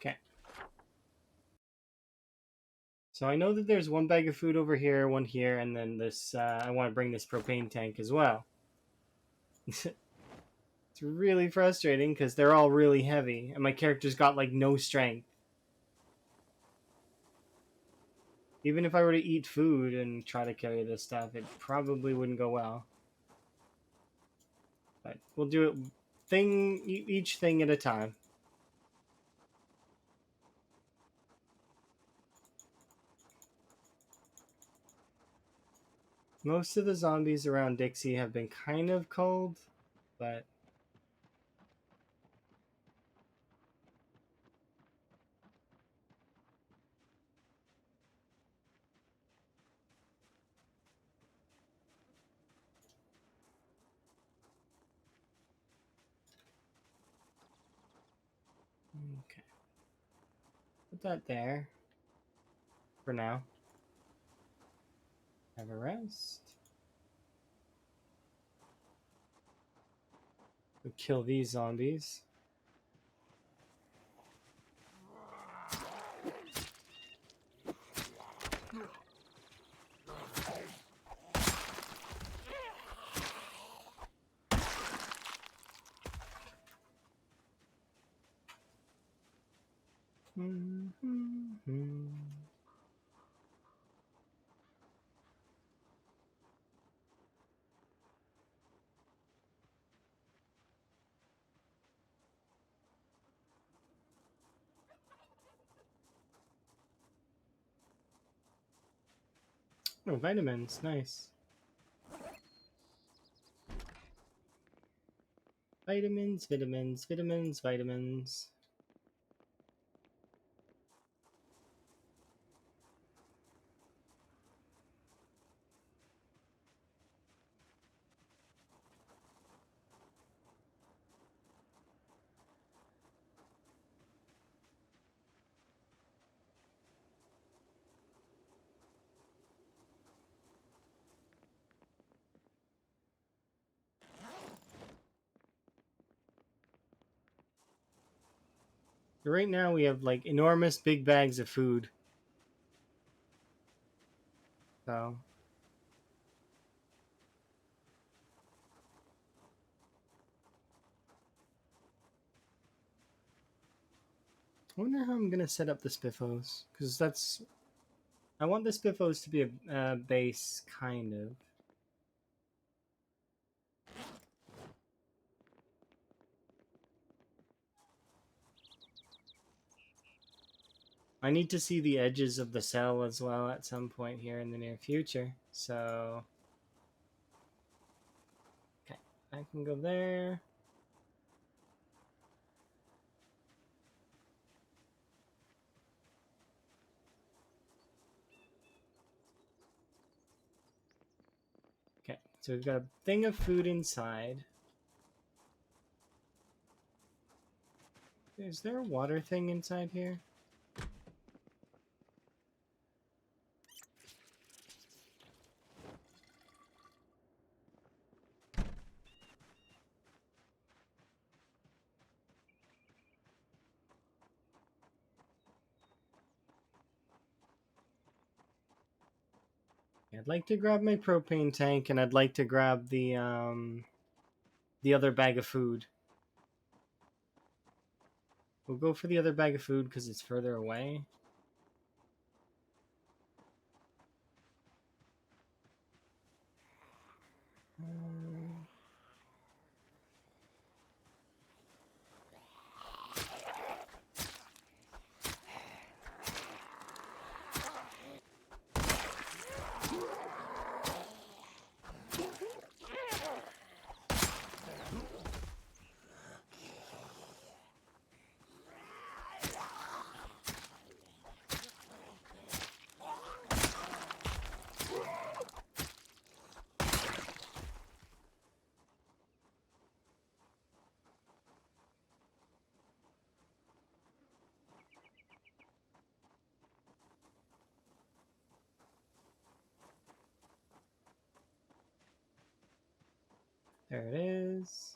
Okay. So I know that there's one bag of food over here, one here, and then this, I want to bring this propane tank as well. It's really frustrating because they're all really heavy, and my character's got, like, no strength. Even if I were to eat food and try to carry this stuff, it probably wouldn't go well. But we'll do it each thing at a time. Most of the zombies around Dixie have been kind of cold, but Okay. Put that there. For now. Have a rest. We'll kill these zombies. Oh, vitamins, nice. Vitamins, vitamins, vitamins, vitamins. Right now we have like enormous big bags of food. So I wonder how I'm gonna set up the spiffos, because that's I want the spiffos to be a base, kind of. I need to see the edges of the cell as well at some point here in the near future. So okay, I can go there. Okay, so we've got a thing of food inside. Is there a water thing inside here? I'd like to grab my propane tank, and I'd like to grab the other bag of food. We'll go for the other bag of food because it's further away. There it is.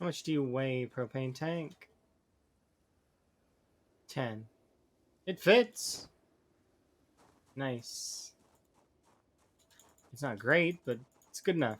How much do you weigh, propane tank? 10. It fits. Nice. It's not great, but it's good enough.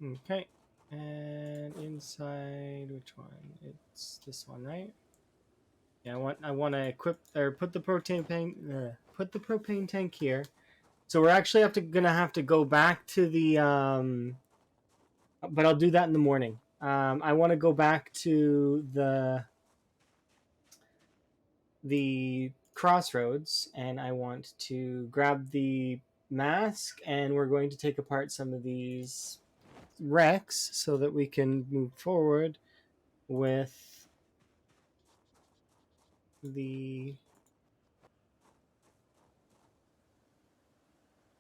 Okay. And inside, which one? It's this one, right? Yeah, I want to equip or put the propane tank here. So we're actually gonna have to go back to the but I'll do that in the morning. I want to go back to the crossroads, and I want to grab the mask, and we're going to take apart some of these wrecks so that we can move forward with the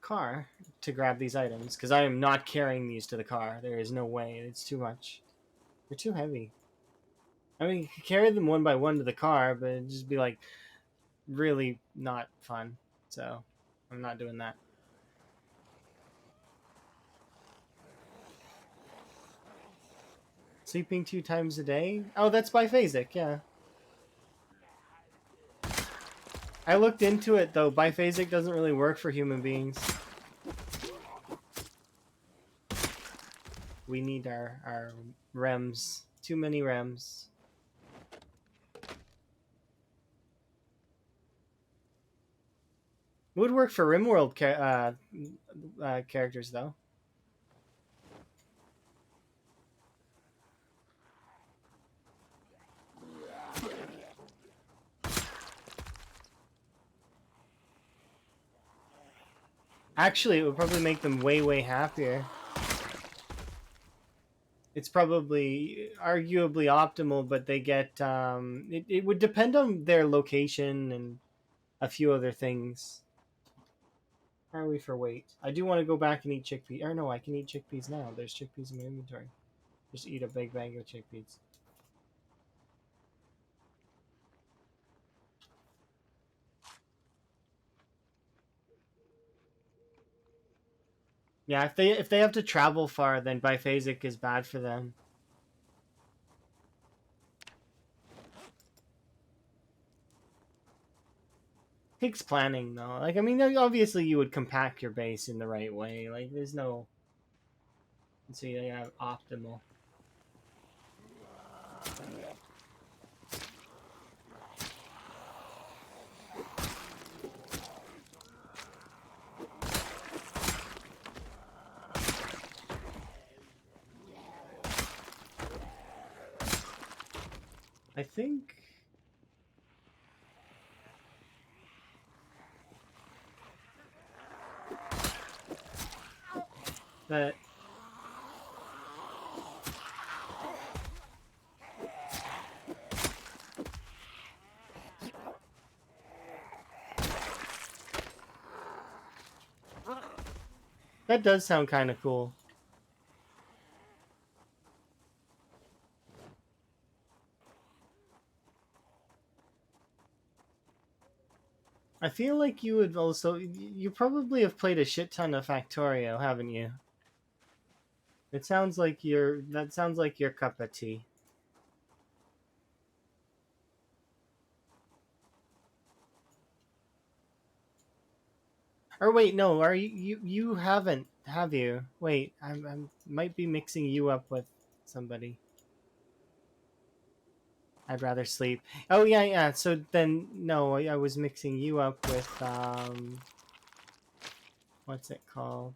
car to grab these items, because I am not carrying these to the car. There is no way. It's too much. They're too heavy. I mean, you could carry them one by one to the car, but it'd just be like really not fun. So I'm not doing that. Sleeping 2 times a day? Oh, that's biphasic, yeah. I looked into it though. Biphasic doesn't really work for human beings. We need our REMs. Too many REMs. Would work for RimWorld characters though. Actually, it would probably make them way happier. It's probably arguably optimal, but they get it would depend on their location and a few other things. How are we for weight? I do want to go back and eat chickpeas. Or no, I can eat chickpeas now. There's chickpeas in my inventory. Just eat a big bag of chickpeas. Yeah, if they have to travel far, then biphasic is bad for them. Takes planning though. Like I mean, obviously you would compact your base in the right way. Like there's no, so you have optimal. I think that that does sound kind of cool. I feel like you would also, you probably have played a shit ton of Factorio, haven't you? It sounds like that sounds like your cup of tea. Or wait, no, are you haven't, have you? Wait, I might be mixing you up with somebody. I'd rather sleep. Oh yeah. So then no, I was mixing you up with what's it called?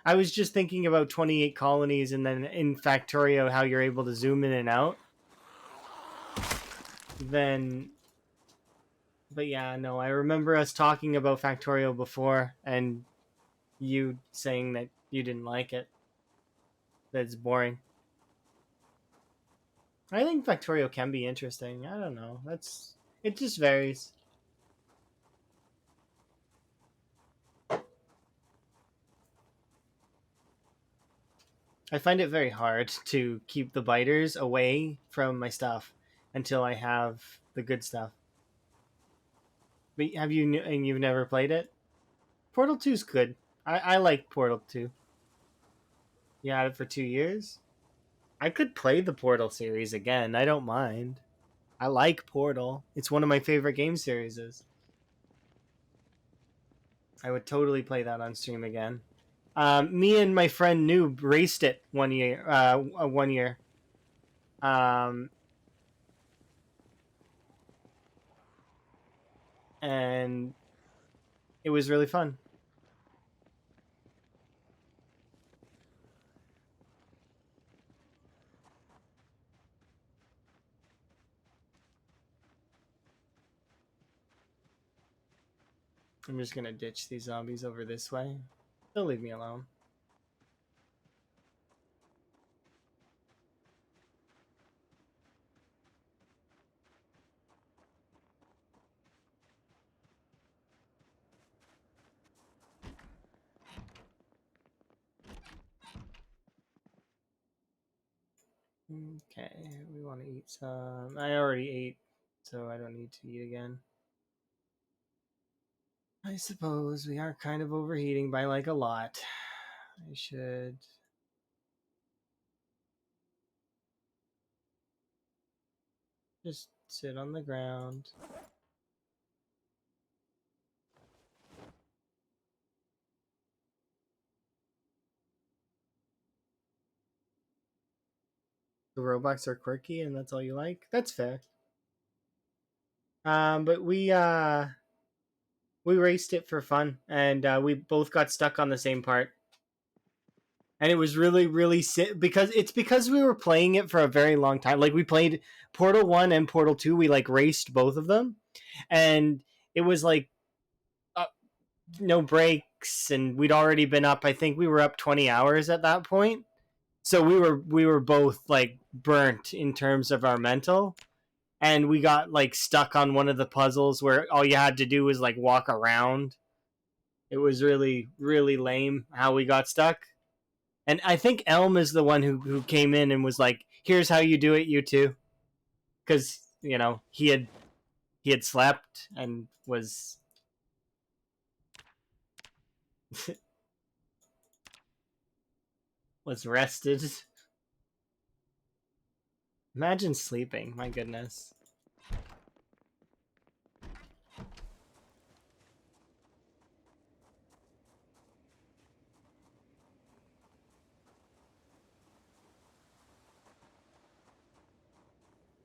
I was just thinking about 28 colonies, and then in Factorio how you're able to zoom in and out. Then but yeah, no, I remember us talking about Factorio before and you saying that you didn't like it. That it's boring. I think Factorio can be interesting. I don't know. It just varies. I find it very hard to keep the biters away from my stuff until I have the good stuff. But have you and you've never played it? Portal 2 is good. I like Portal 2. You had it for 2 years? I could play the Portal series again. I don't mind. I like Portal. It's one of my favorite game series. I would totally play that on stream again. Me and my friend Noob raced it 1 year. 1 year. Um, and it was really fun. I'm just gonna ditch these zombies over this way. They'll leave me alone. Okay, we want to eat some. I already ate, so I don't need to eat again. I suppose we are kind of overheating by like a lot. I should just sit on the ground. The robots are quirky and that's all you like? That's fair. But we raced it for fun and we both got stuck on the same part. And it was really because we were playing it for a very long time. Like we played Portal 1 and Portal 2, we like raced both of them. And it was like uh, no breaks and we'd already been up. I think we were up 20 hours at that point. So we were both like burnt in terms of our mental, and we got like stuck on one of the puzzles where all you had to do was like walk around. It was really lame how we got stuck. And I think Elm is the one who came in and was like, "Here's how you do it, you two," because he had slept and was rested. Imagine sleeping. My goodness.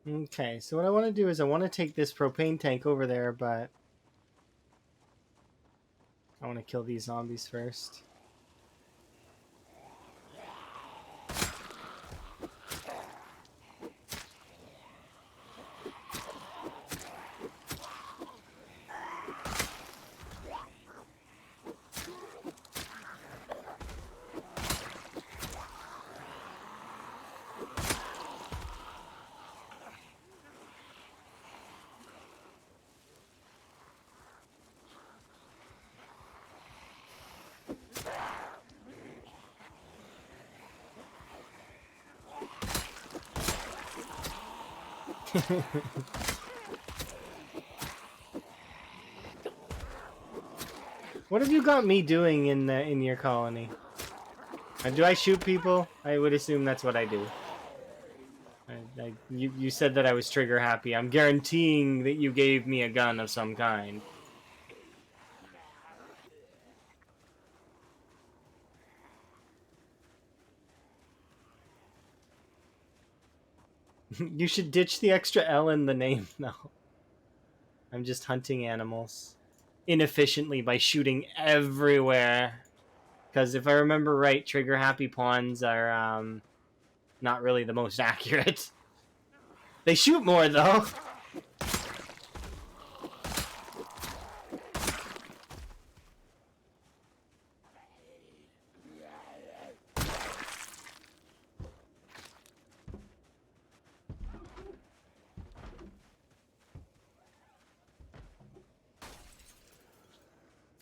Okay, so what I want to do is I want to take this propane tank over there, but I want to kill these zombies first. What have you got me doing in your colony? Do I shoot people? I would assume that's what I do. You said that I was trigger happy. I'm guaranteeing that you gave me a gun of some kind. You should ditch the extra L in the name, though. I'm just hunting animals inefficiently by shooting everywhere. Because if I remember right, trigger happy pawns are not really the most accurate. They shoot more though.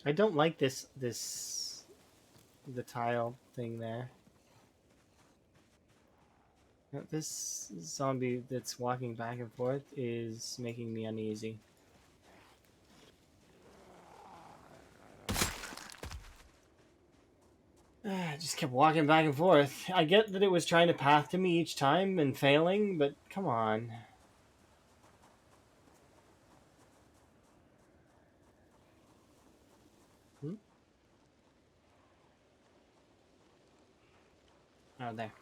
I don't like the tile thing there. This zombie that's walking back and forth is making me uneasy. Just kept walking back and forth. I get that it was trying to path to me each time and failing, but come on. Hmm? Oh, there.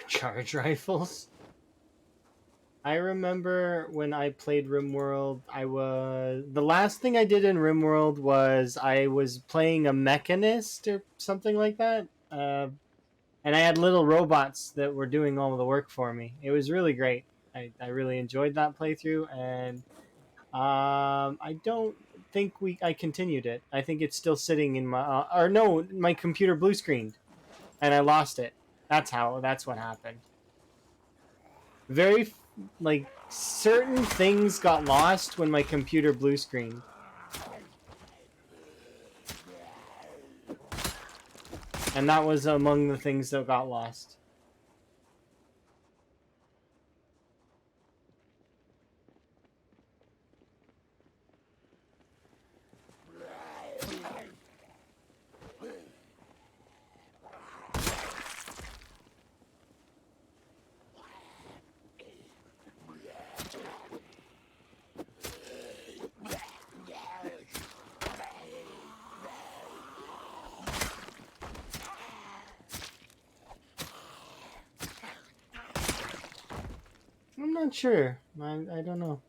Charge rifles? I remember when I played RimWorld, the last thing I did in RimWorld was I was playing a mechanist or something like that. And I had little robots that were doing all of the work for me. It was really great. I really enjoyed that playthrough, and I don't think I continued it. I think it's still sitting in my or no, my computer blue screened, and I lost it. That's what happened. Very like certain things got lost when my computer blue screened, and that was among the things that got lost. I'm not sure. I don't know.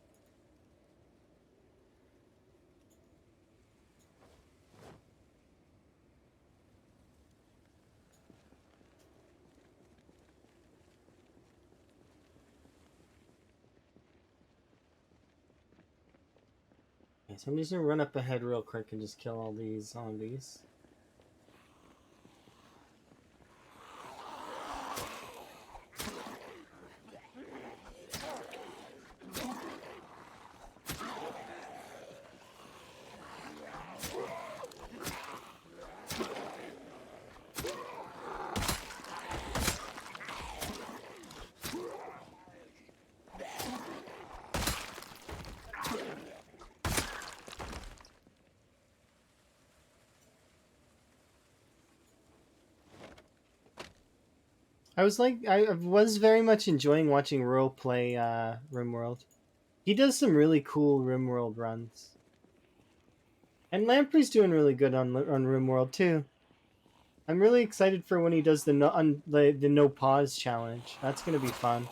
Okay, so I'm just gonna run up ahead real quick and just kill all these zombies. I was very much enjoying watching Rural play RimWorld. He does some really cool RimWorld runs. And Lamprey's doing really good on RimWorld too. I'm really excited for when he does the no pause challenge. That's gonna be fun.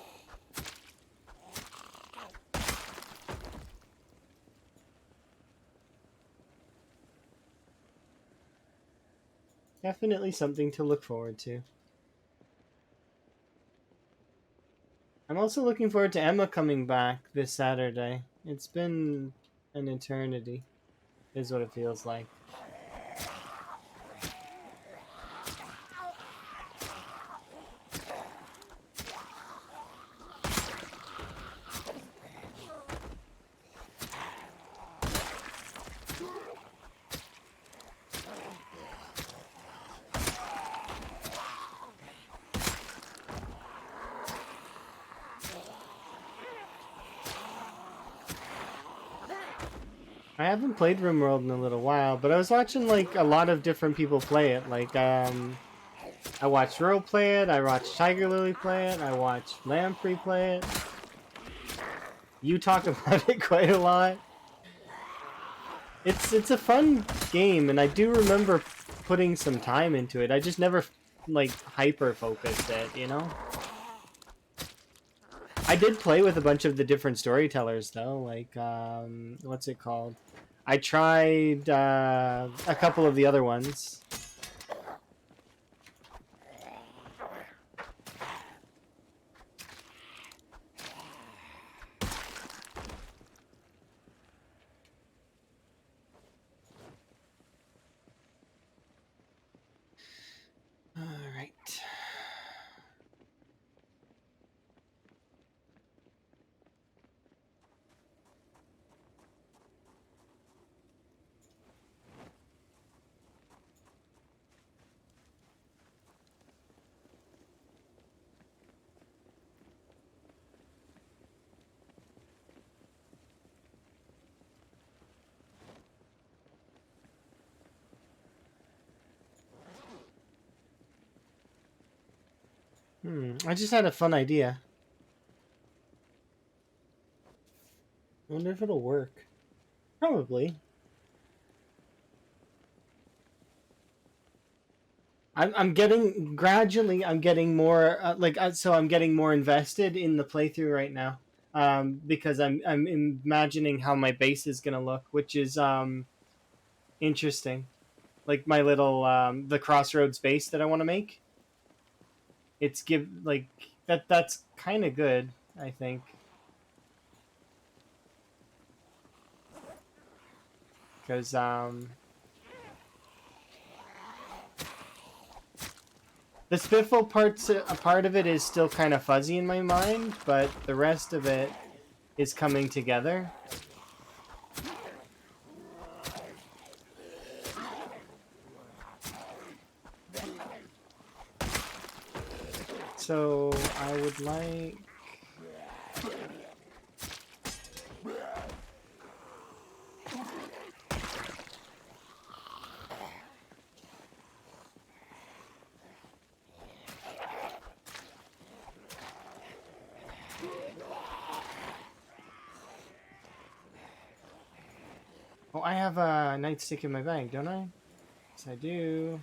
Definitely something to look forward to. I'm also looking forward to Emma coming back this Saturday. It's been an eternity, is what it feels like. I haven't played RimWorld in a little while, but I was watching like a lot of different people play it. Like, I watched Ro play it, I watched Tiger Lily play it, I watched Lamprey play it. You talk about it quite a lot. It's a fun game, and I do remember putting some time into it. I just never like hyper focused it, you know. I did play with a bunch of the different storytellers though, like what's it called? I tried a couple of the other ones. All right. I just had a fun idea. I wonder if it'll work. Probably. I'm getting gradually. I'm getting more so I'm getting more invested in the playthrough right now. Because I'm imagining how my base is gonna look, which is interesting. Like my little the crossroads base that I want to make. It's give like that's kind of good, I think, because the spiffle parts a part of it is still kind of fuzzy in my mind, but the rest of it is coming together. So I would like. Oh, I have a nightstick in my bag, don't I? Yes, I do.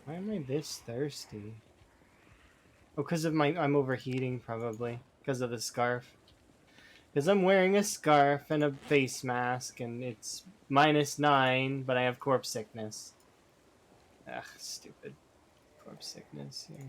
Why am I this thirsty? Oh, because of I'm overheating probably because of the scarf. Because I'm wearing a scarf and a face mask, and it's -9, but I have corpse sickness. Ugh, stupid corpse sickness. Yeah.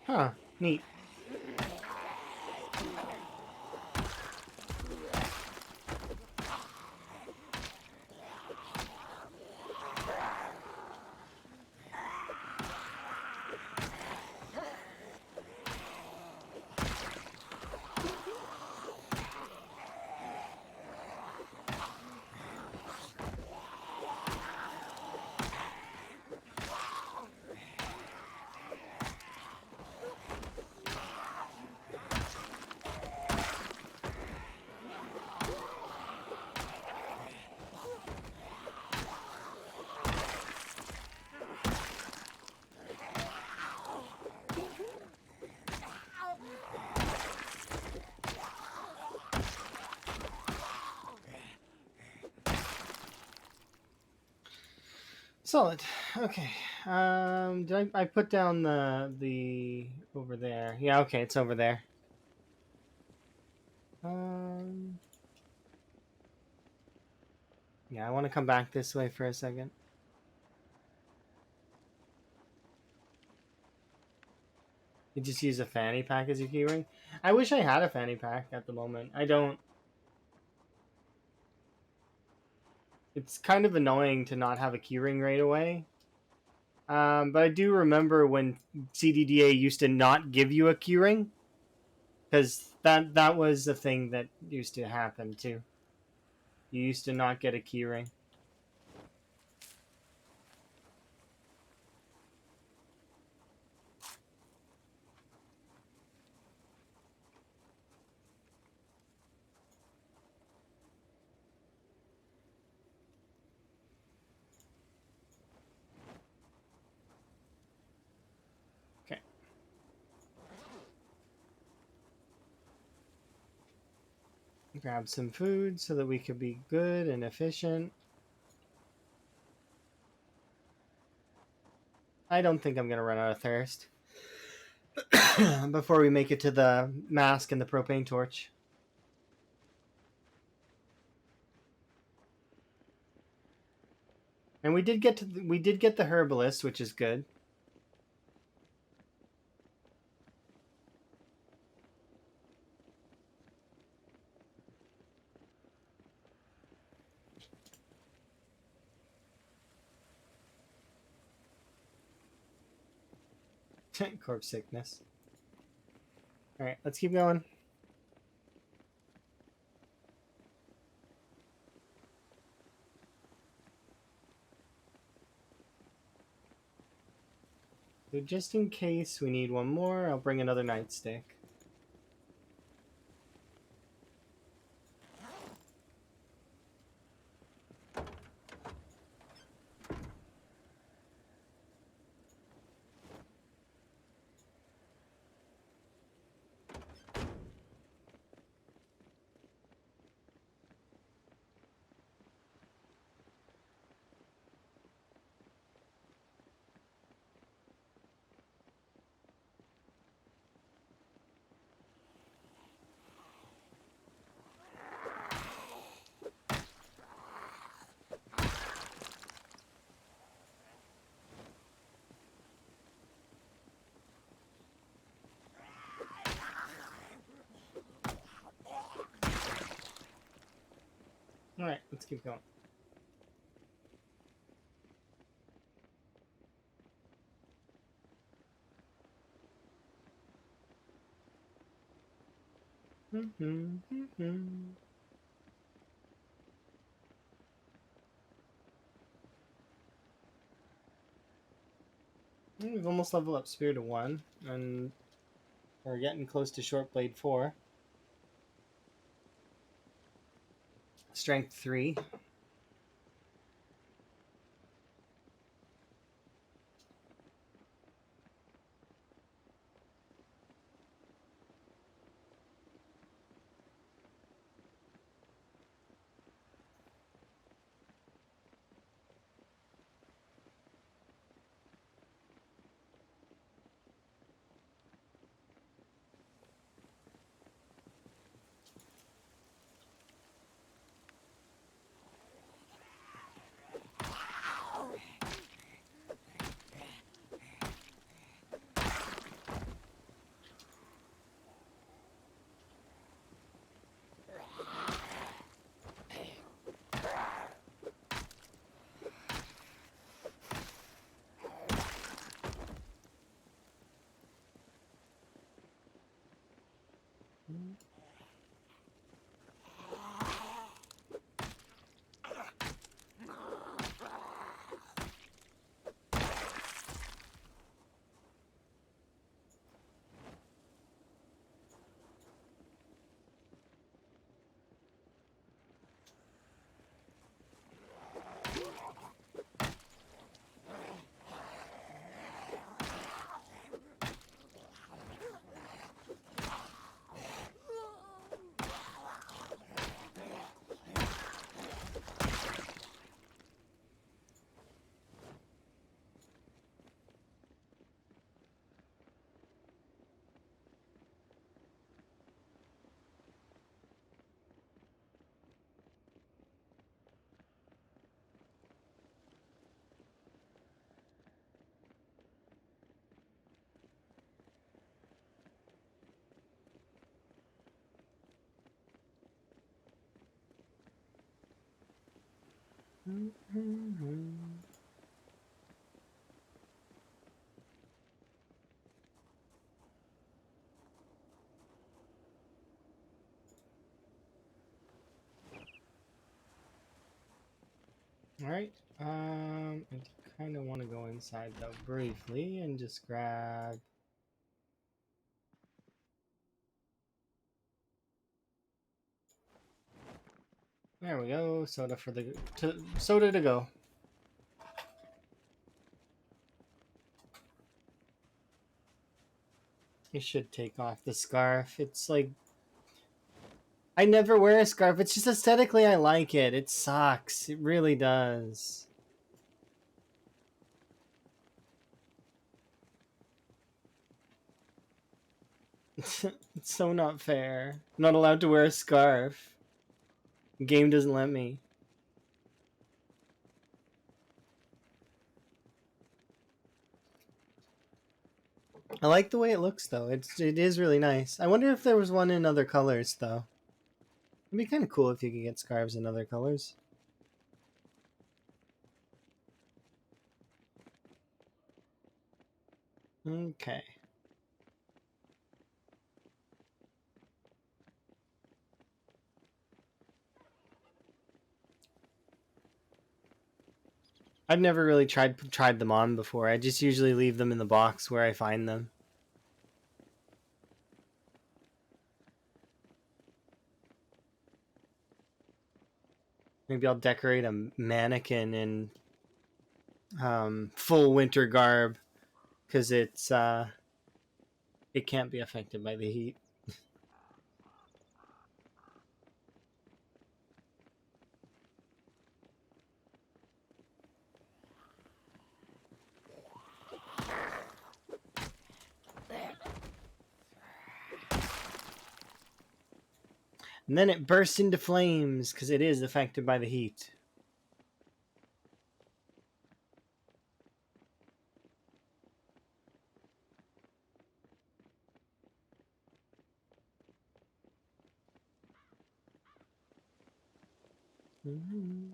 Huh, neat. Solid. Okay. Did I put down the over there? Yeah. Okay, it's over there. Um. Yeah, I want to come back this way for a second. You just use a fanny pack as your keyring. I wish I had a fanny pack at the moment. I don't. It's kind of annoying to not have a keyring right away. But I do remember when CDDA used to not give you a keyring, because that was a thing that used to happen too. You used to not get a keyring. Okay. Grab some food so that we could be good and efficient. I don't think I'm gonna run out of thirst before we make it to the mask and the propane torch. And we did get the herbalist, which is good. Corpse sickness. All right, let's keep going. So just in case we need one more, I'll bring another nightstick. All right, let's keep going. We've almost leveled up Spirit of 1, and we're getting close to Short Blade 4. Strength 3. All right. I kind of want to go inside though briefly and just grab. There we go. Soda for the soda to go. You should take off the scarf. It's like I never wear a scarf. It's just aesthetically I like it. It sucks. It really does. It's so not fair. I'm not allowed to wear a scarf. The game doesn't let me. I like the way it looks though. It is really nice. I wonder if there was one in other colors though. It'd be kind of cool if you could get scarves in other colors. Okay. I've never really tried them on before. I just usually leave them in the box where I find them. Maybe I'll decorate a mannequin in full winter garb because it can't be affected by the heat. And then it bursts into flames because it is affected by the heat. Mm-hmm.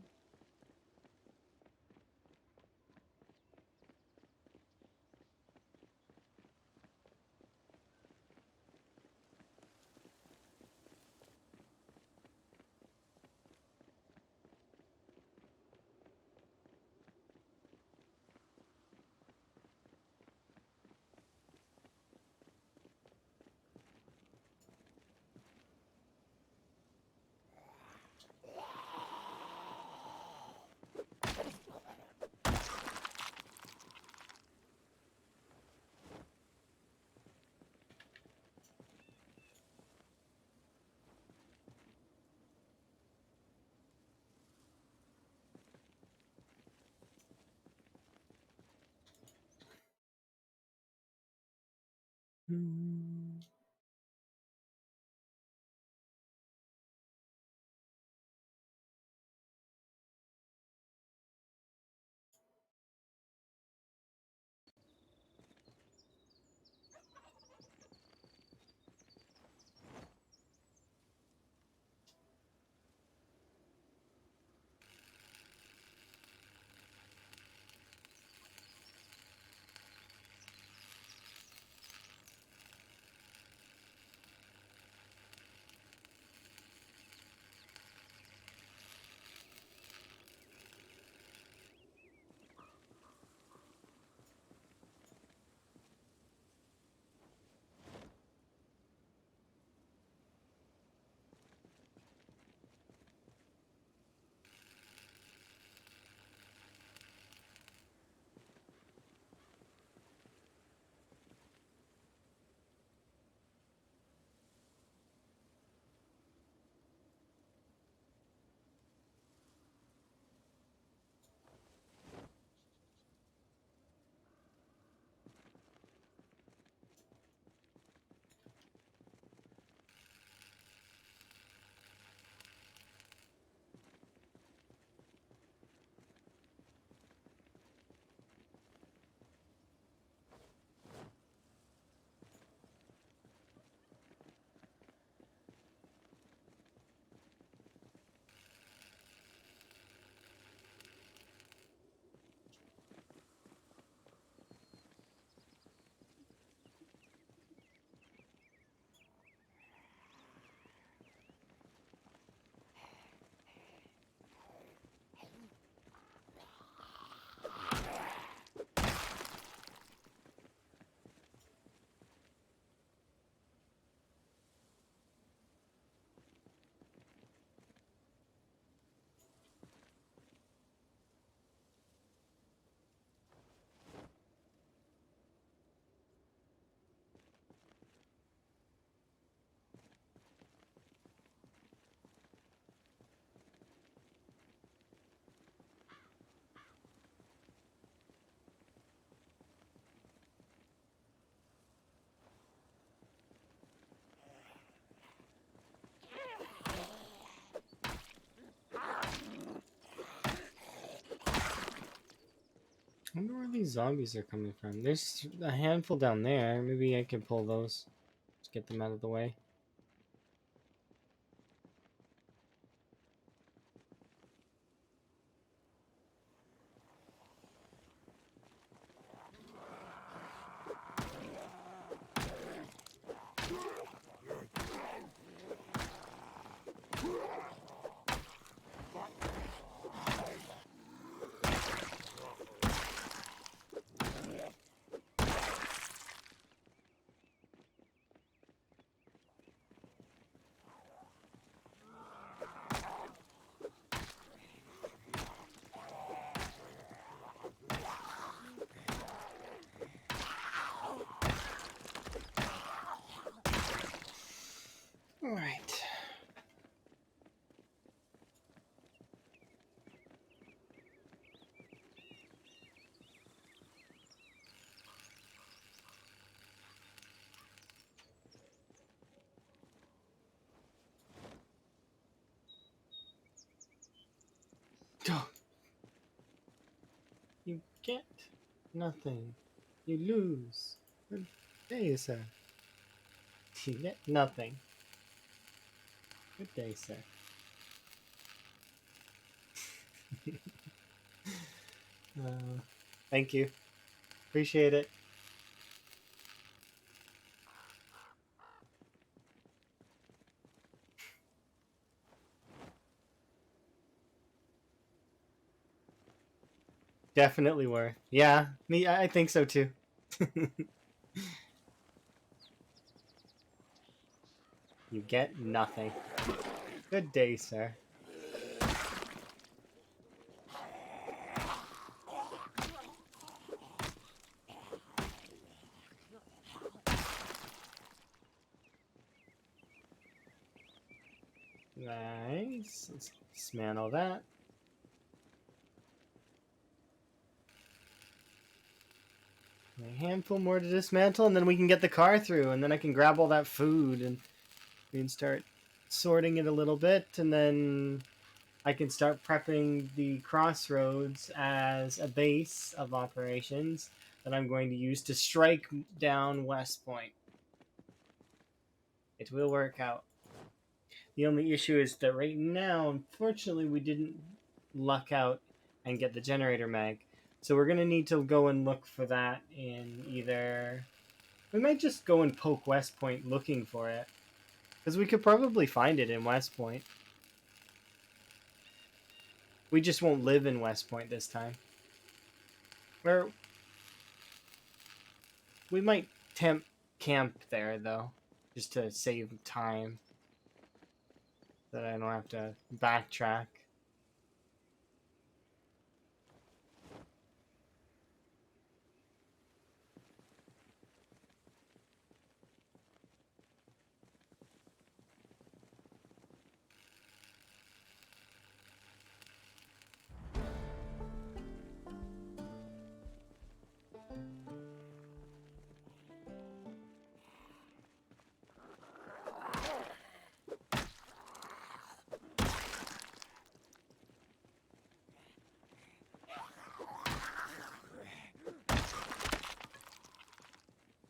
these zombies are coming from? There's a handful down there. Maybe I can pull those. Just get them out of the way. All right. You get nothing. You lose. Good day, sir. You get nothing. Good day, sir. Thank you. Appreciate it. Definitely worth. Yeah, me. I think so too. You get nothing. Good day, sir. Nice. Let's dismantle that. A handful more to dismantle, and then we can get the car through, and then I can grab all that food and we can start sorting it a little bit, and then I can start prepping the crossroads as a base of operations that I'm going to use to strike down West Point. It will work out. The only issue is that right now, unfortunately, we didn't luck out and get the generator mag. So we're going to need to go and look for that in either... We might just go and poke West Point looking for it. Because we could probably find it in West Point. We just won't live in West Point this time. We might camp there, though. Just to save time. So that I don't have to backtrack.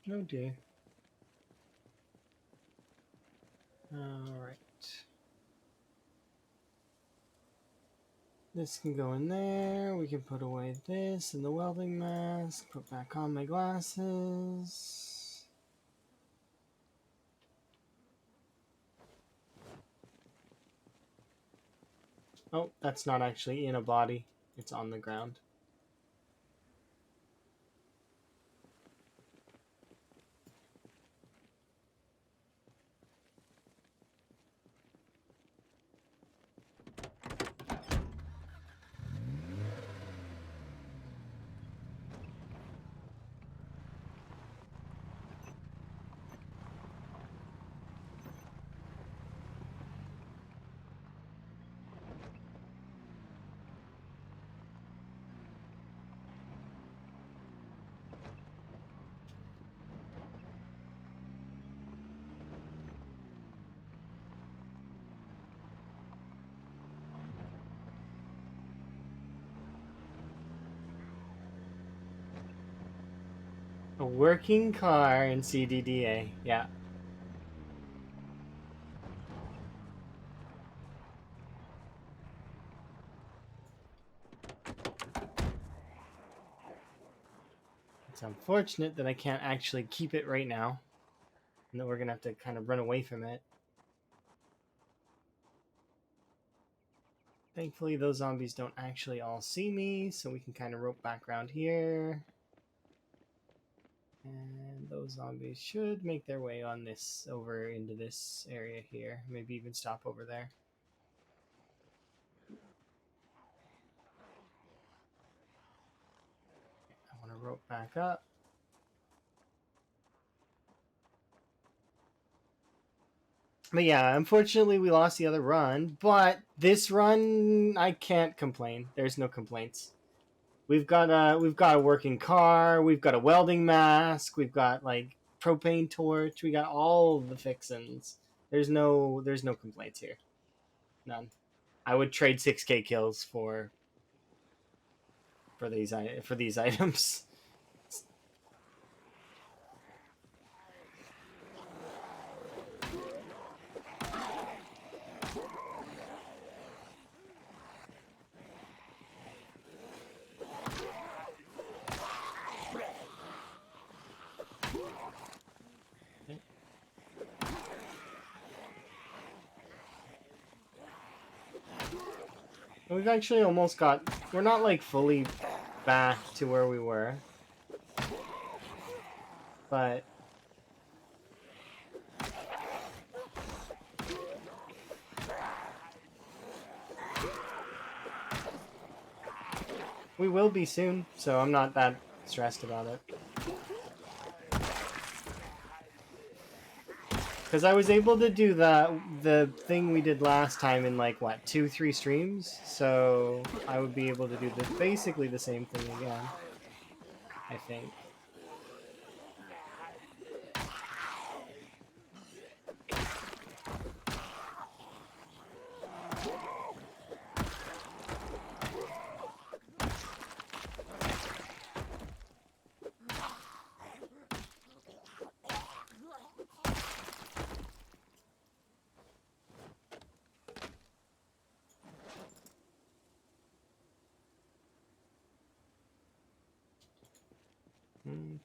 Oh dear. Alright. This can go in there. We can put away this and the welding mask. Put back on my glasses. Oh, that's not actually in a body. It's on the ground. A working car in CDDA. Yeah. It's unfortunate that I can't actually keep it right now, and that we're gonna have to kind of run away from it. Thankfully, those zombies don't actually all see me, so we can kind of rope back around here. And those zombies should make their way on this, over into this area here. Maybe even stop over there. I want to rope back up. But yeah, unfortunately we lost the other run, but this run I can't complain. There's no complaints. We've got a working car, we've got a welding mask, we've got like propane torch, we got all the fixins. There's no complaints here. None. I would trade 6K kills for these items. We've actually almost got. We're not like fully back to where we were, but we will be soon. So I'm not that stressed about it. Because I was able to do the thing we did last time in like what 2-3 streams, so I would be able to do basically the same thing again. I think.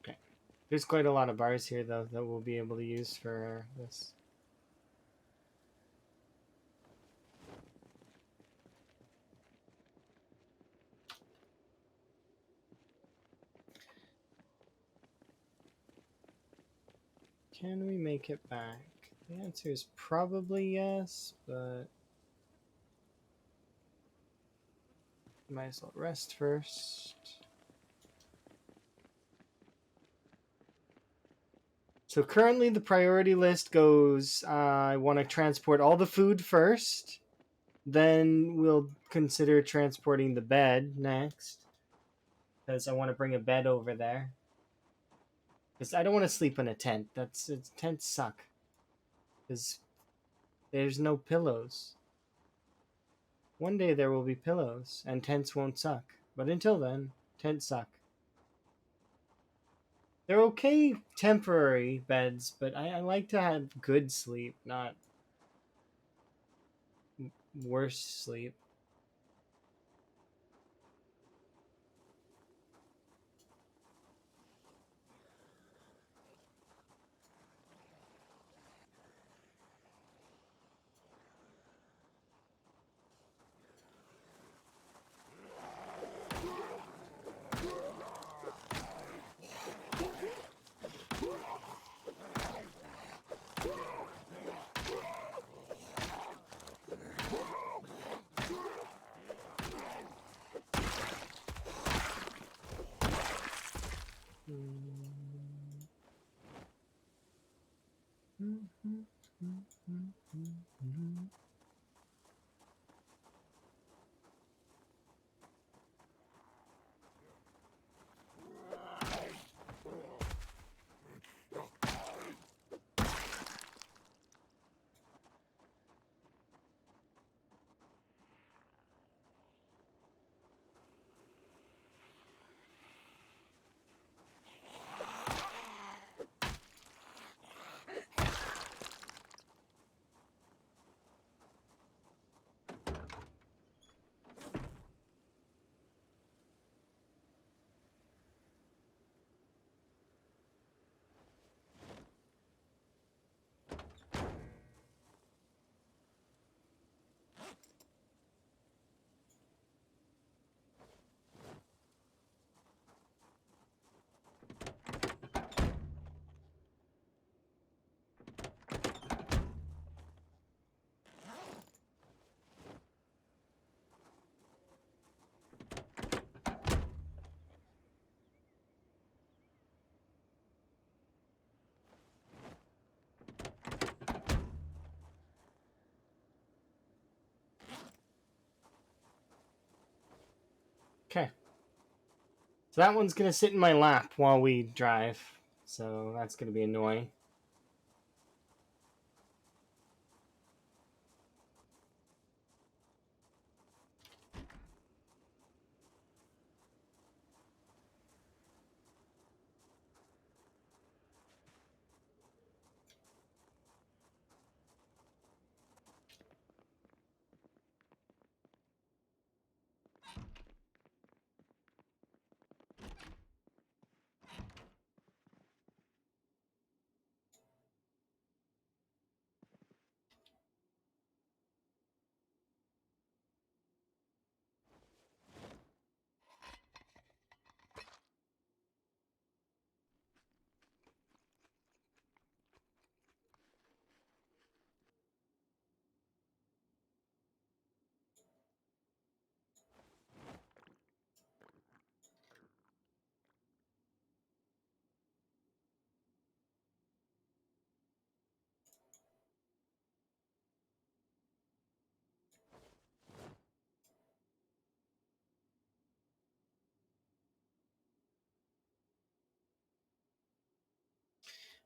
Okay. There's quite a lot of bars here, though, that we'll be able to use for this. Can we make it back? The answer is probably yes, but might as well rest first. So currently the priority list goes, I want to transport all the food first, then we'll consider transporting the bed next, because I want to bring a bed over there. Because I don't want to sleep in a tent. Tents suck. Because there's no pillows. One day there will be pillows, and tents won't suck. But until then, tents suck. They're okay temporary beds, but I like to have good sleep, not worse sleep. Okay. So that one's gonna sit in my lap while we drive. So that's gonna be annoying.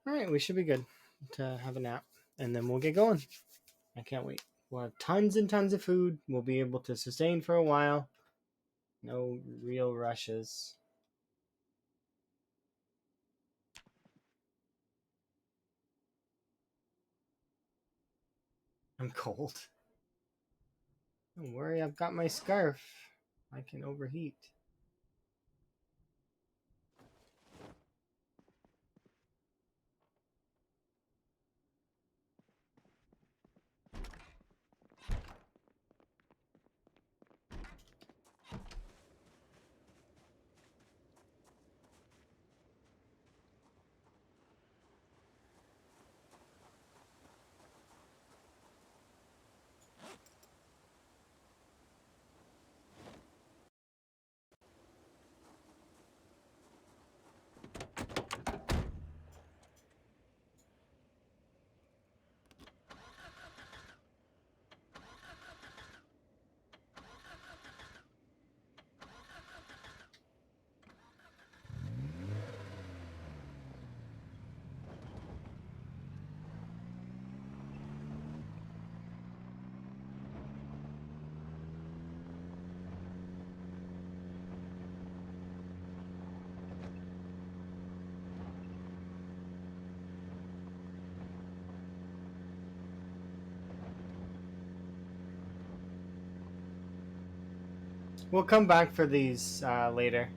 All right, we should be good to have a nap, and then we'll get going. I can't wait. We'll have tons and tons of food. We'll be able to sustain for a while. No real rushes. I'm cold. Don't worry, I've got my scarf. I can overheat. We'll come back for these later.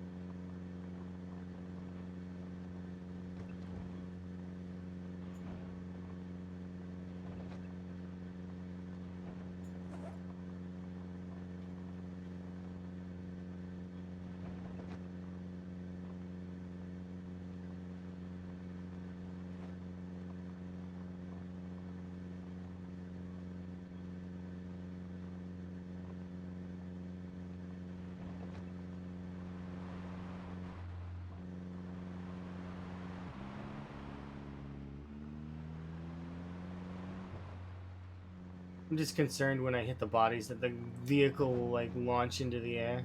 I'm just concerned when I hit the bodies that the vehicle will like launch into the air.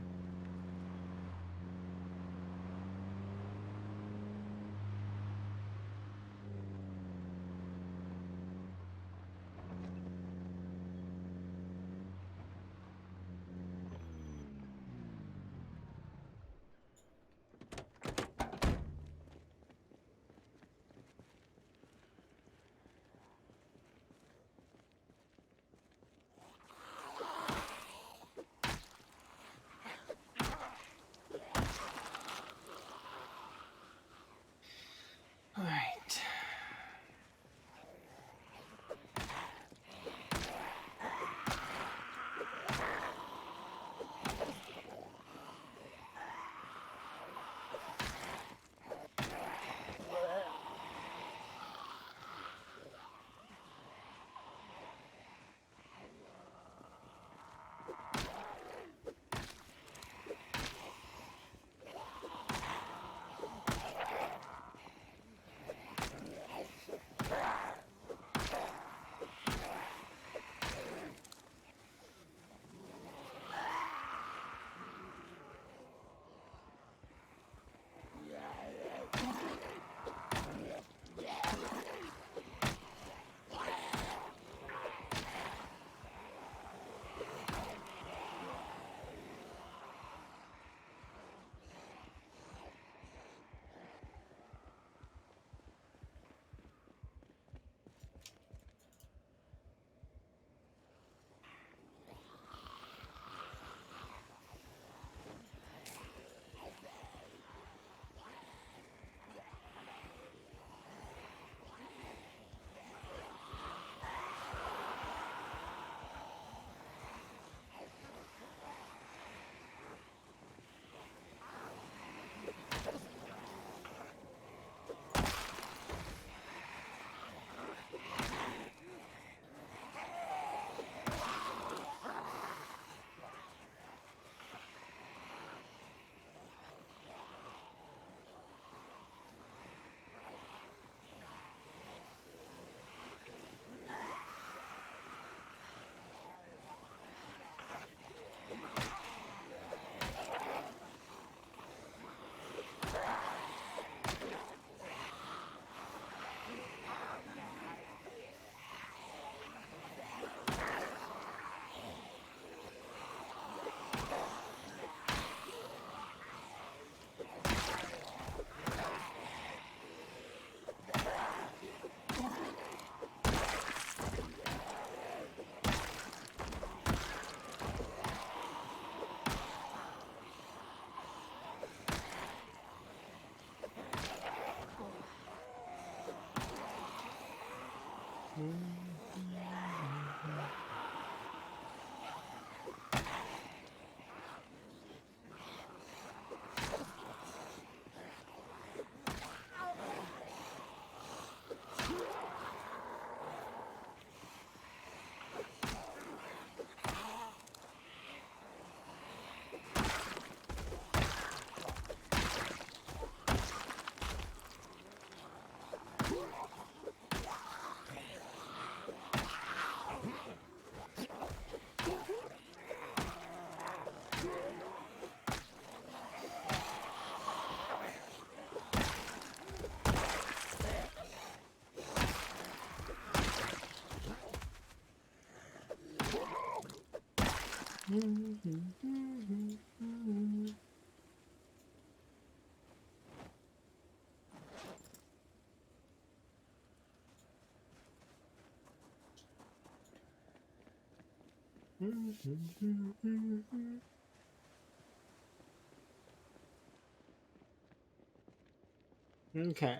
Okay.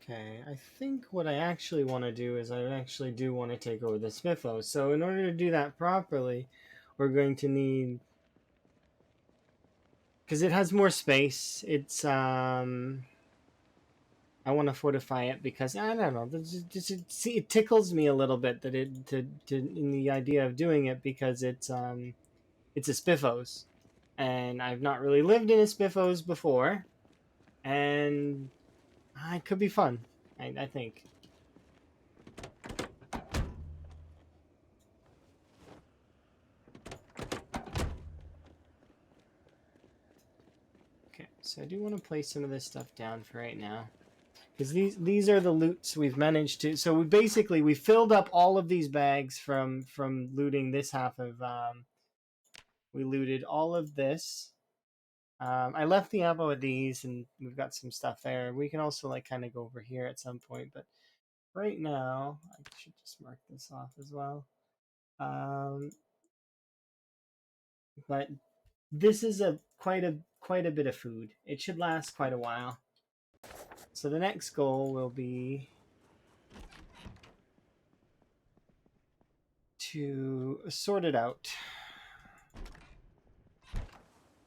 Okay, I think what I actually want to do is I actually do want to take over the Smithos. So in order to do that properly, we're going to need, because it has more space. It's I want to fortify it because I don't know. It tickles me a little bit that to in the idea of doing it because it's a Spiffos, and I've not really lived in a Spiffos before, and it could be fun. I think. Okay, so I do want to place some of this stuff down for right now. Because these are the loots we've managed to. So we filled up all of these bags from looting this half of. We looted all of this. I left the ammo with these, and we've got some stuff there. We can also like kind of go over here at some point, but right now I should just mark this off as well. But this is quite a bit of food. It should last quite a while. So the next goal will be to sort it out.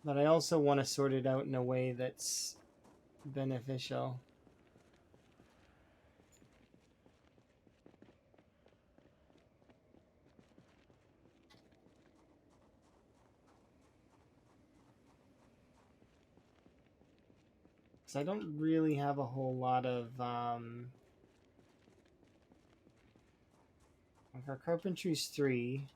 But I also want to sort it out in a way that's beneficial. Because I don't really have a whole lot of like our carpentry's 3.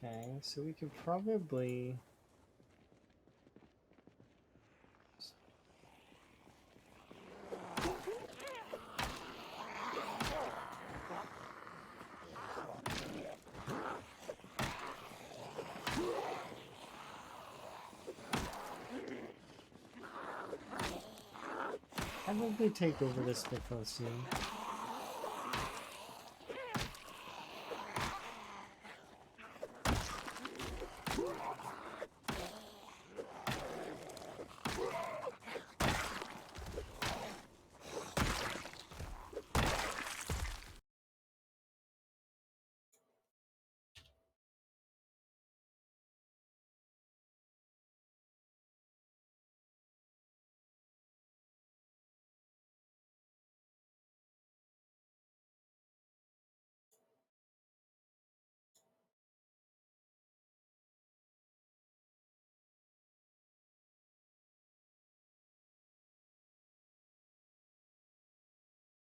Okay, so we could probably take over this before soon.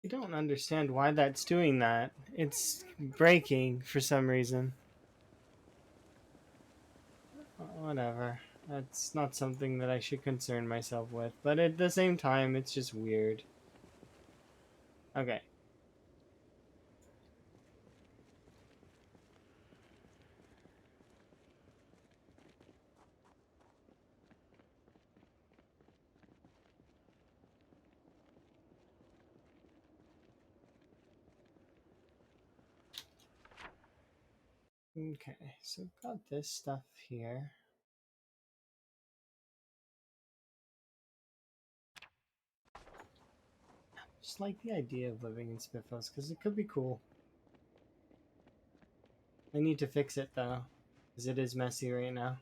I don't understand why that's doing that. It's breaking for some reason. Whatever. That's not something that I should concern myself with. But at the same time, it's just weird. Okay. Okay, so got this stuff here. Just like the idea of living in Spiffos, because it could be cool. I need to fix it though, because it is messy right now.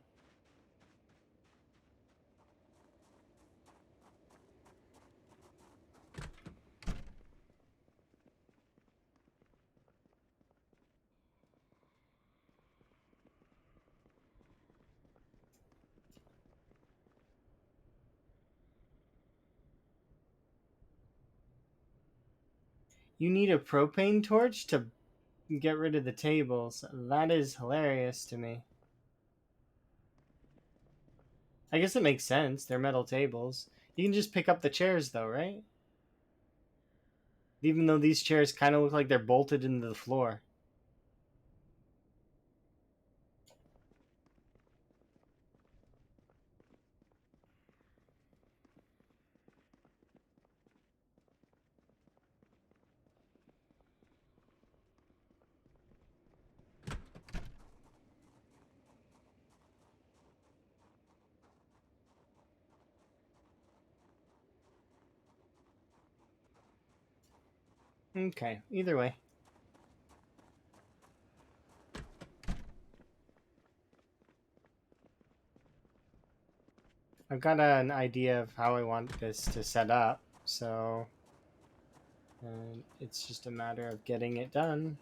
You need a propane torch to get rid of the tables. That is hilarious to me. I guess it makes sense. They're metal tables. You can just pick up the chairs though, right? Even though these chairs kind of look like they're bolted into the floor. Okay, either way. I've got an idea of how I want this to set up, so it's just a matter of getting it done.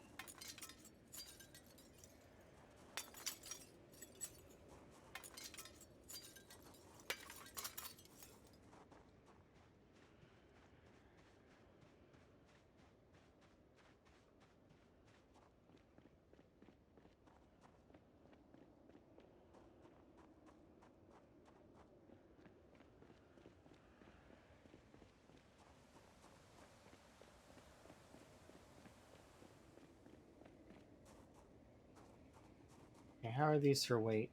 Okay, how are these for weight?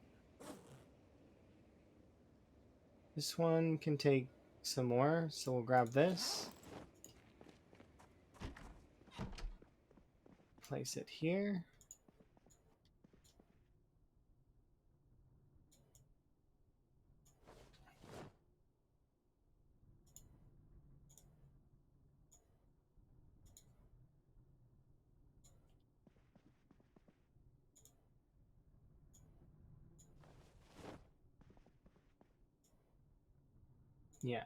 This one can take some more, so we'll grab this. Place it here. Yeah.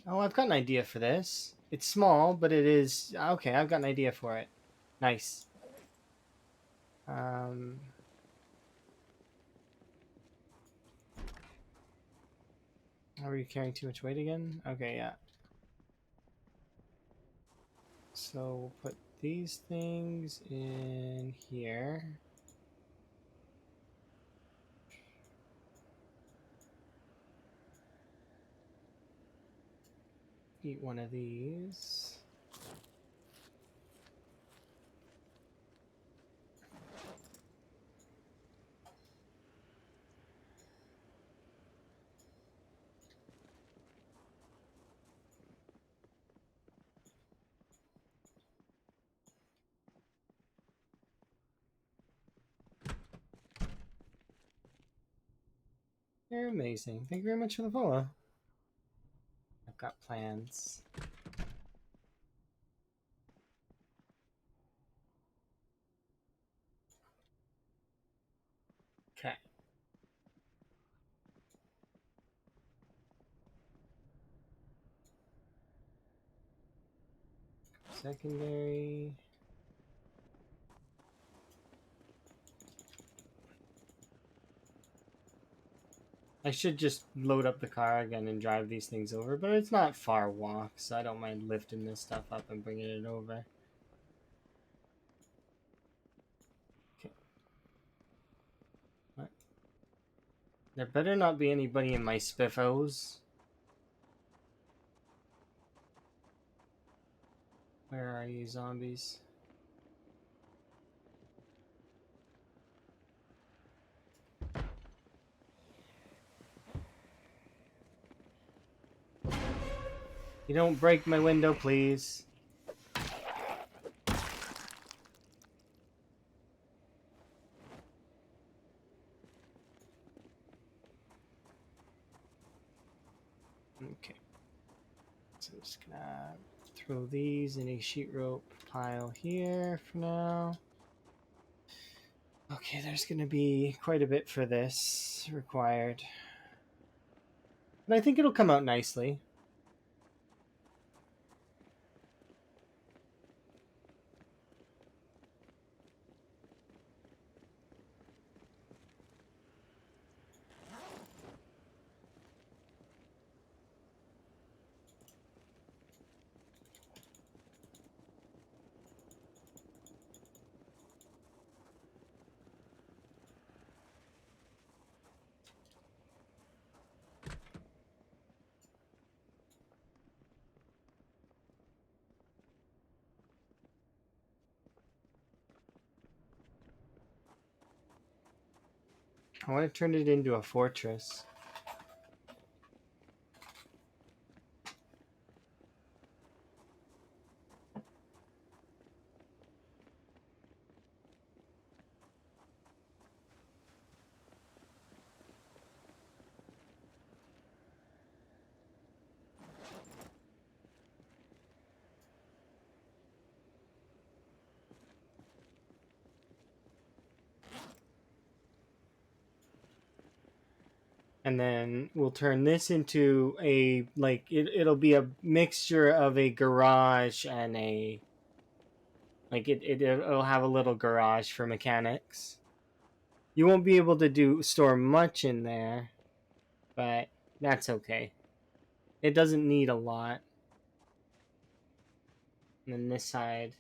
Oh, I've got an idea for this. It's small, but it is... Okay, I've got an idea for it. Nice. Um... Are you carrying too much weight again? Okay, yeah. So we'll put these things in here. Eat one of these. You're amazing. Thank you very much for the follow. I've got plans. Okay. secondary. I should just load up the car again and drive these things over, but it's not far walk, so I don't mind lifting this stuff up and bringing it over. Okay. What? There better not be anybody in my spiffos. Where are you, zombies? You don't break my window, please. Okay. So I'm just gonna throw these in a sheetrope pile here for now. Okay, there's gonna be quite a bit for this required. But I think it'll come out nicely. I want to turn it into a fortress. And then we'll turn this into a, like, it'll be a mixture of a garage and a, like, it'll have a little garage for mechanics. You won't be able to store much in there, but that's okay. It doesn't need a lot. And then this side.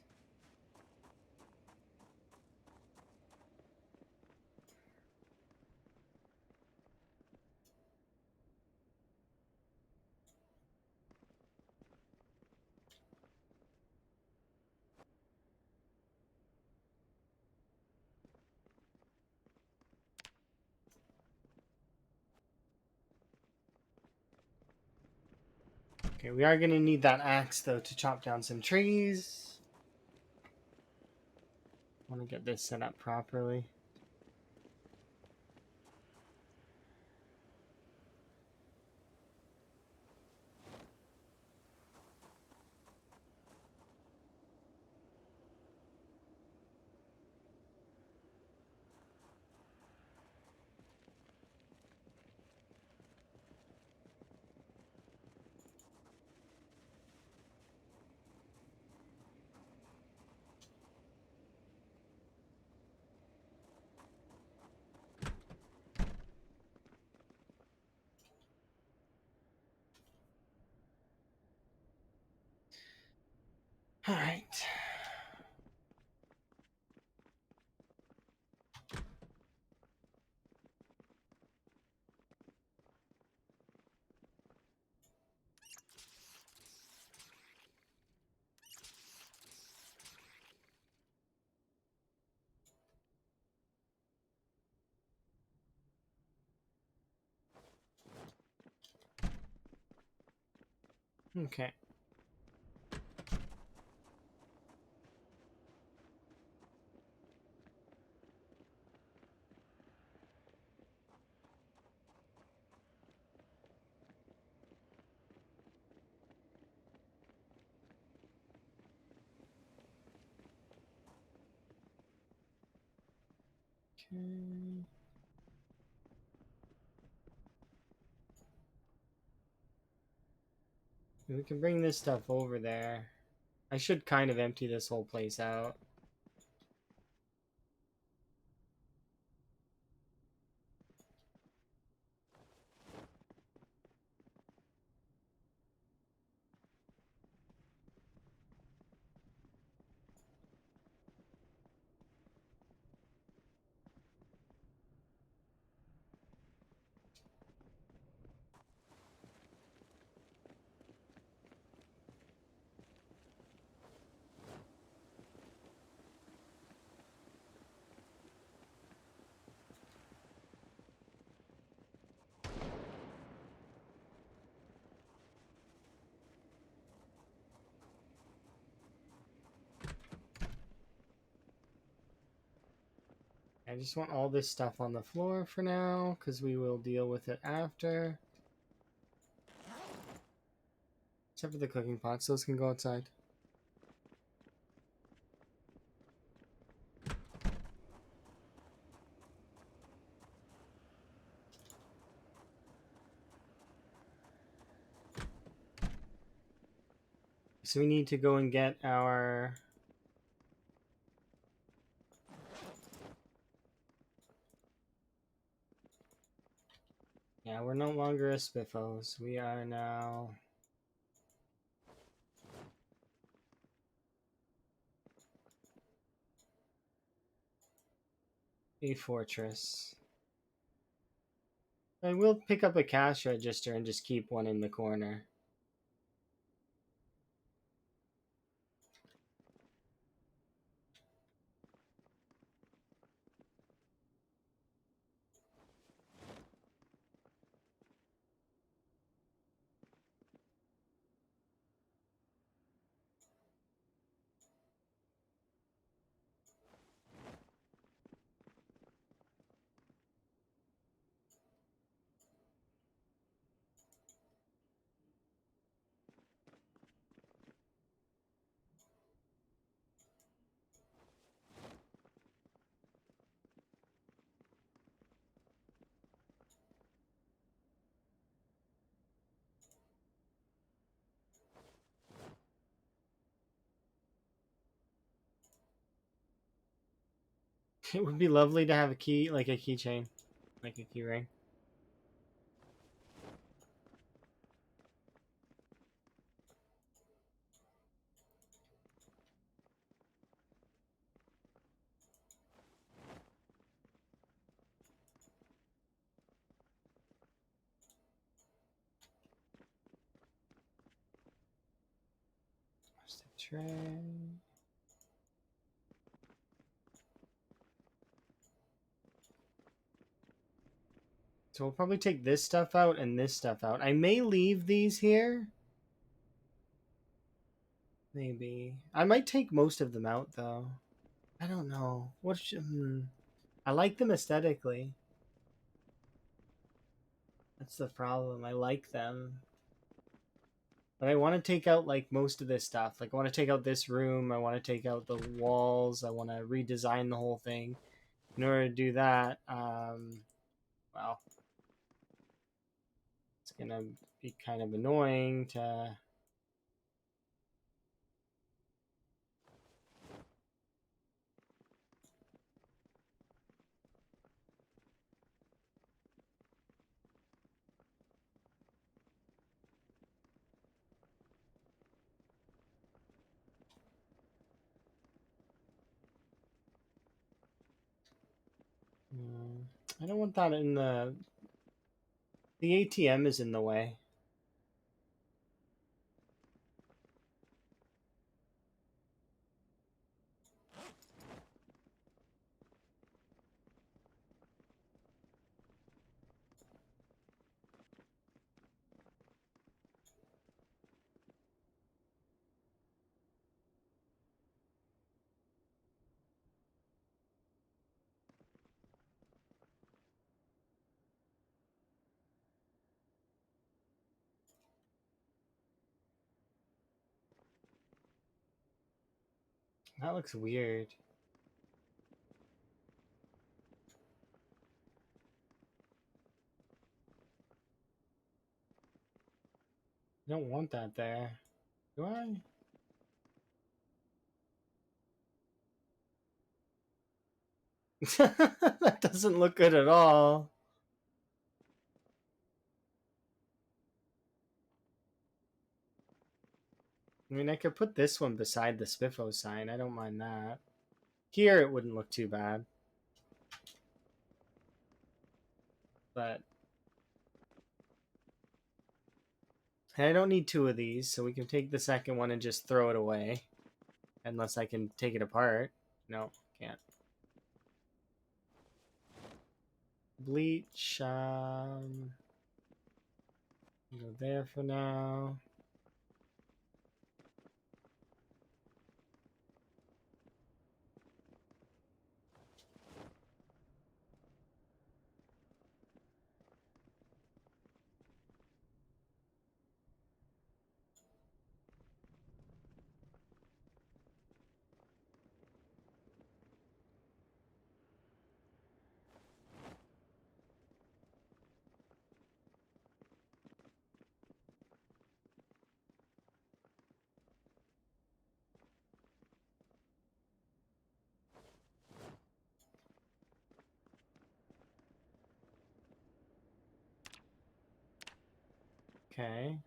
Okay, we are going to need that axe, though, to chop down some trees. I want to get this set up properly. All right. Okay. Okay. We can bring this stuff over there. I should kind of empty this whole place out. I just want all this stuff on the floor for now, because we will deal with it after. Except for the cooking pots, those can go outside. So we need to go and get our... Yeah, we're no longer a Spiffos. We are now... a fortress. I will pick up a cash register and just keep one in the corner. It would be lovely to have a key, like a keychain, like a key ring. Plastic tray. So we'll probably take this stuff out and this stuff out. I may leave these here. Maybe. I might take most of them out, though. I don't know. What should... I like them aesthetically. That's the problem. I like them. But I want to take out, like, most of this stuff. Like, I want to take out this room. I want to take out the walls. I want to redesign the whole thing. In order to do that, well, it's going to be kind of annoying to... I don't want that in the... The ATM is in the way. That looks weird. I don't want that there. Do I? That doesn't look good at all. I mean, I could put this one beside the Spiffo sign. I don't mind that. Here, it wouldn't look too bad. But and I don't need two of these, so we can take the second one and just throw it away. Unless I can take it apart. No, can't. Bleach, go there for now. Okay.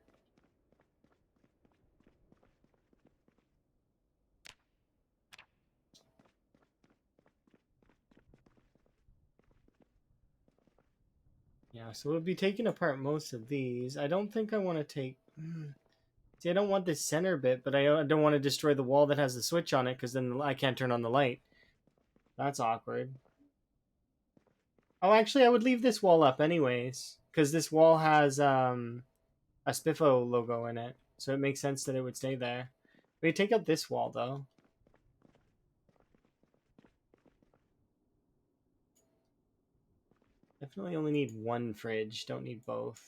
Yeah, so we'll be taking apart most of these. I don't think I want to take... See, I don't want this center bit, but I don't want to destroy the wall that has the switch on it, because then I can't turn on the light. That's awkward. Oh, actually, I would leave this wall up anyways, because this wall has a Spiffo logo in it, so it makes sense that it would stay there. We take out this wall, though. Definitely only need one fridge, don't need both.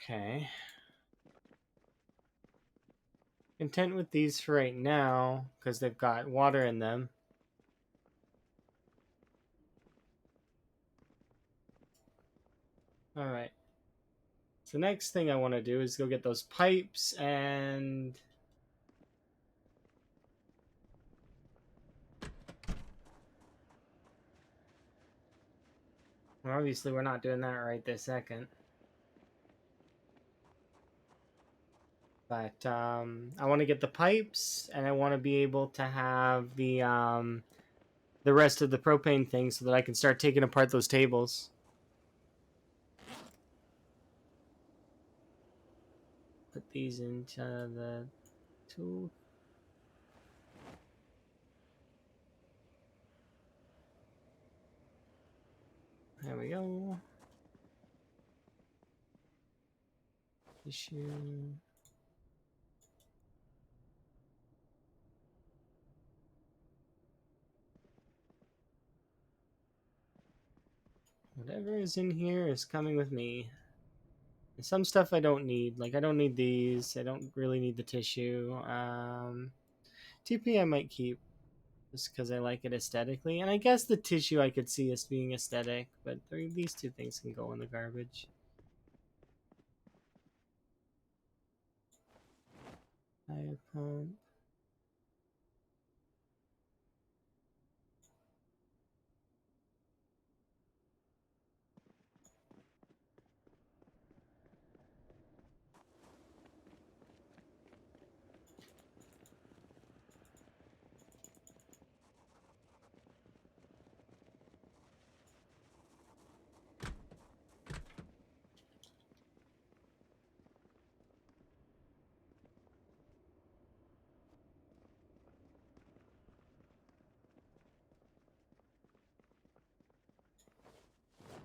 Okay. Content with these for right now, because they've got water in them. Alright. So next thing I want to do is go get those pipes and... Well, obviously we're not doing that right this second. But I want to get the pipes, and I want to be able to have the rest of the propane thing so that I can start taking apart those tables. Put these into the tool. There we go. Issue. Whatever is in here is coming with me. Some stuff I don't need. Like, I don't need these. I don't really need the tissue. TP I might keep just because I like it aesthetically. And I guess the tissue I could see as being aesthetic, but these two things can go in the garbage. Fire pump.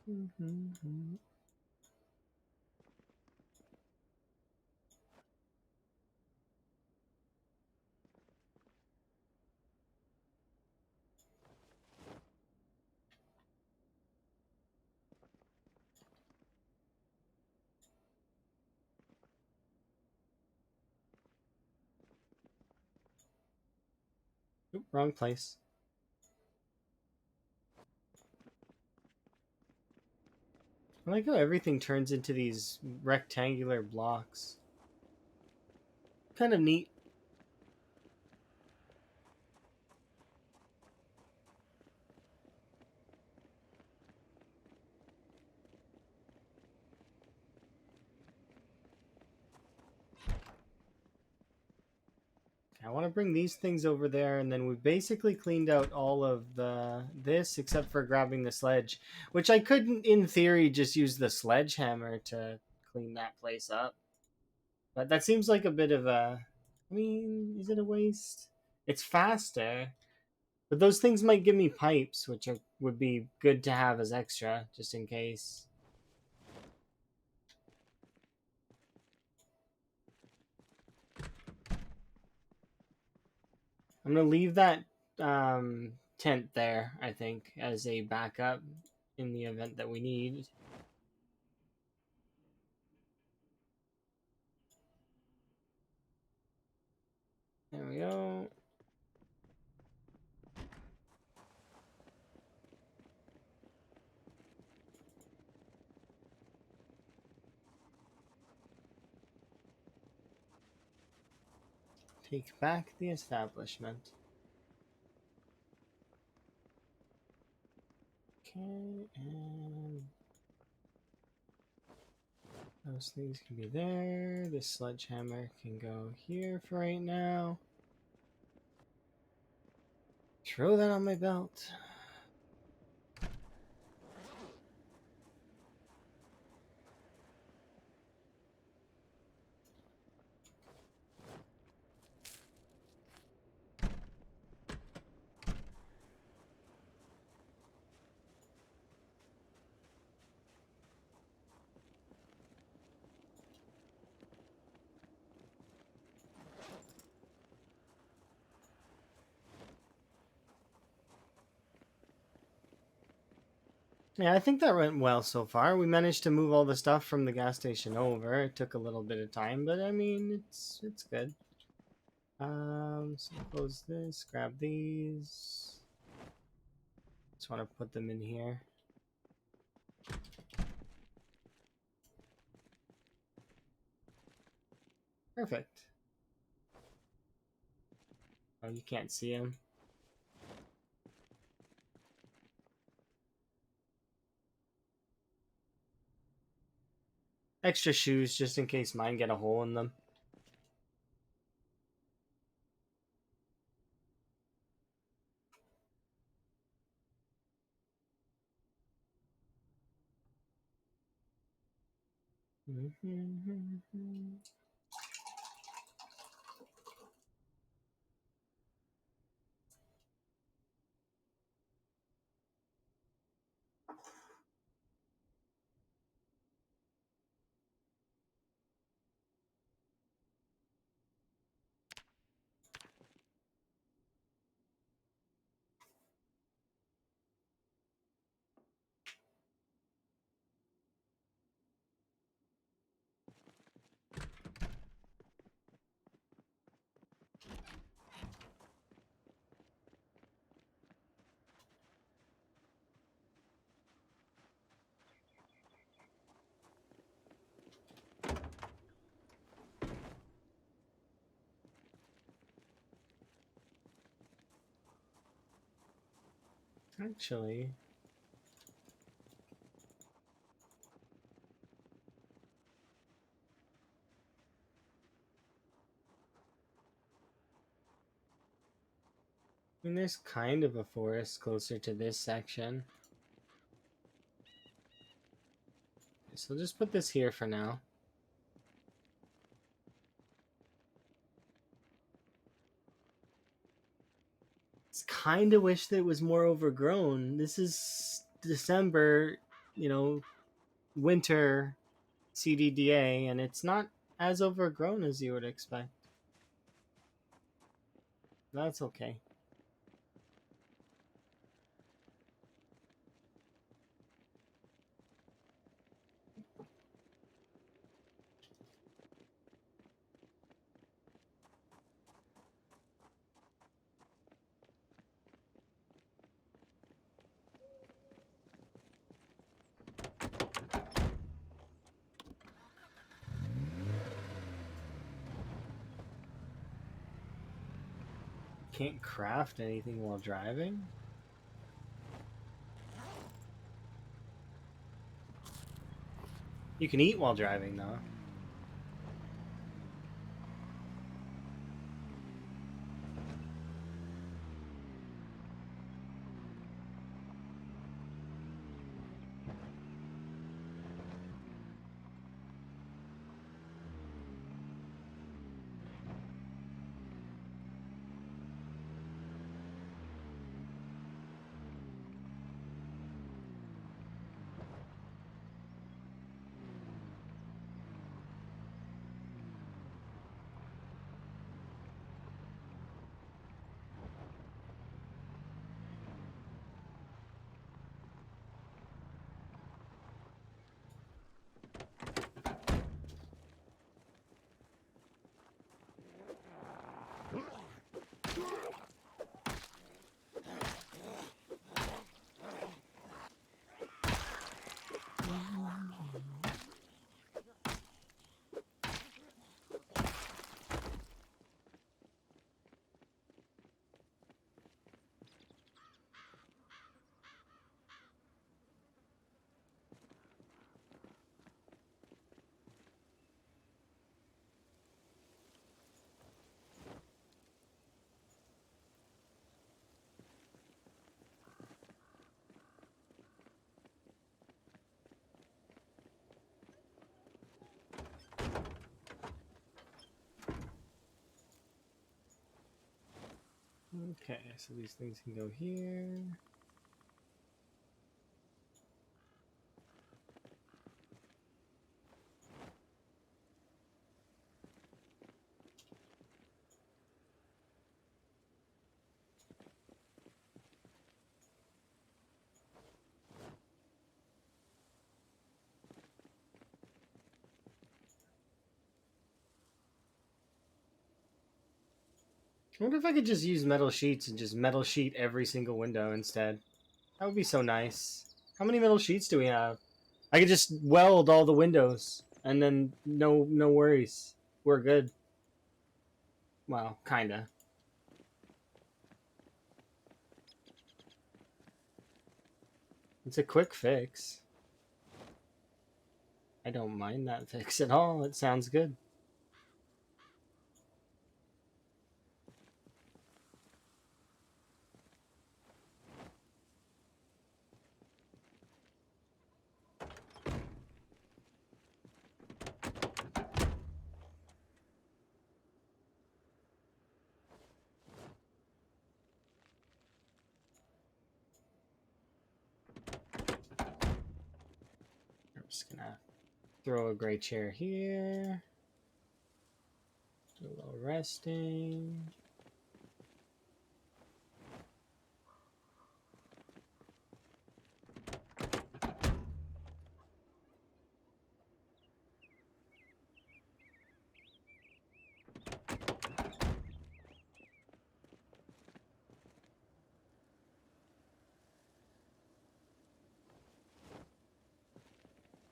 Mm-hmm. Oop, wrong place. I like how everything turns into these rectangular blocks. Kind of neat. I want to bring these things over there, and then we basically cleaned out all of this except for grabbing the sledge, which I couldn't, in theory, just use the sledgehammer to clean that place up. But that seems like a bit of a. I mean, is it a waste? It's faster, but those things might give me pipes, which would be good to have as extra, just in case. I'm gonna leave that tent there, I think, as a backup in the event that we need. There we go. Take back the establishment. Okay, and those things can be there. This sledgehammer can go here for right now. Throw that on my belt. Yeah, I think that went well so far. We managed to move all the stuff from the gas station over. It took a little bit of time, but I mean, it's good. So close this, grab these. Just want to put them in here. Perfect. Oh, you can't see them. Extra shoes just in case mine get a hole in them. Actually, I mean, there's kind of a forest closer to this section. So just put this here for now. It's kind of wish that it was more overgrown. This is December, you know, winter CDDA, and it's not as overgrown as you would expect. That's okay. Can't craft anything while driving? You can eat while driving, though. Okay, so these things can go here. I wonder if I could just use metal sheets and just metal sheet every single window instead. That would be so nice. How many metal sheets do we have? I could just weld all the windows and then no worries. We're good. Well, kinda. It's a quick fix. I don't mind that fix at all. It sounds good. I'm just gonna throw a gray chair here. Do a little resting.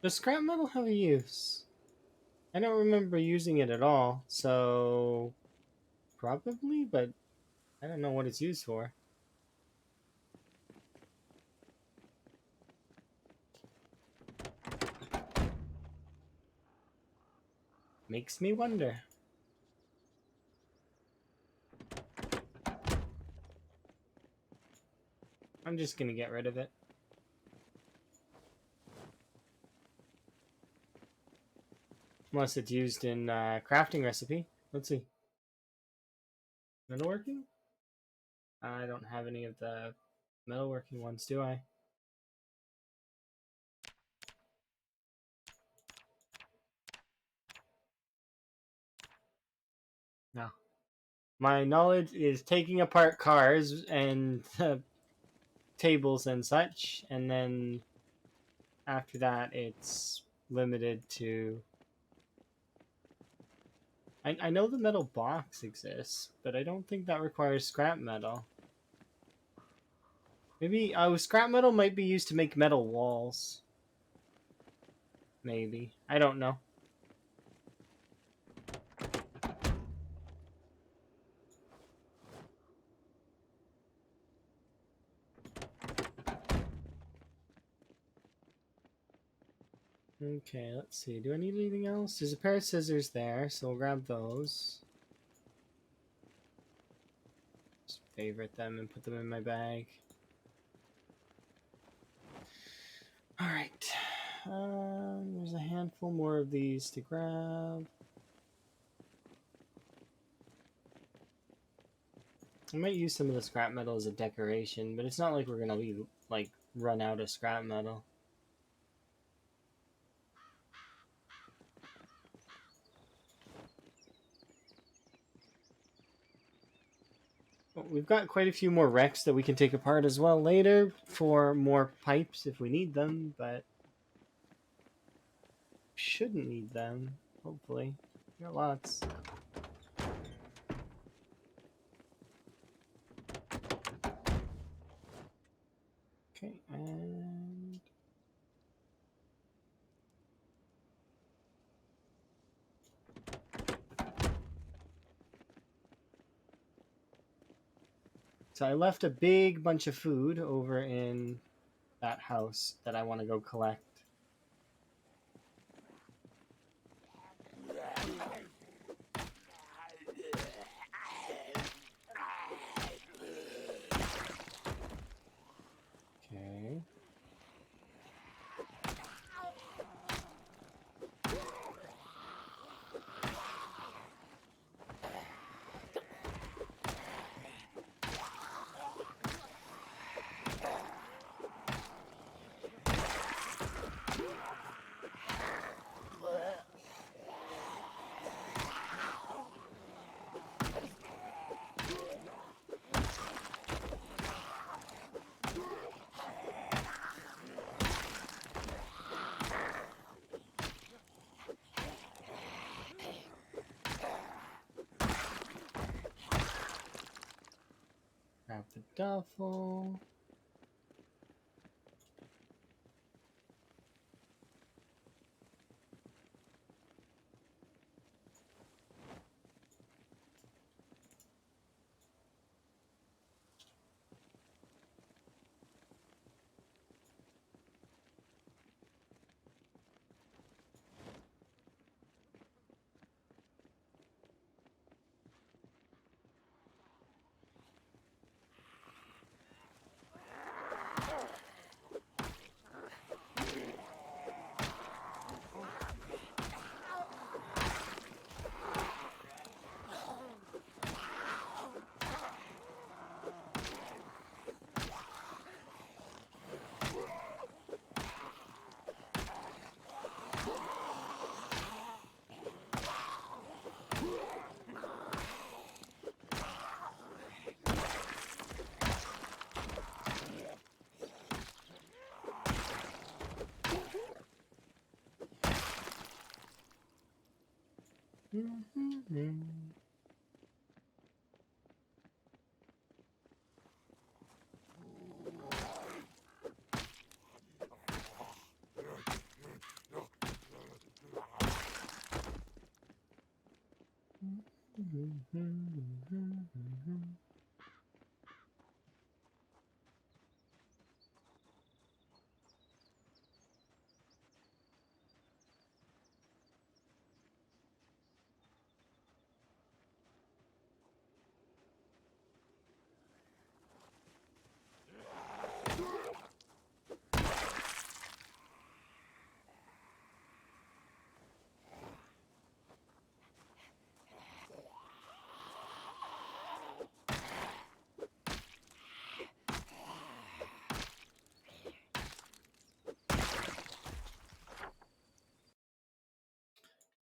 Does scrap metal have a use? I don't remember using it at all, so probably, but I don't know what it's used for. Makes me wonder. I'm just gonna get rid of it. Unless it's used in crafting recipe. Let's see. Metalworking? I don't have any of the metalworking ones, do I? No. My knowledge is taking apart cars and tables and such, and then after that it's limited to... I know the metal box exists, but I don't think that requires scrap metal. Maybe scrap metal might be used to make metal walls. Maybe. I don't know. Okay, let's see. Do I need anything else? There's a pair of scissors there, so we'll grab those. Just favorite them and put them in my bag. Alright. There's a handful more of these to grab. I might use some of the scrap metal as a decoration, but it's not like we're gonna be, like, run out of scrap metal. We've got quite a few more wrecks that we can take apart as well later for more pipes if we need them, but shouldn't need them, hopefully. We got lots. Okay, and so I left a big bunch of food over in that house that I want to go collect. Okay. Grab the duffel.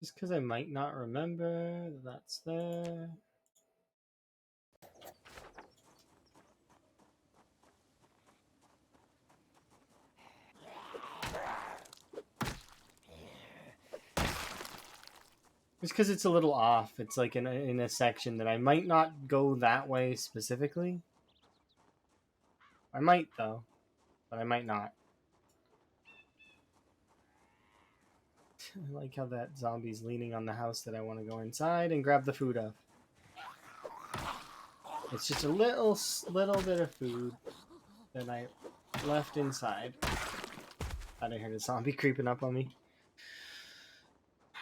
Just because I might not remember that's there. Just because it's a little off. It's like in a section that I might not go that way specifically. I might though, but I might not. I like how that zombie's leaning on the house that I want to go inside and grab the food of. It's just a little bit of food that I left inside. Thought I heard a zombie creeping up on me.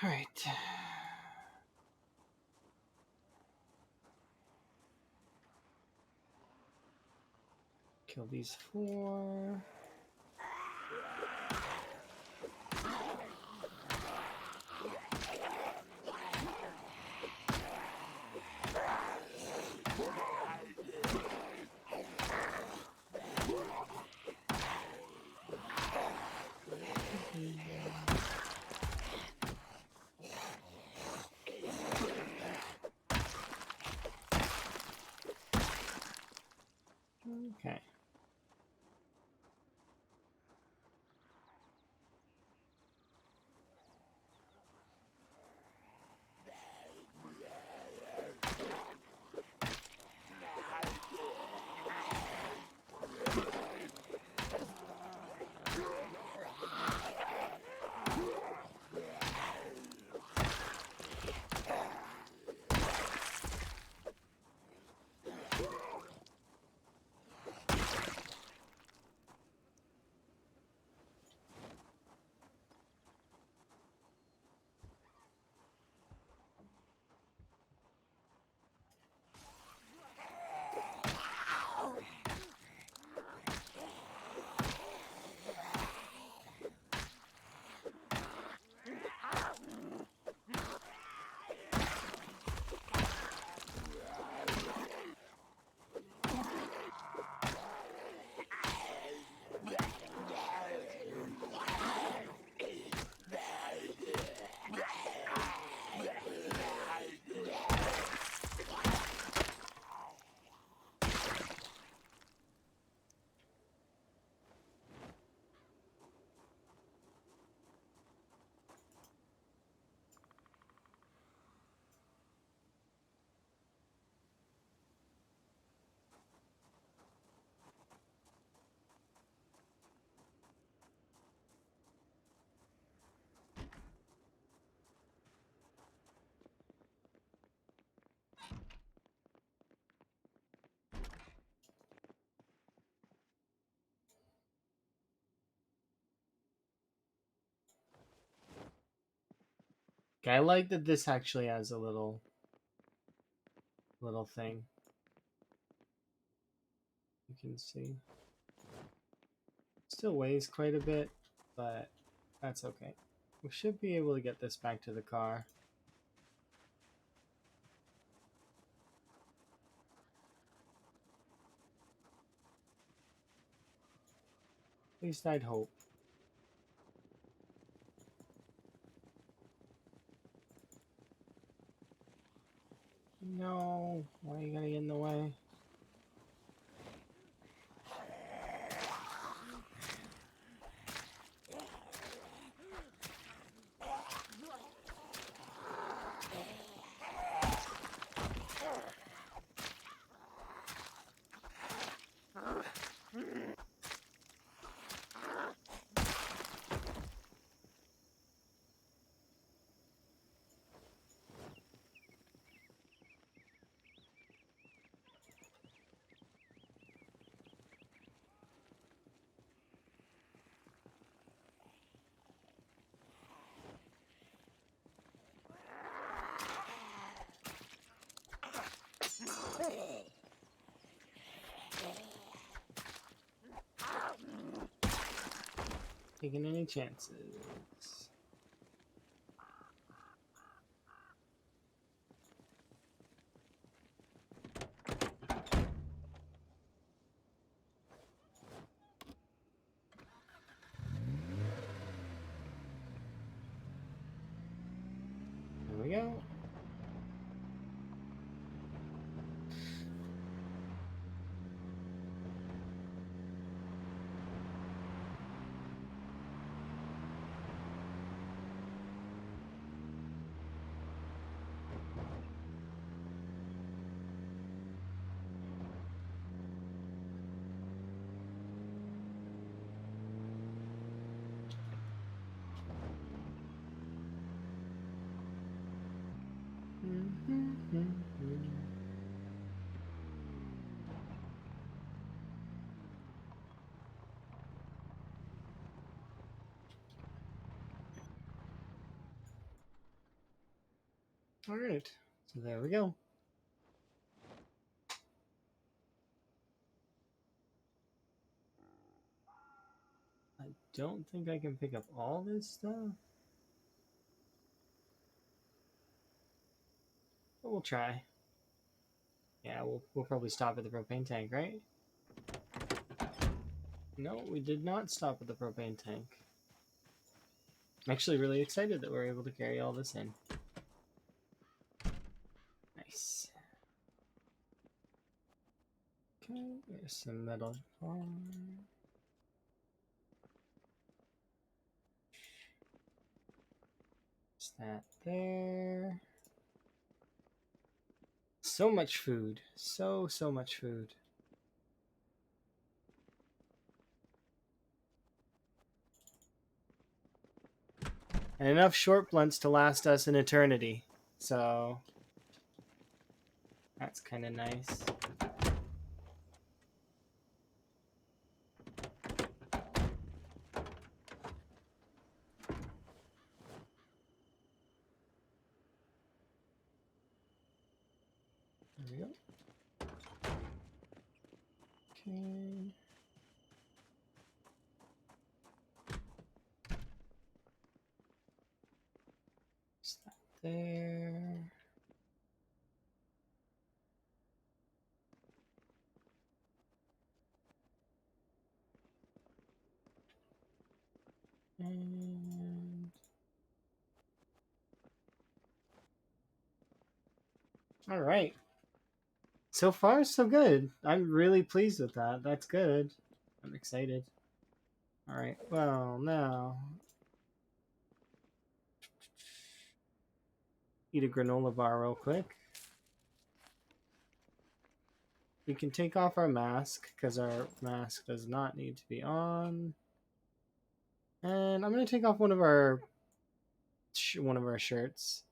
All right. Kill these 4. Okay. Okay, I like that this actually has a little thing. You can see. Still weighs quite a bit, but that's okay. We should be able to get this back to the car. At least I'd hope. No, why are you gonna get in the way? Taking any chances. There we go. All right, so there we go. I don't think I can pick up all this stuff, but we'll try. Yeah, we'll probably stop at the propane tank, right? No, we did not stop at the propane tank. I'm actually really excited that we're able to carry all this in. Nice. Okay, there's some metal. Is that there? So much food. So much food. And enough short blunts to last us an eternity. So that's kind of nice. There we go. Okay. Is that there? And all right. So far, so good. I'm really pleased with that. That's good. I'm excited. All right. Well, now eat a granola bar real quick. We can take off our mask because our mask does not need to be on. And I'm gonna take off one of our shirts.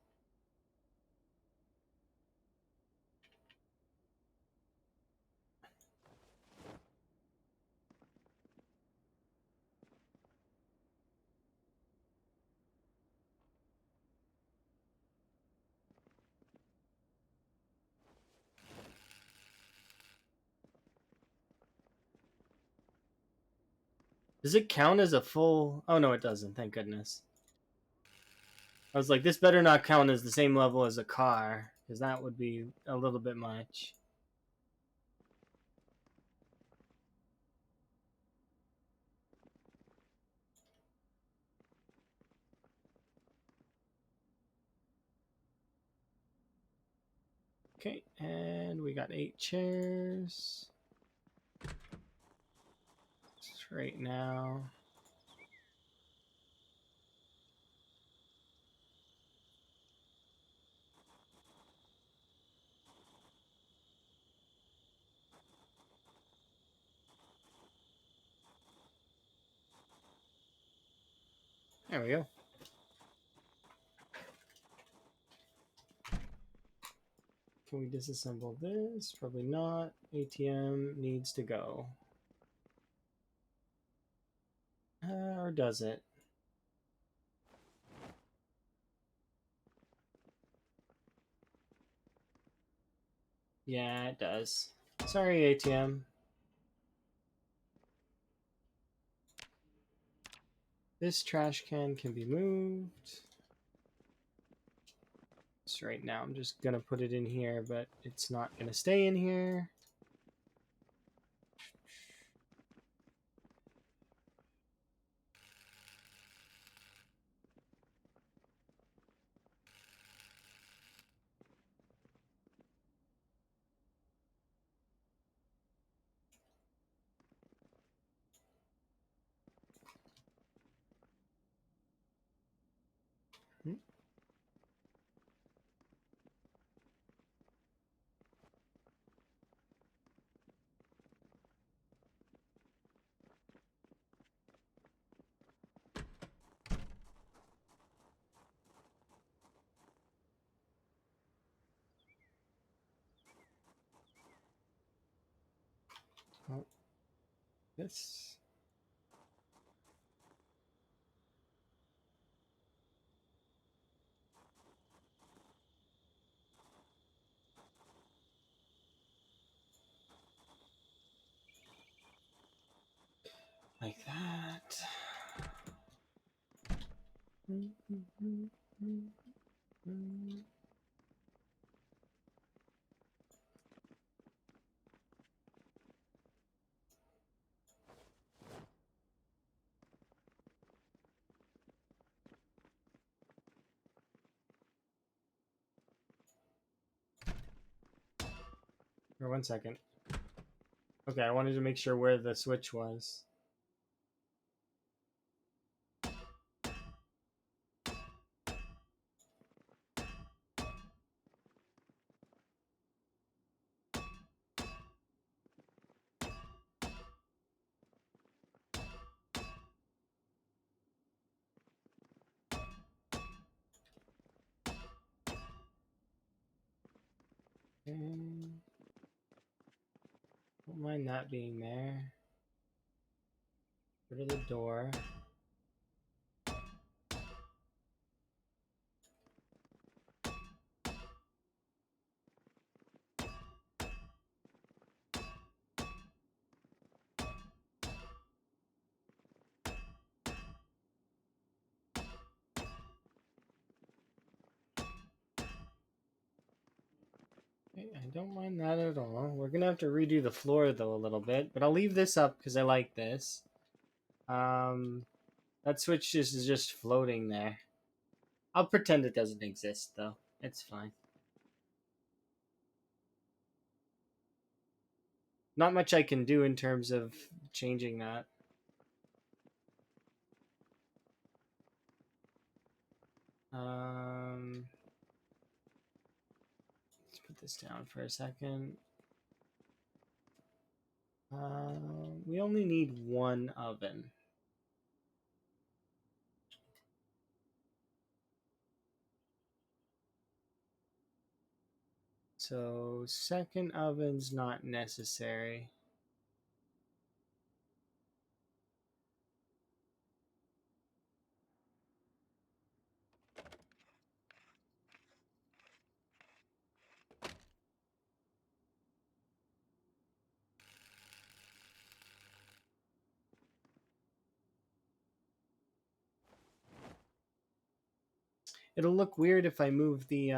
Does it count as a full? Oh no, it doesn't. Thank goodness. I was like, this better not count as the same level as a car, because that would be a little bit much. Okay, and we got 8 chairs. Right now. There we go. Can we disassemble this? Probably not. ATM needs to go. Or does it? Yeah, it does. Sorry, ATM. This trash can be moved. So right now I'm just gonna put it in here, but it's not gonna stay in here. Oh, this. For 1 second. Okay, I wanted to make sure where the switch was. Okay. Don't mind that being there. Go to the door. Okay, I don't mind that at all. We're gonna have to redo the floor though a little bit, but I'll leave this up because I like this. That switch is just floating there. I'll pretend it doesn't exist though. It's fine. Not much I can do in terms of changing that. Let's put this down for a second. We only need one oven. So second oven's not necessary. It'll look weird if I move the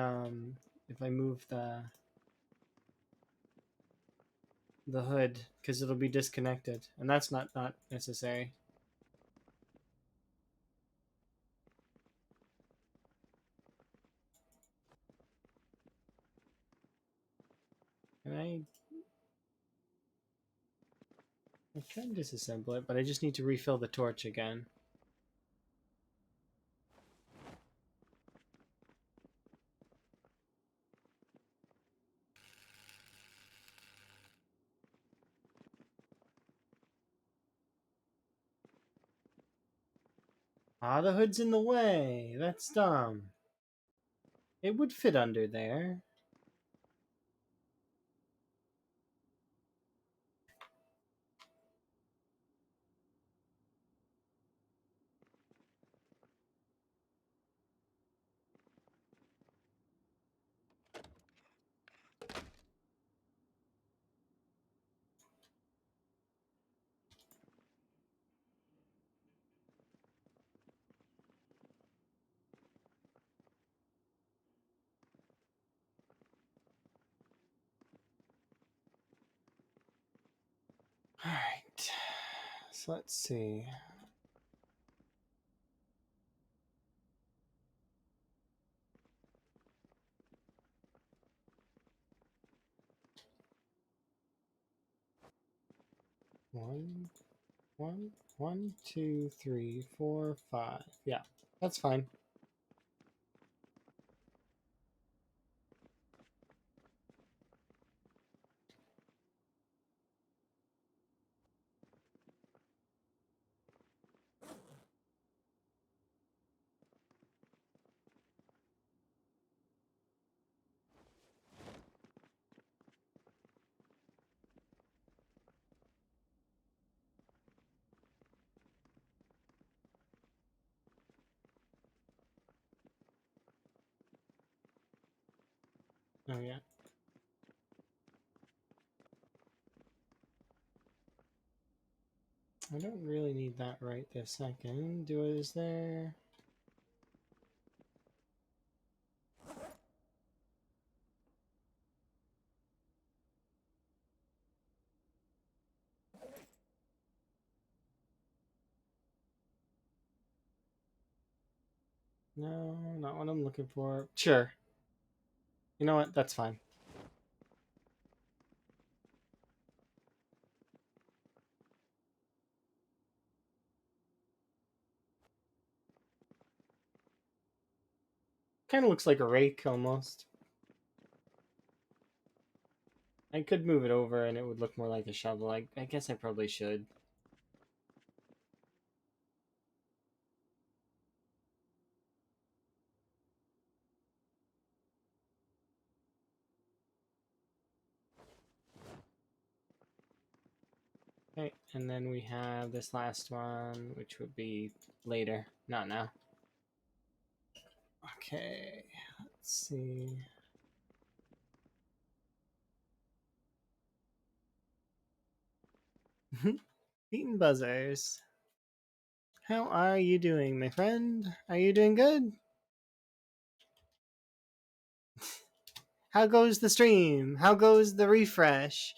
the hood because it'll be disconnected, and that's not necessary. And I can disassemble it, but I just need to refill the torch again. Ah, the hood's in the way. That's dumb. It would fit under there. All right. So let's see. One, two, three, four, five. Yeah, that's fine. Oh yeah. I don't really need that right this second. Is there? No, not what I'm looking for. Sure. You know what? That's fine. Kind of looks like a rake almost. I could move it over and it would look more like a shovel. I guess I probably should. Okay, and then we have this last one, which would be later, not now. Okay, let's see. Beaten buzzers. How are you doing, my friend? Are you doing good? How goes the stream? How goes the refresh?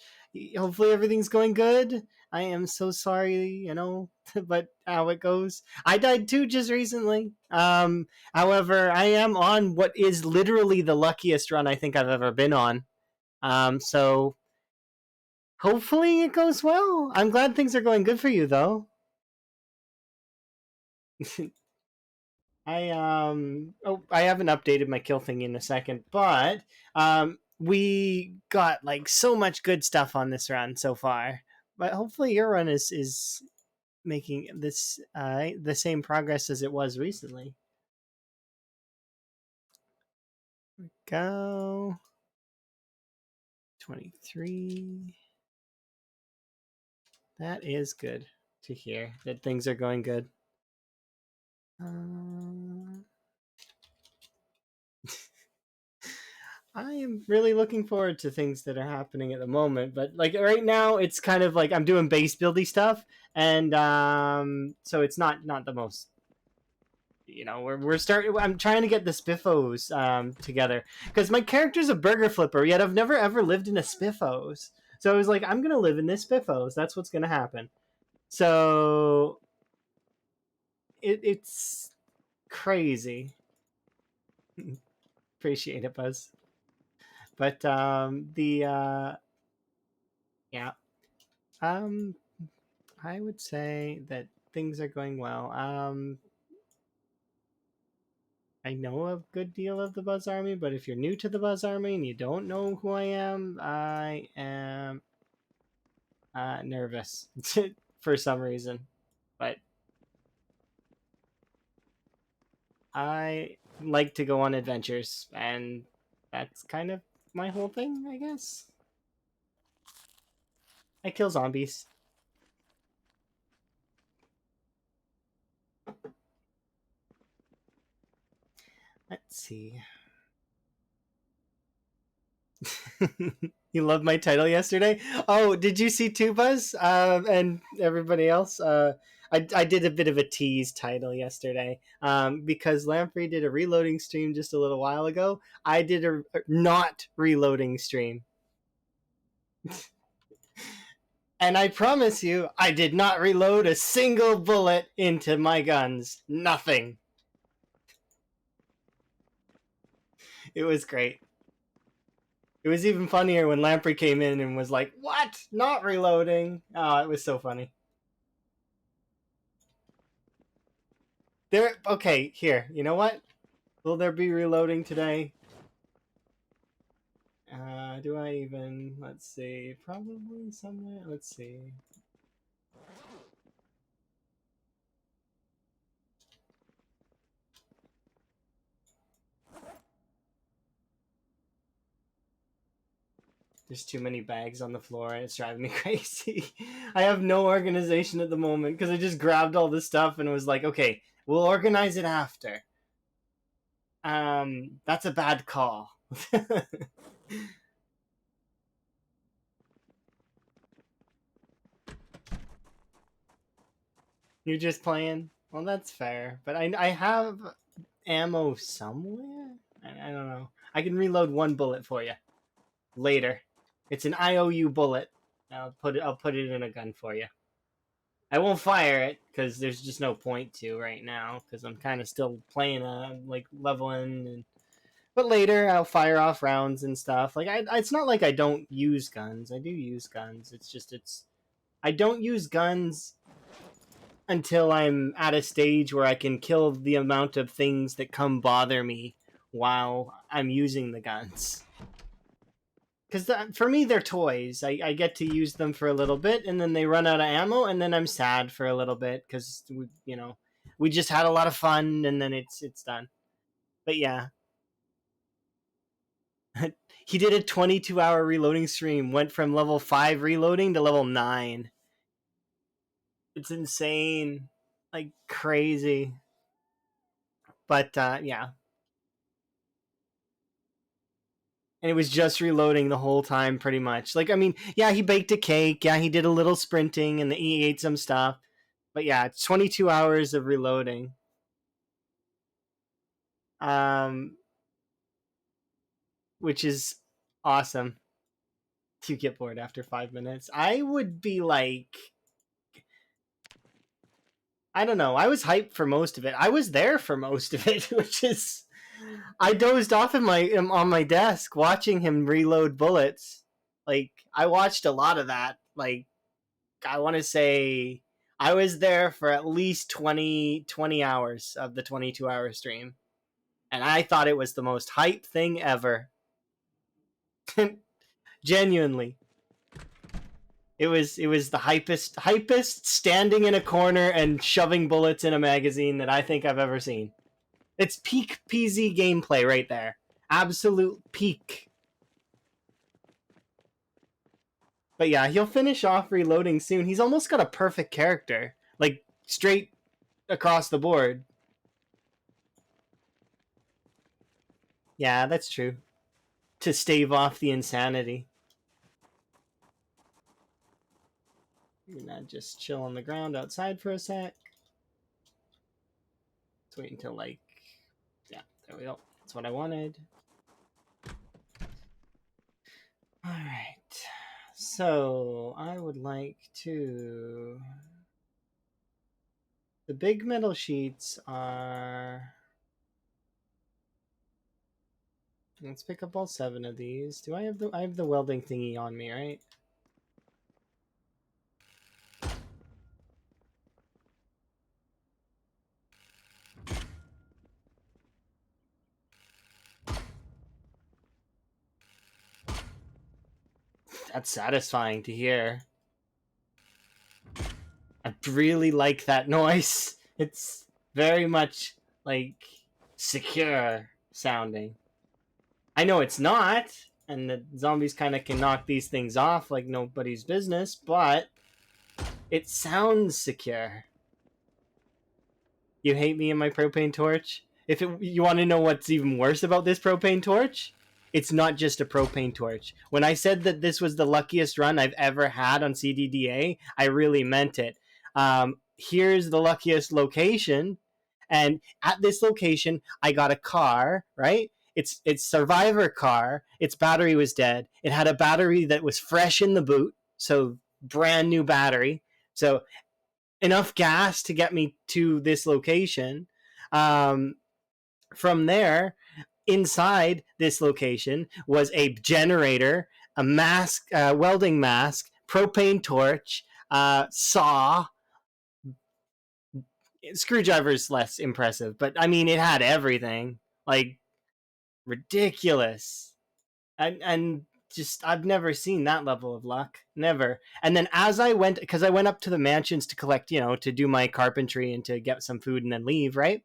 Hopefully everything's going good. I am so sorry, but how it goes. I died too just recently. However, I am on what is literally the luckiest run I think I've ever been on. So hopefully it goes well. I'm glad things are going good for you though. I haven't updated my kill thing in a second, but we got like so much good stuff on this run so far. But hopefully your run is making this the same progress as it was recently. Go 23. That is good to hear that things are going good. I am really looking forward to things that are happening at the moment, but like right now, it's kind of like I'm doing base buildy stuff, and so it's not the most. We're starting. I'm trying to get the spiffos together because my character's a burger flipper. Yet I've never ever lived in a spiffos, so I was like, I'm gonna live in this spiffos. That's what's gonna happen. So it's crazy. Appreciate it, Buzz. But the yeah. Um, I would say that things are going well. I know a good deal of the Buzz Army, but if you're new to the Buzz Army and you don't know who I am nervous for some reason. But I like to go on adventures, and that's kind of my whole thing, I guess. I kill zombies. Let's see. You loved my title yesterday. Oh, did you see Tubas and everybody else? I did a bit of a tease title yesterday because Lamprey did a reloading stream just a little while ago. I did a not reloading stream. And I promise you, I did not reload a single bullet into my guns. Nothing. It was great. It was even funnier when Lamprey came in and was like, "What? Not reloading?" Oh, it was so funny. There. Okay, here. You know what? Will there be reloading today? Do I even? Let's see. Probably somewhere. Let's see. There's too many bags on the floor and it's driving me crazy. I have no organization at the moment because I just grabbed all this stuff and was like, okay, we'll organize it after. That's a bad call. You're just playing? Well, that's fair. But I have ammo somewhere? I don't know. I can reload one bullet for you later. It's an IOU bullet. I'll put it in a gun for you. I won't fire it because there's just no point to right now because I'm kind of still playing like leveling and but later I'll fire off rounds and stuff. Like it's not like I don't use guns. I do use guns. It's just I don't use guns until I'm at a stage where I can kill the amount of things that come bother me while I'm using the guns. Because for me, they're toys. I get to use them for a little bit, and then they run out of ammo, and then I'm sad for a little bit because we just had a lot of fun, and then it's done. But yeah, he did a 22-hour reloading stream. Went from level 5 reloading to level 9. It's insane, like crazy. But yeah, and it was just reloading the whole time pretty much. Like, I mean, yeah, he baked a cake, yeah, he did a little sprinting and he ate some stuff, but yeah, it's 22 hours of reloading, um which is awesome. You get bored after 5 minutes. I would be like, I don't know, I was hyped for most of it. I was there for most of it, which is, I dozed off on my desk watching him reload bullets. Like, I watched a lot of that. Like, I want to say I was there for at least 20 hours of the 22-hour stream. And I thought it was the most hype thing ever. Genuinely. It was the hypest standing in a corner and shoving bullets in a magazine that I think I've ever seen. It's peak PZ gameplay right there. Absolute peak. But yeah, he'll finish off reloading soon. He's almost got a perfect character. Like, straight across the board. Yeah, that's true. To stave off the insanity. You're not just chill on the ground outside for a sec. Let's wait until, like, yeah, there we go. That's what I wanted. Alright. So, I would like to... The big metal sheets are... Let's pick up all 7 of these. Do I have the welding thingy on me, right? That's satisfying to hear. I really like that noise. It's very much like secure sounding. I know it's not, and the zombies kind of can knock these things off like nobody's business, but it sounds secure. You hate me and my propane torch? You want to know what's even worse about this propane torch? It's not just a propane torch. When I said that this was the luckiest run I've ever had on CDDA, I really meant it. Here's the luckiest location, and at this location, I got a car, right? It's survivor car. Its battery was dead. It had a battery that was fresh in the boot, so brand new battery. So enough gas to get me to this location. From there, inside this location was a generator, a mask, welding mask, propane torch, saw. Screwdriver's less impressive, but I mean, it had everything. Like, ridiculous. And just, I've never seen that level of luck. Never. And then as I went, because I went up to the mansions to collect, to do my carpentry and to get some food and then leave, right?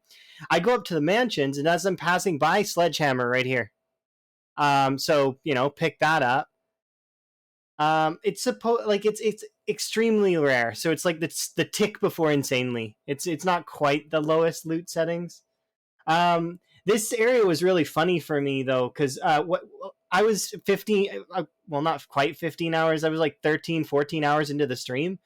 I go up to the mansions, and as I'm passing by, sledgehammer right here. So, pick that up. It's it's extremely rare. So it's like the tick before insanely. It's not quite the lowest loot settings. This area was really funny for me though, because what I was 15, well, not quite 15 hours. I was like 13, 14 hours into the stream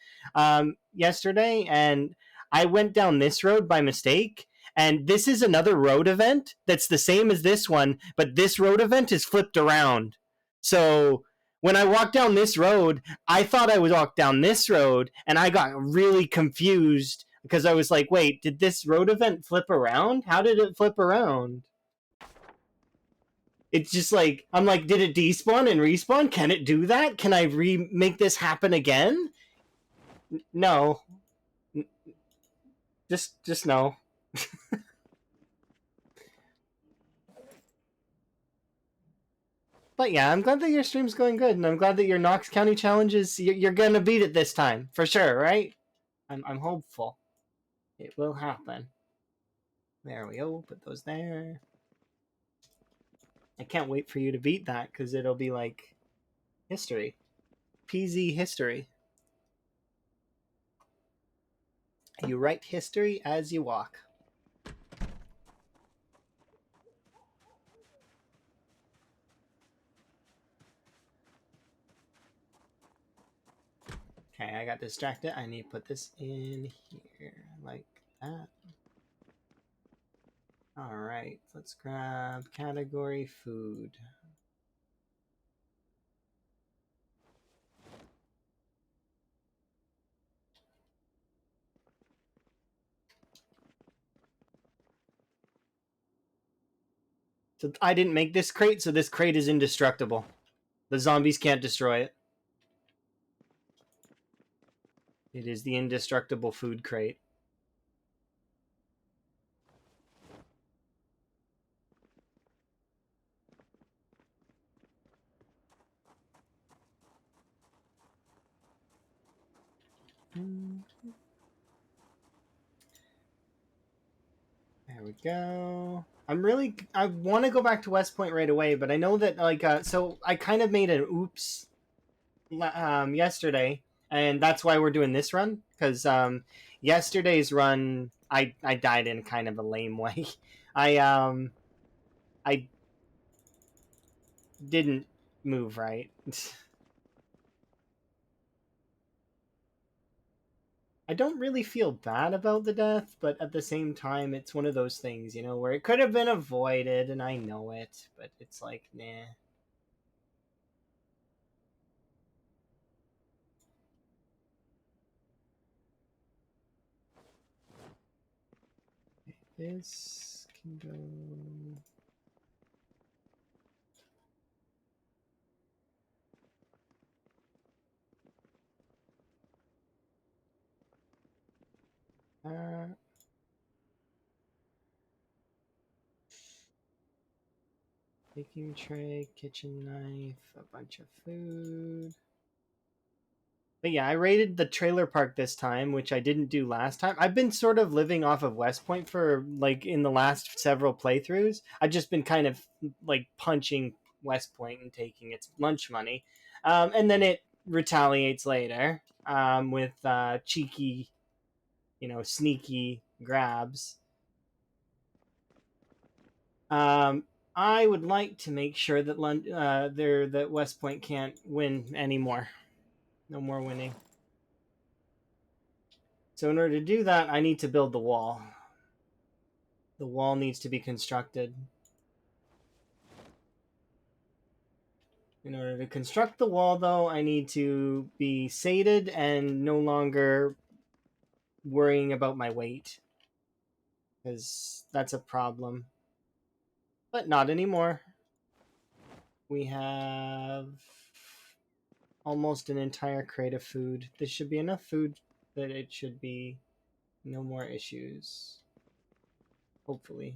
yesterday, and I went down this road by mistake. And this is another road event that's the same as this one, but this road event is flipped around. So when I walked down this road, I thought I would walk down this road, and I got really confused because I was like, wait, did this road event flip around? How did it flip around? It's just like, I'm like, did it despawn and respawn? Can it do that? Can I make this happen again? No. Just no. But yeah, I'm glad that your stream's going good, and I'm glad that your Knox County challenges, you're gonna beat it this time, for sure, right? I'm hopeful. It will happen. There we go, put those there. I can't wait for you to beat that, because it'll be like history. PZ history. You write history as you walk. Okay, I got distracted. I need to put this in here, like that. Alright, let's grab category food. So I didn't make this crate, so this crate is indestructible. The zombies can't destroy it. It is the indestructible food crate. There we go. I want to go back to West Point right away, but I know that, like, so I kind of made an oops yesterday, and that's why we're doing this run, because yesterday's run, I died in kind of a lame way. I didn't move right. I don't really feel bad about the death, but at the same time, it's one of those things, you know, where it could have been avoided, and I know it, but it's like, nah. This can go... baking tray, kitchen knife, a bunch of food. But yeah, I raided the trailer park this time, which I didn't do last time. I've been sort of living off of West Point for, like, in the last several playthroughs. I've just been kind of, like, punching West Point and taking its lunch money. And then it retaliates later with cheeky, you know, sneaky grabs. I would like to make sure that that West Point can't win anymore. No more winning. So in order to do that, I need to build the wall. The wall needs to be constructed. In order to construct the wall, though, I need to be sated and no longer worrying about my weight, because that's a problem. But not anymore. We have almost an entire crate of food. This should be enough food that it should be no more issues. Hopefully.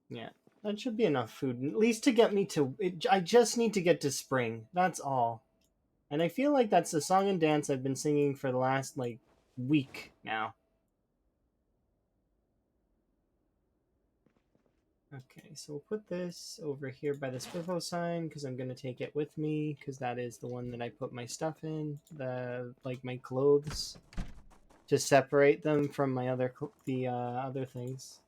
Yeah, that should be enough food, at least to get me to... I just need to get to spring. That's all. And I feel like that's the song and dance I've been singing for the last, like, week now. Okay, so we'll put this over here by the Swivel sign, because I'm going to take it with me, because that is the one that I put my stuff in, like, my clothes, to separate them from my other things.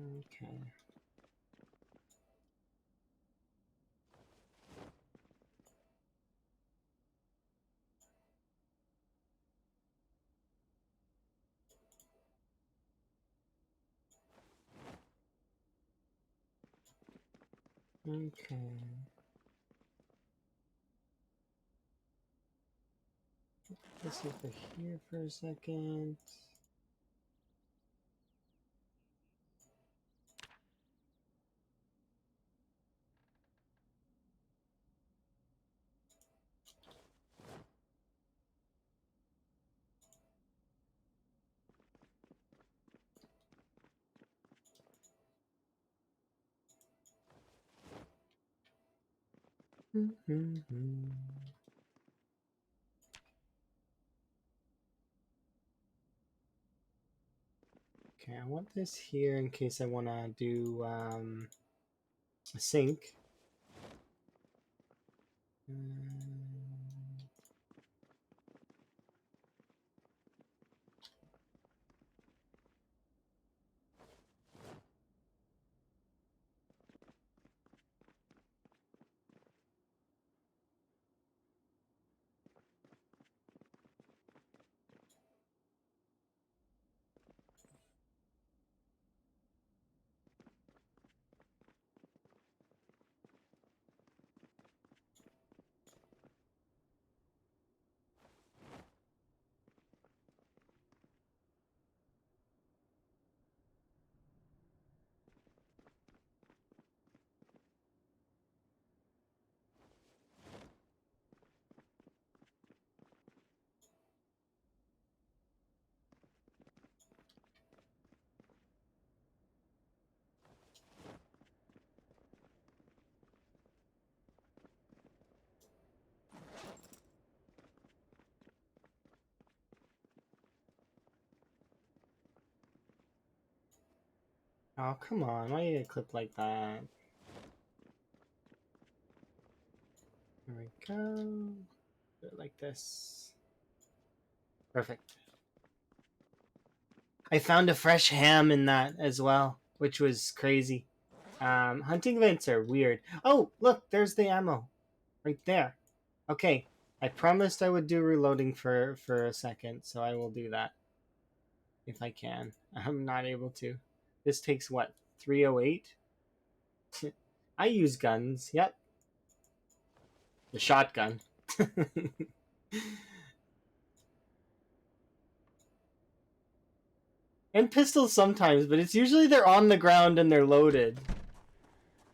Okay. Okay. Let's see over here for a second. Okay, I want this here in case I want to do a sink. Oh, come on. Why you clip like that? There we go. Do it like this. Perfect. I found a fresh ham in that as well, which was crazy. Hunting vents are weird. Oh, look, there's the ammo. Right there. Okay. I promised I would do reloading for a second, so I will do that. If I can. I'm not able to. This takes what? 308? I use guns. Yep. The shotgun. And pistols sometimes, but it's usually they're on the ground and they're loaded.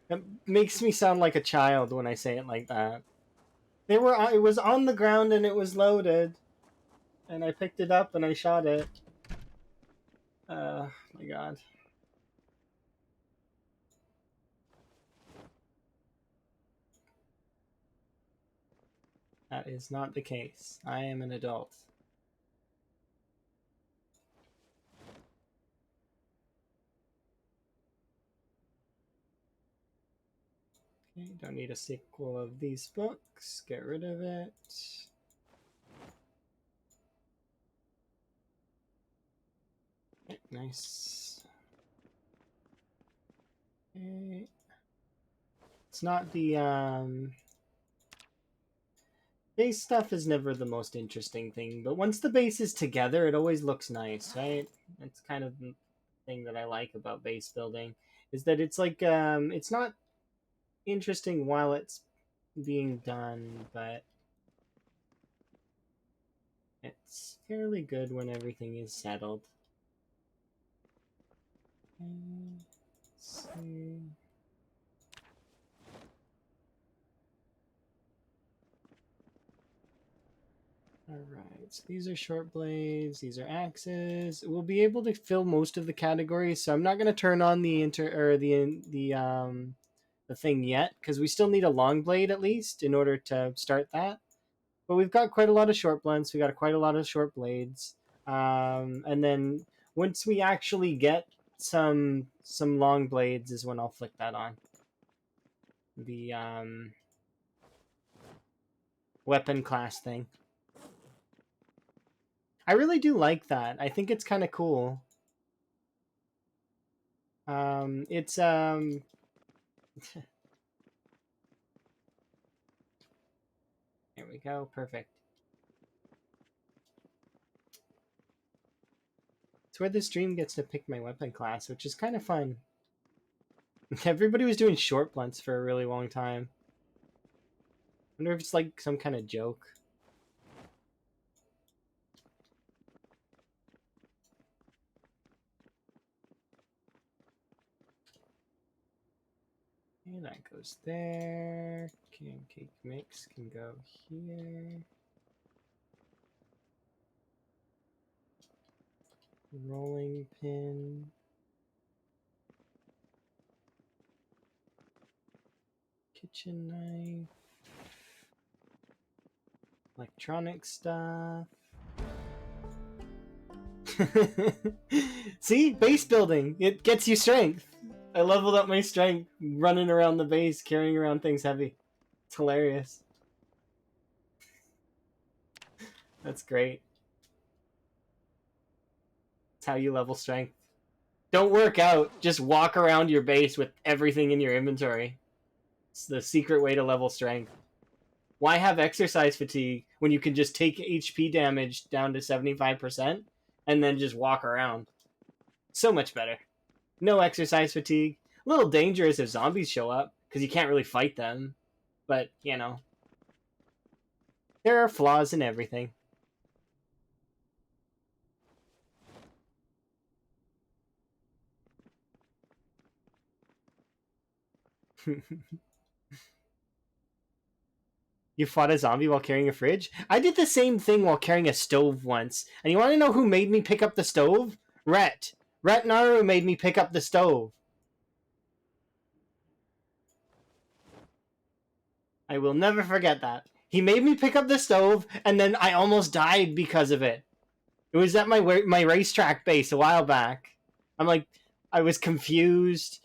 It makes me sound like a child when I say it like that. It was on the ground and it was loaded. And I picked it up and I shot it. My god. That is not the case. I am an adult. Okay, don't need a sequel of these books. Get rid of it. Okay, nice. Okay. It's not the base stuff is never the most interesting thing, but once the base is together, it always looks nice, right? That's kind of the thing that I like about base building, is that it's like it's not interesting while it's being done, but it's fairly good when everything is settled. Let's see. Alright, so these are short blades, these are axes. We'll be able to fill most of the categories, so I'm not gonna turn on the the thing yet, because we still need a long blade at least in order to start that. But we've got quite a lot of short blends, we got quite a lot of short blades. And then once we actually get some long blades is when I'll flick that on. The weapon class thing. I really do like that. I think it's kind of cool. It's There we go. Perfect. It's where the stream gets to pick my weapon class, which is kind of fun. Everybody was doing short blunts for a really long time. I wonder if it's like some kind of joke. And that goes there. Pancake mix can go here. Rolling pin. Kitchen knife. Electronic stuff. See? Base building. It gets you strength. I leveled up my strength running around the base, carrying around things heavy. It's hilarious. That's great. That's how you level strength. Don't work out. Just walk around your base with everything in your inventory. It's the secret way to level strength. Why have exercise fatigue when you can just take HP damage down to 75% and then just walk around? So much better. No exercise fatigue. A little dangerous if zombies show up because you can't really fight them. But, you know, there are flaws in everything. You fought a zombie while carrying a fridge? I did the same thing while carrying a stove once. And you want to know who made me pick up the stove? Rhett. Rhett Naru made me pick up the stove. I will never forget that. He made me pick up the stove, and then I almost died because of it. It was at my racetrack base a while back. I'm like, I was confused.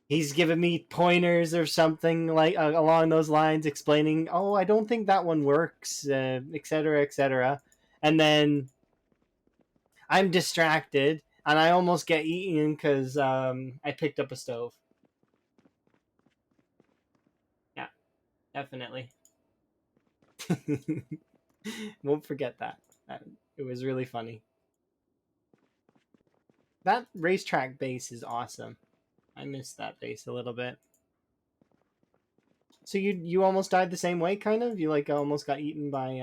He's giving me pointers or something like along those lines, explaining, "Oh, I don't think that one works," etc., etc. And then I'm distracted, and I almost get eaten because I picked up a stove. Yeah, definitely. Won't forget that. It was really funny. That racetrack base is awesome. I missed that base a little bit. So you almost died the same way, kind of? You like almost got eaten by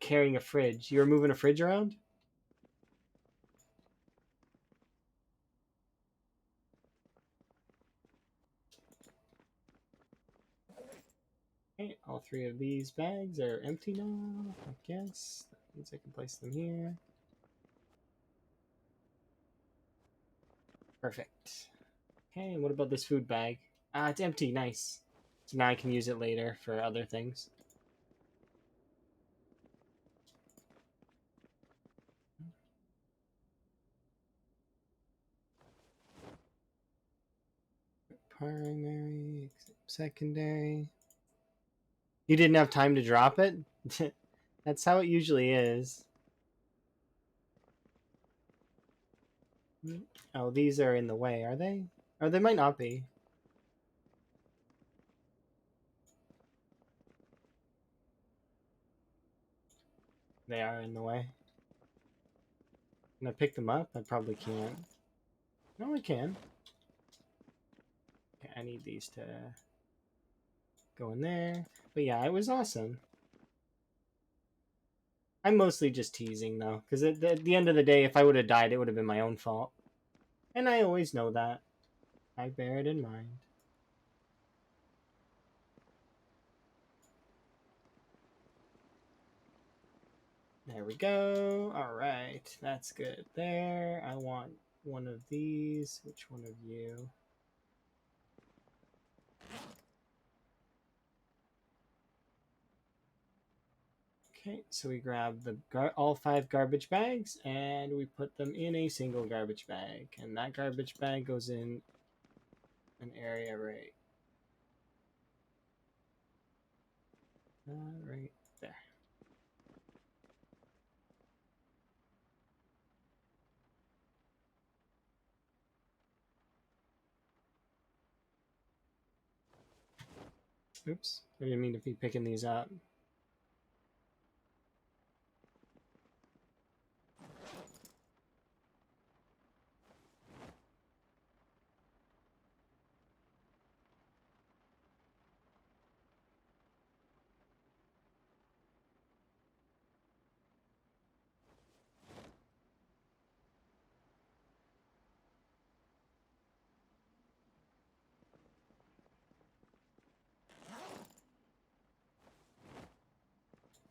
carrying a fridge. You were moving a fridge around? Okay, all three of these bags are empty now, I guess. That means I can place them here. Perfect. Okay, what about this food bag? Ah, it's empty. Nice. So now I can use it later for other things. Primary, secondary. You didn't have time to drop it? That's how it usually is. Oh, these are in the way, are they? Or they might not be. They are in the way. Can I pick them up? I probably can't. No, I can. Okay, I need these to go in there. But yeah, it was awesome. I'm mostly just teasing, though. Because at the end of the day, if I would have died, it would have been my own fault. And I always know that. I bear it in mind. There we go. All right, that's good there. I want one of these. Which one of you? Okay, so we grab all 5 garbage bags and we put them in a single garbage bag. And that garbage bag goes in an area right there. Oops, I didn't mean to be picking these up.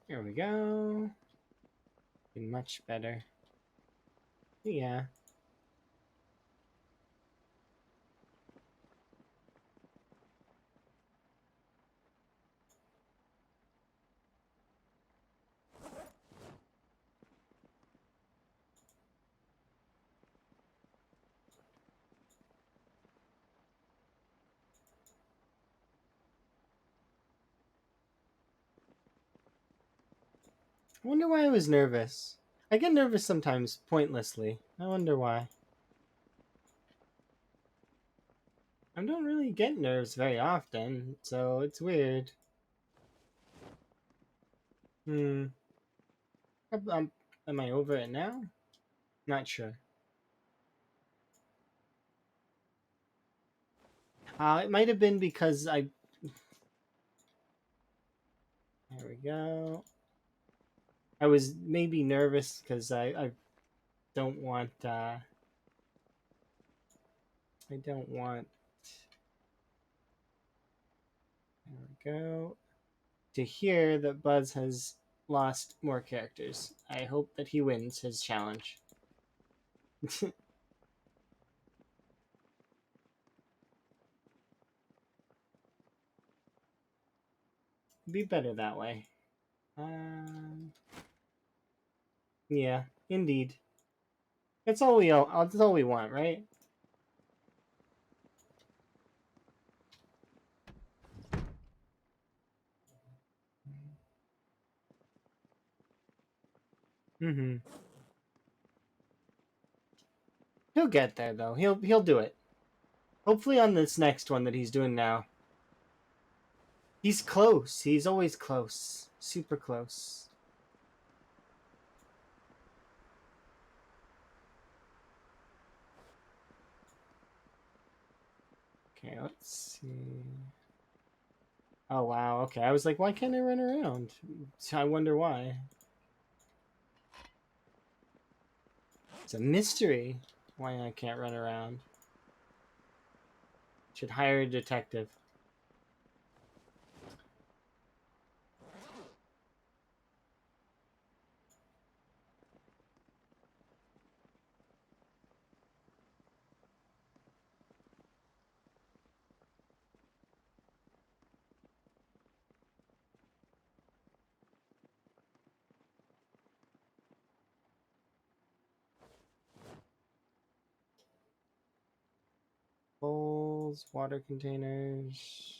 Here we go. Much better. Yeah. I wonder why I was nervous. I get nervous sometimes, pointlessly. I wonder why. I don't really get nerves very often, so it's weird. Hmm. Am I over it now? Not sure. It might have been because I... There we go. I was maybe nervous because I don't want... I don't want... There we go. To hear that Buzz has lost more characters. I hope that he wins his challenge. Be better that way. Yeah, indeed. That's all that's all we want, right? Mm-hmm. He'll get there though. He'll do it. Hopefully on this next one that he's doing now. He's close. He's always close. Super close. Okay, let's see. Oh wow, okay. I was like, why can't I run around? So I wonder why. It's a mystery why I can't run around. Should hire a detective. Bowls, water containers.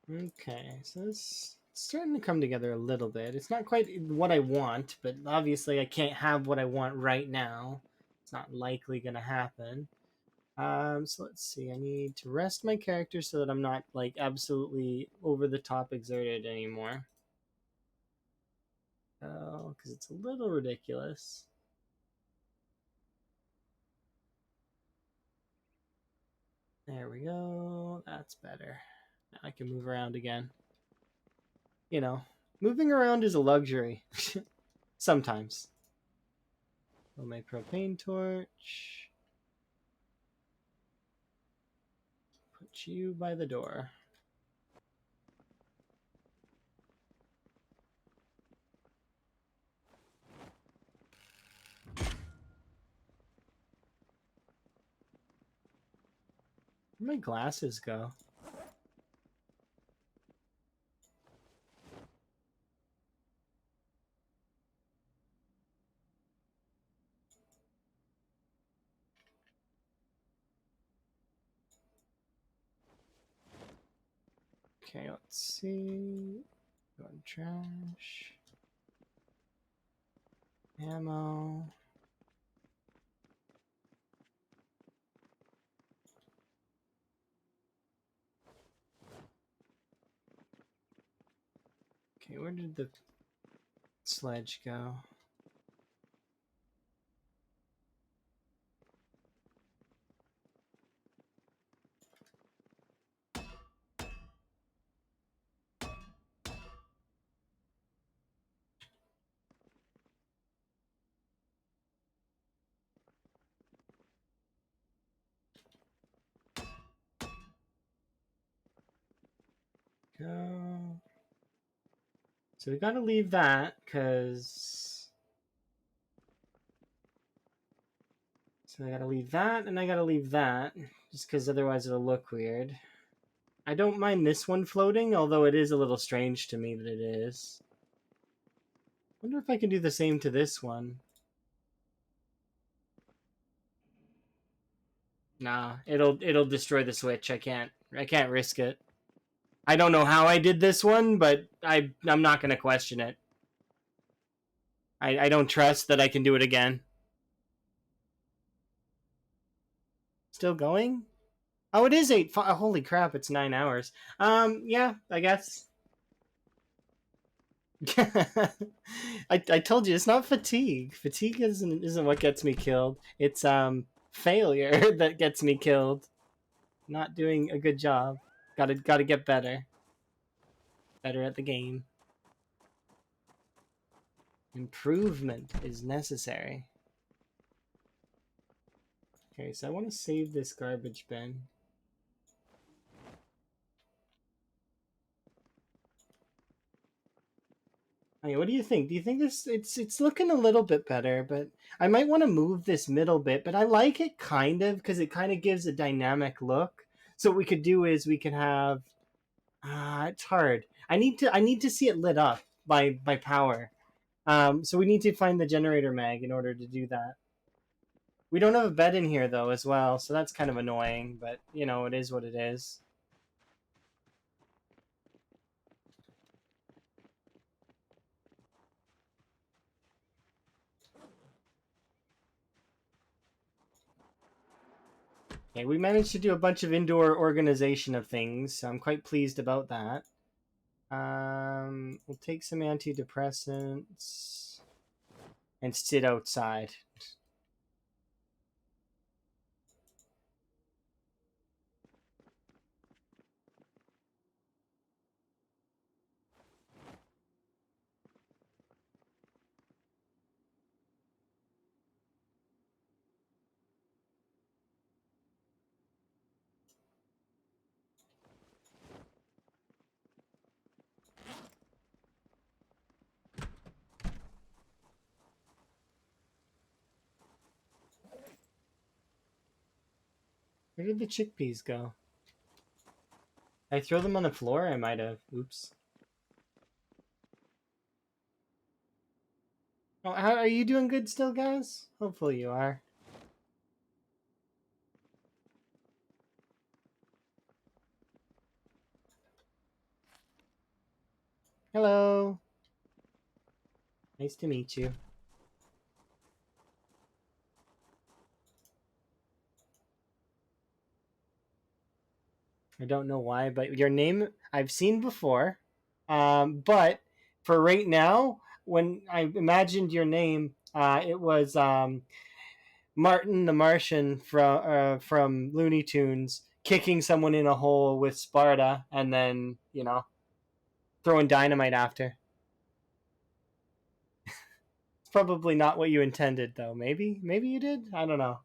Okay, so it's starting to come together a little bit. It's not quite what I want, but obviously I can't have what I want right now. It's not likely gonna happen. So let's see. I need to rest my character so that I'm not like absolutely over the top exerted anymore. Oh, because it's a little ridiculous. There we go. That's better. Now I can move around again. You know, moving around is a luxury. Sometimes. Oh, my propane torch. Put you by the door. Where'd my glasses go? Okay, let's see. Go on trash. Ammo. Okay, where did the sledge go? Go. So we gotta leave that, because... So I gotta leave that, and I gotta leave that, just because otherwise it'll look weird. I don't mind this one floating, although it is a little strange to me that it is. Wonder if I can do the same to this one. Nah, it'll destroy the Switch. I can't risk it. I don't know how I did this one, but I'm not gonna question it. I don't trust that I can do it again. Still going? Oh, it is 8. Holy crap! It's 9 hours. Yeah, I guess. I told you it's not fatigue. Fatigue isn't what gets me killed. It's failure that gets me killed. Not doing a good job. Gotta get better. Better at the game. Improvement is necessary. Okay, so I want to save this garbage bin. I mean, what do you think? Do you think this it's looking a little bit better, but I might want to move this middle bit, but I like it kind of because it kind of gives a dynamic look. So what we could do is we could have it's hard. I need to see it lit up by power. So we need to find the generator mag in order to do that. We don't have a bed in here though as well, so that's kind of annoying, but you know, it is what it is. Okay, we managed to do a bunch of indoor organization of things, so I'm quite pleased about that. We'll take some antidepressants and sit outside. Where did the chickpeas go? Did I throw them on the floor? I might have. Oops. Oh, how are you doing good still, guys? Hopefully you are. Hello. Nice to meet you. I don't know why, but your name I've seen before. But for right now, when I imagined your name, it was Martin the Martian from Looney Tunes kicking someone in a hole with Sparta, and then throwing dynamite after. It's probably not what you intended, though. Maybe you did. I don't know.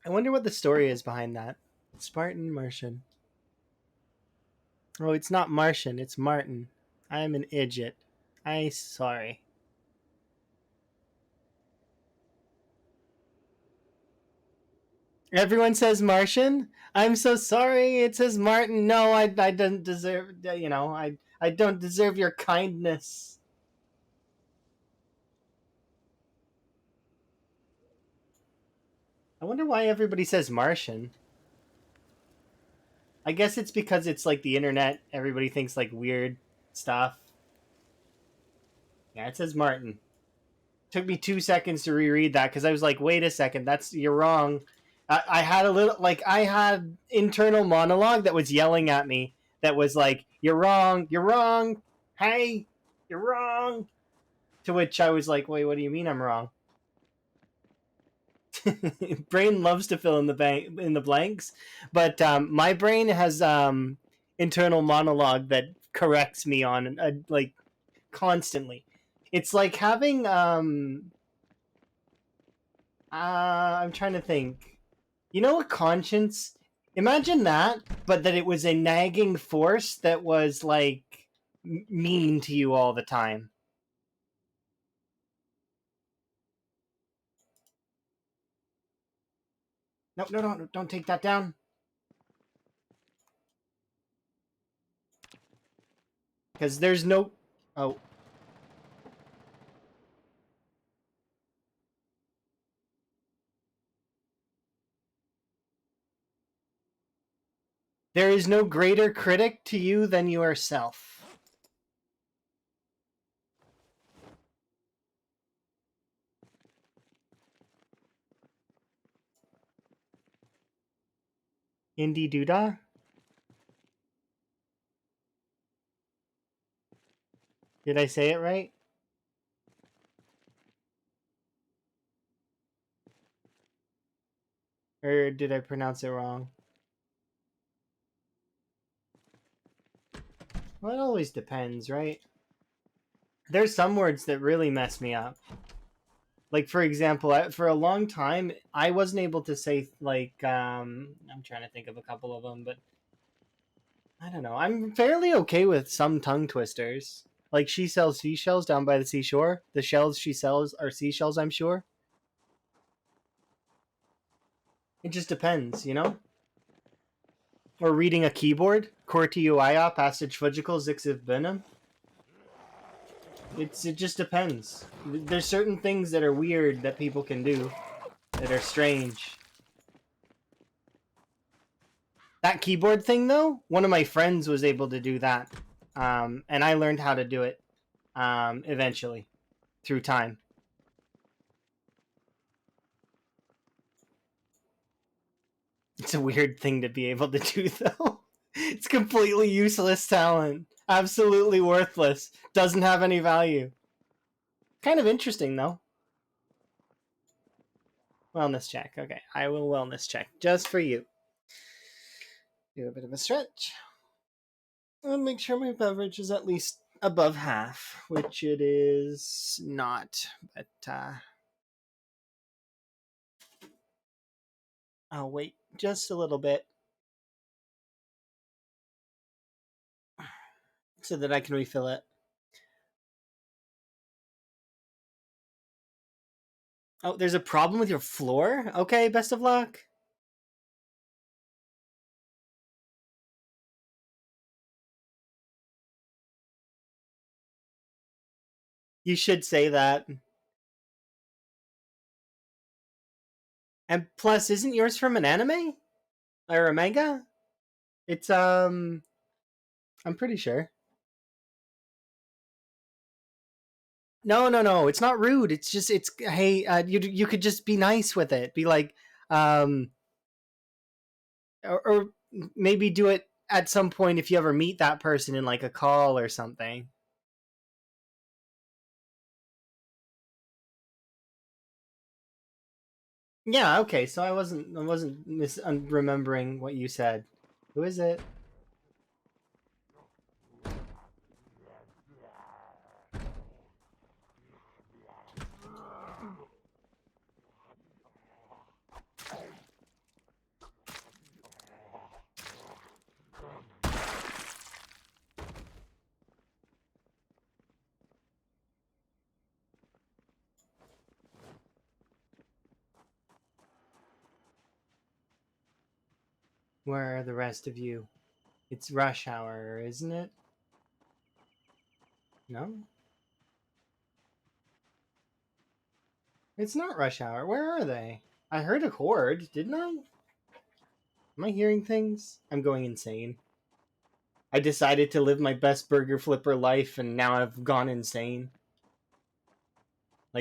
I wonder what the story is behind that. Spartan Martian. Oh, it's not Martian. It's Martin. I'm an idiot. I sorry. Everyone says Martian. I'm so sorry. It says Martin. No, I don't deserve. You know, I don't deserve your kindness. I wonder why everybody says Martian. I guess it's because it's like the internet. Everybody thinks like weird stuff. Yeah, it says Martin. Took me 2 seconds to reread that because I was like, wait a second, you're wrong. I had a little like I had internal monologue that was yelling at me that was like, you're wrong, hey, you're wrong. To which I was like, wait, what do you mean I'm wrong? Brain loves to fill in the blanks, but my brain has internal monologue that corrects me on like constantly. It's like having I'm trying to think. You know, a conscience. Imagine that, but that it was a nagging force that was like mean to you all the time. No, no, no, don't take that down. Because there's no. Oh, there is no greater critic to you than yourself. Indie Doodah? Did I say it right? Or did I pronounce it wrong? Well, it always depends, right? There's some words that really mess me up. Like, for example, for a long time, I wasn't able to say, like, I'm trying to think of a couple of them, but I don't know. I'm fairly okay with some tongue twisters. Like, she sells seashells down by the seashore. The shells she sells are seashells, I'm sure. It just depends, you know? Or reading a keyboard. Corti uia, passage fugical, zixiv benum. It just depends. There's certain things that are weird that people can do that are strange. That keyboard thing, though, one of my friends was able to do that, and I learned how to do it eventually through time. It's a weird thing to be able to do, though. It's completely useless talent, absolutely worthless, doesn't have any value. Kind of interesting, though. Wellness check. Okay, I will wellness check just for you. Do a bit of a stretch. And make sure my beverage is at least above half, which it is not. But I'll wait just a little bit so that I can refill it. Oh, there's a problem with your floor? Okay, best of luck. You should say that. And plus, isn't yours from an anime? Or a manga? It's, I'm pretty sure. No, no, no. It's not rude. It's just, it's, hey, you could just be nice with it. Be like, um, or maybe do it at some point if you ever meet that person in like a call or something. Yeah, okay. So I wasn't remembering what you said. Who is it? Where are the rest of you? It's rush hour, isn't it? No? It's not rush hour. Where are they? I heard a horde, didn't I? Am I hearing things? I'm going insane. I decided to live my best burger flipper life and now I've gone insane.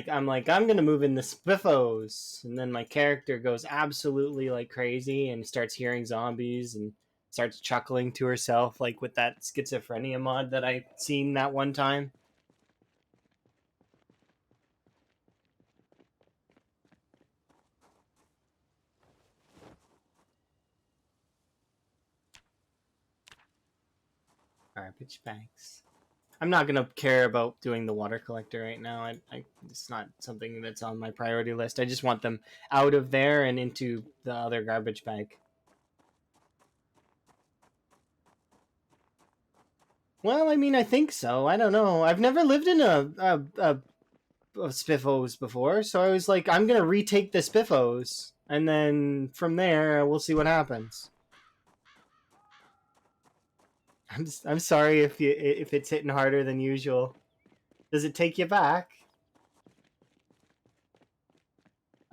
I'm gonna move in the spiffos, and then my character goes absolutely like crazy and starts hearing zombies and starts chuckling to herself like with that schizophrenia mod that I seen that one time. Garbage bags. I'm not gonna care about doing the water collector right now. It's not something that's on my priority list. I just want them out of there and into the other garbage bag. Well, I mean, I think so. I don't know. I've never lived in a Spiffos before, so I was like, I'm gonna retake the Spiffos, and then from there we'll see what happens. I'm sorry if it's hitting harder than usual. Does it take you back?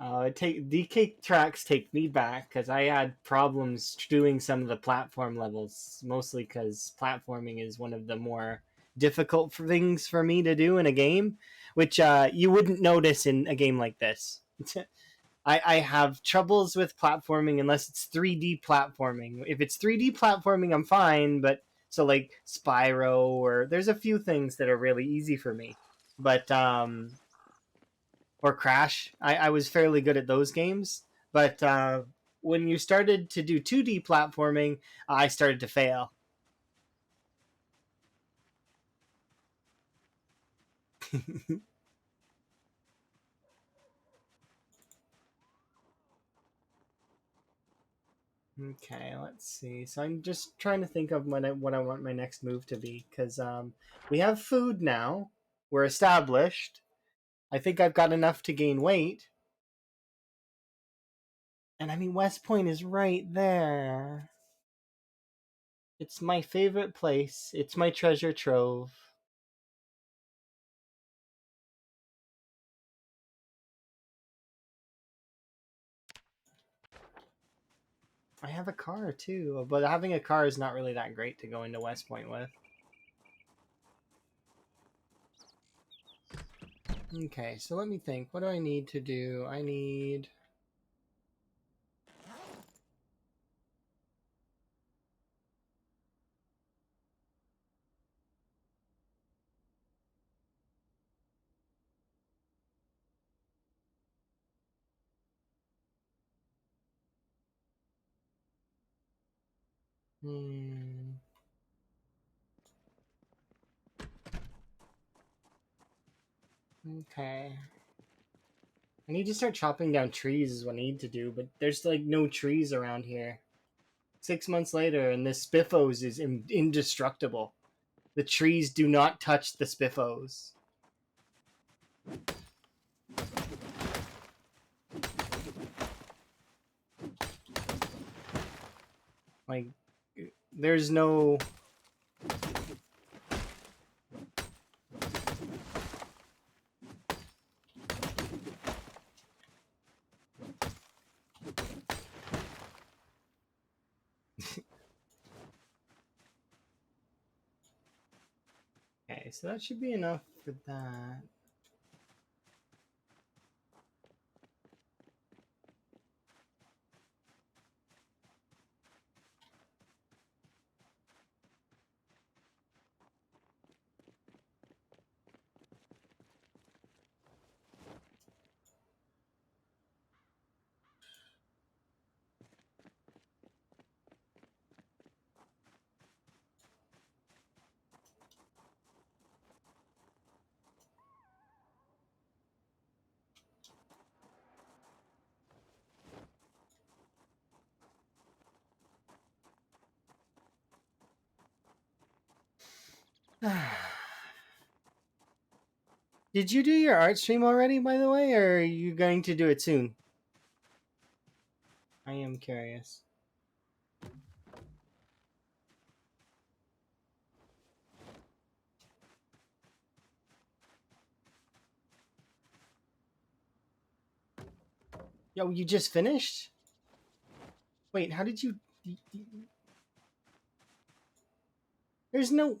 DK tracks take me back because I had problems doing some of the platform levels, mostly because platforming is one of the more difficult things for me to do in a game, which you wouldn't notice in a game like this. I have troubles with platforming unless it's 3D platforming. If it's 3D platforming, I'm fine, but so like Spyro or there's a few things that are really easy for me. But or Crash. I was fairly good at those games, but when you started to do 2D platforming, I started to fail. Okay, let's see. So I'm just trying to think of what I want my next move to be because we have food now. We're established. I think I've got enough to gain weight. And I mean, West Point is right there. It's my favorite place. It's my treasure trove. I have a car too, but having a car is not really that great to go into West Point with. Okay, so let me think. What do I need to do? I need. Hmm. Okay. I need to start chopping down trees is what I need to do, but there's like no trees around here. 6 months later, and this Spiffos is indestructible. The trees do not touch the Spiffos. Like, there's no. Okay, so that should be enough for that. Did you do your art stream already, by the way, or are you going to do it soon? I am curious. Yo, you just finished? Wait, how did you... There's no...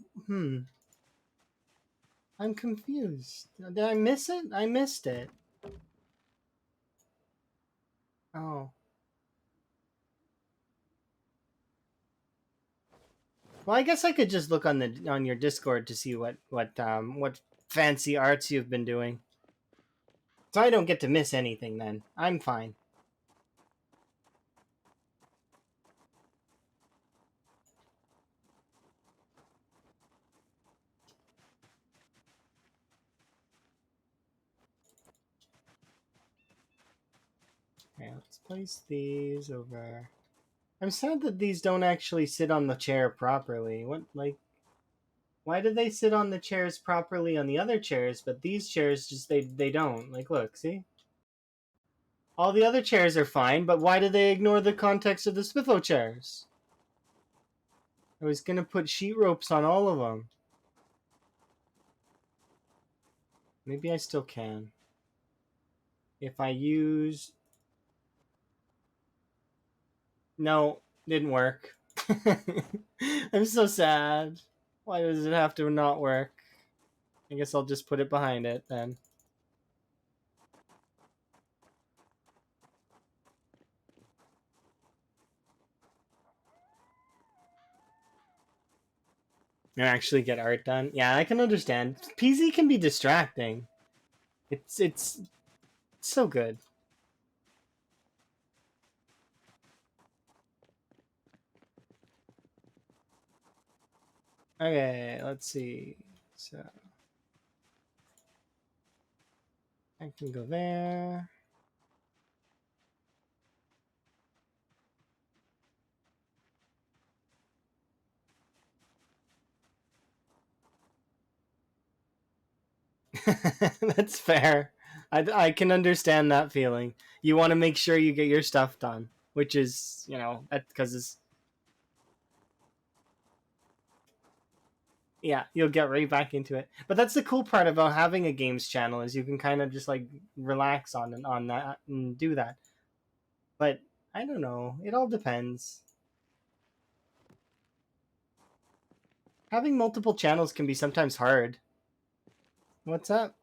I'm confused. Did I miss it? I missed it. Oh. Well, I guess I could just look on your Discord to see what fancy arts you've been doing. So I don't get to miss anything then. I'm fine. Okay, let's place these over. I'm sad that these don't actually sit on the chair properly. What, like, why do they sit on the chairs properly on the other chairs, but these chairs just they don't? Like, look, see? All the other chairs are fine, but why do they ignore the context of the Spitho chairs? I was gonna put sheet ropes on all of them. Maybe I still can. If I use... No, didn't work. I'm so sad. Why does it have to not work? I guess I'll just put it behind it then. And actually get art done. Yeah, I can understand. PZ can be distracting. It's so good. Okay, let's see. So I can go there. That's fair. I can understand that feeling. You want to make sure you get your stuff done, which is, you know, because it's... Yeah, you'll get right back into it. But that's the cool part about having a games channel is you can kind of just like relax on that and do that. But I don't know. It all depends. Having multiple channels can be sometimes hard. What's up?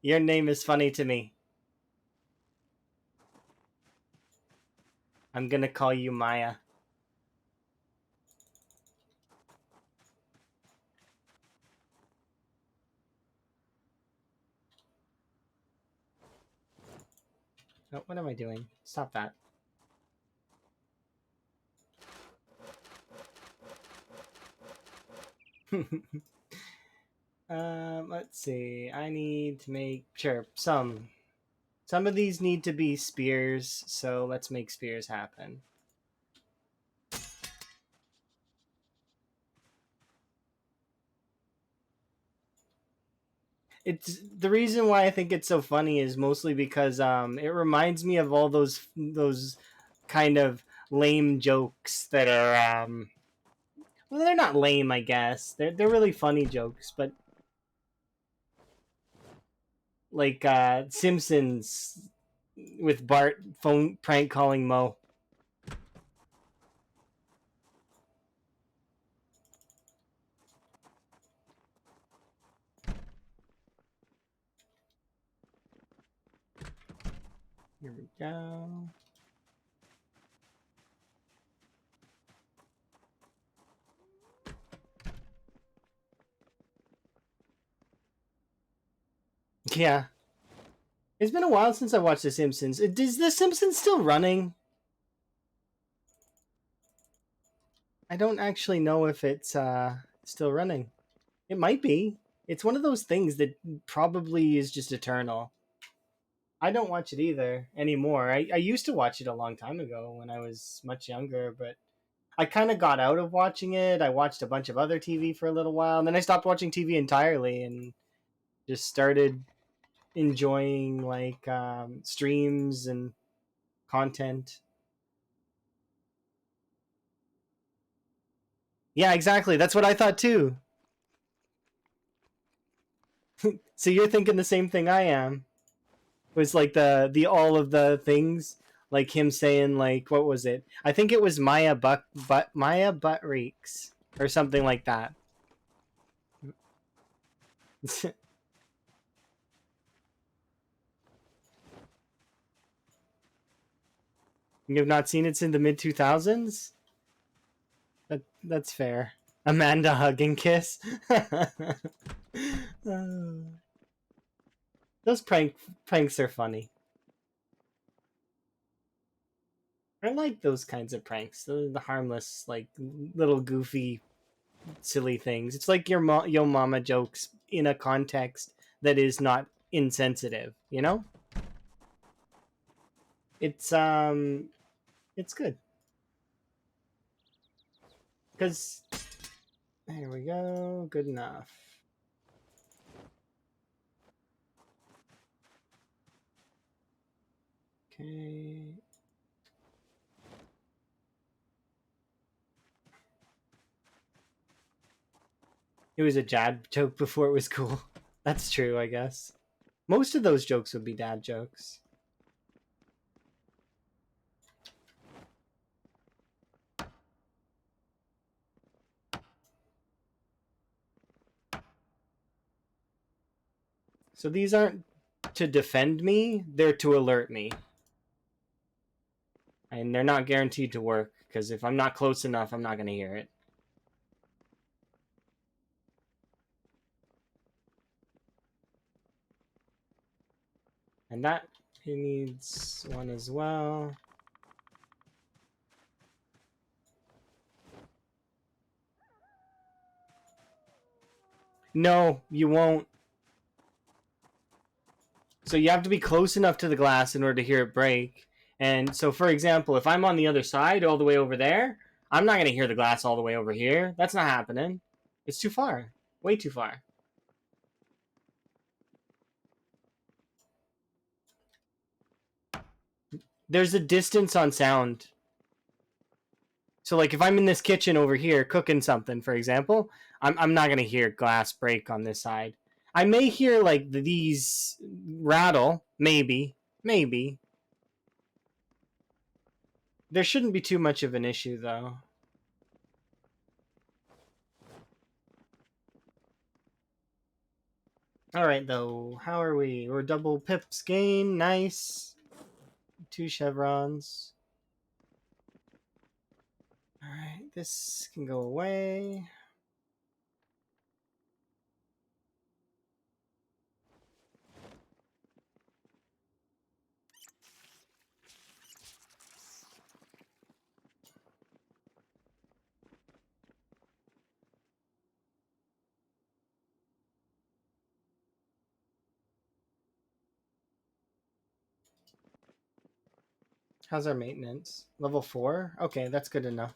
Your name is funny to me. I'm gonna call you Maya. Oh, what am I doing? Stop that. Let's see. I need to make sure some of these need to be spears, so let's make spears happen. It's the reason why I think it's so funny is mostly because it reminds me of all those kind of lame jokes that are well, they're not lame, I guess. They're really funny jokes, but like Simpsons with Bart phone prank calling Mo. Here we go. Yeah. It's been a while since I watched The Simpsons. Is The Simpsons still running? I don't actually know if it's still running. It might be. It's one of those things that probably is just eternal. I don't watch it either anymore. I used to watch it a long time ago when I was much younger, but I kind of got out of watching it. I watched a bunch of other TV for a little while, and then I stopped watching TV entirely and just started enjoying like streams and content. Yeah, exactly. That's what I thought too. So you're thinking the same thing I am. was like the all of the things, like him saying like what was it? I think it was Maya butt reeks or something like that. You've not seen it since the mid 2000s? That's fair. Amanda hug and kiss. Those pranks are funny. I like those kinds of pranks. The harmless, like little goofy, silly things. It's like your yo mama jokes in a context that is not insensitive. You know, it's it's good because there we go. Good enough. Okay. It was a dad joke before it was cool. That's true, I guess. Most of those jokes would be dad jokes. So these aren't to defend me, they're to alert me. And they're not guaranteed to work, because if I'm not close enough, I'm not going to hear it. And that, he needs one as well. No, you won't. So you have to be close enough to the glass in order to hear it break. And so, for example, if I'm on the other side, all the way over there, I'm not going to hear the glass all the way over here. That's not happening. It's too far. Way too far. There's a distance on sound. So, like, if I'm in this kitchen over here cooking something, for example, I'm not going to hear glass break on this side. I may hear, like, these rattle. Maybe. Maybe. There shouldn't be too much of an issue, though. Alright, though. How are we? We're double pips gain. Nice. 2 chevrons. Alright, this can go away. How's our maintenance? Level 4? Okay, that's good enough.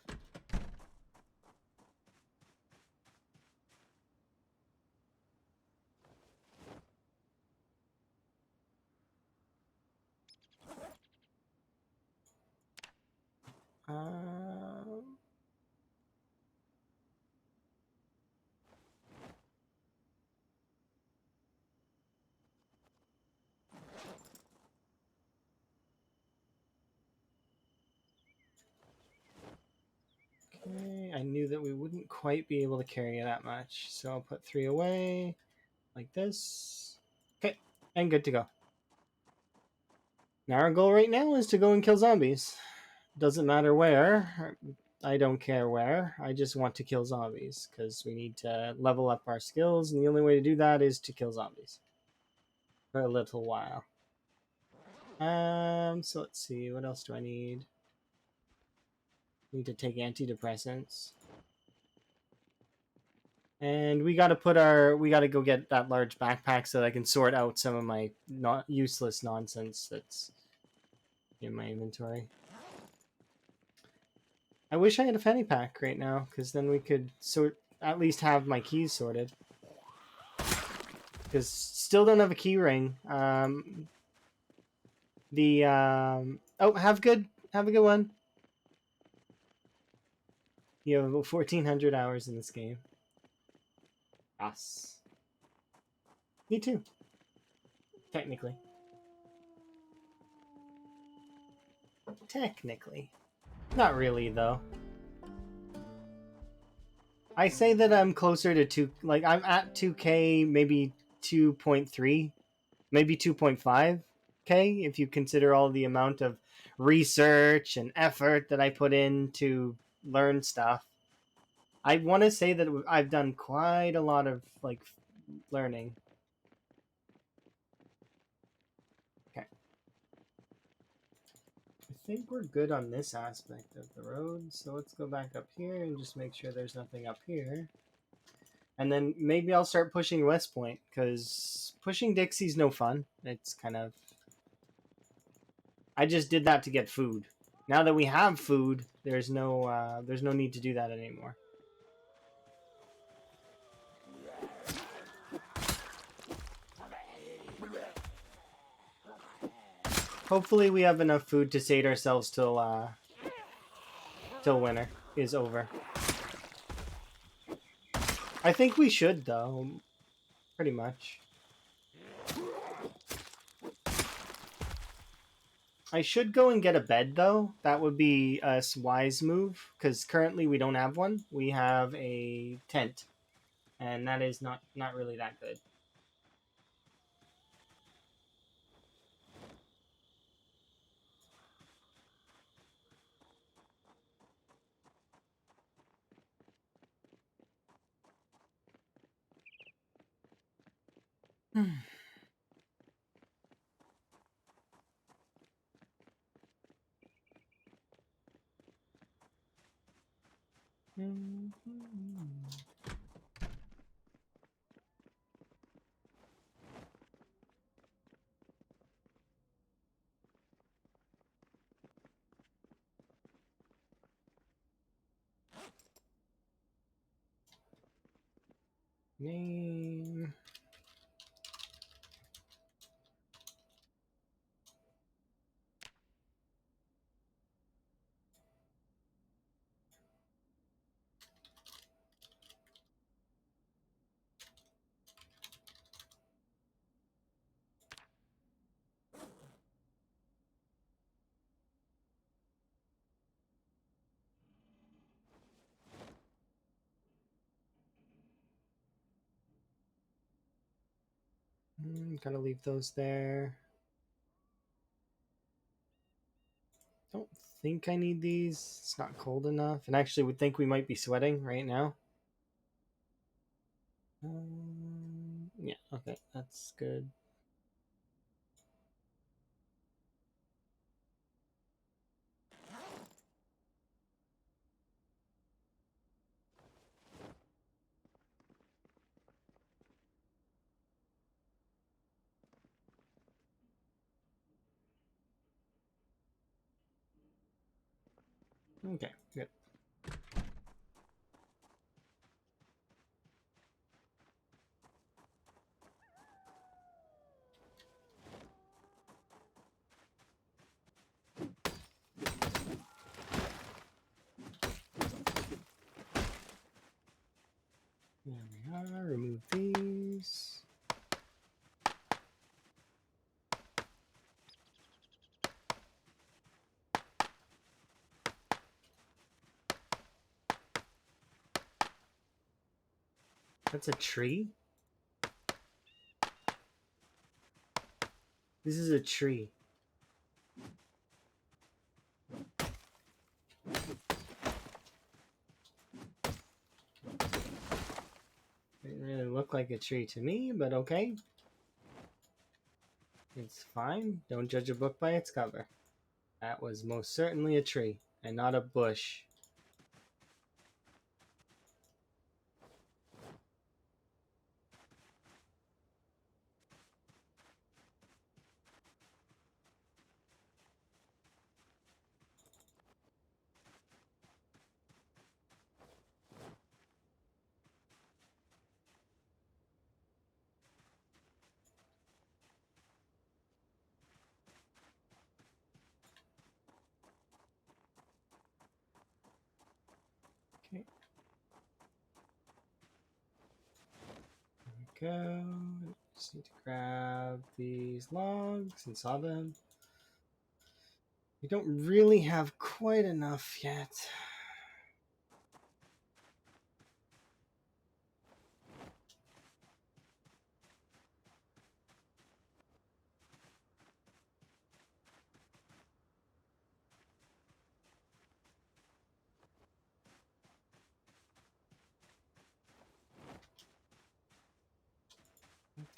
Okay, I knew that we wouldn't quite be able to carry that much, so I'll put 3 away, like this. Okay, and good to go. Now our goal right now is to go and kill zombies. Doesn't matter where. I don't care where. I just want to kill zombies, because we need to level up our skills, and the only way to do that is to kill zombies. For a little while. So let's see, what else do I need? Need to take antidepressants. And we gotta go get that large backpack so that I can sort out some of my not useless nonsense that's in my inventory. I wish I had a fanny pack right now, because then we could at least have my keys sorted. Because still don't have a key ring. Oh, have a good one. You have about 1,400 hours in this game. Us. Me too. Technically. Well, technically. Not really, though. I say that I'm closer to 2, like, I'm at 2K, maybe 2.3, maybe 2.5K, if you consider all the amount of research and effort that I put in to learn stuff. I want to say that I've done quite a lot of, like, learning. Okay. I think we're good on this aspect of the road, so let's go back up here and just make sure there's nothing up here. And then maybe I'll start pushing West Point, because pushing Dixie's no fun. It's kind of... I just did that to get food. Now that we have food, there's no need to do that anymore. Hopefully we have enough food to sate ourselves till winter is over. I think we should, though. Pretty much. I should go and get a bed, though. That would be a wise move, because currently we don't have one. We have a tent, and that is not really that good. Name. Gotta leave those there. Don't think I need these. It's not cold enough. And actually would think we might be sweating right now. Yeah, okay, that's good. Okay, good. There we are. Remove these. That's a tree? This is a tree. Didn't really look like a tree to me, but okay. It's fine. Don't judge a book by its cover. That was most certainly a tree, and not a bush. Okay. There we go. Just need to grab these logs and saw them. We don't really have quite enough yet.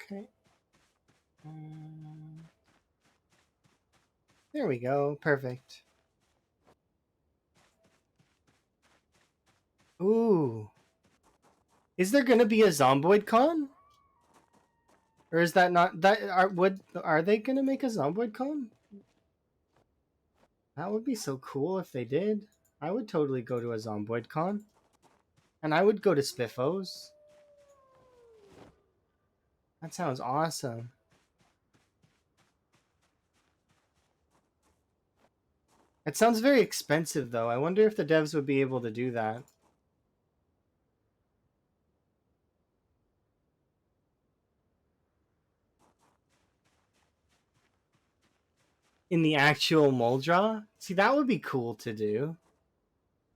Okay. There we go. Perfect. Ooh. Is there gonna be a Zomboid Con? Or is that not that are they gonna make a Zomboid Con? That would be so cool if they did. I would totally go to a Zomboid Con. And I would go to Spiffos. That sounds awesome. It sounds very expensive though. I wonder if the devs would be able to do that. In the actual Moldra? See, that would be cool to do.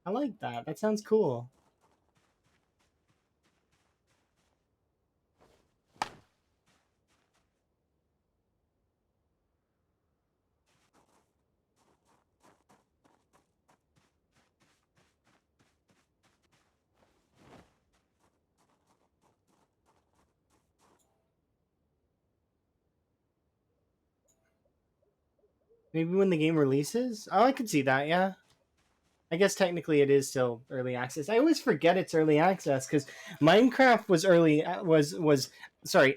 I like that. That sounds cool. Maybe when the game releases? Oh, I could see that, yeah. I guess technically it is still early access. I always forget it's early access because Minecraft was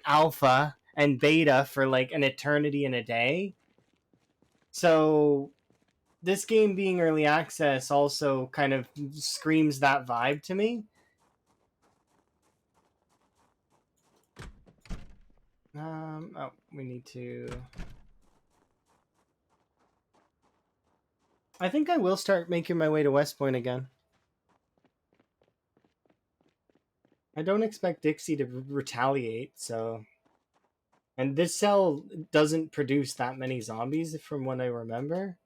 alpha and beta for like an eternity and a day. So this game being early access also kind of screams that vibe to me. Oh, we need to. I think I will start making my way to West Point again. I don't expect Dixie to retaliate, so. And this cell doesn't produce that many zombies from what I remember.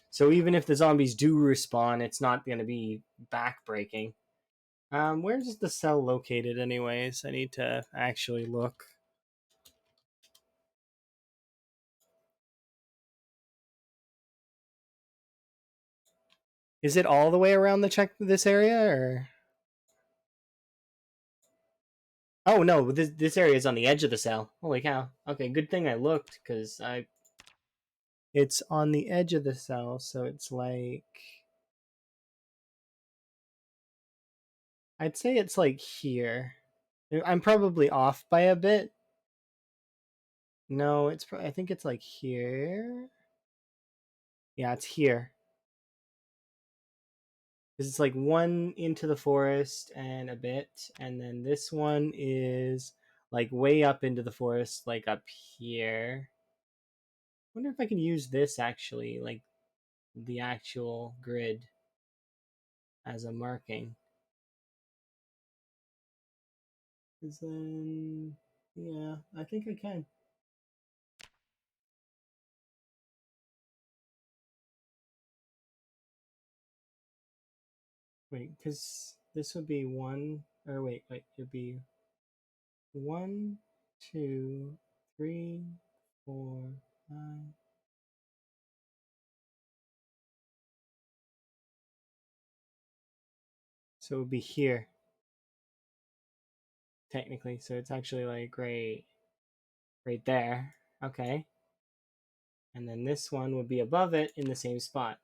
So even if the zombies do respawn, it's not going to be backbreaking. Where's the cell located, anyways? I need to actually look. Is it all the way around this area, or? Oh no, this area is on the edge of the cell. Holy cow! Okay, good thing I looked because I. It's on the edge of the cell, so it's like. I'd say it's like here. I'm probably off by a bit. No, I think it's like here. Yeah, it's here. Because it's like one into the forest and a bit, and then this one is like way up into the forest, like up here. I wonder if I can use this actually, like the actual grid as a marking. Because then, yeah, I think I can. Wait, because this would be one, or wait, it'd be 1, 2, 3, 4, 5. So it would be here, technically. So it's actually like right there. Okay. And then this one would be above it in the same spot.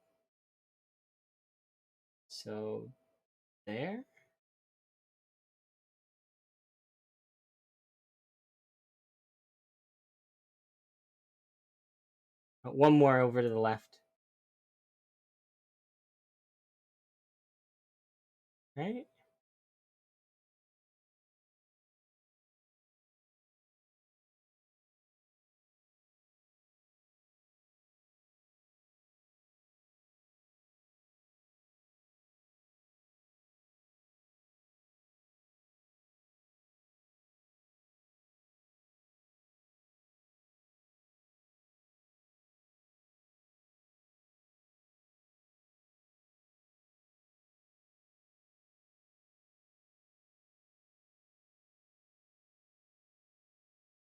So there. One more over to the left. Right?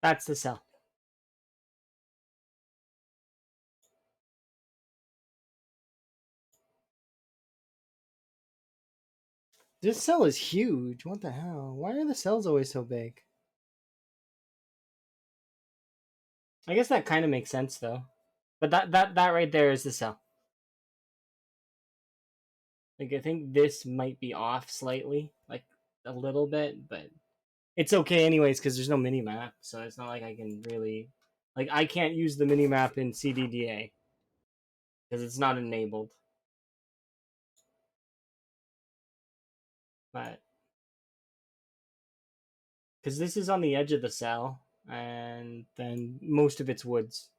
That's the cell. This cell is huge. What the hell? Why are the cells always so big? I guess that kind of makes sense though. But that right there is the cell. Like I think this might be off slightly, like a little bit, but it's okay anyways because there's no mini map, so it's not like I can really, like I can't use the mini map in CDDA because it's not enabled. But because this is on the edge of the cell, and then most of it's woods.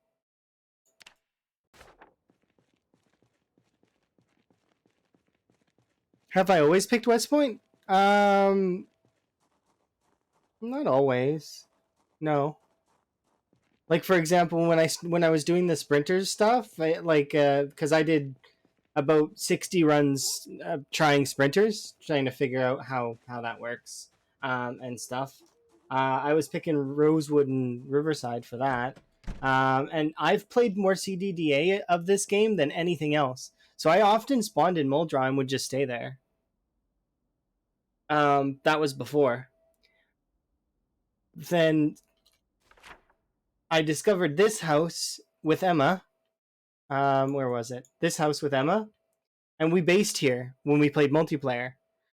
Have I always picked West Point? Not always. No. Like for example, when I was doing the sprinters stuff, because I did about 60 runs trying sprinters, trying to figure out how that works and stuff. I was picking Rosewood and Riverside for that. And I've played more CDDA of this game than anything else. So I often spawned in Muldra and would just stay there. That was before. Then I discovered this house with Emma. Where was it? This house with Emma, and we based here when we played multiplayer.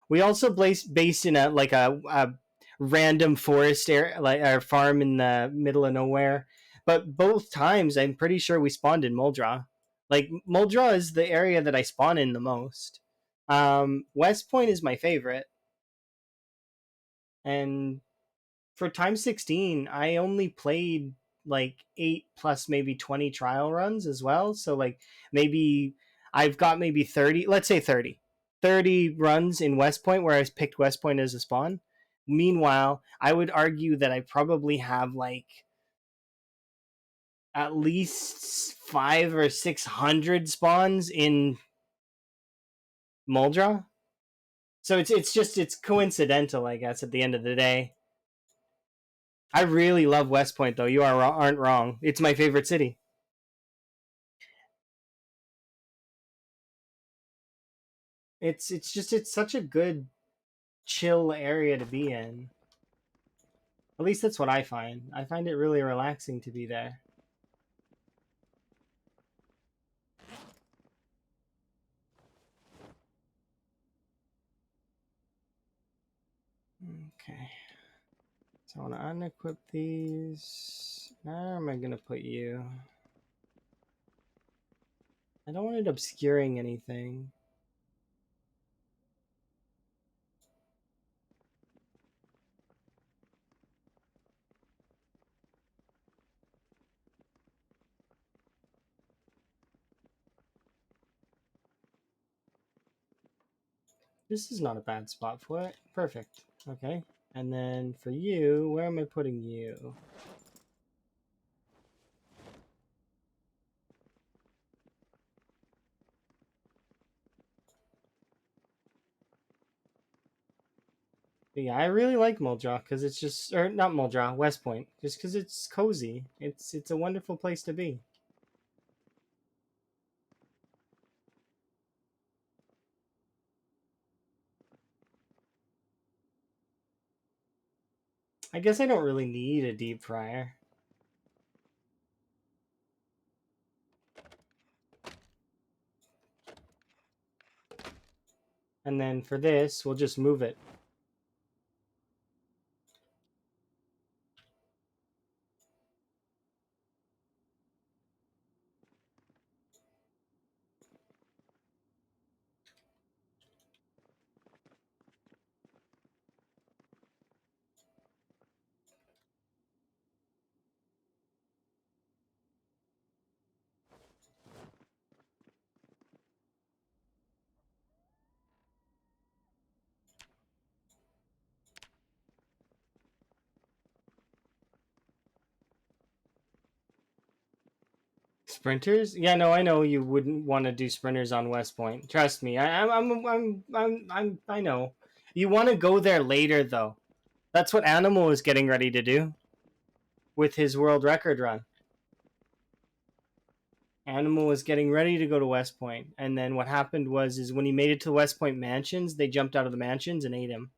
We also based in a random forest area, like our farm in the middle of nowhere. But both times, I'm pretty sure we spawned in Muldra. Like Muldra is the area that I spawn in the most. West Point is my favorite, and for time 16 I only played like 8 plus maybe 20 trial runs as well, so like maybe I've got maybe 30, let's say 30 runs in West Point where I picked West Point as a spawn. Meanwhile, I would argue that I probably have like at least 5 or 600 spawns in Muldra. So it's coincidental, I guess, at the end of the day. I really love West Point, though. You aren't wrong. It's my favorite city. It's such a good chill area to be in. At least that's what I find. I find it really relaxing to be there. Okay. So I want to unequip these. Where am I gonna put you? I don't want it obscuring anything. This is not a bad spot for it. Perfect. Okay. And then for you, where am I putting you? But yeah, I really like Muldra because it's just, or not Muldra, West Point, just because it's cozy. It's a wonderful place to be. I guess I don't really need a deep fryer. And then for this, we'll just move it. Sprinters? Yeah, no, I know you wouldn't want to do sprinters on West Point. Trust me, I know. You want to go there later though. That's what Animal is getting ready to do. with his world record run. Animal was getting ready to go to West Point, and then what happened was is when he made it to West Point mansions, they jumped out of the mansions and ate him,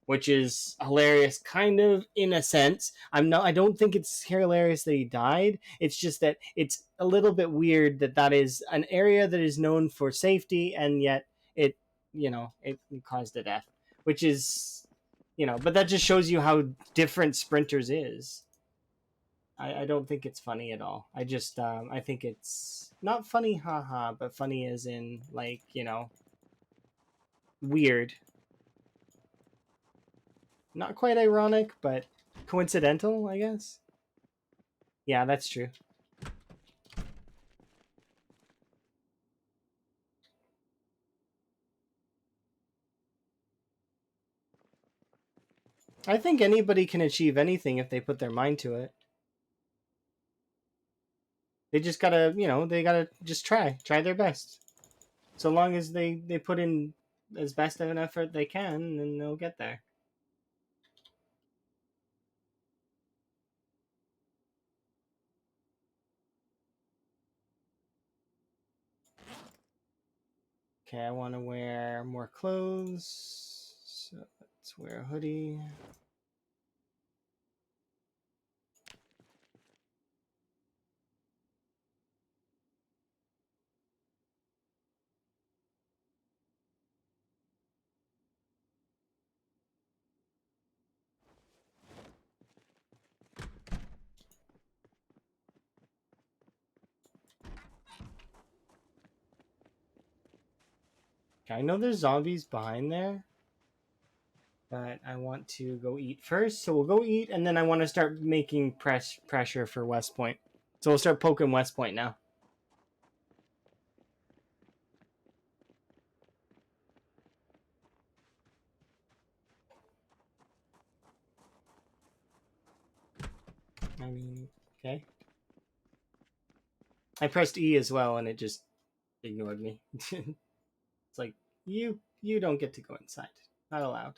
which is hilarious, kind of in a sense. I don't think it's hilarious that he died. It's just that it's a little bit weird that that is an area that is known for safety, and yet it, it caused a death, which is, but that just shows you how different sprinters is. I don't think it's funny at all. I think it's not funny, haha, but funny as in like, weird. Not quite ironic, but coincidental, I guess. Yeah, that's true. I think anybody can achieve anything if they put their mind to it. They just gotta, they gotta just try their best. So long as they put in as best of an effort they can, then they'll get there. Okay, I want to wear more clothes. So let's wear a hoodie. Okay, I know there's zombies behind there, but I want to go eat first. So we'll go eat, and then I want to start making pressure for West Point. So we'll start poking West Point now. I mean, okay. I pressed E as well, and it just ignored me. It's like you don't get to go inside. Not allowed.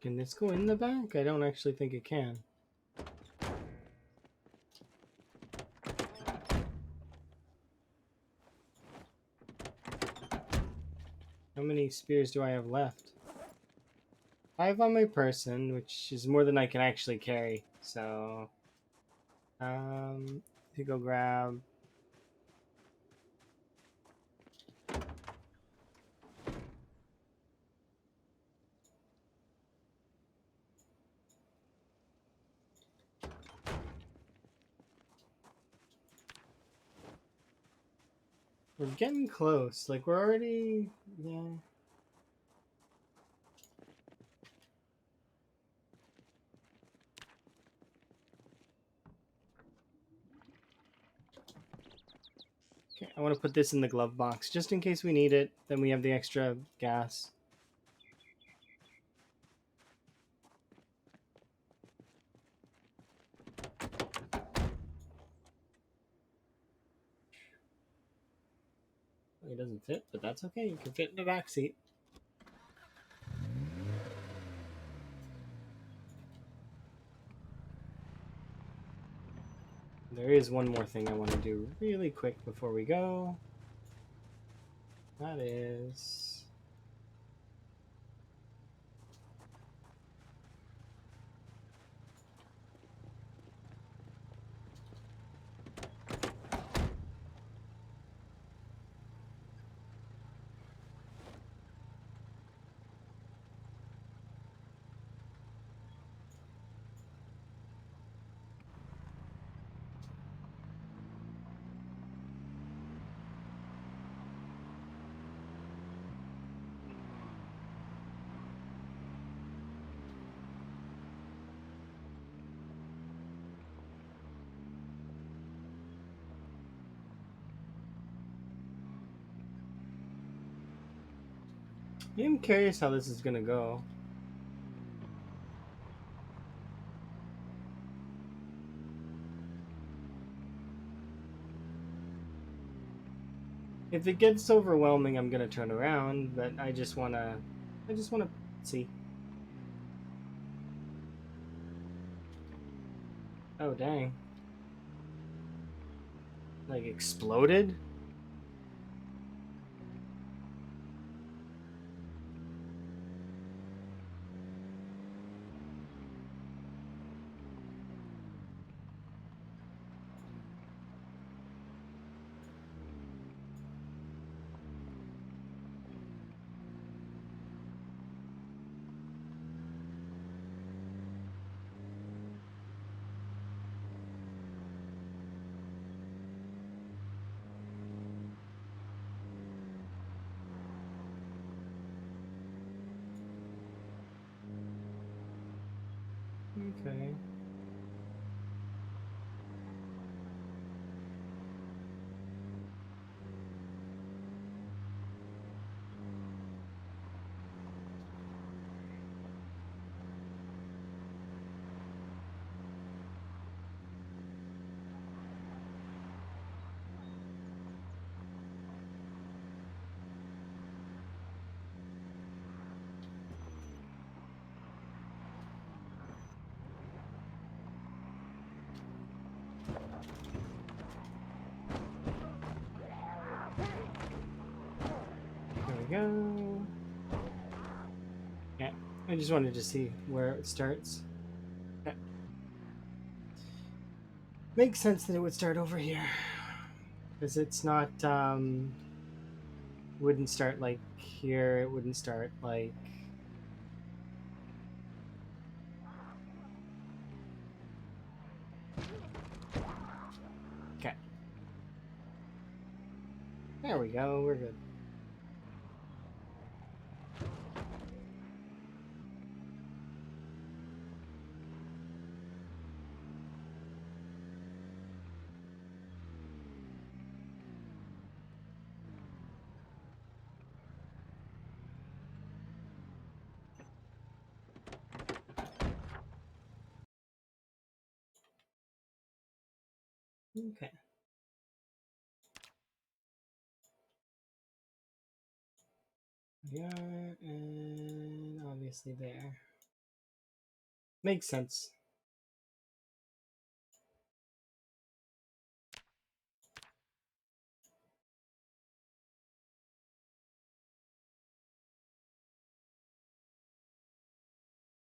Can this go in the back? I don't actually think it can. How many spears do I have left? 5 on my person, which is more than I can actually carry. So, to go grab. We're getting close. Like, we're already... Yeah. Okay, I want to put this in the glove box, just in case we need it. Then we have the extra gas. It doesn't fit, but that's okay. You can fit in the back seat. There is one more thing I want to do really quick before we go. That is... I'm curious how this is going to go. If it gets overwhelming, I'm going to turn around, but I just want to see. Oh, dang. Like, exploded? Okay. There we go. Yeah, I just wanted to see where it starts. Yeah. Makes sense that it would start over here. Because it's not, wouldn't start like here, it wouldn't start like... Okay. There we go, we're good. Okay. Yeah, and obviously there. Makes sense.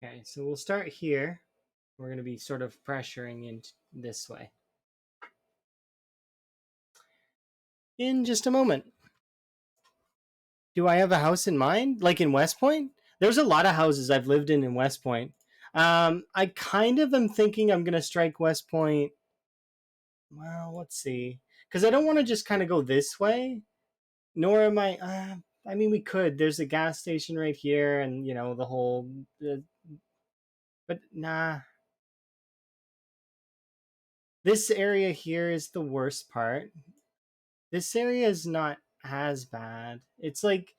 Okay, so we'll start here. We're going to be sort of pressuring in this way. In just a moment. Do I have a house in mind? Like in West Point? There's a lot of houses I've lived in West Point. I kind of am thinking I'm going to strike West Point. Well, let's see. Because I don't want to just kind of go this way. Nor am I. I mean, we could. There's a gas station right here, and the whole. But nah, this area here is the worst part. This area is not as bad. It's like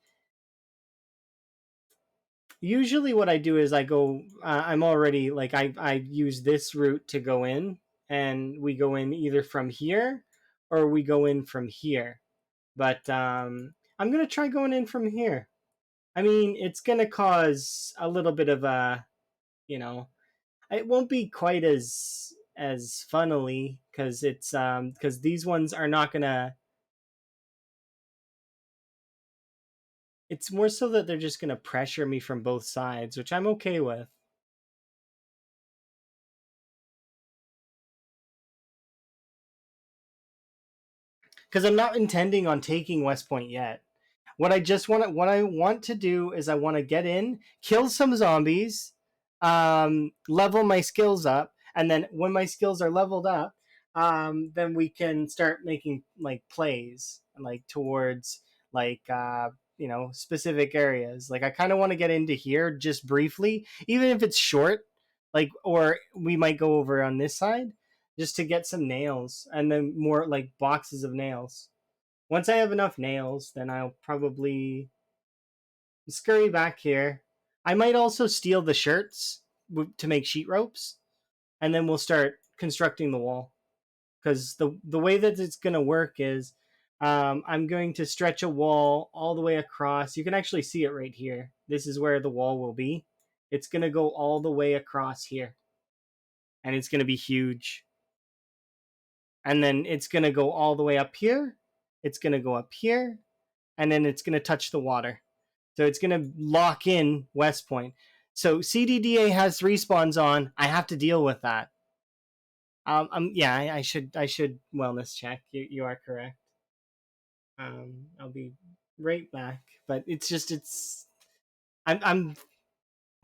usually what I do is I go. I'm already like I use this route to go in, and we go in either from here, or we go in from here. But I'm gonna try going in from here. I mean, it's gonna cause a little bit of a, you know, it won't be quite as funnily because because these ones are not gonna. It's more so that they're just gonna pressure me from both sides, which I'm okay with. Because I'm not intending on taking West Point yet. What I want to do is I want to get in, kill some zombies, level my skills up, and then when my skills are leveled up, then we can start making like plays like towards like specific areas. Like I kind of want to get into here just briefly, even if it's short. Like, or we might go over on this side just to get some nails and then more like boxes of nails. Once I have enough nails, then I'll probably scurry back here. I might also steal the shirts to make sheet ropes, and then we'll start constructing the wall. Because the way that it's going to work is I'm going to stretch a wall all the way across. You can actually see it right here. This is where the wall will be. It's going to go all the way across here, and it's going to be huge. And then it's going to go all the way up here. It's going to go up here, and then it's going to touch the water. So it's going to lock in West Point. So CDDA has respawns on. I have to deal with that. Yeah, I should wellness check. You are correct. I'll be right back. But it's just I'm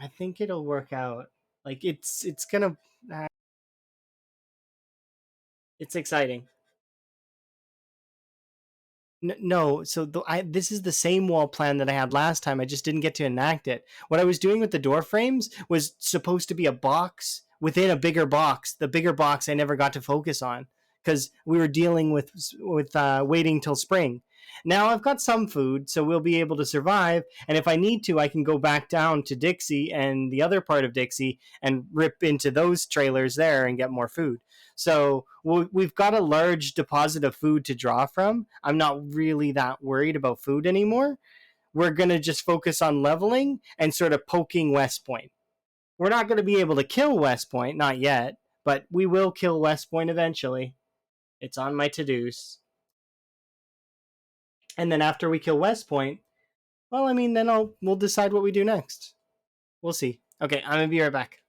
I think it'll work out. Like it's gonna it's exciting. No, so this is the same wall plan that I had last time. I just didn't get to enact it. What I was doing with the door frames was supposed to be a box within a bigger box. The bigger box I never got to focus on because we were dealing with waiting till spring. Now I've got some food, so we'll be able to survive. And if I need to, I can go back down to Dixie and the other part of Dixie and rip into those trailers there and get more food. So we've got a large deposit of food to draw from. I'm not really that worried about food anymore. We're going to just focus on leveling and sort of poking West Point. We're not going to be able to kill West Point, not yet, but we will kill West Point eventually. It's on my to dos. And then after we kill West Point, well, I mean, then we'll decide what we do next. We'll see. Okay, I'm going to be right back.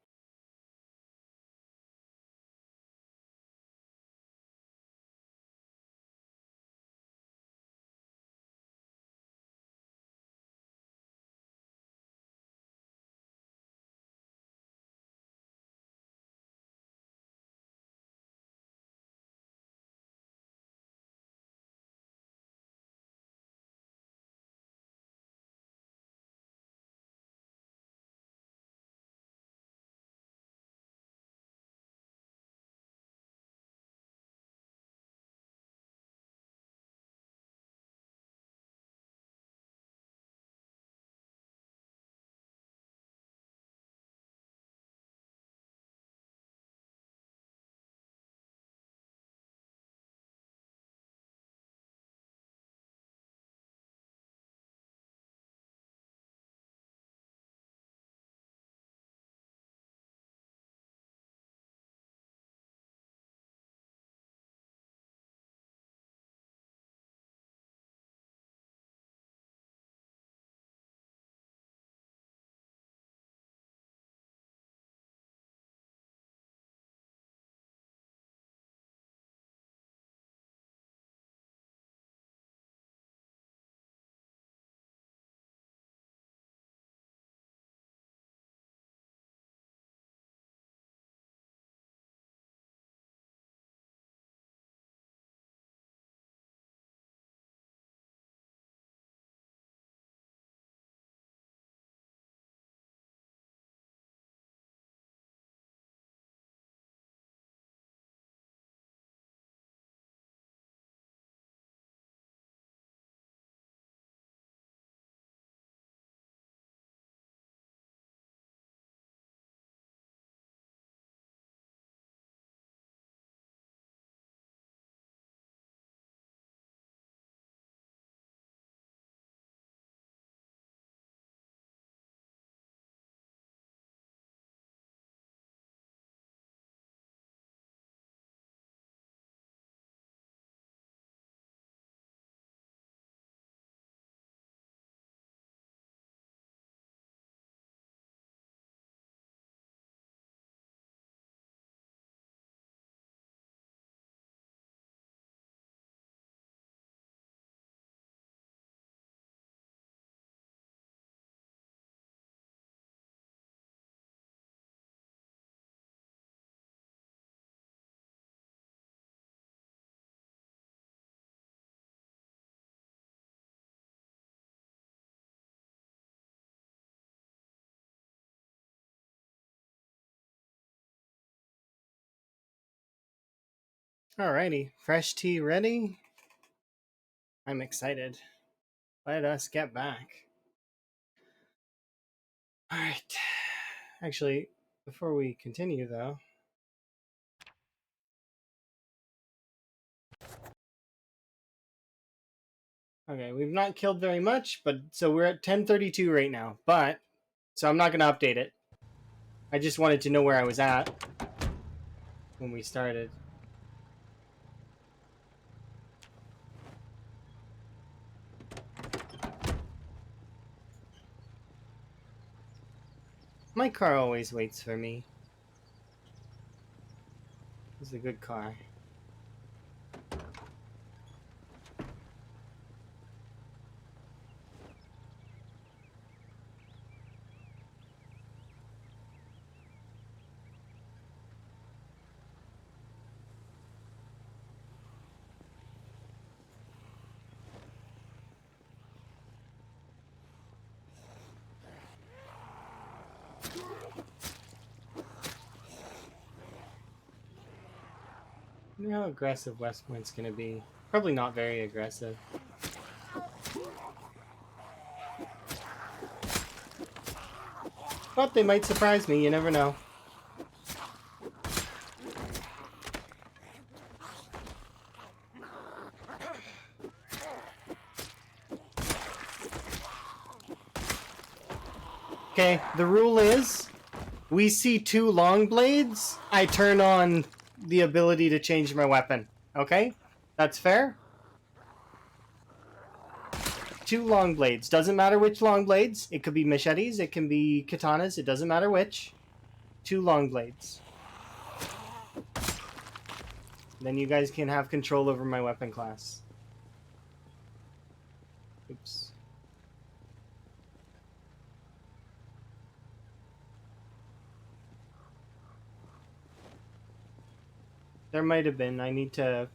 Alrighty, fresh tea ready. I'm excited. Let us get back. Alright. Actually, before we continue though. Okay, we've not killed very much, but so we're at 1032 right now. But so I'm not gonna update it. I just wanted to know where I was at when we started. My car always waits for me. It's a good car. I wonder how aggressive West Point's gonna be. Probably not very aggressive. But they might surprise me, you never know. Okay, the rule is, we see two long blades, I turn on the ability to change my weapon. Okay? That's fair? Two long blades. Doesn't matter which long blades. It could be machetes, it can be katanas, it doesn't matter which. Two long blades. Then you guys can have control over my weapon class. Oops. There might have been. I need to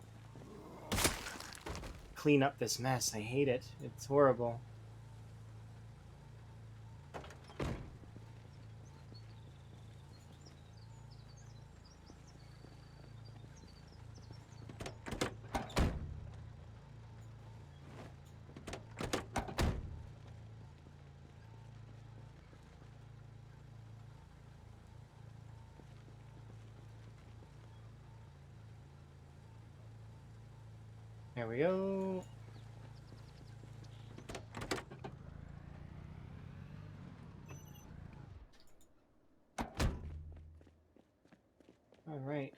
clean up this mess. I hate it. It's horrible. There we go. All right.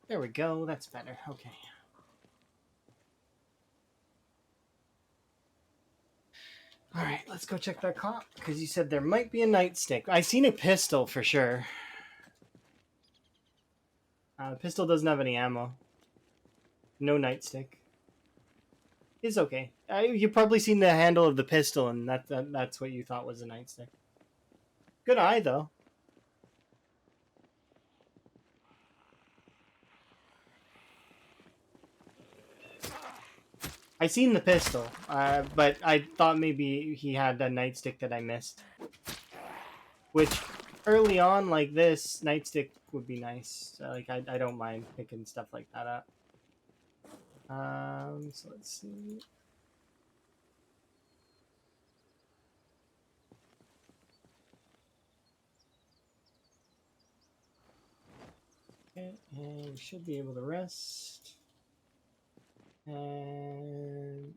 There we go. That's better. Okay. All right, let's go check that cop because you said there might be a nightstick. I seen a pistol for sure. The pistol doesn't have any ammo. No nightstick. It's okay. You've probably seen the handle of the pistol, and that's what you thought was a nightstick. Good eye, though. I seen the pistol, but I thought maybe he had a nightstick that I missed. Which, early on, like this, nightstick would be nice. Like, I don't mind picking stuff like that up. So let's see. Okay, and we should be able to rest. And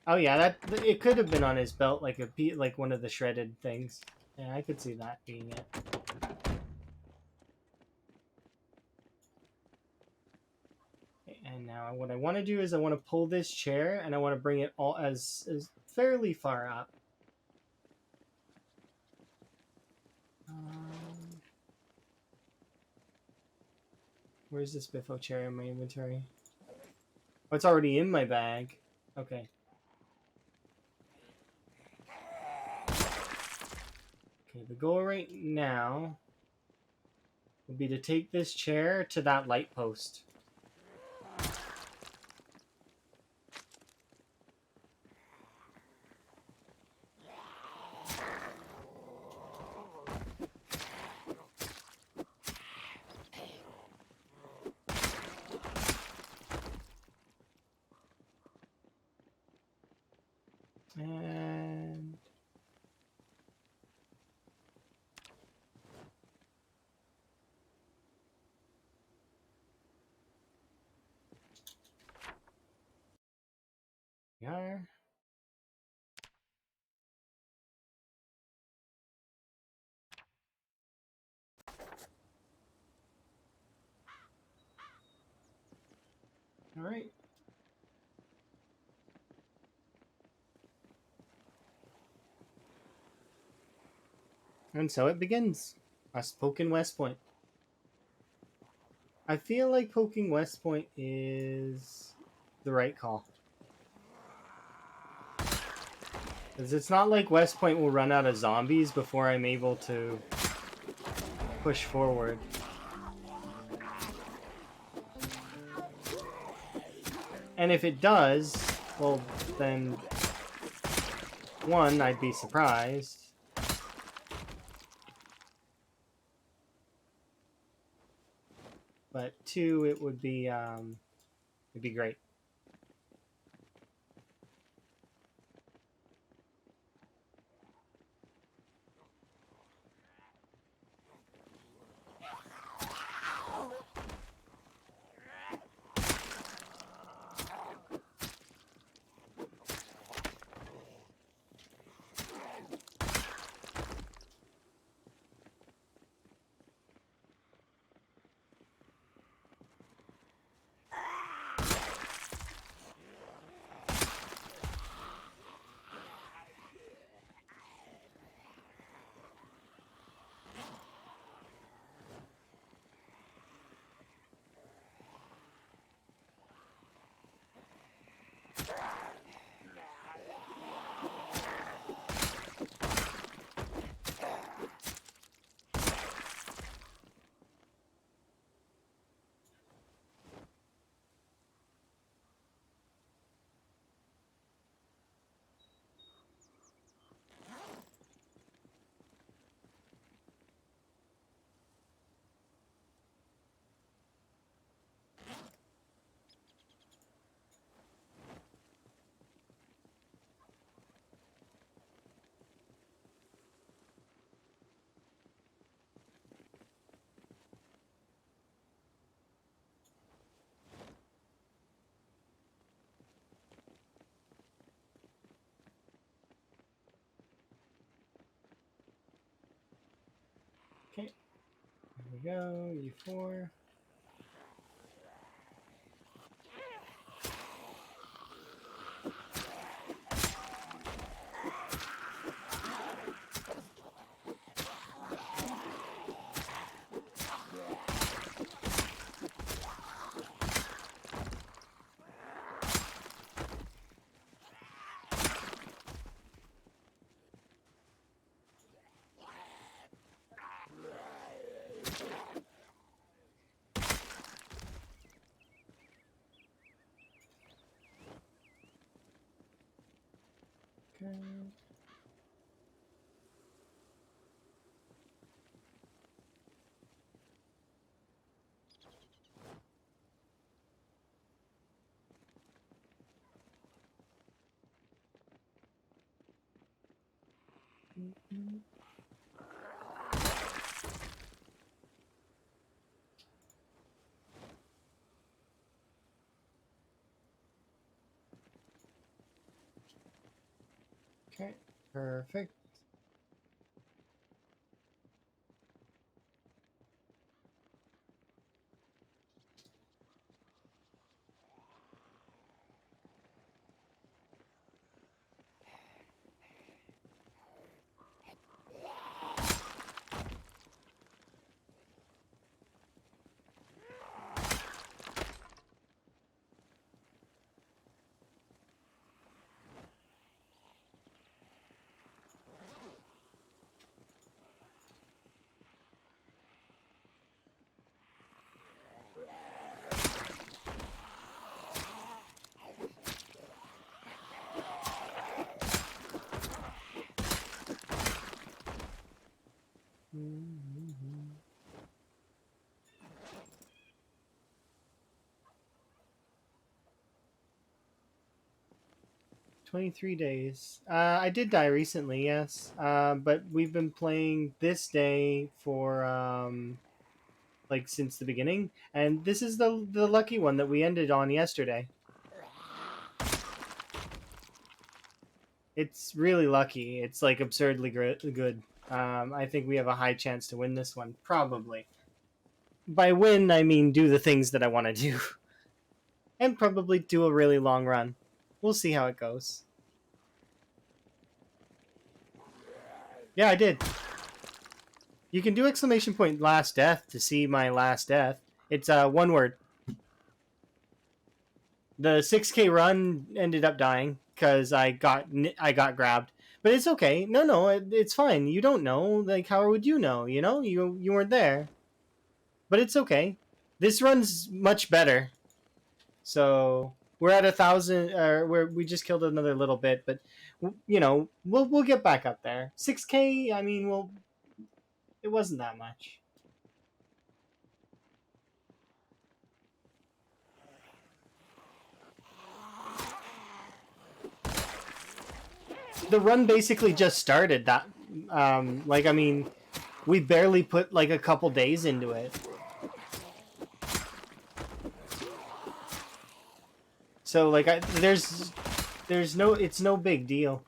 oh yeah, that it could have been on his belt, like like one of the shredded things. Yeah, I could see that being it. Okay, and now what I want to do is I want to pull this chair and I want to bring it all as fairly far up. Um, Where's this Biffo cherry in my inventory? Oh, it's already in my bag. Okay. Okay, the goal right now would be to take this chair to that light post. And we are. All right. And so it begins. Us poking West Point. I feel like poking West Point is the right call. Because it's not like West Point will run out of zombies before I'm able to push forward. And if it does, well, then one, I'd be surprised. But two, it'd be great. Okay, here we go, U4. Okay. Okay, perfect. 23 days. I did die recently, yes. But we've been playing this day for like since the beginning, and this is the lucky one that we ended on yesterday. It's really lucky. It's like absurdly good. I think we have a high chance to win this one, probably. By win, I mean do the things that I want to do, and probably do a really long run. We'll see how it goes. Yeah, I did. You can do exclamation point last death to see my last death. It's one word. The 6K run ended up dying because I got grabbed, but it's okay. No, it's fine. You don't know. Like, how would you know? You know, you weren't there, but it's okay. This run's much better. So we're at 1,000. We just killed another little bit, but you know we'll get back up there. 6K. I mean, it wasn't that much. The run basically just started. That like, I mean, we barely put like a couple days into it. So like, there's no, it's no big deal.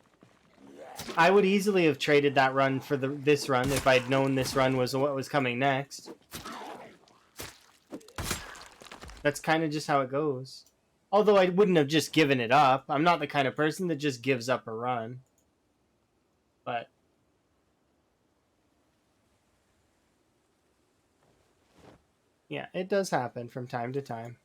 I would easily have traded that run for this run if I'd known this run was what was coming next. That's kind of just how it goes. Although I wouldn't have just given it up. I'm not the kind of person that just gives up a run. But yeah, it does happen from time to time.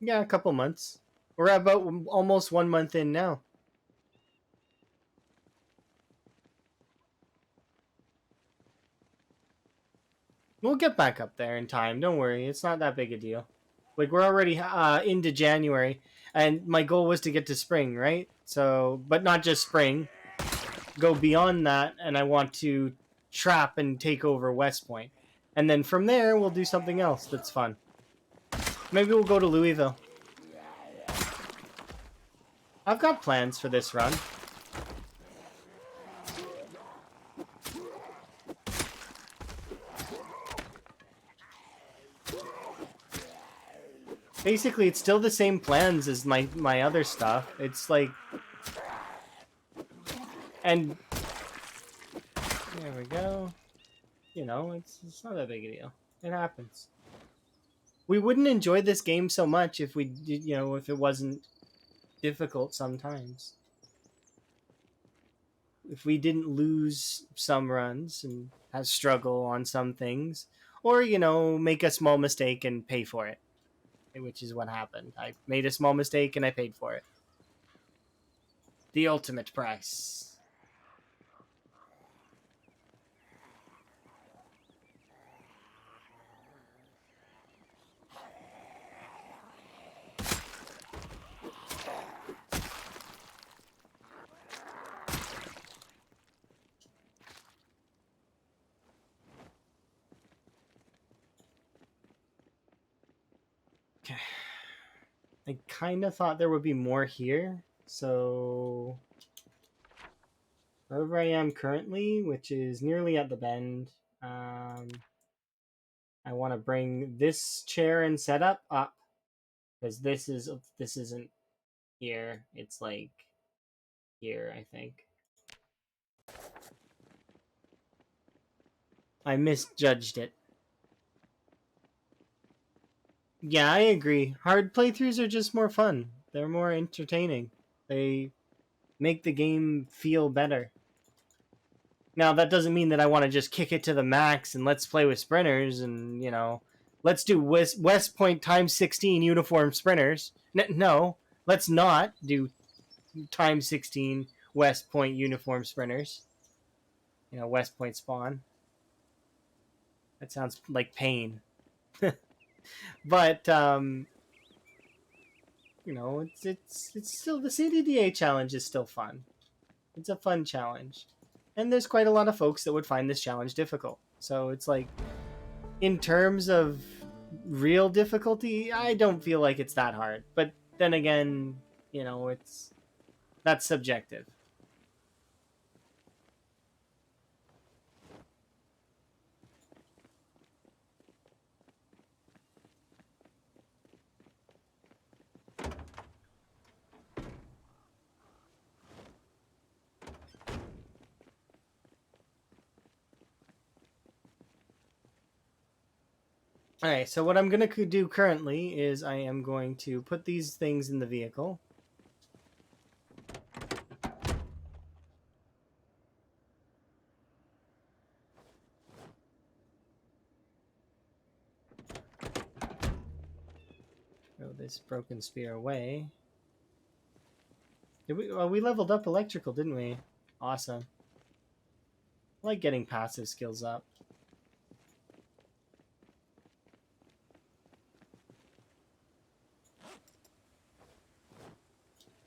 Yeah, a couple months. We're about almost 1 month in now. We'll get back up there in time. Don't worry. It's not that big a deal. Like, we're already into January, and my goal was to get to spring, right? So, but not just spring. Go beyond that, and I want to trap and take over West Point. And then from there, we'll do something else that's fun. Maybe we'll go to Louisville. I've got plans for this run. Basically, it's still the same plans as my other stuff. It's like, and there we go. You know, it's not that big a deal. It happens. We wouldn't enjoy this game so much if we did, you know, if it wasn't difficult sometimes. If we didn't lose some runs and have struggle on some things, or you know, make a small mistake and pay for it, which is what happened. I made a small mistake and I paid for it. The ultimate price. Okay. I kind of thought there would be more here, so wherever I am currently, which is nearly at the bend, I want to bring this chair and setup up because this isn't here. It's like here, I think. I misjudged it. Yeah, I agree. Hard playthroughs are just more fun. They're more entertaining. They make the game feel better. Now, that doesn't mean that I want to just kick it to the max and let's play with sprinters and, you know, let's do West Point times 16 uniform sprinters. No, let's not do times 16 West Point uniform sprinters. You know, West Point spawn. That sounds like pain. But, you know, it's still, the CDDA challenge is still fun. It's a fun challenge. And there's quite a lot of folks that would find this challenge difficult. So it's like, in terms of real difficulty, I don't feel like it's that hard. But then again, that's subjective. All right, so what I'm going to do currently is I am going to put these things in the vehicle. Throw this broken spear away. We leveled up electrical, didn't we? Awesome. I like getting passive skills up.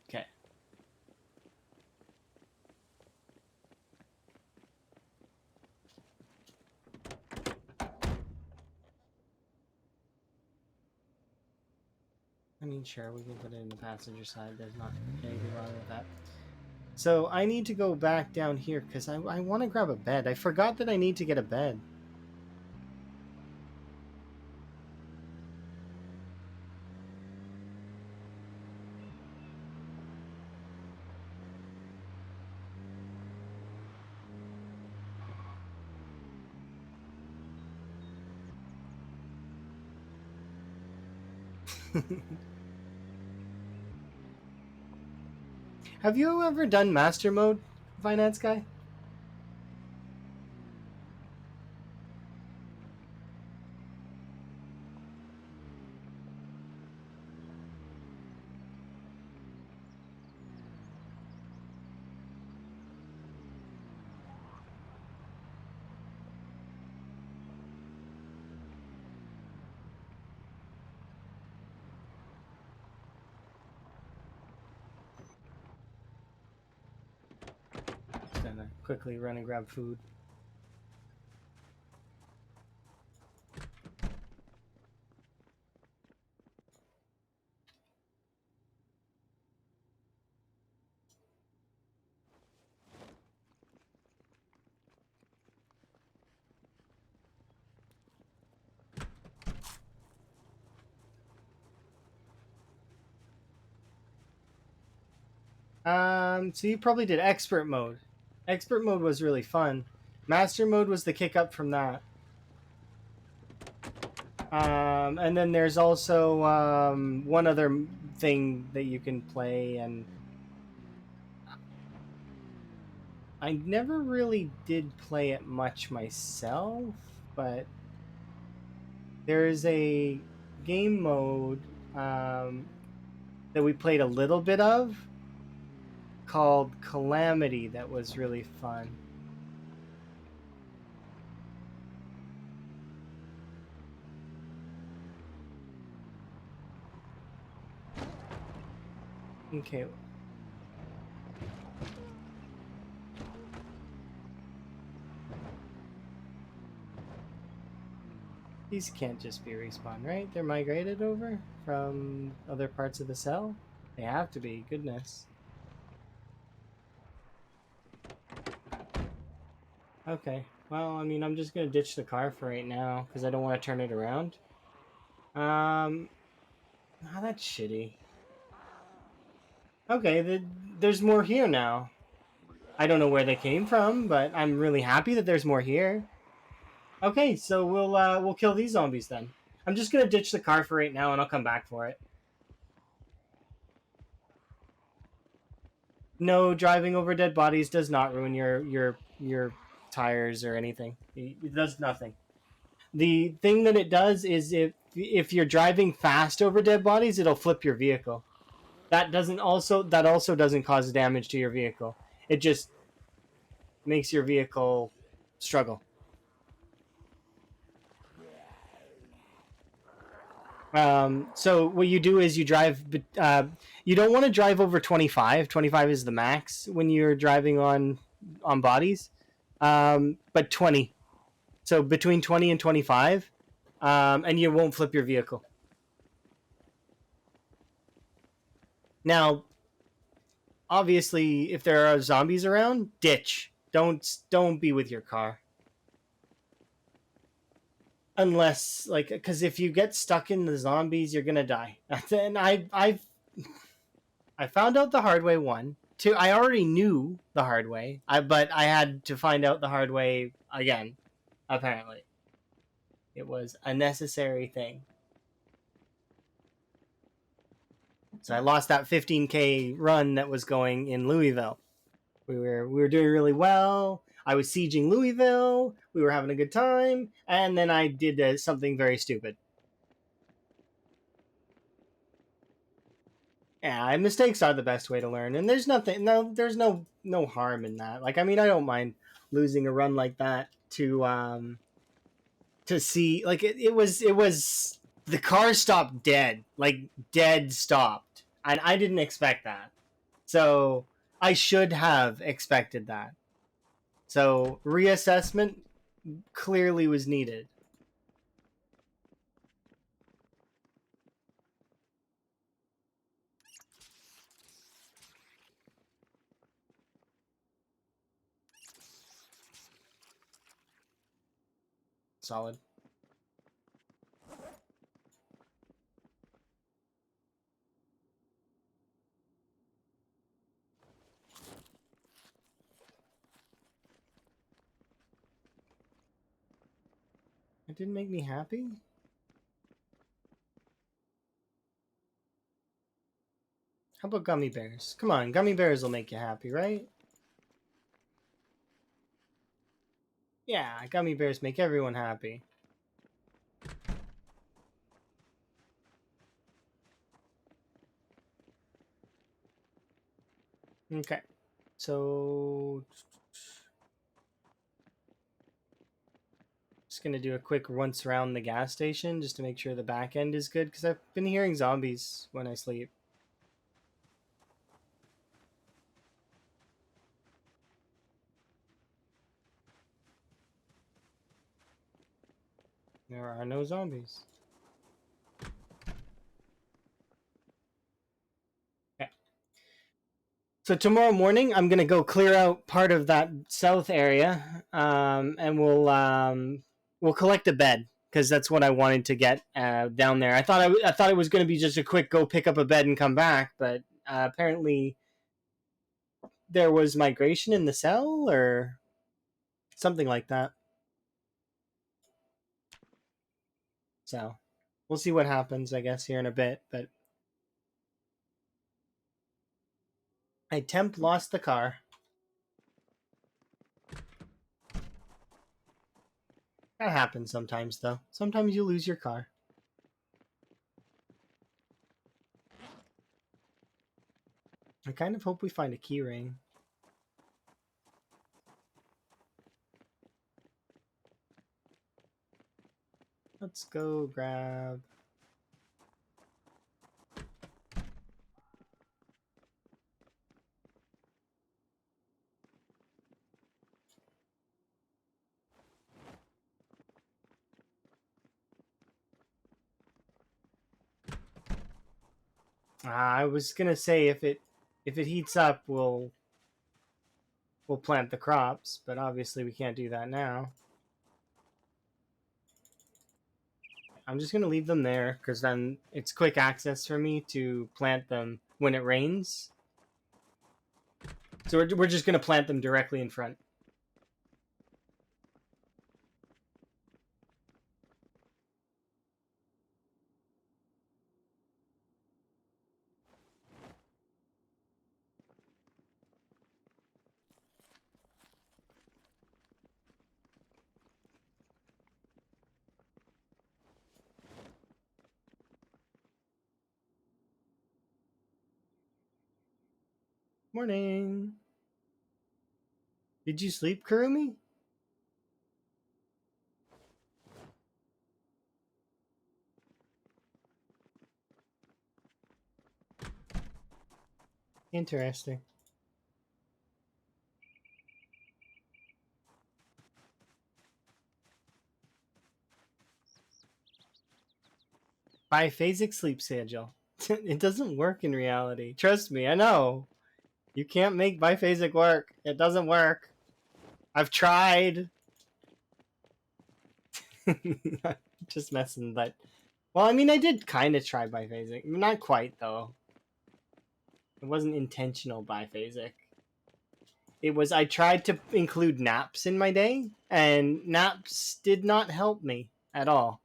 Okay. I mean, sure, we can put it in the passenger side. There's not anything wrong with that. So I need to go back down here because I want to grab a bed. I forgot that I need to get a bed. Have you ever done master mode, finance guy? Just gonna quickly run and grab food. So you probably did expert mode. Expert mode was really fun. Master mode was the kick up from that. And then there's also one other thing that you can play, and I never really did play it much myself, but there's a game mode that we played a little bit of called Calamity that was really fun. Okay. These can't just be respawned, right? They're migrated over from other parts of the cell? They have to be, goodness. Okay, well, I mean, I'm just gonna ditch the car for right now, because I don't want to turn it around. Oh, that's shitty. Okay, there's more here now. I don't know where they came from, but I'm really happy that there's more here. Okay, so we'll kill these zombies then. I'm just gonna ditch the car for right now, and I'll come back for it. No, driving over dead bodies does not ruin your tires or anything. It does nothing. The thing that it does is if you're driving fast over dead bodies, it'll flip your vehicle. That also doesn't cause damage to your vehicle. It just makes your vehicle struggle. So what you do is you drive. You don't want to drive over 25. 25 is the max when you're driving on bodies. But 20. So between 20 and 25, and you won't flip your vehicle. Now, obviously, if there are zombies around, ditch. Don't be with your car. Unless, like, because if you get stuck in the zombies, you're gonna die. And I found out the hard way. One, two. I already knew the hard way. But I had to find out the hard way again. Apparently, it was a necessary thing. So I lost that 15K run that was going in Louisville. We were doing really well. I was sieging Louisville. We were having a good time, and then I did something very stupid. Yeah, mistakes are the best way to learn, and there's no harm in that. Like, I mean, I don't mind losing a run like that to see, like, it was the car stopped dead, like dead stopped, and I didn't expect that. So I should have expected that. So reassessment clearly was needed. Solid. It didn't make me happy. How about gummy bears? Come on, gummy bears will make you happy, right? Yeah, gummy bears make everyone happy. Okay, so just gonna do a quick once around the gas station just to make sure the back end is good, because I've been hearing zombies when I sleep. There are no zombies. Okay. So tomorrow morning, I'm gonna go clear out part of that south area, and we'll collect a bed, because that's what I wanted to get down there. I thought it was gonna be just a quick go pick up a bed and come back, but apparently there was migration in the cell or something like that. So we'll see what happens, I guess, here in a bit. But I temp lost the car. That happens sometimes, though. Sometimes you lose your car. I kind of hope we find a key ring. Let's go grab... I was gonna say if it heats up, we'll plant the crops, but obviously we can't do that now. I'm just gonna leave them there because then it's quick access for me to plant them when it rains. So we're just gonna plant them directly in front. Morning. Did you sleep, Kurumi? Interesting. Biphasic sleep schedule. It doesn't work in reality. Trust me, I know. You can't make biphasic work. It doesn't work. I've tried. Just messing, but well, I mean, I did kind of try biphasic. Not quite though. It wasn't intentional biphasic. It was I tried to include naps in my day, and naps did not help me at all.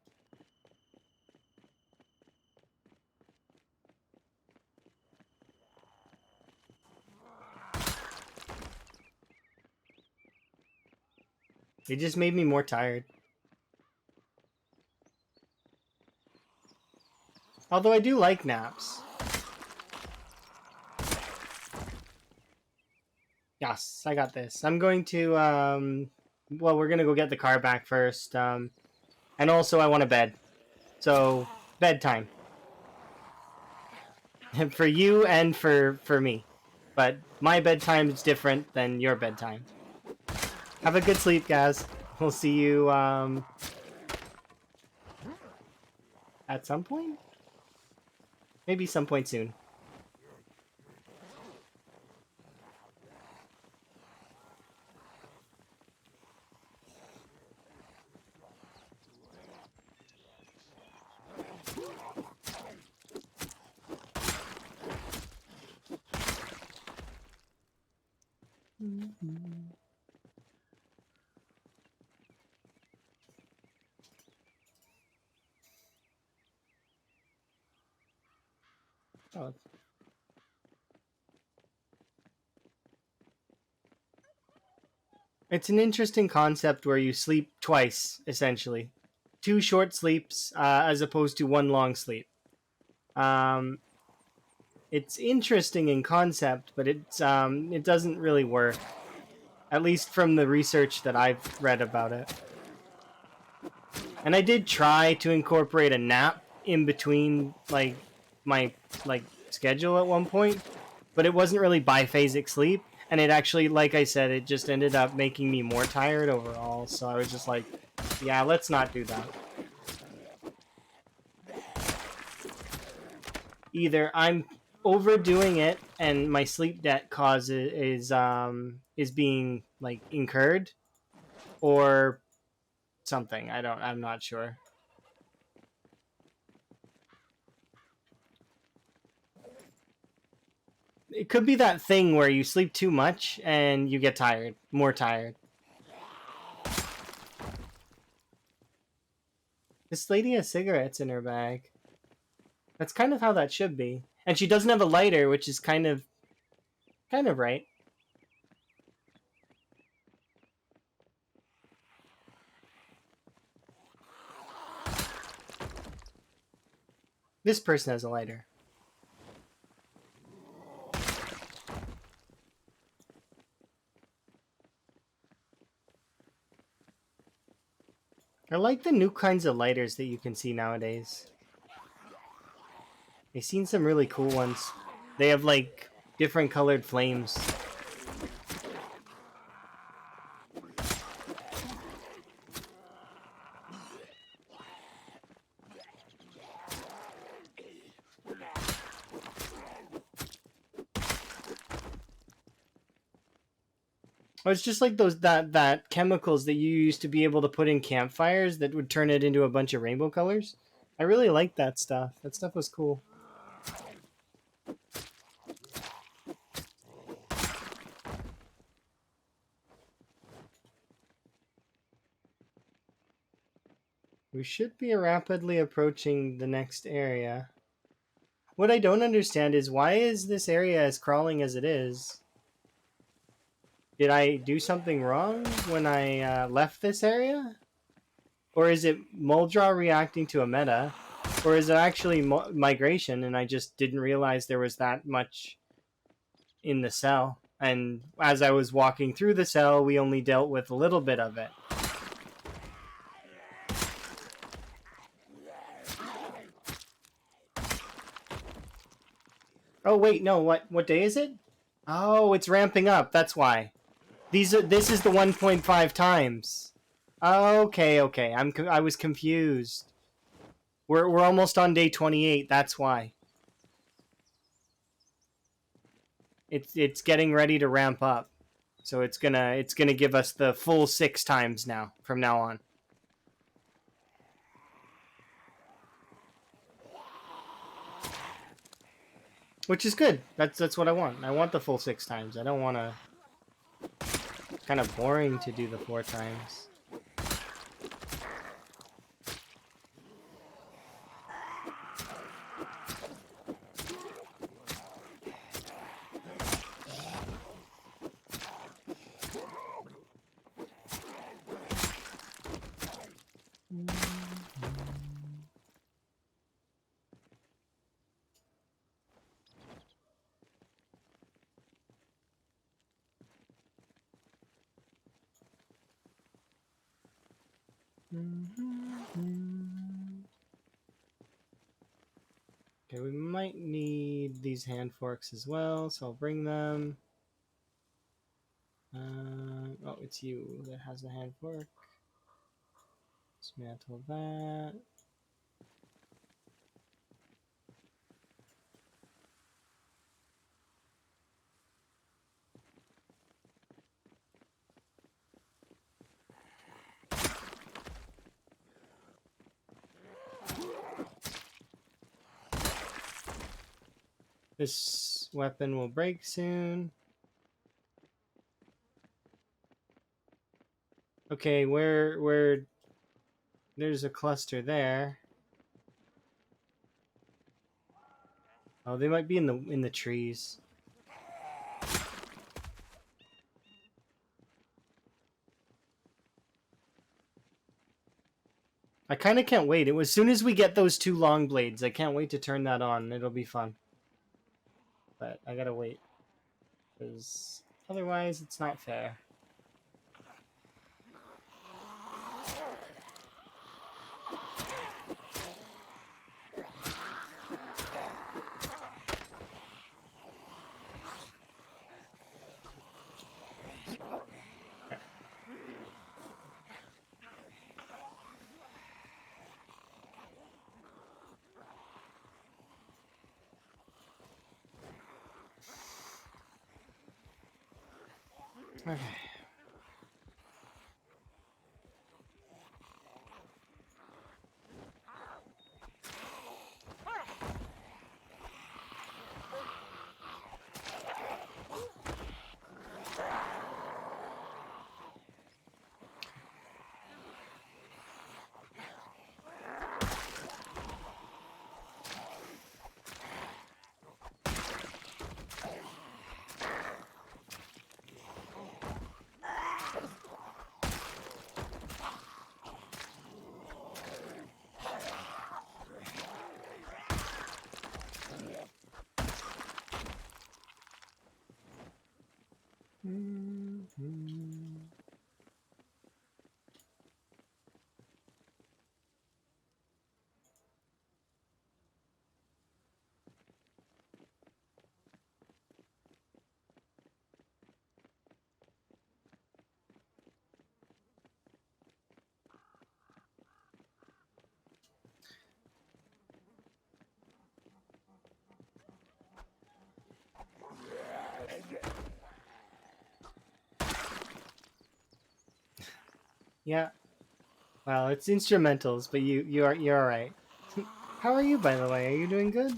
It just made me more tired. Although I do like naps. Yes, I got this. I'm going to, well, we're going to go get the car back first. And also I want a bed. So, bedtime. For you and for me. But my bedtime is different than your bedtime. Have a good sleep, guys. We'll see you, at some point? Maybe some point soon. Oh. It's an interesting concept where you sleep twice, essentially. 2 short sleeps as opposed to 1 long sleep. It's interesting in concept, but it doesn't really work. At least from the research that I've read about it. And I did try to incorporate a nap in between like my schedule at one point, but it wasn't really biphasic sleep, and it actually, like I said, it just ended up making me more tired overall. So I was just like, yeah, let's not do that. Either I'm overdoing it and my sleep debt is being like incurred, or something. I'm not sure. It could be that thing where you sleep too much and you get tired, more tired. This lady has cigarettes in her bag. That's kind of how that should be. And she doesn't have a lighter, which is kind of right. This person has a lighter. I like the new kinds of lighters that you can see nowadays. I've seen some really cool ones. They have like different colored flames. Oh, it's just like those that chemicals that you used to be able to put in campfires that would turn it into a bunch of rainbow colors. I really liked that stuff. That stuff was cool. We should be rapidly approaching the next area. What I don't understand is why is this area as crawling as it is? Did I do something wrong when I left this area? Or is it Muldra reacting to a meta? Or is it actually migration and I just didn't realize there was that much in the cell? And as I was walking through the cell, we only dealt with a little bit of it. Oh wait, no, what day is it? Oh, it's ramping up, that's why. This is the 1.5 times. Okay, I was confused. We're almost on day 28. That's why. It's getting ready to ramp up. So it's gonna give us the full 6 times now from now on. Which is good. That's what I want. I want the full 6 times. I don't want to. Kind of boring to do the 4 times. Okay, we might need these hand forks as well, so I'll bring them. Oh, it's you that has the hand fork. Dismantle that. This weapon will break soon. Okay, where there's a cluster there. Oh, they might be in the trees. I kind of can't wait. As soon as we get those 2 long blades, I can't wait to turn that on. It'll be fun. But I gotta wait. Because otherwise, it's not fair. Okay. Yeah. Well, it's instrumentals, but you're all right. How are you, by the way? Are you doing good?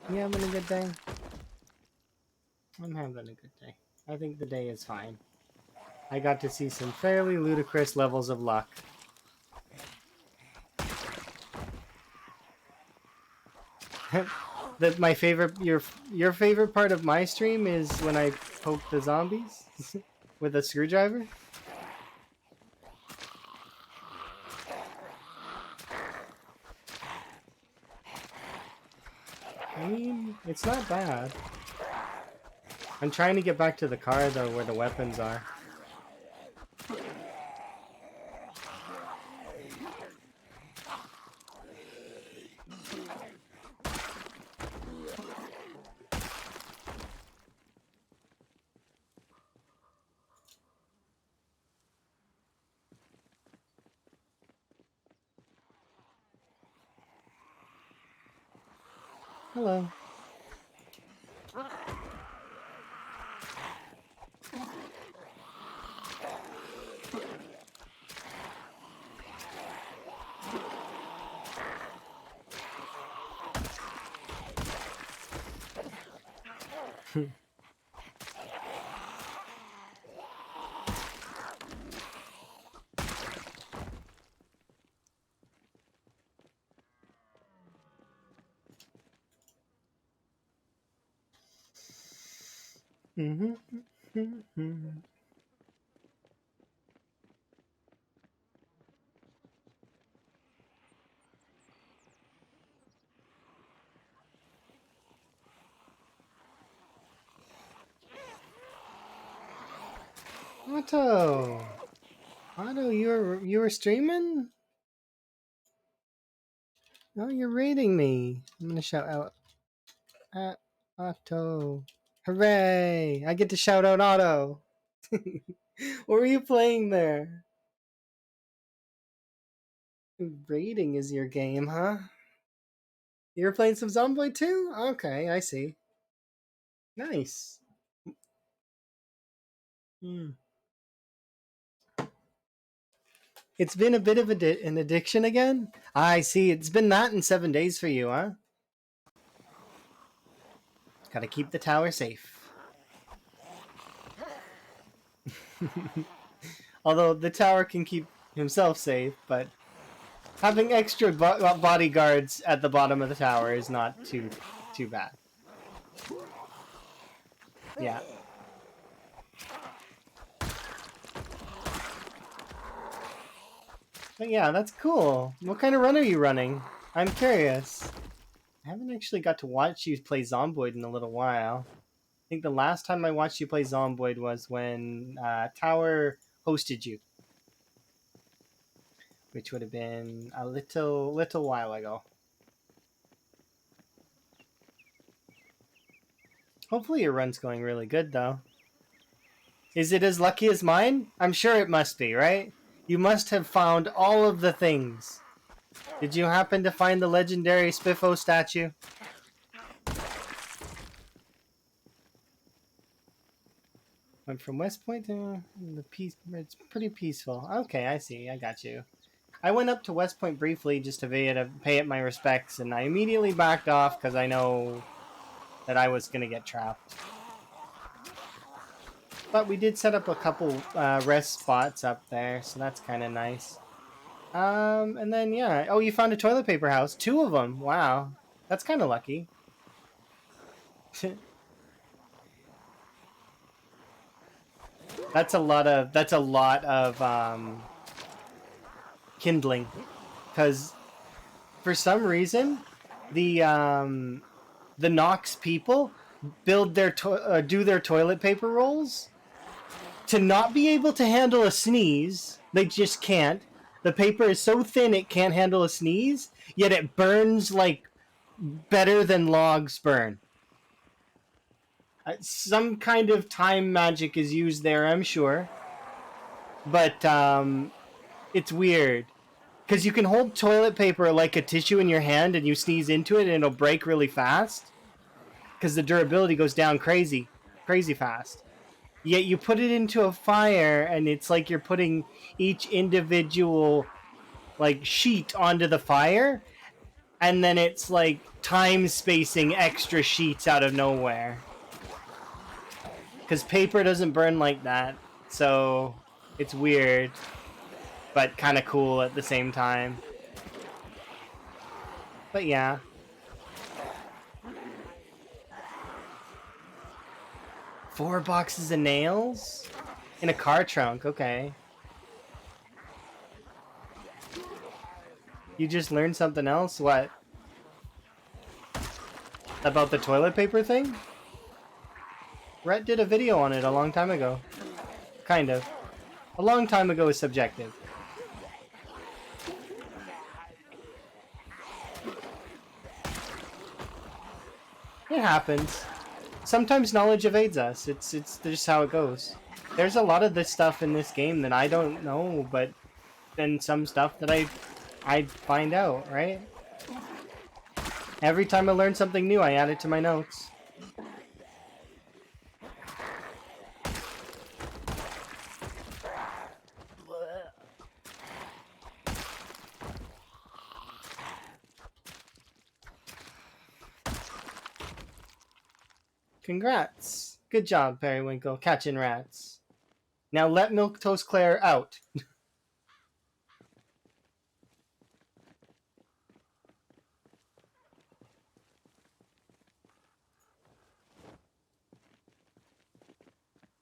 You having a good day? I'm having a good day. I think the day is fine. I got to see some fairly ludicrous levels of luck. That my favorite your favorite part of my stream is when I poke the zombies with a screwdriver. I mean, it's not bad. I'm trying to get back to the car though, where the weapons are. Hello. Otto. Otto, you were streaming? Oh, you're raiding me. I'm gonna shout out at Otto. Hooray! I get to shout out Otto. What were you playing there? Raiding is your game, huh? You were playing some Zomboid too? Okay, I see. Nice. Hmm. It's been a bit of an addiction again? I see. It's been that in 7 days for you, huh? Gotta keep the tower safe. Although the tower can keep himself safe, but having extra bodyguards at the bottom of the tower is not too bad. Yeah. But yeah, that's cool. What kind of run are you running? I'm curious. I haven't actually got to watch you play Zomboid in a little while. I think the last time I watched you play Zomboid was when Tower hosted you, which would have been a little while ago. Hopefully your run's going really good, though. Is it as lucky as mine? I'm sure it must be, right? You must have found all of the things. Did you happen to find the legendary Spiffo statue? Went from West Point to the peace. It's pretty peaceful. Okay, I see. I got you. I went up to West Point briefly just to pay it my respects, and I immediately backed off because I know that I was gonna get trapped. But we did set up a couple rest spots up there, so that's kind of nice. And then yeah. Oh, you found a toilet paper house. 2 of them. Wow, that's kind of lucky. That's a lot of kindling, because for some reason the Nox people build their do their toilet paper rolls to not be able to handle a sneeze. They just can't. The paper is so thin it can't handle a sneeze, yet it burns like better than logs burn. Some kind of time magic is used there, I'm sure. But it's weird. Because you can hold toilet paper like a tissue in your hand and you sneeze into it and it'll break really fast. Because the durability goes down crazy fast. Yet you put it into a fire and it's like you're putting each individual like sheet onto the fire, and then it's like time spacing extra sheets out of nowhere. Because paper doesn't burn like that, so it's weird, but kind of cool at the same time. But yeah. Four boxes of nails? In a car trunk, okay. You just learned something else? What? About the toilet paper thing? Rhett did a video on it a long time ago. Kind of. A long time ago is subjective. It happens. Sometimes knowledge evades us. It's just how it goes. There's a lot of this stuff in this game that I don't know, but then some stuff that I find out, right? Every time I learn something new, I add it to my notes. Congrats. Good job, Periwinkle, catching rats. Now let Milquetoast Claire out.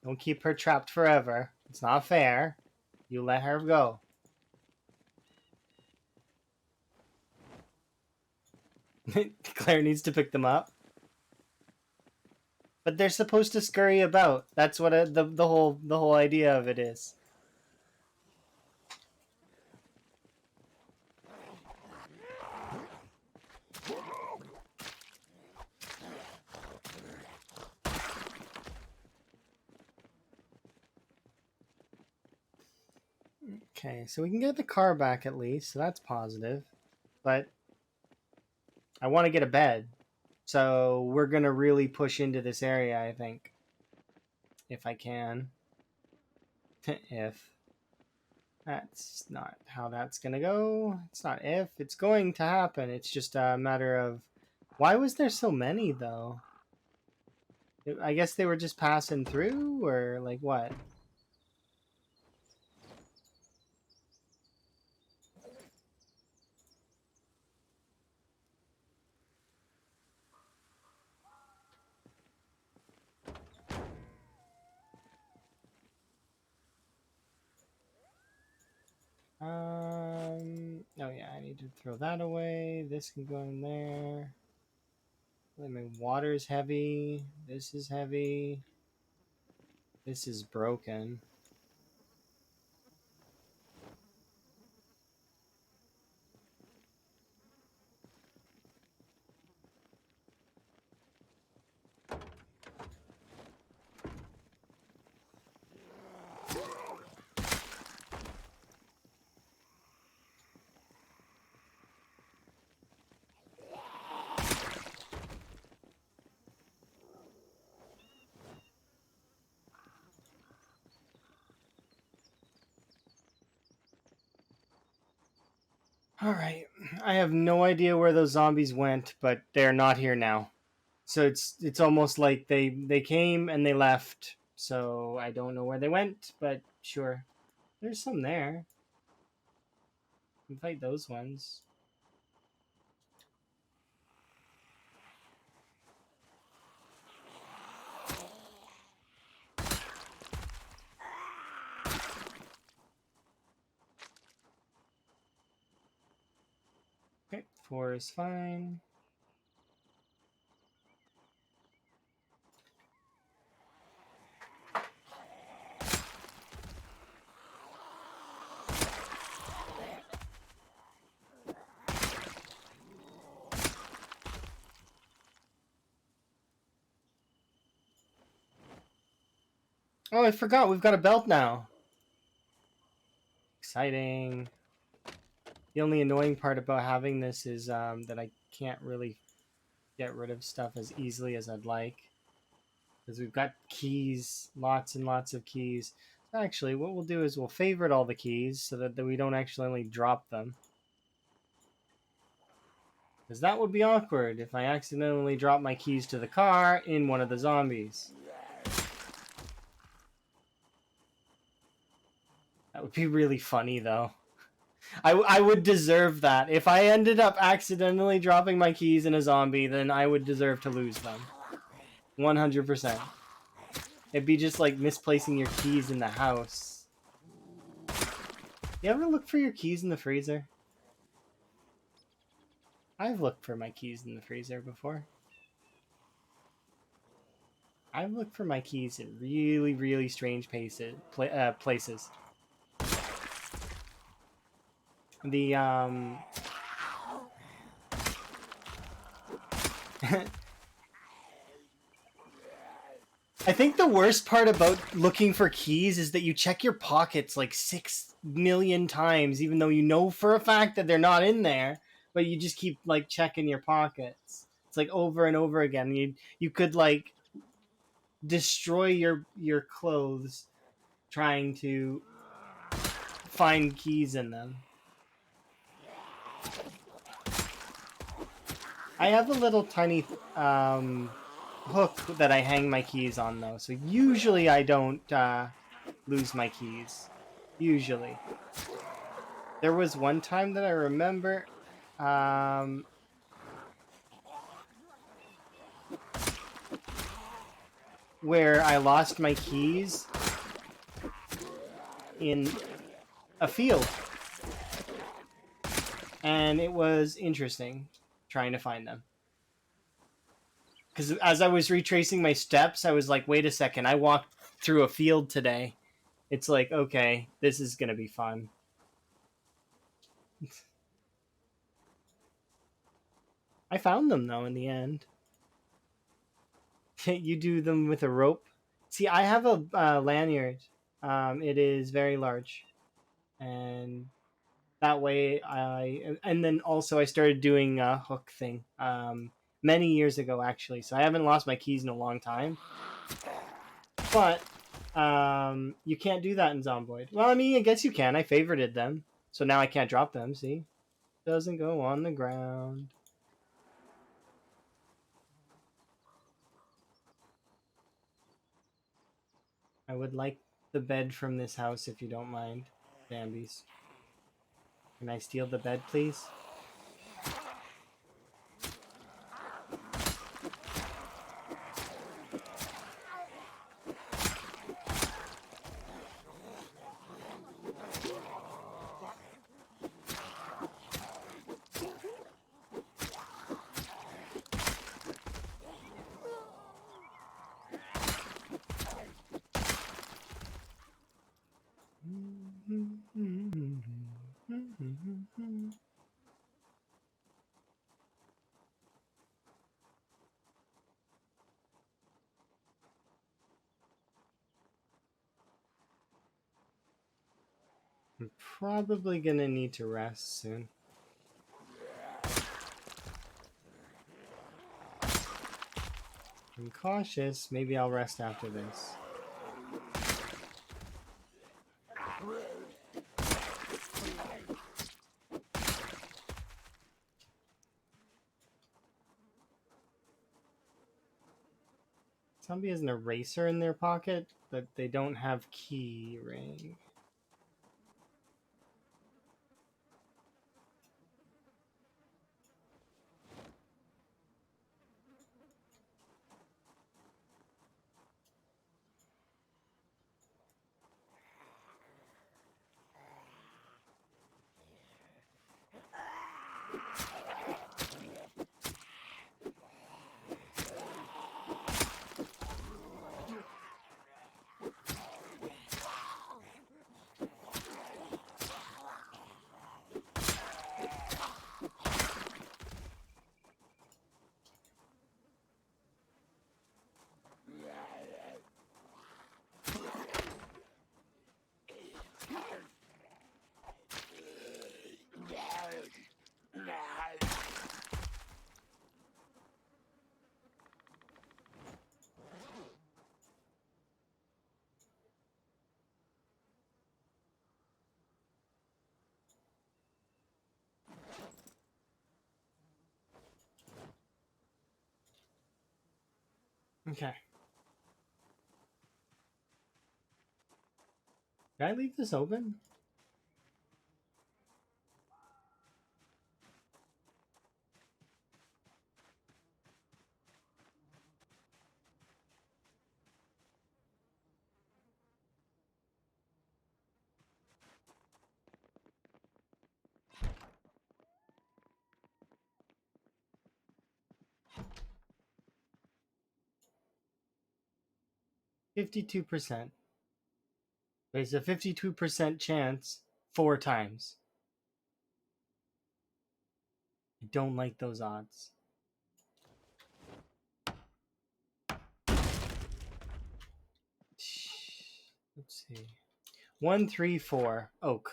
Don't keep her trapped forever. It's not fair. You let her go. Claire needs to pick them up. But they're supposed to scurry about. That's what the whole idea of it is. Okay, so we can get the car back at least, so that's positive. But I want to get a bed. So we're going to really push into this area, I think. If I can. If. That's not how that's going to go. It's not if. It's going to happen. It's just a matter of... Why was there so many, though? I guess they were just passing through, or like what? Oh yeah, I need to throw that away. This can go in there. I mean, water's heavy. This is heavy. This is broken. Alright, I have no idea where those zombies went, but they're not here now. So it's almost like they came and they left. So I don't know where they went, but sure. There's some there. You can fight those ones. Okay, 4 is fine. Oh, I forgot. We've got a belt now. Exciting. The only annoying part about having this is that I can't really get rid of stuff as easily as I'd like. Because we've got keys, lots and lots of keys. Actually, what we'll do is we'll favorite all the keys so that we don't accidentally drop them. Because that would be awkward if I accidentally drop my keys to the car in one of the zombies. That would be really funny, though. I would deserve that. If I ended up accidentally dropping my keys in a zombie, then I would deserve to lose them. 100%. It'd be just like misplacing your keys in the house. You ever look for your keys in the freezer? I've looked for my keys in the freezer before. I've looked for my keys in really, really strange places. The I think the worst part about looking for keys is that you check your pockets like 6 million times, even though you know for a fact that they're not in there. but you just keep like checking your pockets. It's like over and over again. You could like destroy your clothes trying to find keys in them. I have a little tiny hook that I hang my keys on though, so usually I don't lose my keys. Usually, there was one time that I remember. Um, where I lost my keys in a field, and it was interesting trying to find them. Because as I was retracing my steps, I was like, wait a second, I walked through a field today. It's like, okay, this is going to be fun. I found them, though, in the end. You do them with a rope. See, I have a lanyard. It is very large. And that way and then also I started doing a hook thing many years ago, actually, so I haven't lost my keys in a long time, but you can't do that in Zomboid. Well, I mean, I guess you can. I favorited them, so now I can't drop them. See, doesn't go on the ground. I would like the bed from this house if you don't mind, Bambies. Can I steal the bed, please? I'm probably gonna need to rest soon. I'm cautious. Maybe I'll rest after this. Somebody has an eraser in their pocket, but they don't have key ring. Okay. Did I leave this open? $52%. There's a 52% chance 4 times. I don't like those odds. Let's see. 134 oak.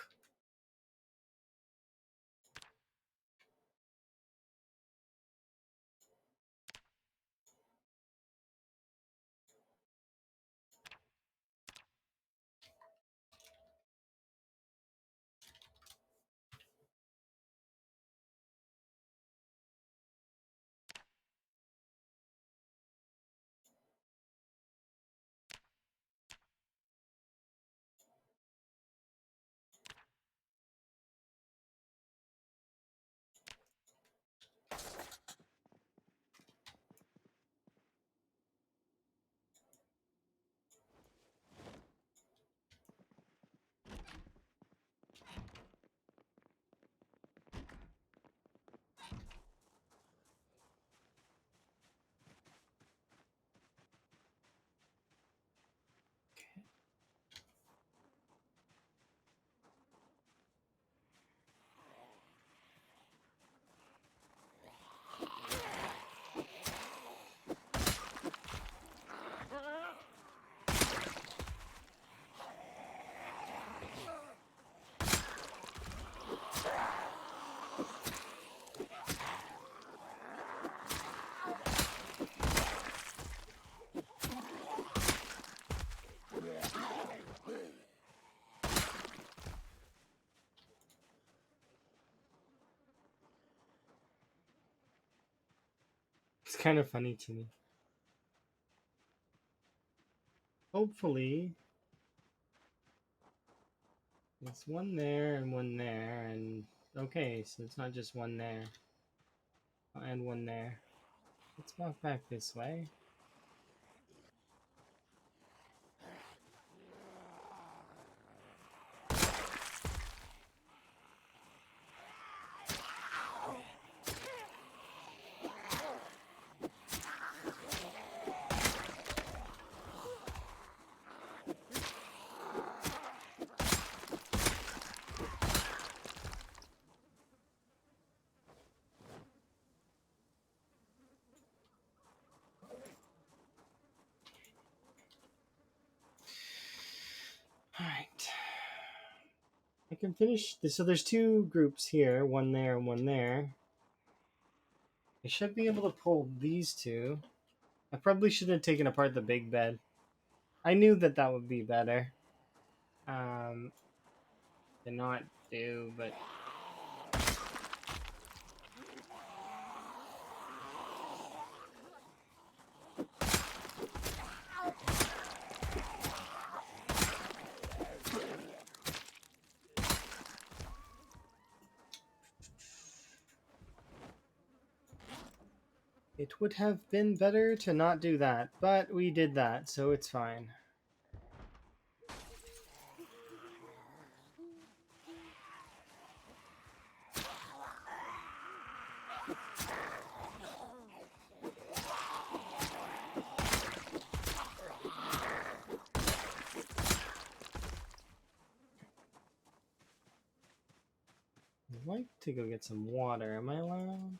It's kind of funny to me. Hopefully, it's one there and one there, and okay, so it's not just one there. And one there. Let's walk back this way. Alright. I can finish this. So there's two groups here, one there and one there. I should be able to pull these two. I probably should have taken apart the big bed. I knew that that would be better. To not do, but it would have been better to not do that. But we did that, so it's fine. I'd like to go get some water. Am I allowed?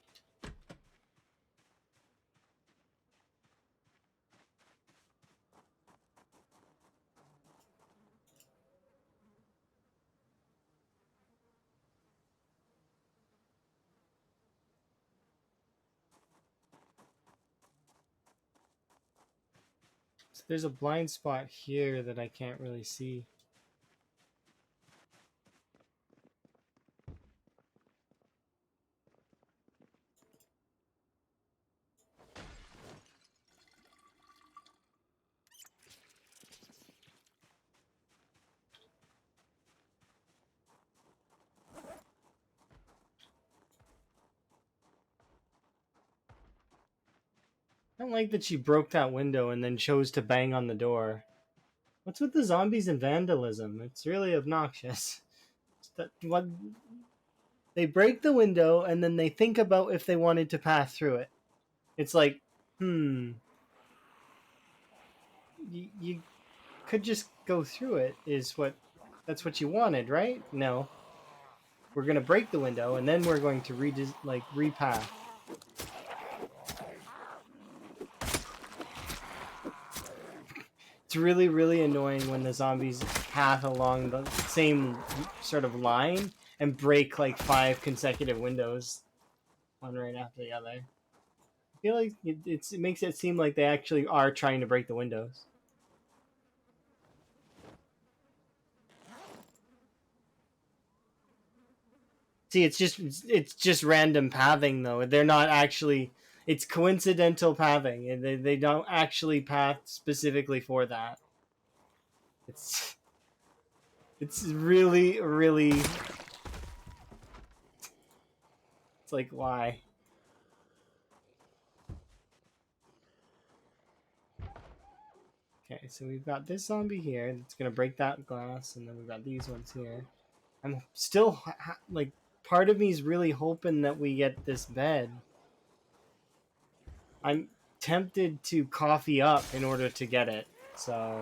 So there's a blind spot here that I can't really see. I don't like that she broke that window and then chose to bang on the door. What's with the zombies and vandalism? It's really obnoxious. What they break the window and then they think about if they wanted to pass through it. It's like, you could just go through it. That's what you wanted, right? No, we're gonna break the window and then we're going to repath. It's really, really annoying when the zombies path along the same sort of line and break like 5 consecutive windows, one right after the other. I feel like it makes it seem like they actually are trying to break the windows. See, it's just random pathing though. They're not actually. It's coincidental pathing, and they don't actually path specifically for that. It's really, really. It's like, why? Okay, so we've got this zombie here that's gonna break that glass, and then we've got these ones here. I'm still like, part of me is really hoping that we get this bed. I'm tempted to coffee up in order to get it, so.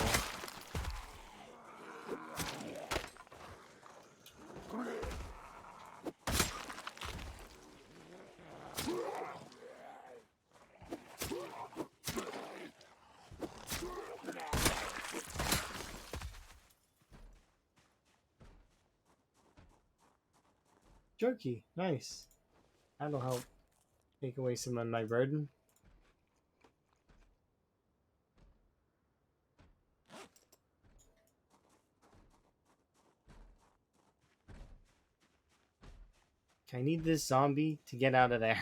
Jerky, nice. That'll help take away some of my burden. Okay, I need this zombie to get out of there.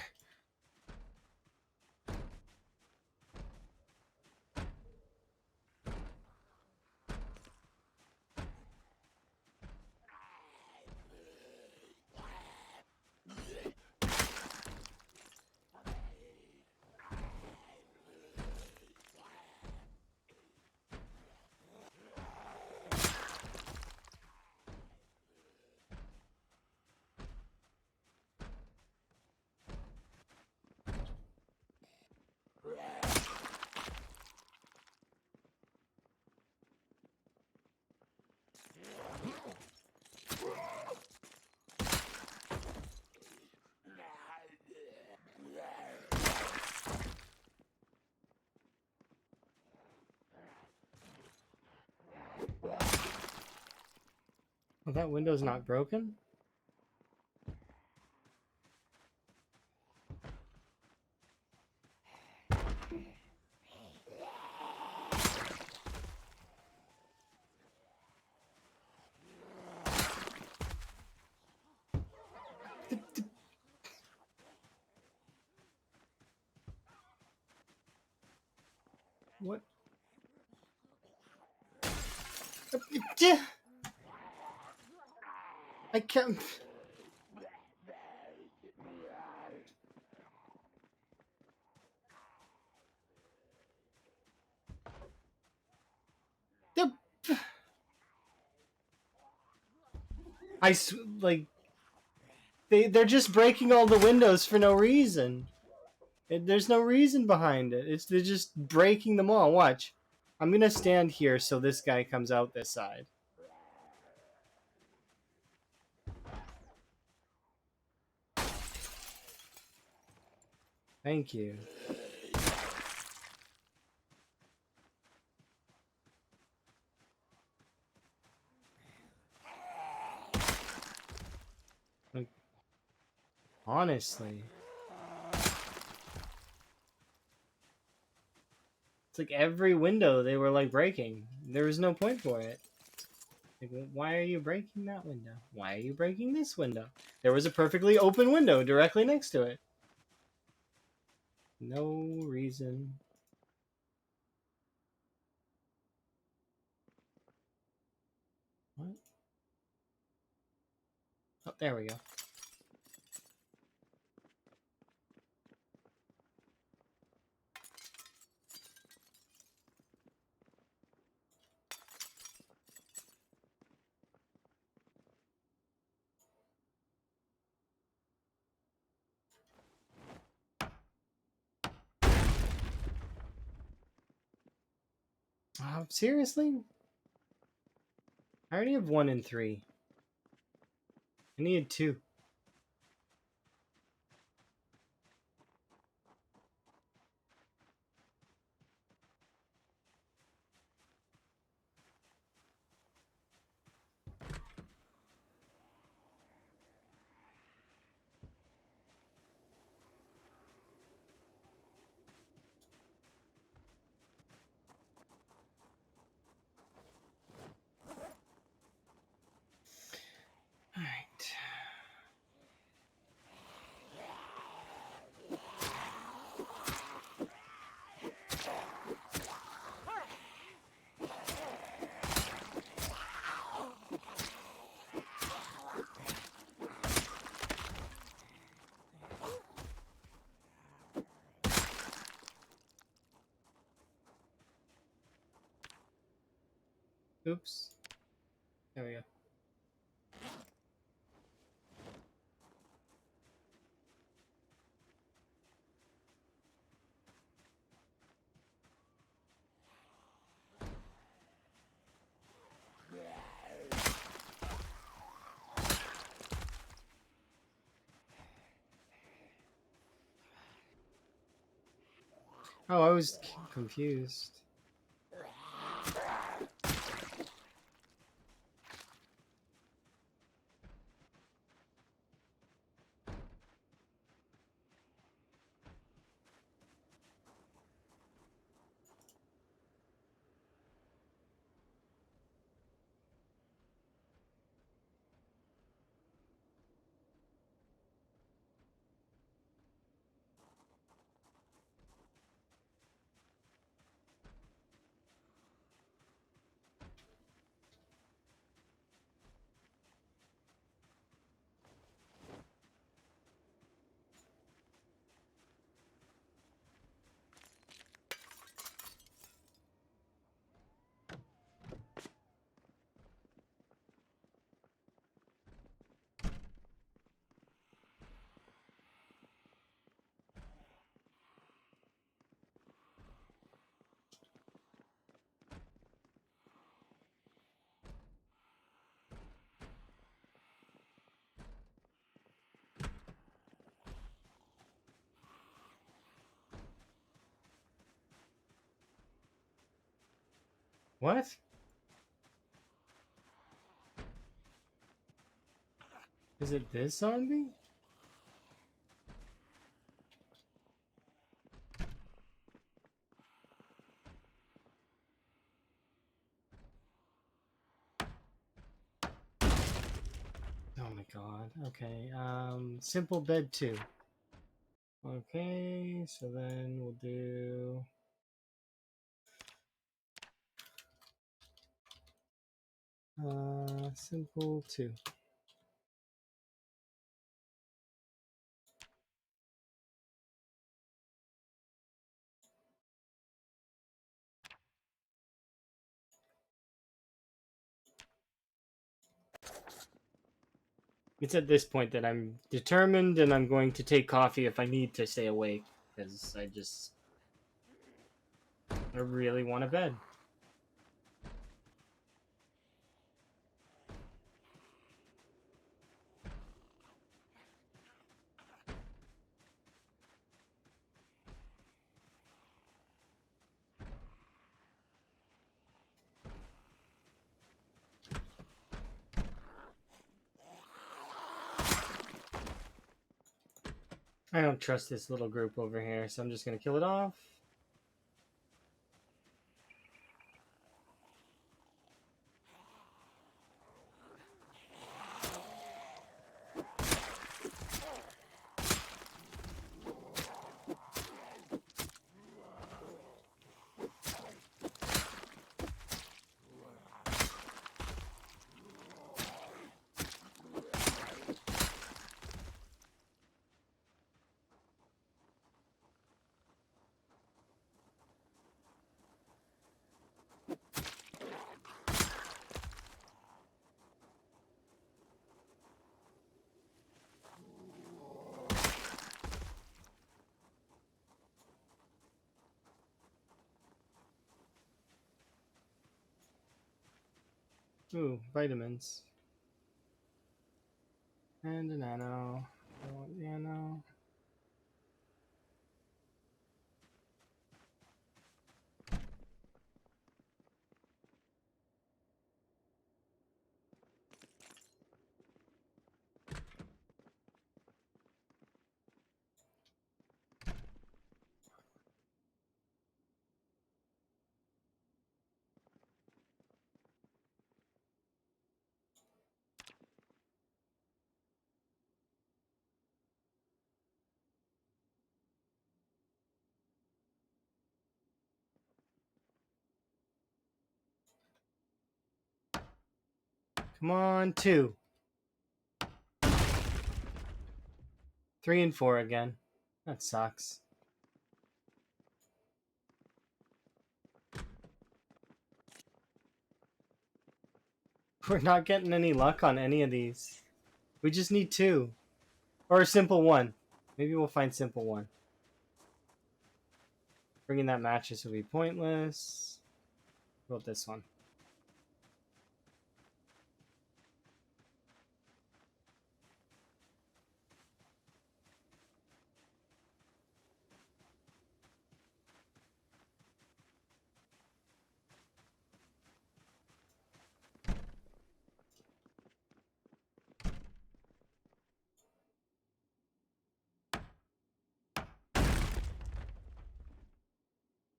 Oh, that window's not broken? What? I can't. Like they're just breaking all the windows for no reason. There's no reason behind it. They're just breaking them all. Watch. I'm gonna stand here so this guy comes out this side. Thank you. Like, honestly. It's like every window they were like breaking. There was no point for it. Like, why are you breaking that window? Why are you breaking this window? There was a perfectly open window directly next to it. No reason. What? Oh, there we go. Seriously? I already have 1 and 3. I needed 2. Alright. Oops. There we go. Oh, I was confused. What? Is it this zombie? Oh my god. Okay. Simple bed 2. Okay, so then we'll do simple 2. It's at this point that I'm determined and I'm going to take coffee if I need to stay awake because I really want a bed. I don't trust this little group over here, so I'm just going to kill it off. Ooh, vitamins. And a nano. I want nano. Come on, 2. 3 and 4 again. That sucks. We're not getting any luck on any of these. We just need 2. Or a simple 1. Maybe we'll find simple 1. Bringing that mattress will be pointless. What about this one?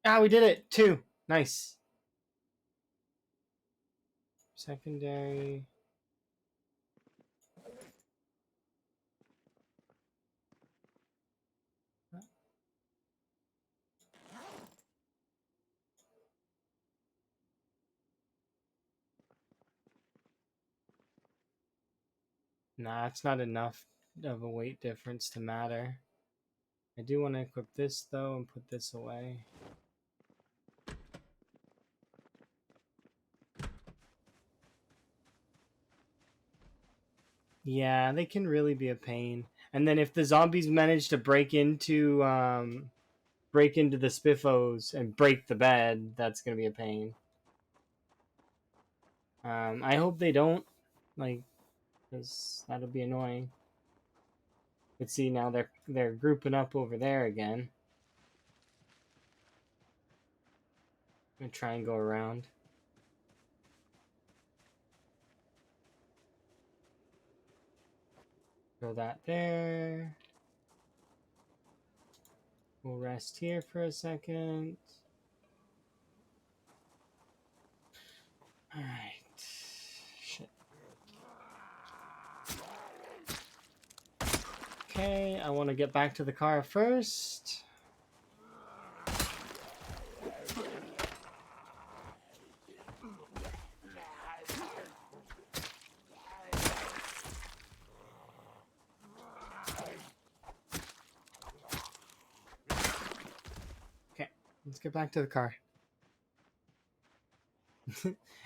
Ah, we did it! 2. Nice. Secondary. Nah, it's not enough of a weight difference to matter. I do want to equip this, though, and put this away. Yeah, they can really be a pain. And then if the zombies manage to break into the spiffos and break the bed, that's gonna be a pain. I hope they don't, like, because that'll be annoying. But see, now they're grouping up over there again. I'm gonna try and go around. Throw that there. We'll rest here for a second. Alright. Shit. Okay, I want to get back to the car first. Okay, let's get back to the car.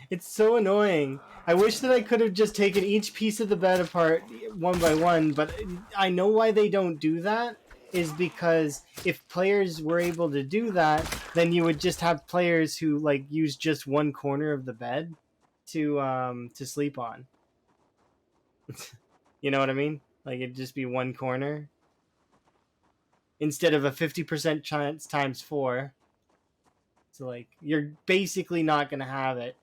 It's so annoying. I wish that I could have just taken each piece of the bed apart one by one, but I know why they don't do that is because if players were able to do that, then you would just have players who like use just one corner of the bed to sleep on. You know what I mean? Like it'd just be one corner instead of a 50% chance times 4. So like you're basically not gonna have it.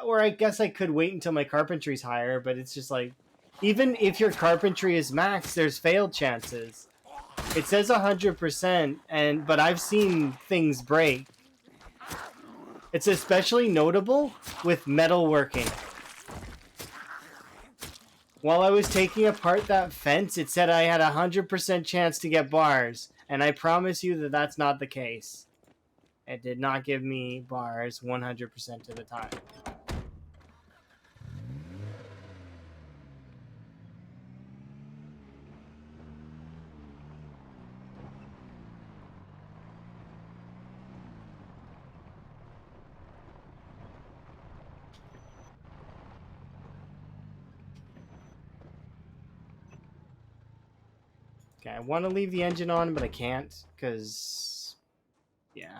Or I guess I could wait until my carpentry's higher, but it's just like even if your carpentry is max, there's failed chances. It says 100%, but I've seen things break. It's especially notable with metalworking. While I was taking apart that fence, it said I had a 100% chance to get bars, and I promise you that that's not the case. It did not give me bars 100% of the time. Okay, I want to leave the engine on, but I can't, because, yeah,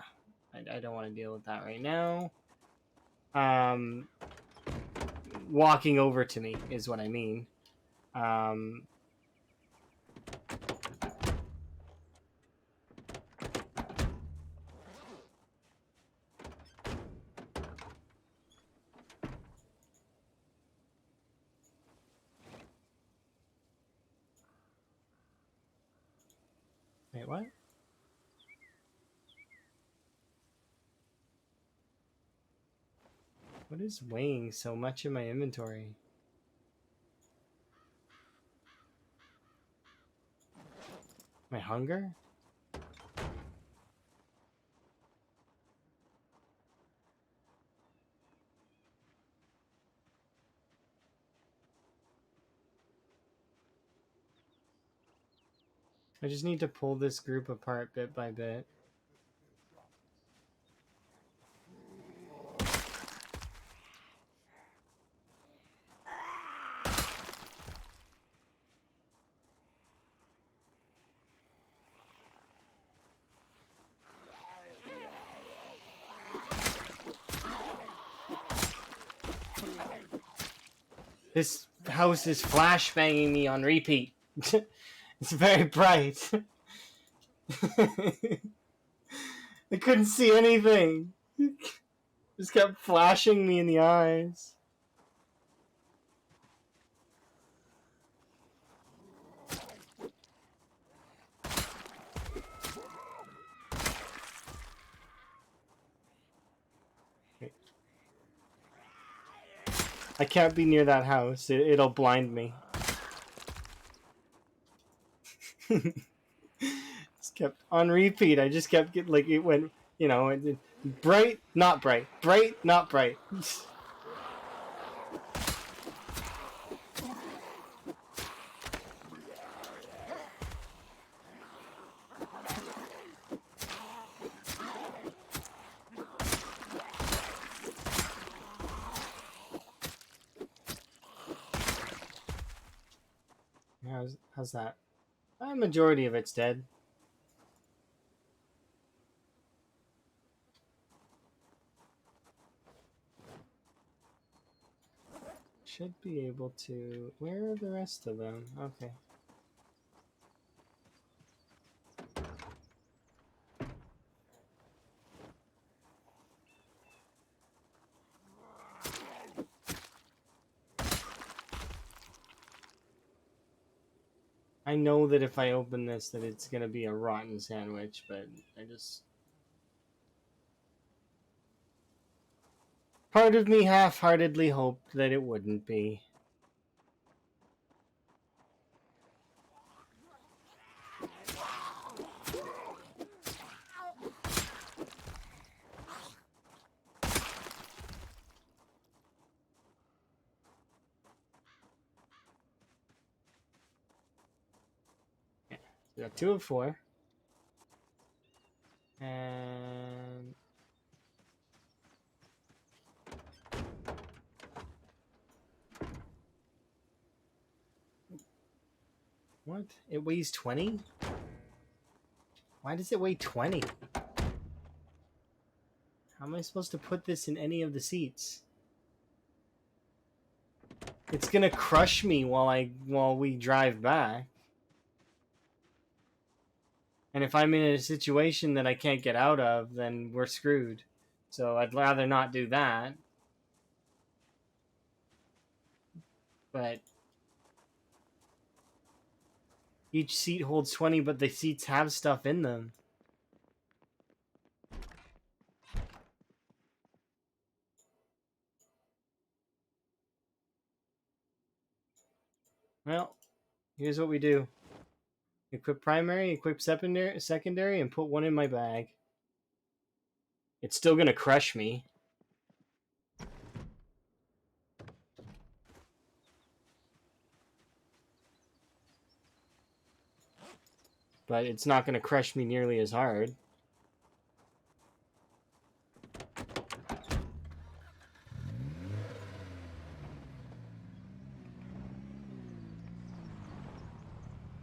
I don't want to deal with that right now. Walking over to me is what I mean. Wait, what? What is weighing so much in my inventory? My hunger? I just need to pull this group apart bit by bit. This house is flashbanging me on repeat. It's very bright. I couldn't see anything. Just kept flashing me in the eyes. I can't be near that house. It'll blind me. Just kept on repeat. I just kept getting like it went, you know, bright, not bright, bright, not bright. How's that? A majority of it's dead. Should be able to. Where are the rest of them? Okay. I know that if I open this that it's gonna be a rotten sandwich, but I just... Part of me half-heartedly hoped that it wouldn't be. Yeah, we got 2 of 4. And... What? It weighs 20? Why does it weigh 20? How am I supposed to put this in any of the seats? It's gonna crush me while we drive back. And if I'm in a situation that I can't get out of, then we're screwed. So I'd rather not do that. But each seat holds 20, but the seats have stuff in them. Well, here's what we do. Equip primary, equip secondary, and put 1 in my bag. It's still gonna crush me. But it's not gonna crush me nearly as hard.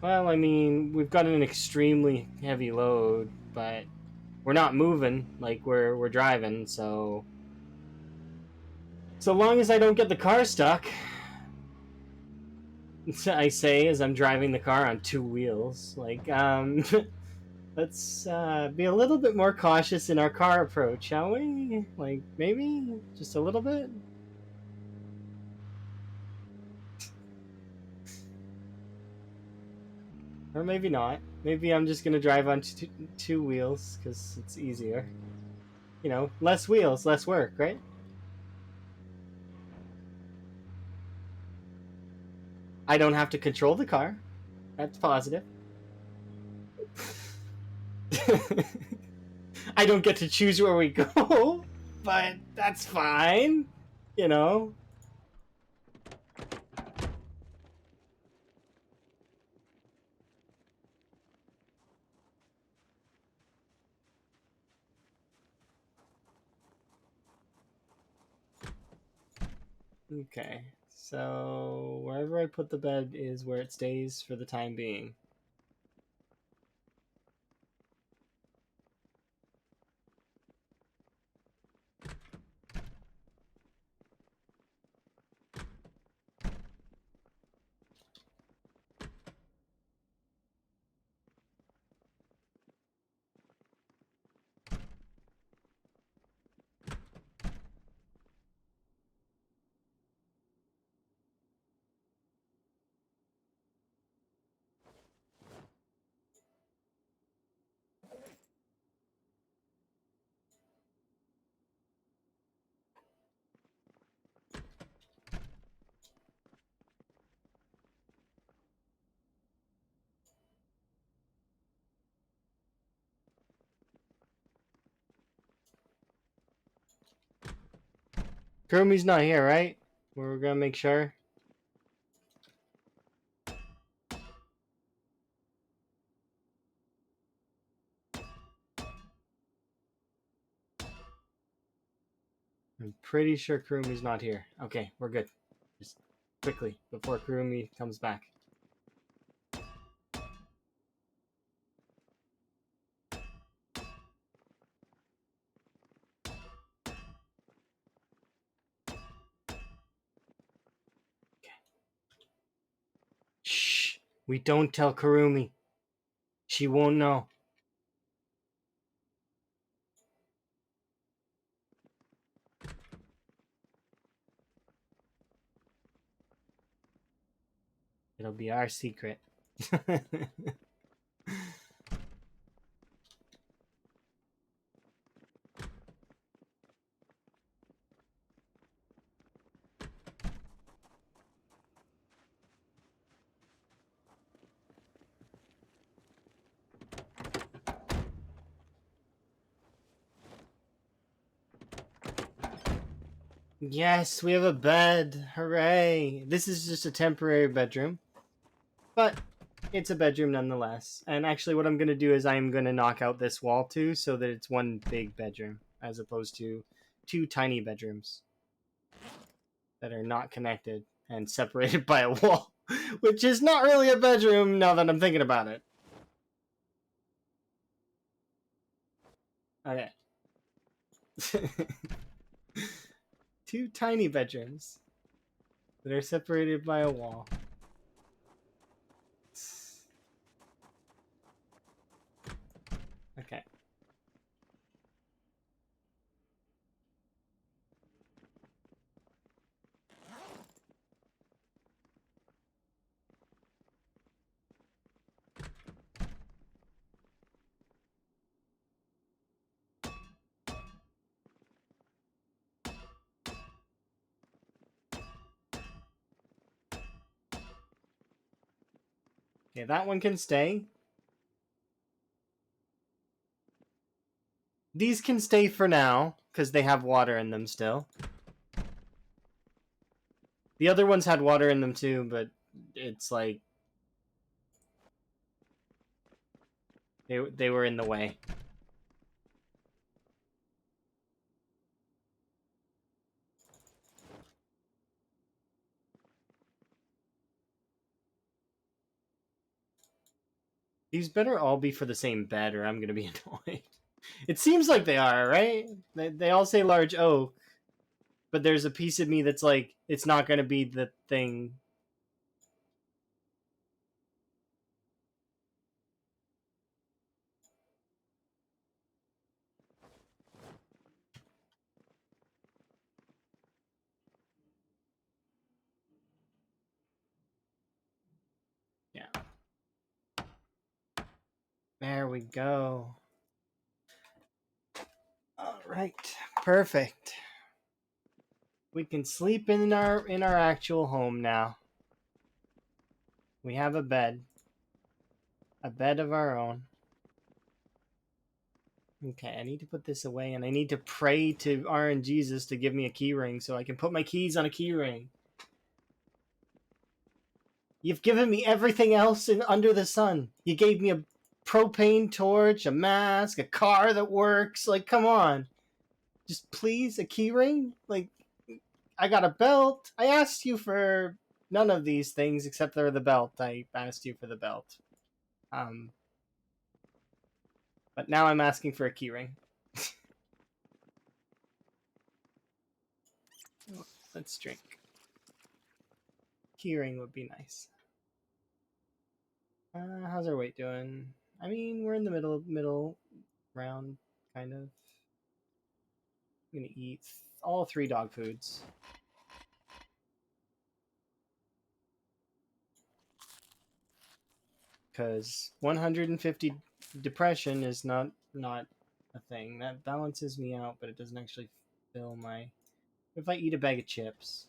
Well, I mean, we've got an extremely heavy load, but we're not moving like we're driving, so long as I don't get the car stuck, I say as I'm driving the car on 2 wheels. Like, let's be a little bit more cautious in our car approach, shall we? Like, maybe just a little bit. Or maybe not. Maybe I'm just gonna drive on 2 wheels because it's easier. You know, less wheels, less work, right? I don't have to control the car. That's positive. I don't get to choose where we go, but that's fine. You know? Okay. So, wherever I put the bed is where it stays for the time being. Kurumi's not here, right? We're gonna make sure. I'm pretty sure Kurumi's not here. Okay, we're good. Just quickly, before Kurumi comes back. Shh! We don't tell Kurumi. She won't know. It'll be our secret. Yes, we have a bed. Hooray. This is just a temporary bedroom, but it's a bedroom nonetheless. And actually, what I'm going to do is I'm going to knock out this wall too so that it's one big bedroom as opposed to two tiny bedrooms that are not connected and separated by a wall, which is not really a bedroom now that I'm thinking about it. Okay. Two tiny bedrooms that are separated by a wall. Okay. Okay, that one can stay. These can stay for now because they have water in them still. The other ones had water in them too, but it's like they were in the way. These better all be for the same bed, or I'm gonna be annoyed. It seems like they are, right? They all say large oak, but there's a piece of me that's like, it's not gonna be the thing. Yeah. There we go. All right. Perfect. We can sleep in our actual home now. We have a bed of our own. Okay, I need to put this away, and I need to pray to RNGesus to give me a key ring so I can put my keys on a key ring. You've given me everything else under the sun. You gave me a propane torch, a mask, a car that works. Like, come on. Just please, a key ring? Like, I got a belt. I asked you for none of these things except for the belt. I asked you for the belt. But now I'm asking for a key ring. Let's drink. Keyring would be nice. How's our weight doing? I mean, we're in the middle round, kind of. I'm gonna eat all 3 dog foods. Because 150 depression is not a thing. That balances me out, but it doesn't actually fill my... If I eat a bag of chips...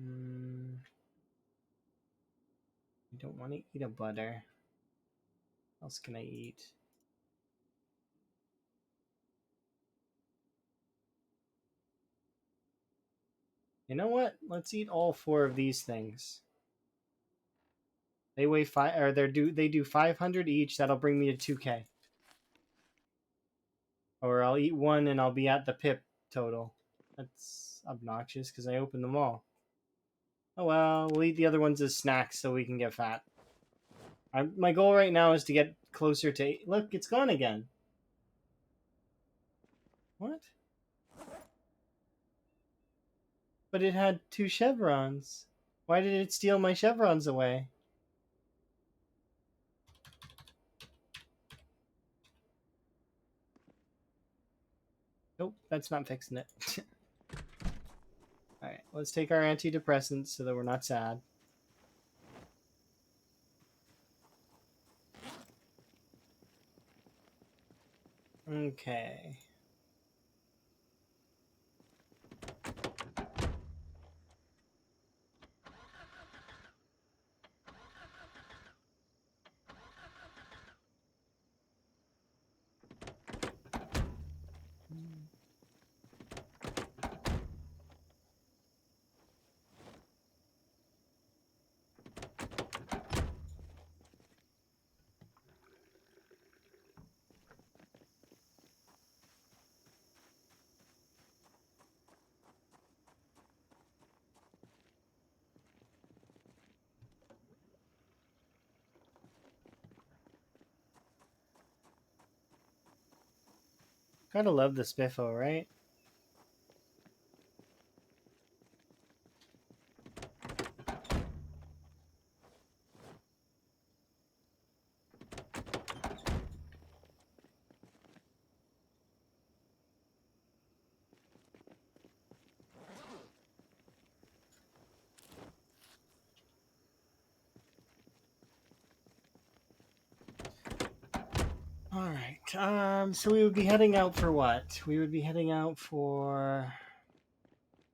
I don't want to eat a butter. What else can I eat? You know what? Let's eat all 4 of these things. They weigh 5, or they do 500 each. That'll bring me to 2K. Or I'll eat 1 and I'll be at the pip total. That's obnoxious because I opened them all. Oh well, we'll eat the other ones as snacks so we can get fat. My goal right now is to get closer to... Look, it's gone again. What? But it had 2 chevrons. Why did it steal my chevrons away? Nope, that's not fixing it. Let's take our antidepressants so that we're not sad. Okay. Gotta love the Spiffo, right? All right. So we would be heading out for what? We would be heading out for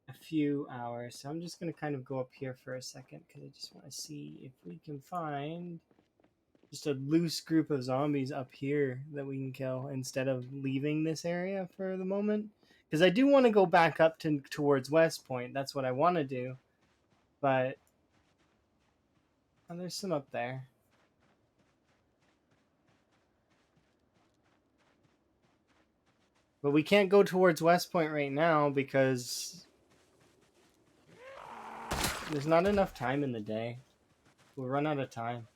a few hours. So I'm just gonna kind of go up here for a second because I just want to see if we can find just a loose group of zombies up here that we can kill instead of leaving this area for the moment. Because I do want to go back up towards West Point. That's what I want to do. But there's some up there. But we can't go towards West Point right now because there's not enough time in the day. We'll run out of time.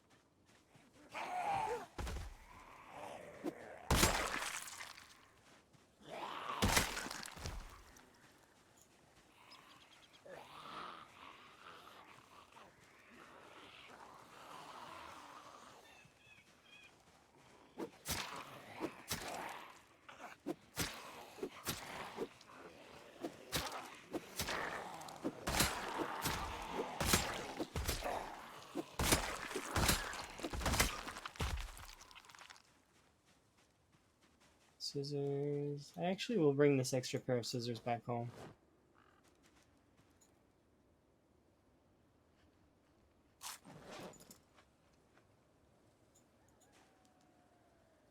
Scissors. I actually will bring this extra pair of scissors back home.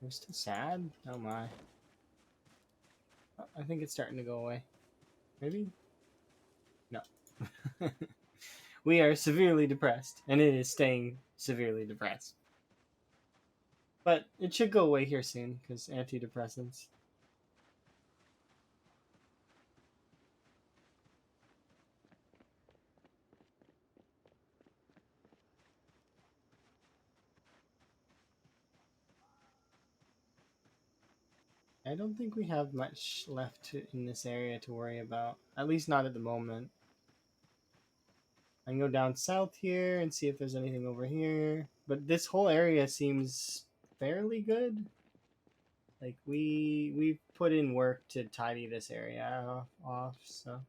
They're still sad? Oh my. Oh, I think it's starting to go away. Maybe? No. We are severely depressed, and it is staying severely depressed. But it should go away here soon, because antidepressants. I don't think we have much left in this area to worry about. At least not at the moment. I can go down south here and see if there's anything over here. But this whole area seems fairly good. Like we've put in work to tidy this area off, so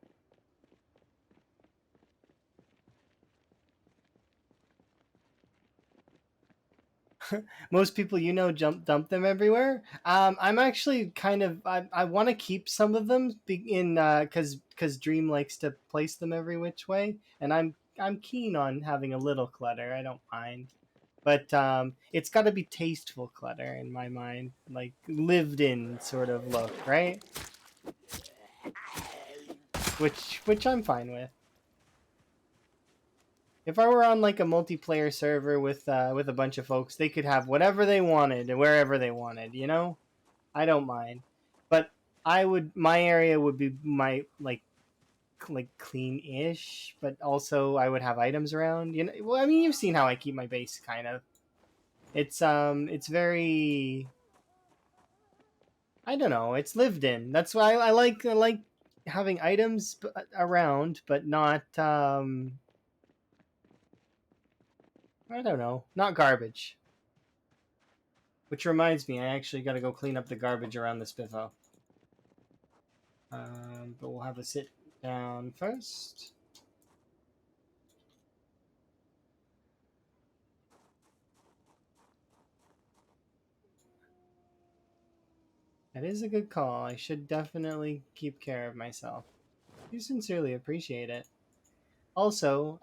most people dump them everywhere. I'm actually kind of I want to keep some of them in because Dream likes to place them every which way, and I'm keen on having a little clutter. I don't mind, but it's got to be tasteful clutter in my mind, like lived in sort of look, right? Which I'm fine with. If I were on like a multiplayer server with a bunch of folks, they could have whatever they wanted and wherever they wanted. I don't mind, but my area would be my like clean-ish, but also I would have items around. Well, I mean, you've seen how I keep my base, kind of. It's very, I don't know. It's lived in. That's why I like having items around, but not I don't know, not garbage. Which reminds me, I actually got to go clean up the garbage around the Spiffo. But we'll have a sit down first. That is a good call. I should definitely keep care of myself. You sincerely appreciate it. Also,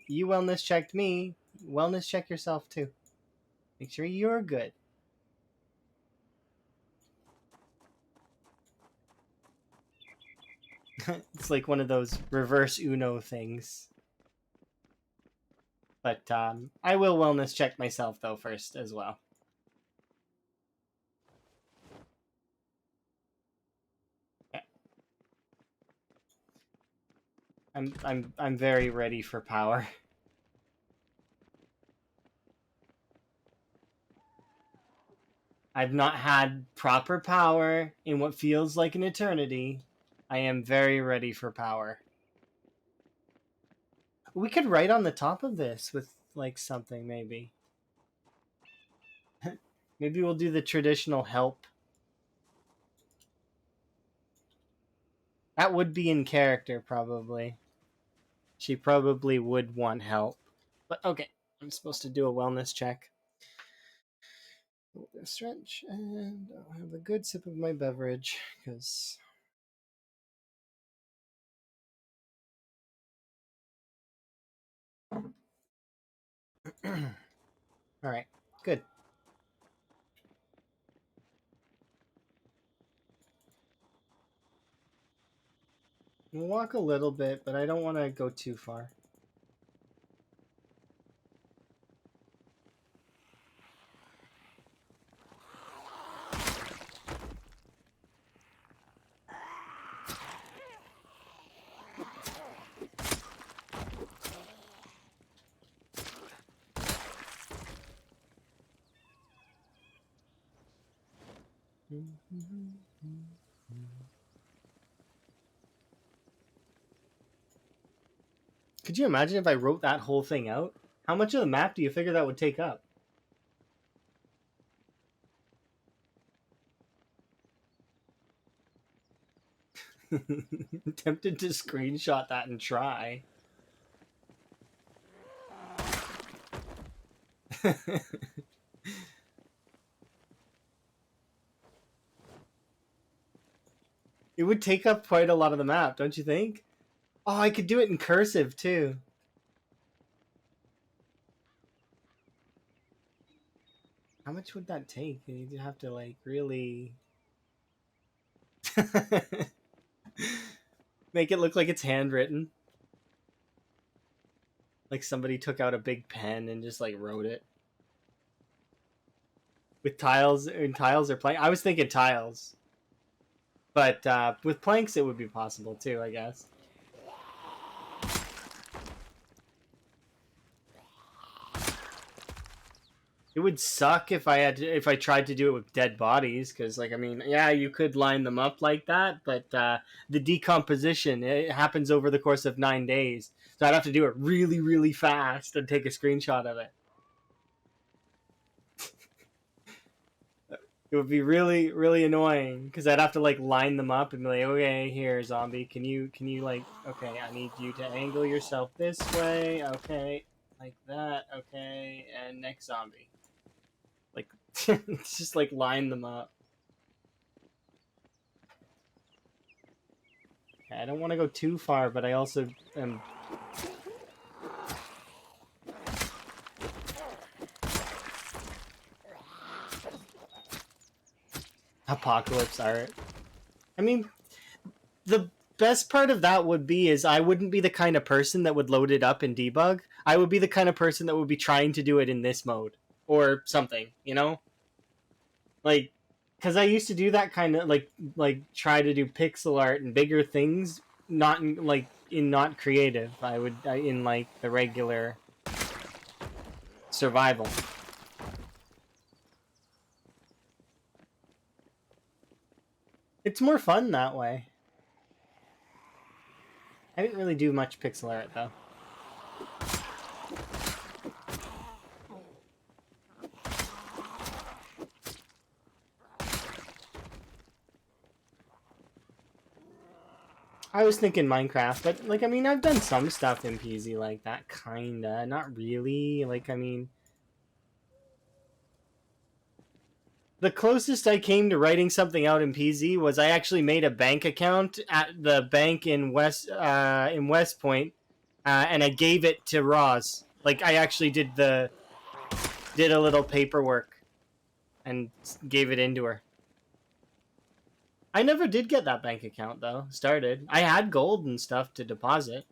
you wellness checked me. Wellness check yourself too. Make sure you're good. It's like one of those reverse Uno things. But I will wellness check myself though first as well. Yeah. I'm very ready for power. I've not had proper power in what feels like an eternity. I am very ready for power. We could write on the top of this with like something maybe. Maybe we'll do the traditional help. That would be in character probably. She probably would want help. But okay, I'm supposed to do a wellness check. Stretch and I'll have a good sip of my beverage because all right, good. We'll walk a little bit, but I don't want to go too far. Could you imagine if I wrote that whole thing out? How much of the map do you figure that would take up? Tempted to screenshot that and try. It would take up quite a lot of the map, don't you think? Oh, I could do it in cursive too. How much would that take? You'd have to like really make it look like it's handwritten. Like somebody took out a big pen and just like wrote it. With tiles and tiles or plank. I was thinking tiles. But with planks it would be possible too, I guess. It would suck if if I tried to do it with dead bodies, because like I mean, yeah, you could line them up like that, but the decomposition it happens over the course of 9 days, so I'd have to do it really, really fast and take a screenshot of it. It would be really, really annoying because I'd have to like line them up and be like, okay, here, zombie, can you like, okay, I need you to angle yourself this way, okay, like that, okay, and next zombie. Like, just like line them up. Okay, I don't want to go too far, but I also am. Apocalypse art. I mean, the best part of that would be is I wouldn't be the kind of person that would load it up and debug. I would be the kind of person that would be trying to do it in this mode or something, you know? Like, because I used to do that kind of like try to do pixel art and bigger things, not in, like in not creative. In like the regular survival. It's more fun that way. I didn't really do much pixel art though. I was thinking Minecraft, but like I mean I've done some stuff in PZ like that, kinda. Not really. Like I mean The closest I came to writing something out in PZ was I actually made a bank account at the bank in West Point, and I gave it to Roz. Like I actually did a little paperwork and gave it into her. I never did get that bank account though. Started. I had gold and stuff to deposit.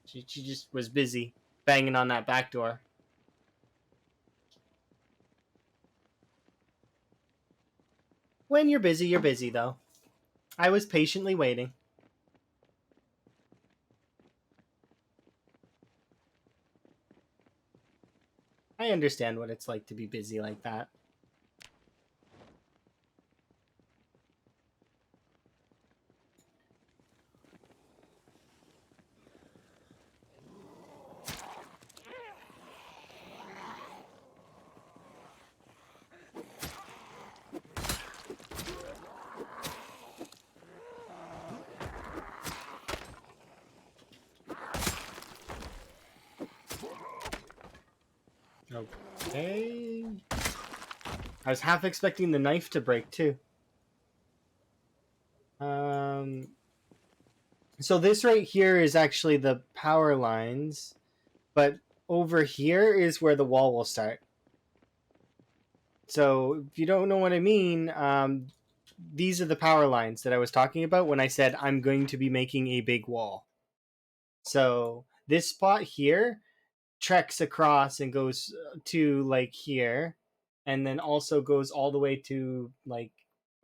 She just was busy banging on that back door. When you're busy though. I was patiently waiting. I understand what it's like to be busy like that. Okay. I was half expecting the knife to break too. So this right here is actually the power lines, but over here is where the wall will start. So if you don't know what I mean, these are the power lines that I was talking about when I said I'm going to be making a big wall. So this spot here treks across and goes to like here, and then also goes all the way to like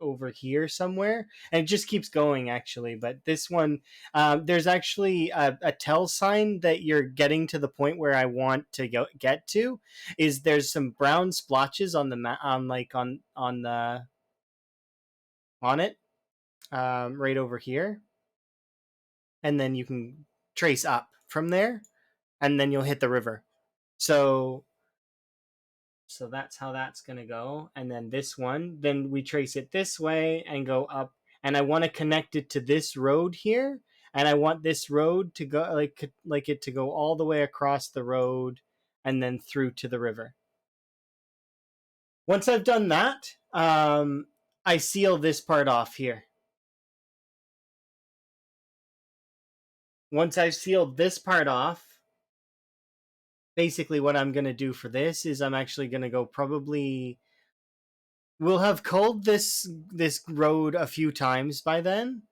over here somewhere, and it just keeps going actually. But this one, there's actually a tell sign that you're getting to the point where I want to get to. Is there's some brown splotches on the on like on the on it, right over here, and then you can trace up from there, and then you'll hit the river. So that's how that's going to go. And then this one, then we trace it this way and go up. And I want to connect it to this road here. And I want this road to go like it to go all the way across the road and then through to the river. Once I've done that, I seal this part off here. Once I've sealed this part off, basically what I'm going to do for this is I'm actually going to go probably we'll have culled this road a few times by then,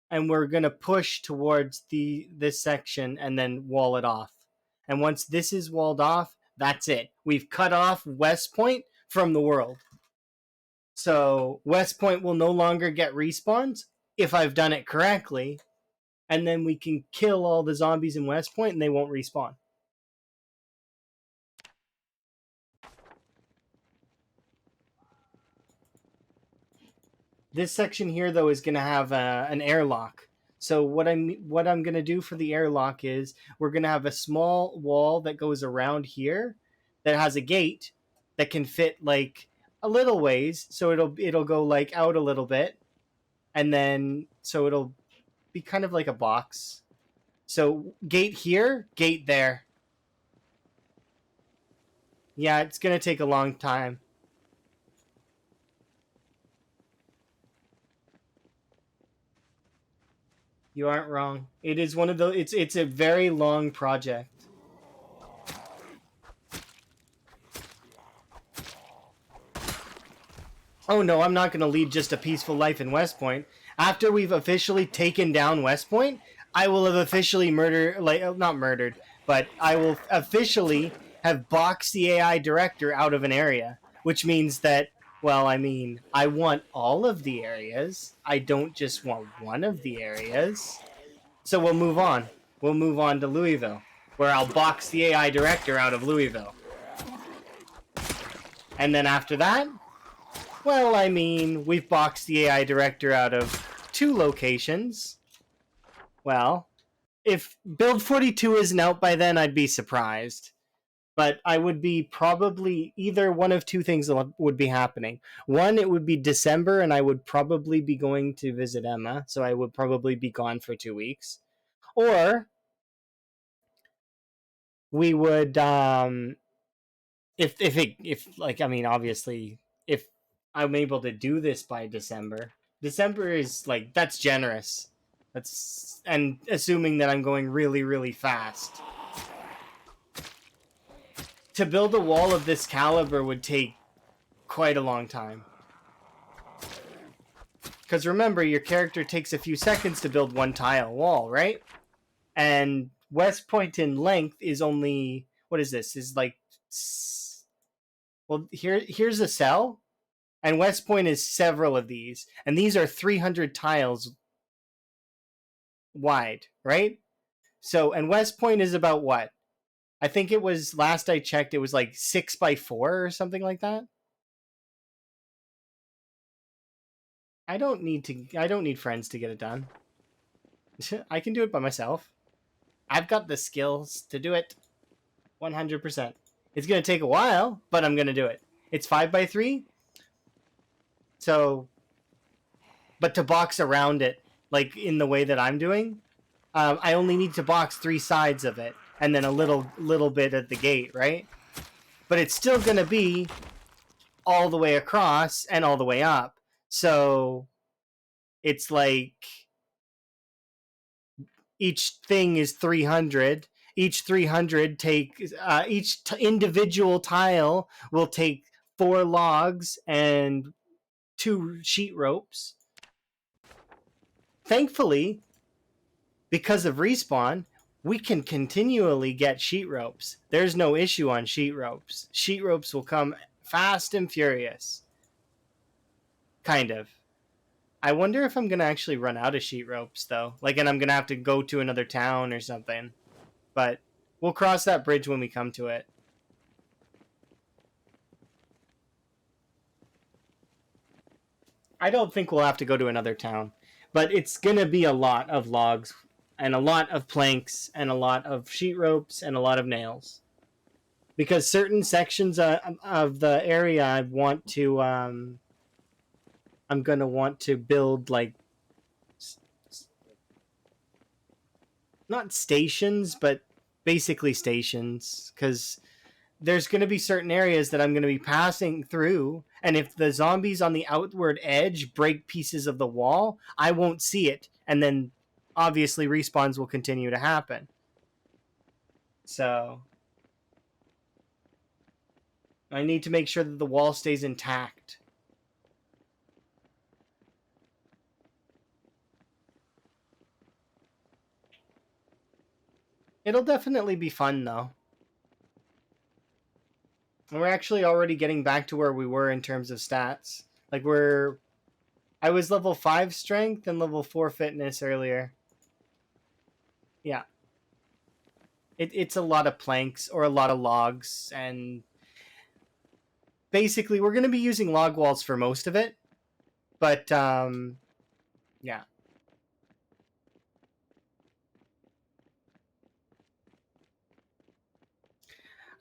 and we're gonna push towards this section and then wall it off. And once this is walled off, that's it. We've cut off West Point from the world. So West Point will no longer get respawns if I've done it correctly, and then we can kill all the zombies in West Point and they won't respawn. This section here, though, is going to have an airlock. So what I'm going to do for the airlock is we're going to have a small wall that goes around here that has a gate that can fit like a little ways. So it'll go like out a little bit, and then so it'll be kind of like a box. So gate here, gate there. Yeah, it's going to take a long time. You aren't wrong. It is one of those. It's a very long project. Oh no, I'm not going to lead just a peaceful life in West Point. After we've officially taken down West Point, I will have officially not murdered, but I will officially have boxed the AI director out of an area, which means that, well, I mean, I want all of the areas. I don't just want one of the areas. So we'll move on. We'll move on to Louisville, where I'll box the AI director out of Louisville. And then after that, well, I mean, we've boxed the AI director out of 2 locations. Well, if Build 42 isn't out by then, I'd be surprised. But I would be probably either one of 2 things would be happening. One, it would be December, and I would probably be going to visit Emma, so I would probably be gone for 2 weeks. Or we would, if like, I mean, obviously, if I'm able to do this by December. December is like that's generous. That's and assuming that I'm going really really fast. To build a wall of this caliber would take quite a long time. Because remember, your character takes a few seconds to build one tile wall, right? And West Point in length is only what is this? Is like well here's a cell, and West Point is several of these, and these are 300 tiles wide, right? So and West Point is about what? I think it was last I checked, it was like 6x4 or something like that. I don't need friends to get it done. I can do it by myself. I've got the skills to do it 100%. It's going to take a while, but I'm going to do it. It's 5x3. So, but to box around it, like in the way that I'm doing, I only need to box 3 sides of it and then a little bit at the gate, right? But it's still going to be all the way across and all the way up. So it's like each thing is 300. Each 300 take individual tile will take 4 logs and 2 sheet ropes. Thankfully, because of respawn, we can continually get sheet ropes. There's no issue on sheet ropes. Sheet ropes will come fast and furious. Kind of. I wonder if I'm going to actually run out of sheet ropes, though. Like, and I'm going to have to go to another town or something. But we'll cross that bridge when we come to it. I don't think we'll have to go to another town. But it's going to be a lot of logs and a lot of planks and a lot of sheet ropes and a lot of nails. Because certain sections of the area I want to... I'm going to want to build, like... Not stations, but basically stations. Because there's going to be certain areas that I'm going to be passing through, and if the zombies on the outward edge break pieces of the wall, I won't see it, and then obviously respawns will continue to happen. So I need to make sure that the wall stays intact. It'll definitely be fun, though. We're actually already getting back to where we were in terms of stats. Like, I was level 5 strength and level 4 fitness earlier. Yeah. It's a lot of planks or a lot of logs, and basically we're going to be using log walls for most of it. But, yeah.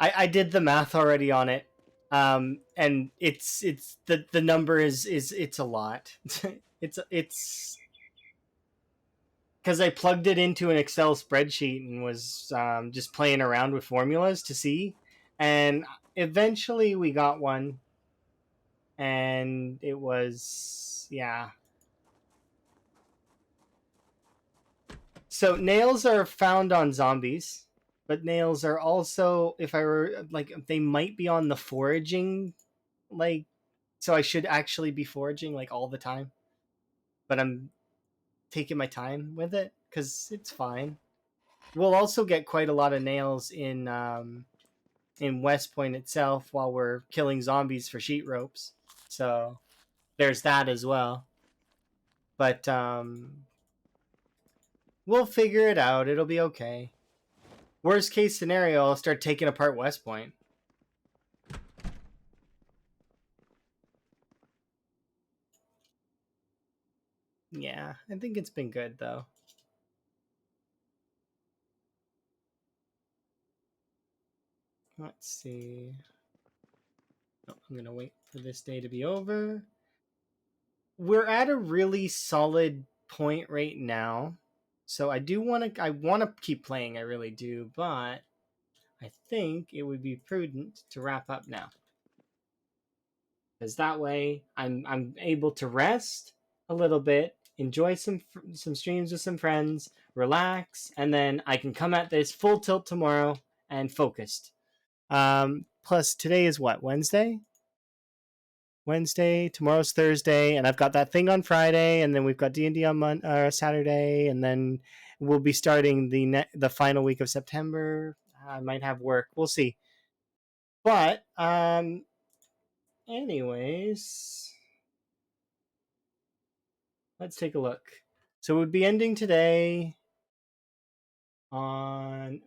I did the math already on it. And it's the number is it's a lot. it's because I plugged it into an Excel spreadsheet and was just playing around with formulas to see, and eventually we got one, and it was yeah. So nails are found on zombies, but nails are also, if I were like, they might be on the foraging, like, so I should actually be foraging like all the time, but I'm taking my time with it because it's fine. We'll also get quite a lot of nails in West Point itself while we're killing zombies for sheet ropes. So there's that as well. But we'll figure it out. It'll be okay. Worst case scenario, I'll start taking apart West Point. Yeah, I think it's been good though. Let's see. Oh, I'm gonna wait for this day to be over. We're at a really solid point right now, so I want to keep playing. I really do, but I think it would be prudent to wrap up now. because that way I'm able to rest a little bit, enjoy some streams with some friends, relax, and then I can come at this full tilt tomorrow and focused. Plus today is what, Wednesday? Wednesday, tomorrow's Thursday, and I've got that thing on Friday, and then we've got D&D on Saturday, and then we'll be starting the final week of September. I might have work. We'll see. But anyways, let's take a look. So we'd be ending today on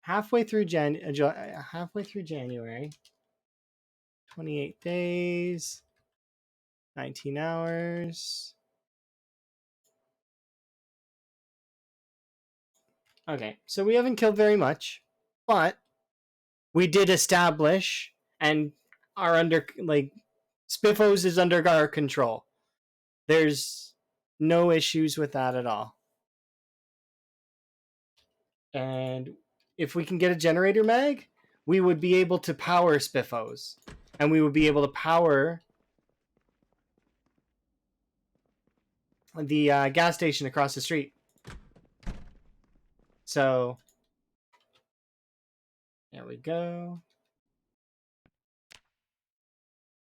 halfway through January. 28 days, 19 hours. Okay, so we haven't killed very much, but we did establish and are under, like, Spiffos is under our control. There's no issues with that at all. And if we can get a generator mag, we would be able to power Spiffos, and we would be able to power the gas station across the street. So there we go.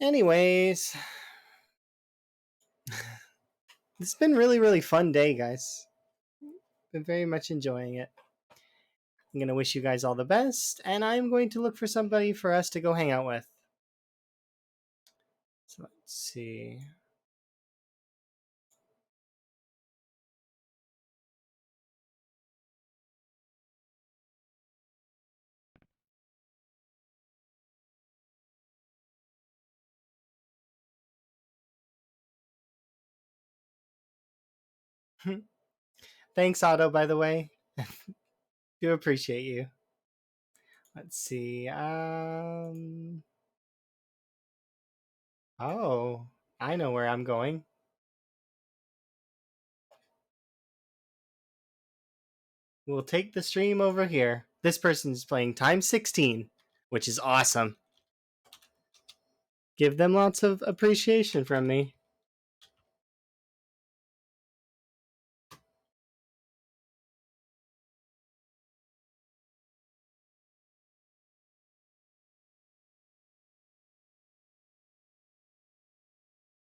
Anyways, it's been really, really fun day, guys. Been very much enjoying it. I'm going to wish you guys all the best, and I'm going to look for somebody for us to go hang out with. So let's see. Thanks, Otto, by the way. Do appreciate you. Let's see. Oh, I know where I'm going. We'll take the stream over here. This person's playing time 16, which is awesome. Give them lots of appreciation from me.